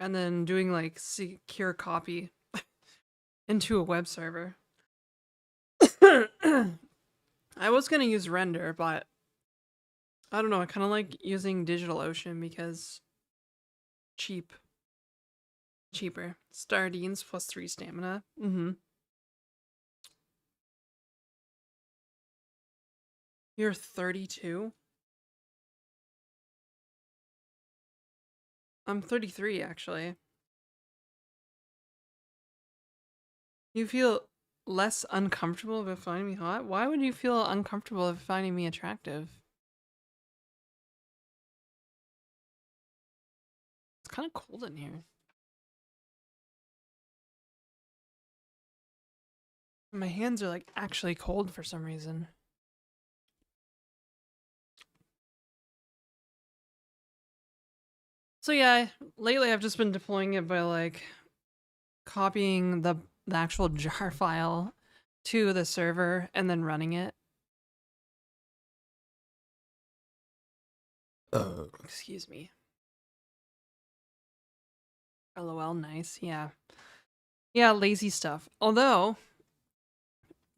A: and then doing like secure copy into a web server. I was gonna use render, but I don't know, I kind of like using DigitalOcean because cheaper. Sardines plus 3 stamina. You're 32? I'm 33, actually. You feel less uncomfortable about finding me hot? Why would you feel uncomfortable about finding me attractive? It's kind of cold in here. My hands are like actually cold for some reason. So yeah, lately I've just been deploying it by like copying the actual jar file to the server and then running it. Excuse me. LOL, nice. Yeah. Yeah, lazy stuff. Although,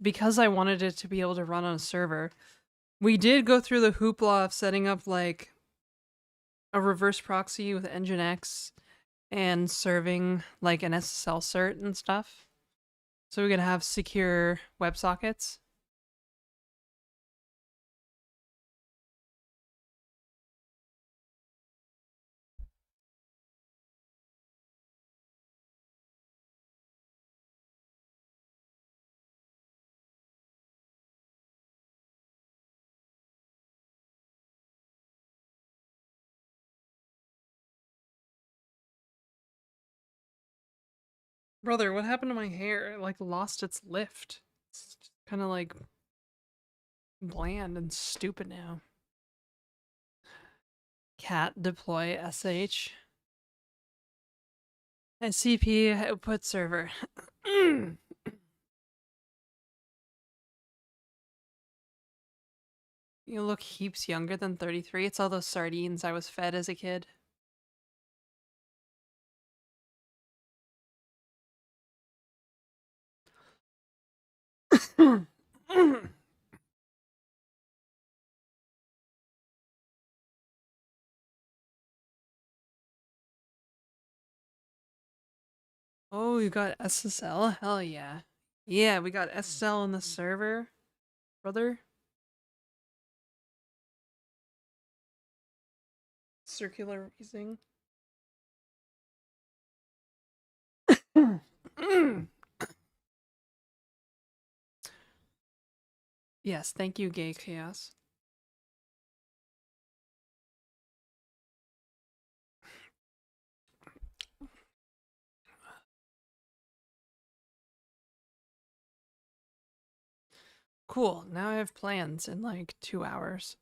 A: because I wanted it to be able to run on a server, We did go through the hoopla of setting up like a reverse proxy with Nginx and serving like an SSL cert and stuff. So we could have secure WebSockets. Brother, what happened to my hair? It like lost its lift. It's kind of like bland and stupid now. Cat deploy sh. SCP output server. You look heaps younger than 33. It's all those sardines I was fed as a kid. Oh, you got SSL? Hell yeah. Yeah, we got SSL on the server, brother. Circular reasoning. Yes, thank you, Gay Chaos. Cool, now I have plans in like 2 hours.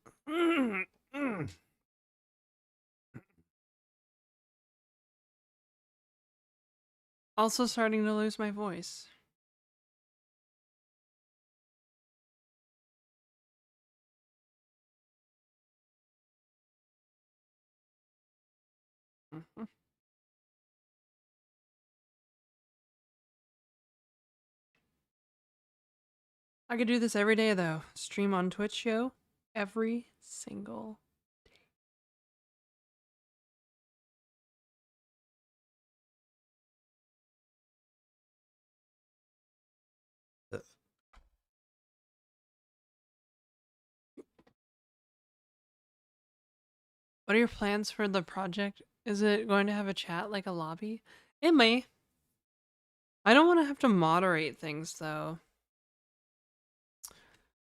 A: Also starting to lose my voice. I could do this every day though. Stream on Twitch show every single day. What are your plans for the project? Is it going to have a chat like a lobby? It may. I don't want to have to moderate things though.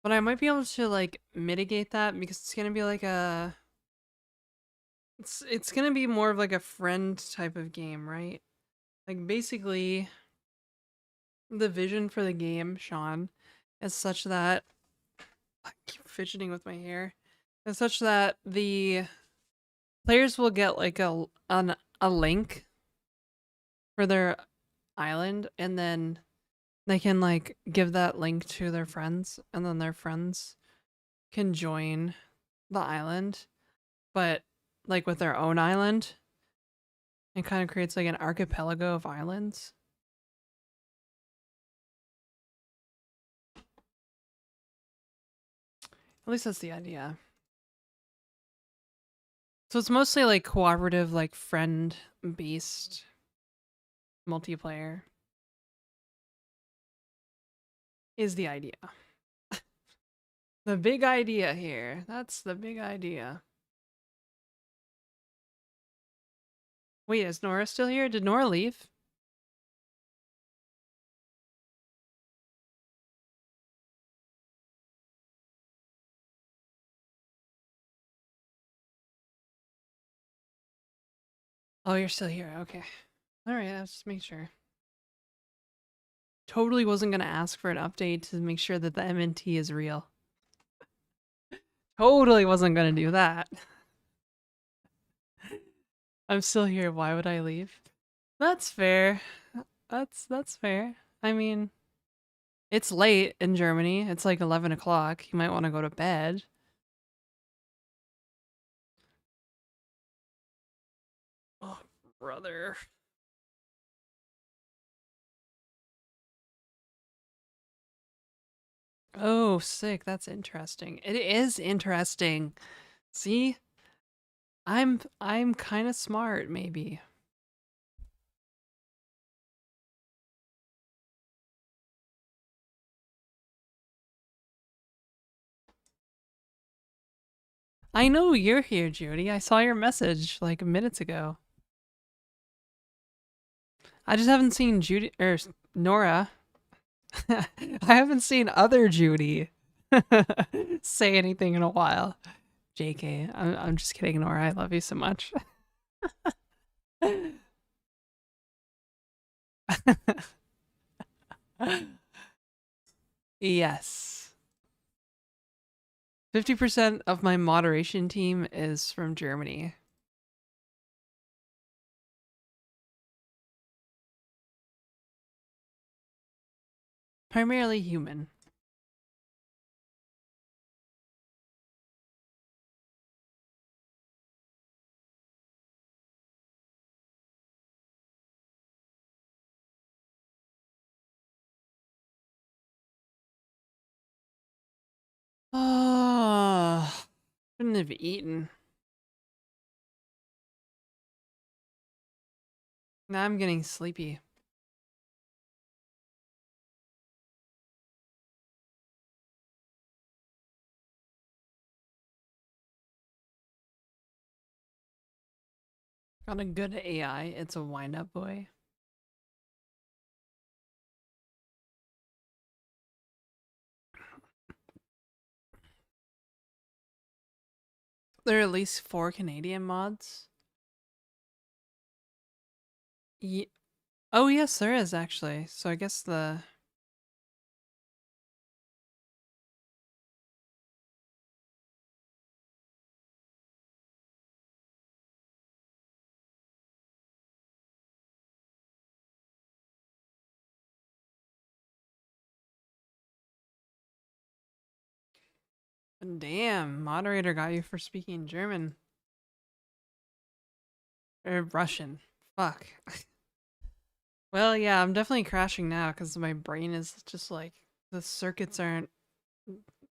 A: But I might be able to like mitigate that because it's gonna be like a it's gonna be more of like a friend type of game, right? Like basically the vision for the game, Sean, is such that I keep fidgeting with my hair. Is such that the players will get like a link for their island and then they can like give that link to their friends and then their friends can join the island, but like with their own island. It kind of creates like an archipelago of islands. At least that's the idea. So it's mostly like cooperative, like friend based multiplayer is the idea. The big idea here. That's the big idea. Wait, is Nora still here? Did Nora leave? Oh, you're still here. Okay. All right, let's just make sure. Totally wasn't going to ask for an update to make sure that the MNT is real. Totally wasn't going to do that. I'm still here. Why would I leave? That's fair. That's fair. I mean, it's late in Germany. It's like 11 o'clock. You might want to go to bed. Oh, brother. Oh, sick. That's interesting. It is interesting. See? I'm kind of smart, maybe. I know you're here, Judy. I saw your message like minutes ago. I just haven't seen Judy or Nora. I haven't seen other Judy say anything in a while. JK, I'm just kidding, Nora. I love you so much. Yes. 50% of my moderation team is from Germany. Primarily human. Oh, shouldn't have eaten. Now I'm getting sleepy. Got a good AI. It's a wind-up boy. There are at least 4 Canadian mods. Oh, yes, there is actually. So I guess the... Damn, moderator got you for speaking German. Or Russian. Fuck. Well, yeah, I'm definitely crashing now because my brain is just like, the circuits aren't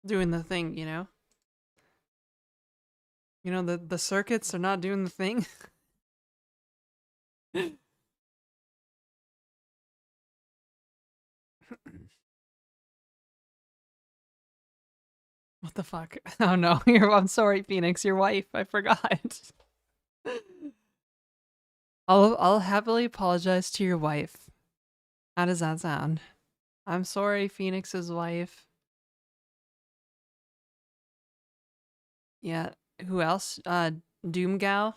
A: doing the thing, you know? You know, the circuits are not doing the thing. What the fuck? Oh no, I'm sorry, Phoenix, your wife. I forgot. I'll happily apologize to your wife. How does that sound? I'm sorry, Phoenix's wife. Yeah. Who else? Doom Gal.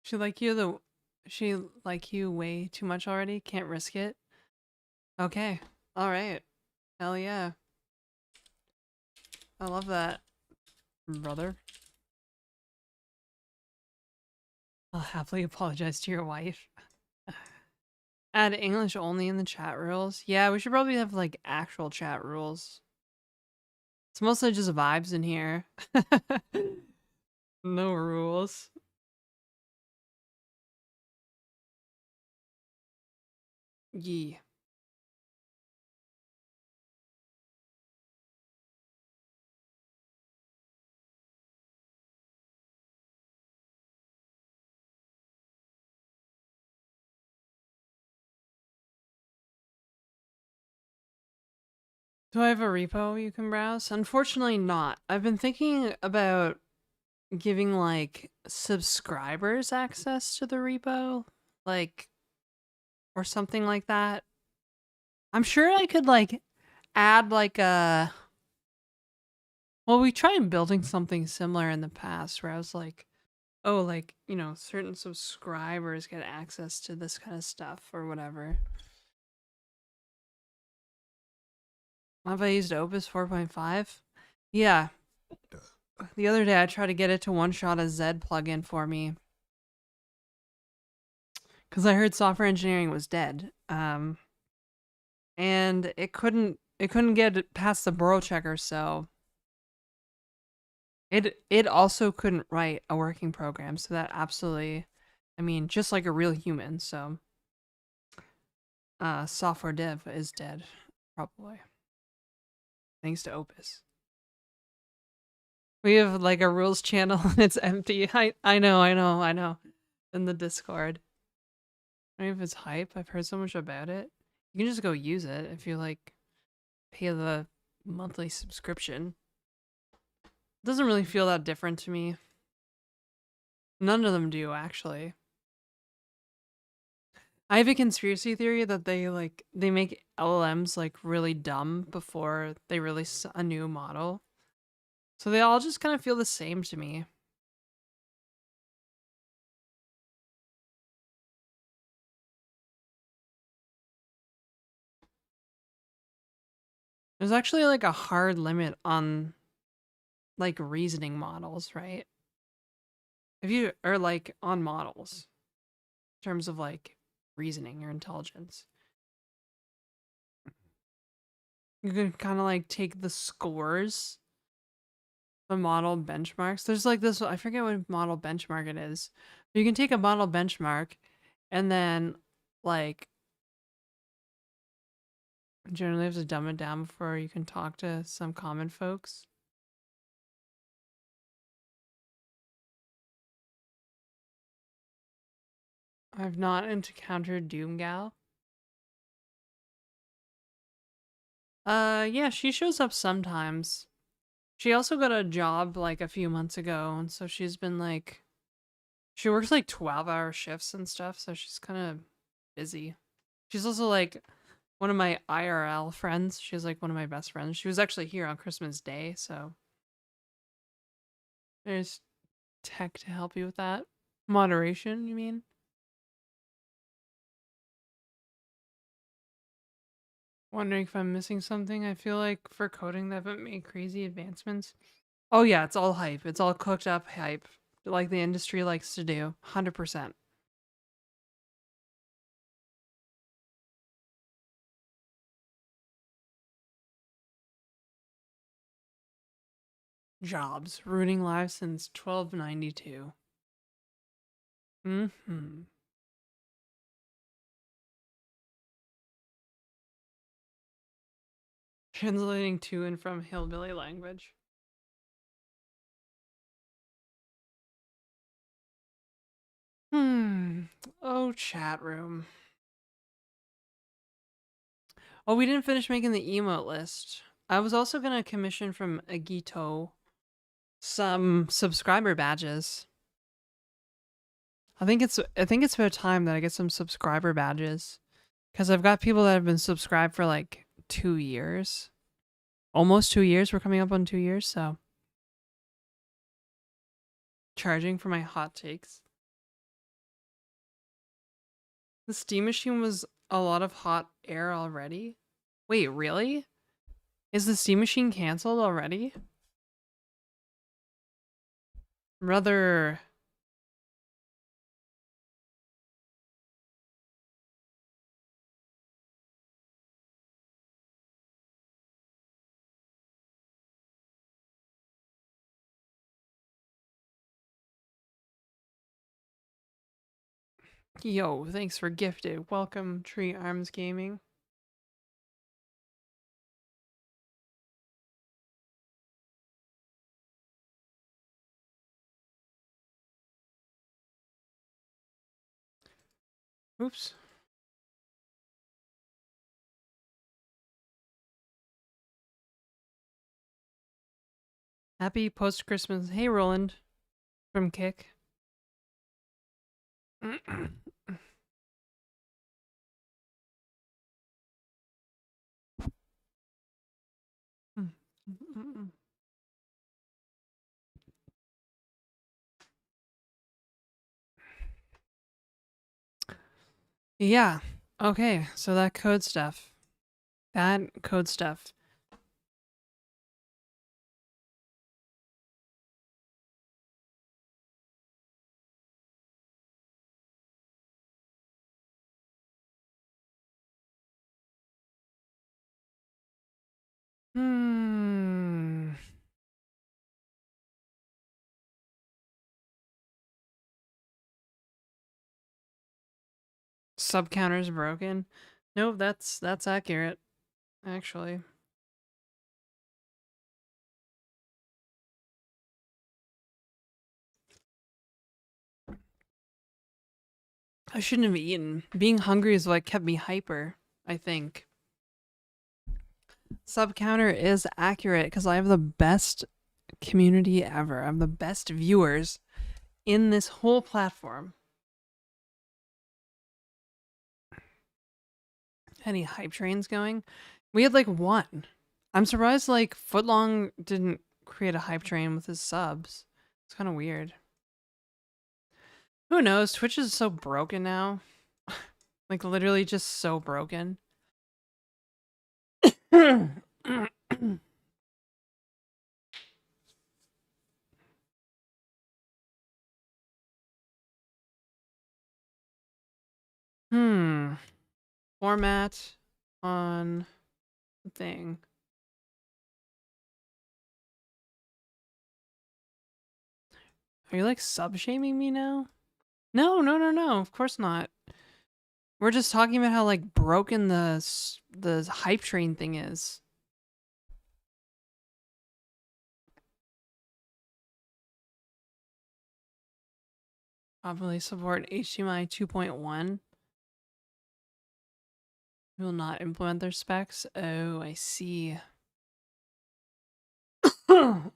A: She like you the she like you way too much already? Can't risk it? Okay. Alright. Hell yeah. I love that, brother. I'll happily apologize to your wife. Add English only in the chat rules. Yeah, we should probably have like actual chat rules. It's mostly just vibes in here. No rules. Yeah. Do I have a repo you can browse? Unfortunately not. I've been thinking about giving like subscribers access to the repo, like, or something like that. I'm sure I could like add like a, well, we tried building something similar in the past where I was like, oh, like, you know, certain subscribers get access to this kind of stuff or whatever. Have I used Opus 4.5? Yeah. The other day I tried to get it to one-shot a Zed plugin for me. Because I heard software engineering was dead. And it couldn't get it past the burrow checker, so It also couldn't write a working program, so that absolutely, I mean, just like a real human. So, software dev is dead, probably thanks to Opus. We have like a rules channel and it's empty. I know. In the Discord. I don't know if it's hype. I've heard so much about it. You can just go use it if you like pay the monthly subscription. It doesn't really feel that different to me. None of them do actually. I have a conspiracy theory that they make LLMs like really dumb before they release a new model. So they all just kind of feel the same to me. There's actually like a hard limit on like reasoning models, right? If you are like on models in terms of like reasoning or intelligence, you can kind of like take the scores, the model benchmarks. There's like this, I forget what model benchmark it is. But you can take a model benchmark and then like generally have to dumb it down before you can talk to some common folks. I've not encountered Doomgal. Yeah, she shows up sometimes. She also got a job like a few months ago, and so she's been like, she works like 12-hour shifts and stuff, so she's kind of busy. She's also like one of my IRL friends. She's like one of my best friends. She was actually here on Christmas Day, so there's tech to help you with that. Moderation, you mean? Wondering if I'm missing something. I feel like for coding, they haven't made crazy advancements. Oh, yeah, it's all hype. It's all cooked up hype, like the industry likes to do. 100%. Jobs, ruining lives since 1292. Mm-hmm. Translating to and from hillbilly language. Hmm. Oh, chat room. Oh, we didn't finish making the emote list. I was also gonna commission from Agito some subscriber badges. I think it's about time that I get some subscriber badges. Because I've got people that have been subscribed for like 2 years. Almost 2 years. We're coming up on 2 years, so charging for my hot takes. The steam machine was a lot of hot air already. Wait, really? Is the steam machine canceled already? Rather. Yo, thanks for gifted. Welcome, Tree Arms Gaming. Oops. Happy post Christmas. Hey, Roland from Kick. Yeah. Okay. So that code stuff. That code stuff. Hmm. Sub counter's broken. No, that's accurate, actually. I shouldn't have eaten. Being hungry is what kept me hyper, I think. Sub counter is accurate because I have the best community ever. I have the best viewers in this whole platform. Any hype trains going? We had like one. I'm surprised like Footlong didn't create a hype train with his subs. It's kind of weird. Who knows? Twitch is so broken now. Like literally just so broken. Format on the thing. Are you like sub shaming me now? No, no, no, no. Of course not. We're just talking about how like broken the hype train thing is. Probably support HDMI 2.1. Will not implement their specs. Oh, I see. Yeah,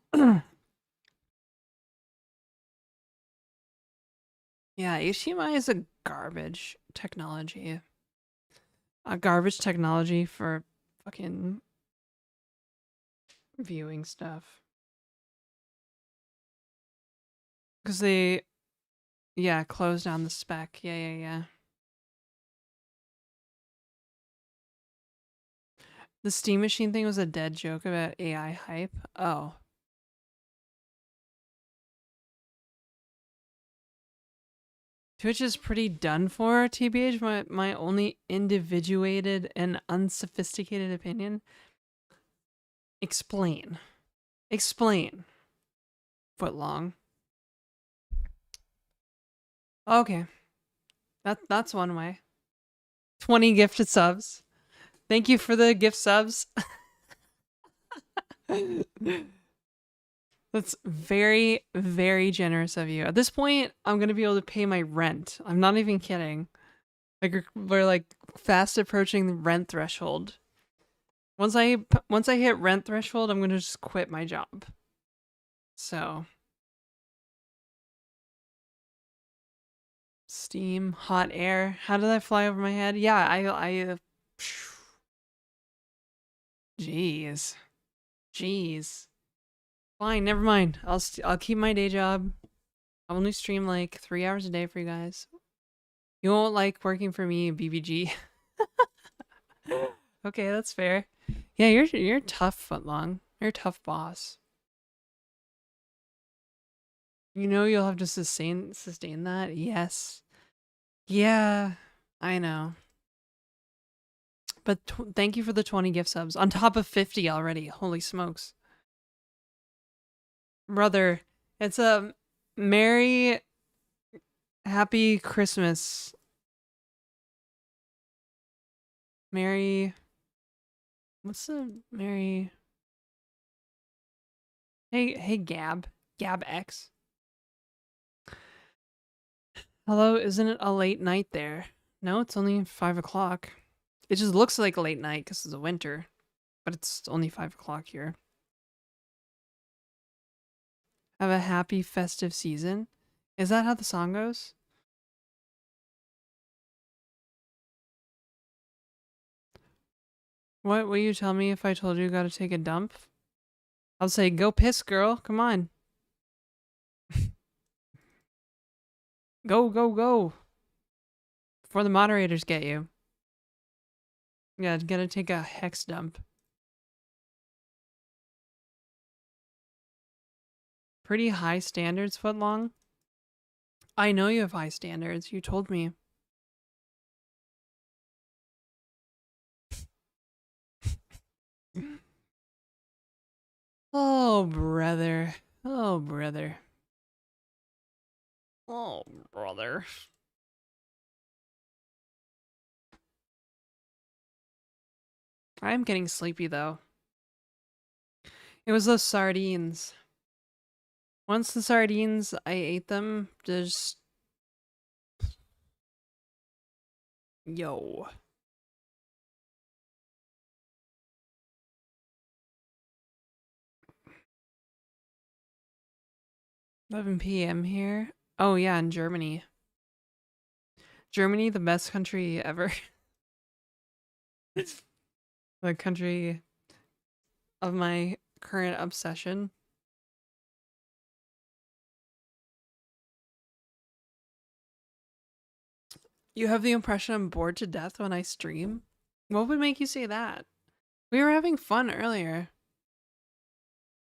A: HDMI is a garbage technology. A garbage technology for fucking viewing stuff. Because they, yeah, closed down the spec. Yeah. The Steam Machine thing was a dead joke about AI hype. Oh. Twitch is pretty done for, TBH. My only individuated and unsophisticated opinion. Explain. Explain. Footlong. Okay. That's one way. 20 gifted subs. Thank you for the gift subs. That's very, very generous of you. At this point, I'm gonna be able to pay my rent. I'm not even kidding. Like we're like fast approaching the rent threshold. Once I hit rent threshold, I'm gonna just quit my job. So, steam, hot air. How did that fly over my head? Yeah, I jeez. Fine, never mind. I'll keep my day job. I'll only stream like 3 hours a day for you guys. You won't like working for me, BBG. Okay, that's fair. Yeah, you're tough, Footlong. You're a tough boss. You know you'll have to sustain that. Yes. Yeah, I know. But thank you for the 20 gift subs on top of 50 already. Holy smokes. Brother, it's a merry happy Christmas. Merry What's the Merry Hey Gab X. Hello, isn't it a late night there? No, it's only 5 o'clock. It just looks like a late night because it's a winter, but it's only 5 o'clock here. Have a happy festive season. Is that how the song goes? What will you tell me if I told you you gotta take a dump? I'll say, go piss, girl. Come on. Go. Before the moderators get you. Yeah, gotta take a hex dump. Pretty high standards, Footlong. I know you have high standards. You told me. Oh, brother. Oh, brother. Oh, brother. I am getting sleepy though. It was those sardines. Once the sardines, I ate them, just... Yo. 11 p.m. here. Oh yeah, in Germany. Germany, the best country ever. The country of my current obsession. You have the impression I'm bored to death when I stream? What would make you say that? We were having fun earlier.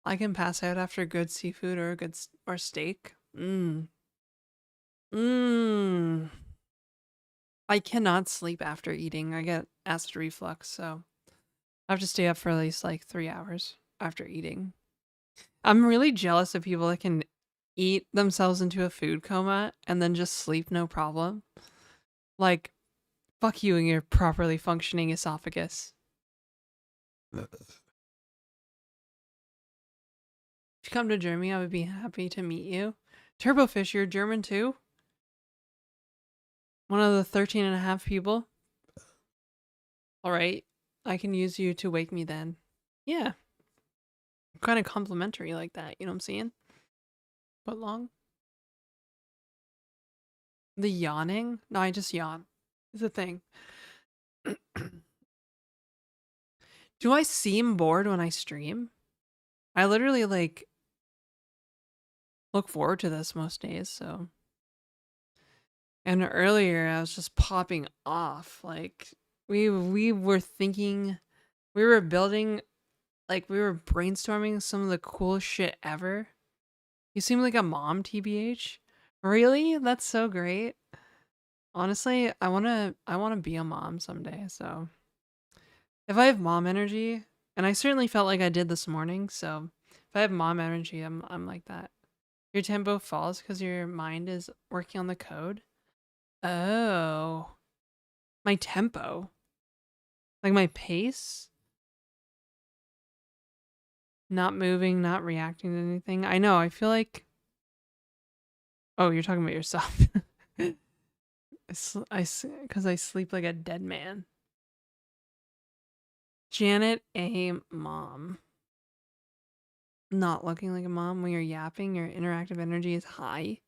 A: I can pass out after good seafood or or steak. Mmm. Mmm. I cannot sleep after eating. I get acid reflux, so I have to stay up for at least like 3 hours after eating. I'm really jealous of people that can eat themselves into a food coma and then just sleep no problem. Like, fuck you and your properly functioning esophagus. If you come to Germany, I would be happy to meet you. Turbofish, you're German too? One of the 13 and a half people? Alright, I can use you to wake me then. Yeah. Kind of complimentary like that, you know what I'm saying? What long? The yawning? No, I just yawn. It's a thing. Do I seem bored when I stream? I literally like look forward to this most days, so. And earlier I was just popping off. Like we were thinking, we were building, like we were brainstorming some of the coolest shit ever. You seem like a mom, TBH. Really? That's so great. Honestly, I wanna be a mom someday, so if I have mom energy, and I certainly felt like I did this morning, so if I have mom energy, I'm like that. Your tempo falls because your mind is working on the code. Oh, my tempo, like my pace, not moving, not reacting to anything. I know. I feel like. Oh, you're talking about yourself. Because I sleep like a dead man. Janet A. Mom. Not looking like a mom when you're yapping, your interactive energy is high.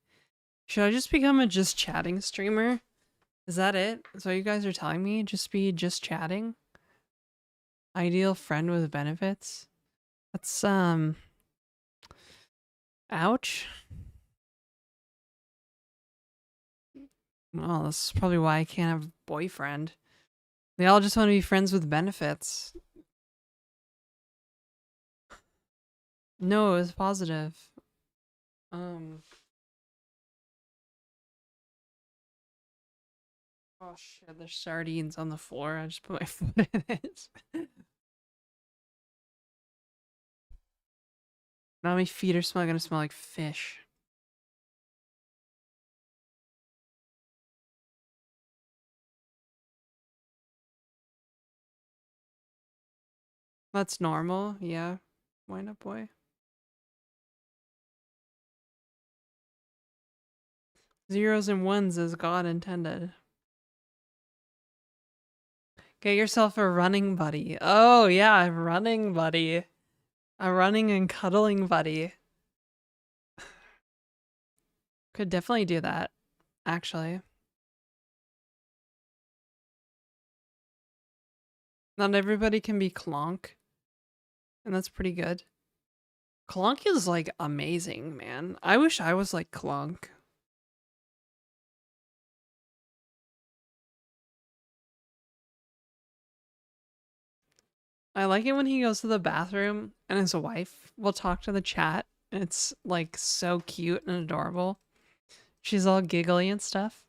A: Should I just become a just chatting streamer? Is that it? Is what you guys are telling me? Just be just chatting? Ideal friend with benefits? That's, ouch. Well, this is probably why I can't have a boyfriend. They all just want to be friends with benefits. No, it was positive. Um. Oh shit, there's sardines on the floor. I just put my foot in it. Now my feet are gonna smell like fish. That's normal, yeah. Why not, boy? Zeros and ones as God intended. Get yourself a running buddy. Oh yeah, a running buddy. A running and cuddling buddy. Could definitely do that, actually. Not everybody can be Clonk, and that's pretty good. Clonk is like amazing, man. I wish I was like Clonk. I like it when he goes to the bathroom and his wife will talk to the chat. And it's like so cute and adorable. She's all giggly and stuff.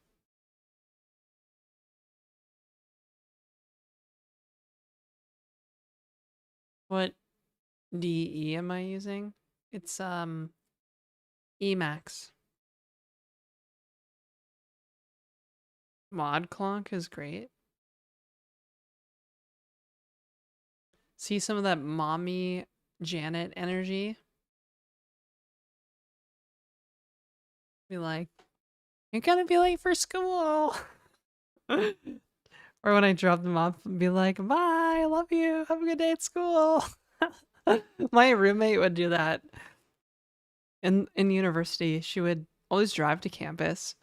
A: What DE am I using? It's Emacs. Mod Clonk is great. see some of that mommy Janet energy. Be like, you're gonna be late for school. Or when I drop them off, be like, bye, I love you, have a good day at school. My roommate would do that. In university, she would always drive to campus.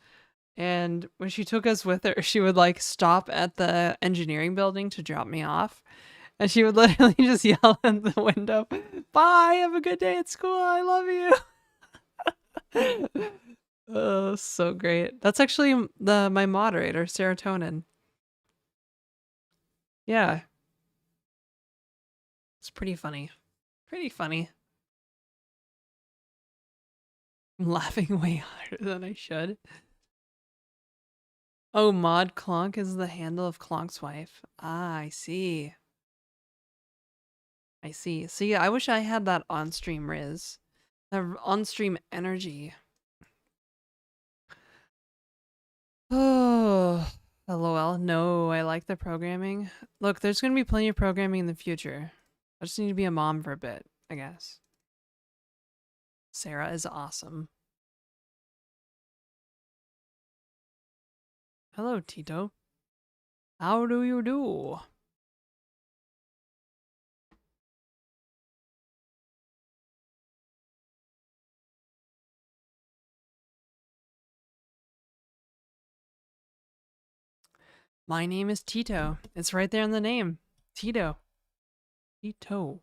A: And when she took us with her, she would like stop at the engineering building to drop me off. And she would literally just yell at the window, bye, have a good day at school, I love you. Oh, so great. That's actually my moderator, Serotonin. Yeah. It's pretty funny. Pretty funny. I'm laughing way harder than I should. Oh, Mod Clonk is the handle of Clonk's wife. Ah, I see. I see. See, I wish I had that on-stream Riz. That on-stream energy. Oh, LOL. No, I like the programming. Look, there's going to be plenty of programming in the future. I just need to be a mom for a bit, I guess. Sarah is awesome. Hello, Tito. How do you do? My name is Tito. It's right there in the name. Tito. Tito.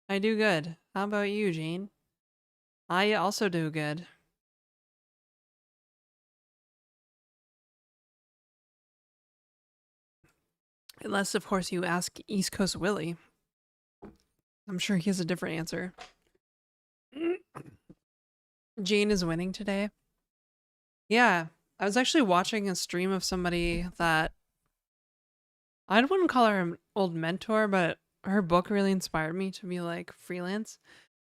A: I do good. How about you, Jane? I also do good. Unless, of course, you ask East Coast Willie. I'm sure he has a different answer. Jane is winning today. Yeah, I was actually watching a stream of somebody that I wouldn't call her an old mentor, but her book really inspired me to be like freelance.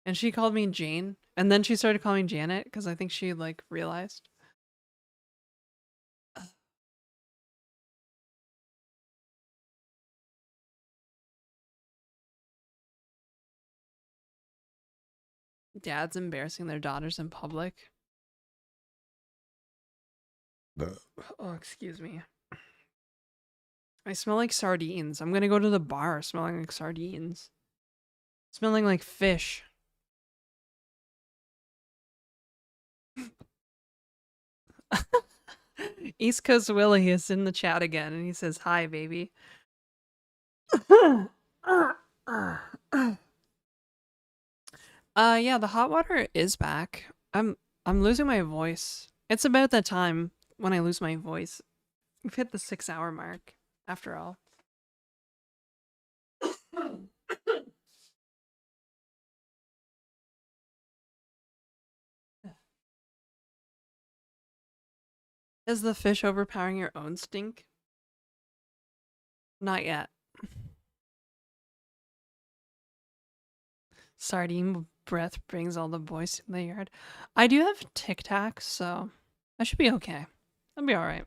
A: And she called me Jane, and then she started calling me Janet because I think she like realized. Dads embarrassing their daughters in public. Oh, excuse me. I smell like sardines. I'm gonna go to the bar smelling like sardines. Smelling like fish. East Coast Willie is in the chat again and he says, hi, baby. Yeah, the hot water is back. I'm losing my voice. It's about that time when I lose my voice. We've hit the 6-hour mark, after all. Is the fish overpowering your own stink? Not yet. Sardine breath brings all the boys to the yard. I do have Tic Tacs, so I should be okay. I'll be alright.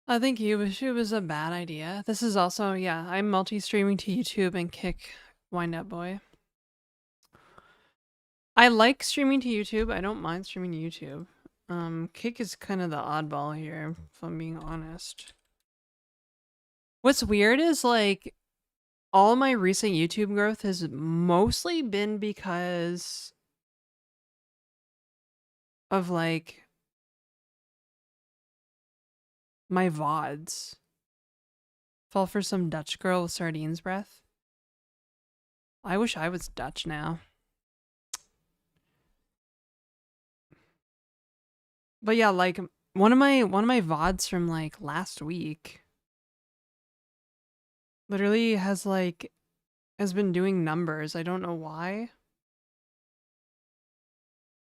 A: I think YouTube is a bad idea. This is also, yeah, I'm multi-streaming to YouTube and Kick Wind Up Boy. I like streaming to YouTube. I don't mind streaming to YouTube. Kick is kind of the oddball here, if I'm being honest. What's weird is like all my recent YouTube growth has mostly been because of like my VODs. Fall for some Dutch girl with sardines breath. I wish I was Dutch now. But yeah, like one of my VODs from like last week Literally has been doing numbers. I don't know why.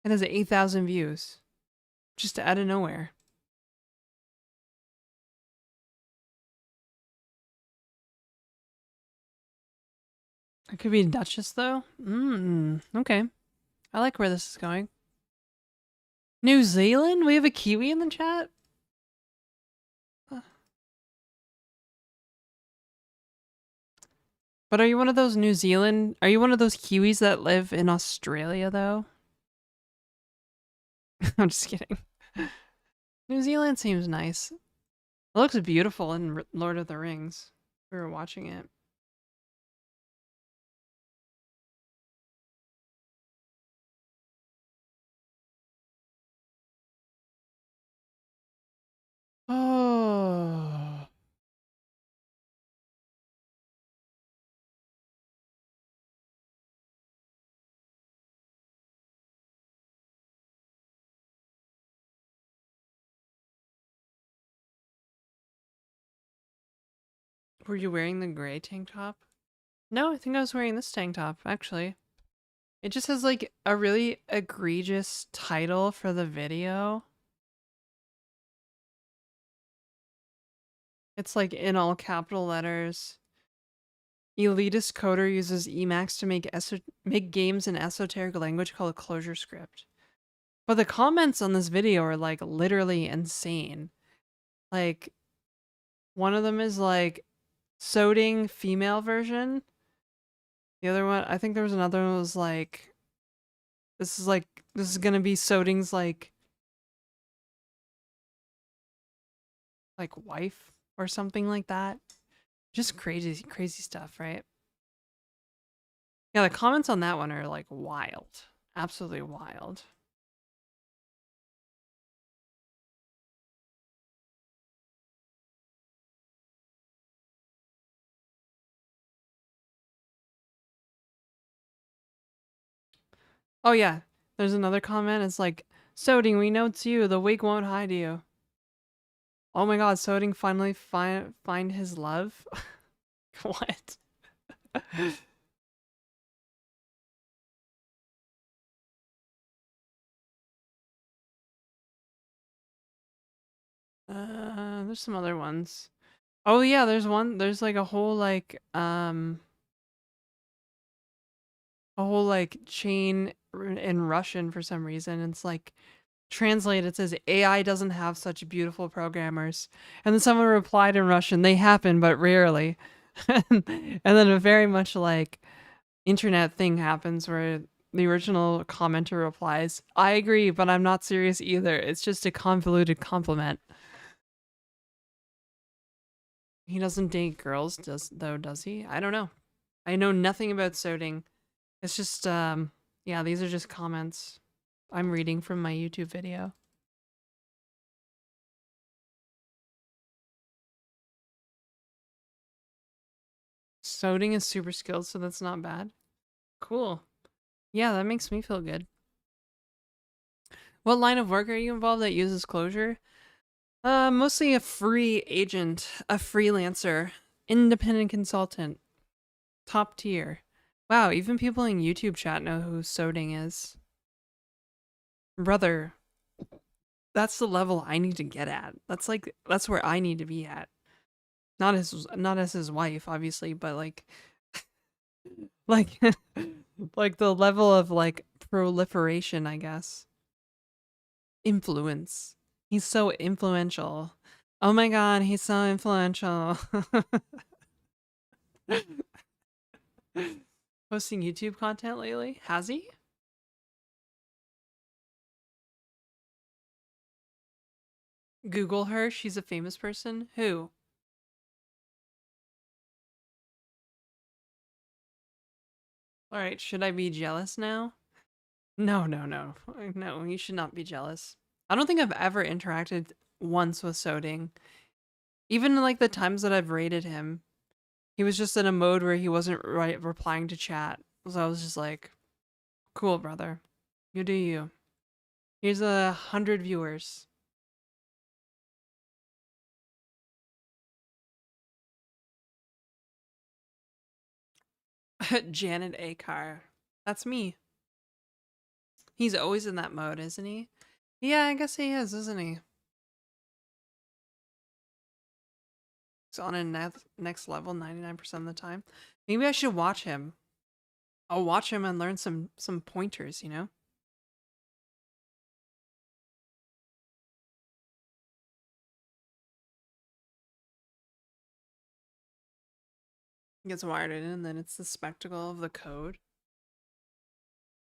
A: It has 8,000 views. Just out of nowhere. It could be Duchess though. Okay. I like where this is going. New Zealand? We have a Kiwi in the chat? But are you one of those are you one of those Kiwis that live in Australia though? I'm just kidding. New Zealand seems nice. It looks beautiful in Lord of the Rings. We were watching it. Oh. Were you wearing the gray tank top? No, I think I was wearing this tank top, actually. It just has like a really egregious title for the video. It's like in all capital letters. Elitist coder uses Emacs to make games in esoteric language called ClojureScript. But the comments on this video are like literally insane. Like one of them is like Soding female version. The other one, I think there was another one was like this is gonna be Soding's like wife or something like that. Just crazy stuff, right? Yeah, the comments on that one are like wild. Absolutely wild. Oh yeah, there's another comment. It's like, Soding, we know it's you. The wig won't hide you. Oh my god, Soding finally find his love? What? There's some other ones. Oh yeah, there's like a whole chain in Russian for some reason. It's like translate, it says AI doesn't have such beautiful programmers. And then someone replied in Russian, they happen, but rarely. And then a very much like internet thing happens where the original commenter replies, I agree, but I'm not serious either. It's just a convoluted compliment. He doesn't date girls, does he? I don't know. I know nothing about Soding. It's just, yeah, these are just comments I'm reading from my YouTube video. Soding is super skilled, so that's not bad. Cool. Yeah, that makes me feel good. What line of work are you involved that uses Clojure? Mostly a free agent, a freelancer, independent consultant, top tier. Wow, even people in YouTube chat know who Soding is. Brother, that's the level I need to get at. That's where I need to be at. Not as his wife, obviously, but like like the level of like proliferation, I guess. Influence. He's so influential. Oh my god, he's so influential. Posting YouTube content lately? Has he? Google her. She's a famous person. Who? All right, should I be jealous now? No, no, no. No, you should not be jealous. I don't think I've ever interacted once with Soding. Even like the times that I've rated him, he was just in a mode where he wasn't replying to chat. So I was just like, cool, brother. You do you. Here's 100 viewers. Janet Akar. That's me. He's always in that mode, isn't he? Yeah, I guess he is, isn't he? He's on a next level 99% of the time. Maybe I should watch him. I'll watch him and learn some pointers, you know? Gets wired in and then it's the spectacle of the code.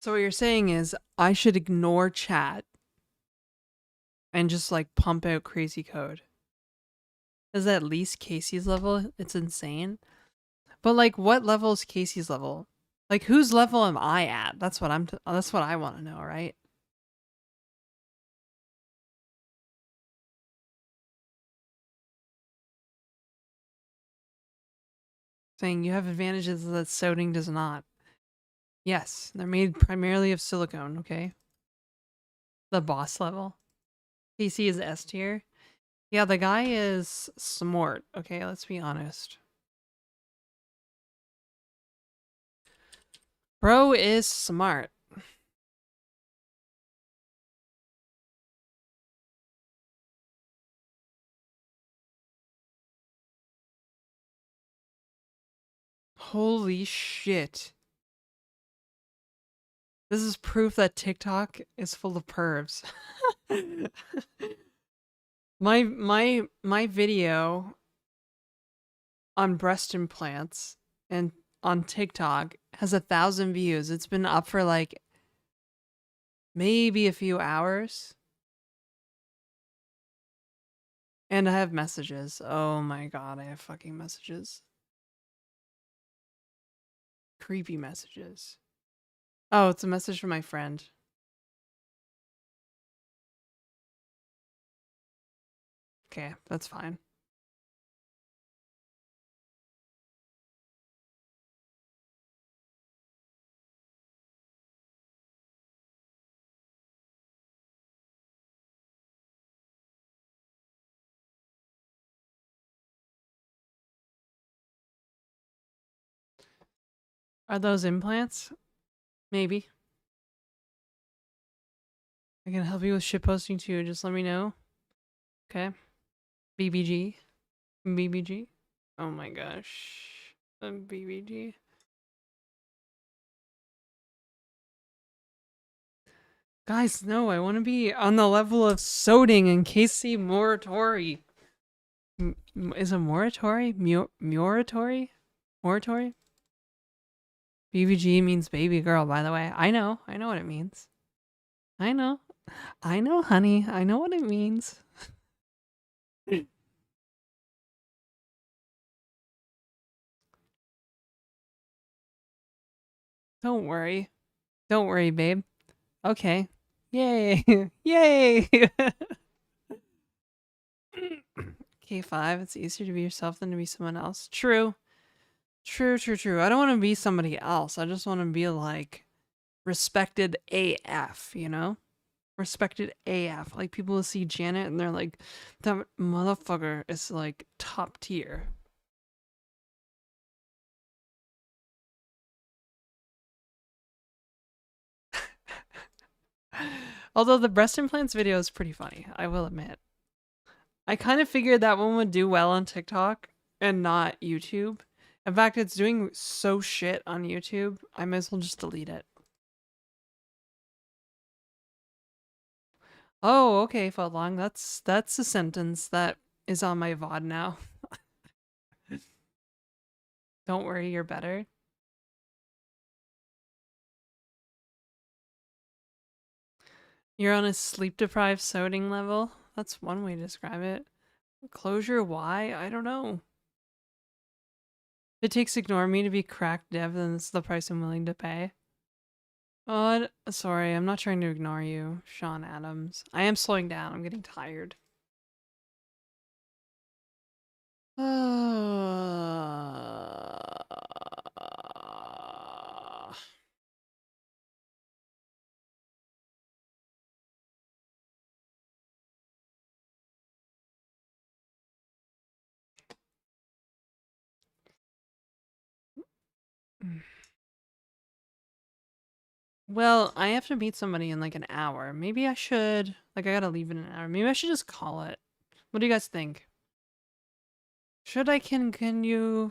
A: So what you're saying is I should ignore chat and just like pump out crazy code. Is that at least Casey's level? It's insane. But like what level is Casey's level? Like whose level am I at? That's what that's what I want to know, right? Saying you have advantages that soding does not. Yes, they're made primarily of silicone, okay? The boss level. Casey is S tier. Yeah, the guy is smart, okay? Let's be honest. Bro is smart. Holy shit. This is proof that TikTok is full of pervs. my video on breast implants and on TikTok has 1,000 views. It's been up for like maybe a few hours. And I have messages. Oh my god, I have fucking messages. Creepy messages. Oh, it's a message from my friend. Okay, that's fine. Are those implants? Maybe. I can help you with shitposting too. Just let me know. Okay. BBG. BBG. Oh my gosh. BBG. Guys, no, I want to be on the level of Soding and Casey Moratori. Is a Moratori? Moratori? Moratori? BBG means baby girl, by the way. I know what it means. I know, honey. I know what it means. Don't worry. Don't worry, babe. Okay. Yay. Yay. K5, it's easier to be yourself than to be someone else. True. True. I don't want to be somebody else. I just want to be like respected AF, you know? Respected AF. Like people will see Janet and they're like, that motherfucker is like top tier. Although the breast implants video is pretty funny, I will admit. I kind of figured that one would do well on TikTok and not YouTube. In fact, it's doing so shit on YouTube, I might as well just delete it. Oh, okay, Footlong. That's a sentence that is on my VOD now. Don't worry, you're better. You're on a sleep-deprived soding level? That's one way to describe it. Clojure, why? I don't know. It takes ignore me to be cracked dev, then it's the price I'm willing to pay. Oh, sorry, I'm not trying to ignore you, Sean Adams. I am slowing down, I'm getting tired. Well, I have to meet somebody in like an hour. Maybe I should, like, I gotta leave in an hour. Maybe I should just call it. What do you guys think? Should I continue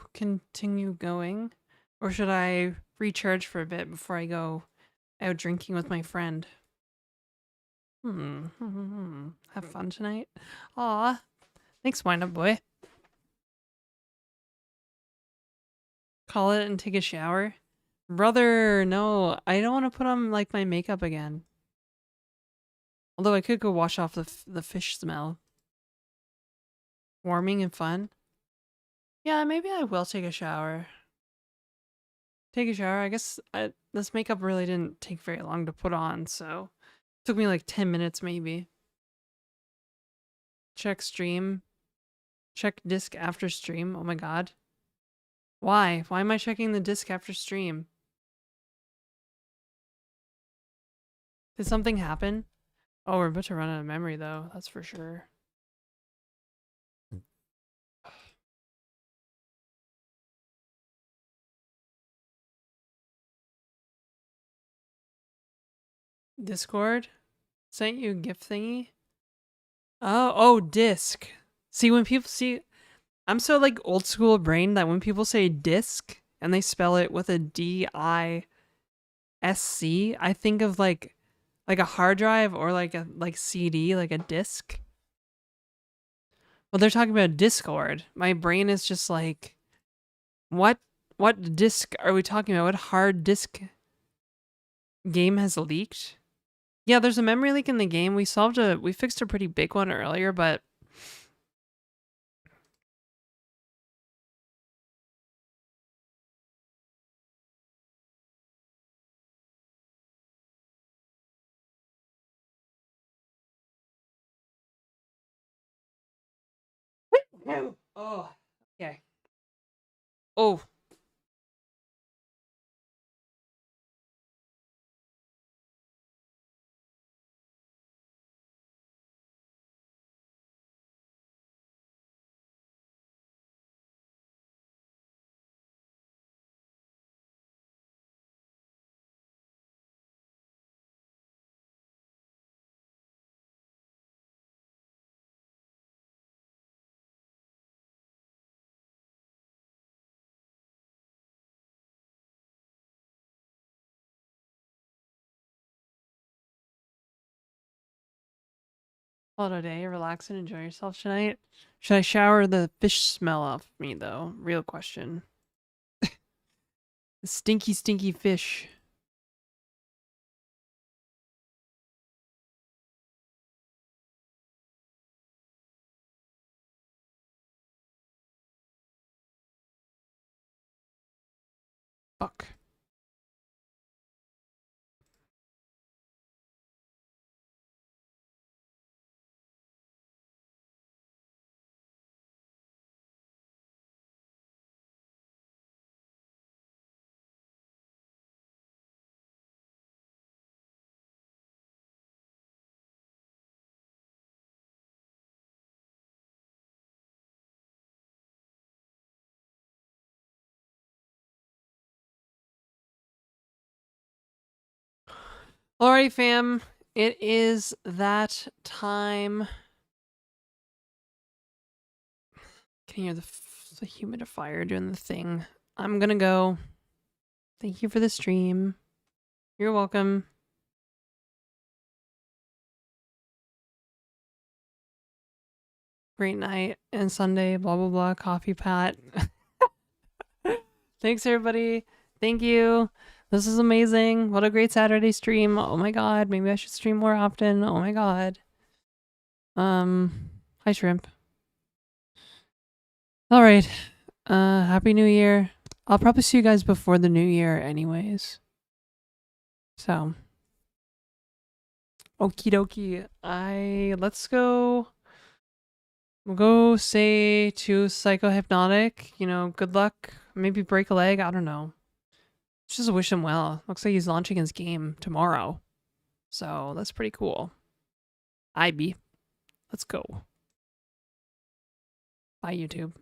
A: going? Or should I recharge for a bit before I go out drinking with my friend? Have fun tonight? Aw. Thanks, wind up boy. Call it and take a shower? Brother, no. I don't want to put on, like, my makeup again. Although I could go wash off the fish smell. Warming and fun? Yeah, maybe I will take a shower. Take a shower. I guess this makeup really didn't take very long to put on, so it took me like 10 minutes maybe. Check stream. Check disk after stream. Oh my god. Why? Why am I checking the disk after stream? Did something happen? Oh, we're about to run out of memory though, that's for sure. Discord? Sent you a gift thingy? Oh, disk. See, when people see... I'm so, like, old school brain that when people say disc and they spell it with a D-I-S-C, I think of, like a hard drive or, like, a CD, like a disc. Well, they're talking about Discord. My brain is just like, what disc are we talking about? What hard disk game has leaked? Yeah, there's a memory leak in the game. We fixed a pretty big one earlier, but oh, okay. Oh. Holiday, relax and enjoy yourself tonight. Should I shower the fish smell off me though? Real question. The stinky, stinky fish. Fuck. Alright, fam. It is that time. Can you hear the humidifier doing the thing? I'm gonna go. Thank you for the stream. You're welcome. Great night and Sunday, blah, blah, blah, coffee pat. Thanks, everybody. Thank you. This is amazing. What a great Saturday stream. Oh my god, maybe I should stream more often. Oh my god. Hi, Shrimp. Alright. Happy New Year. I'll probably see you guys before the New Year anyways. So. Okie dokie. Let's go. We'll go say to Psychohypnotic, you know, good luck. Maybe break a leg. I don't know. Just wish him well. Looks like he's launching his game tomorrow. So that's pretty cool. IB. Let's go. Bye, YouTube.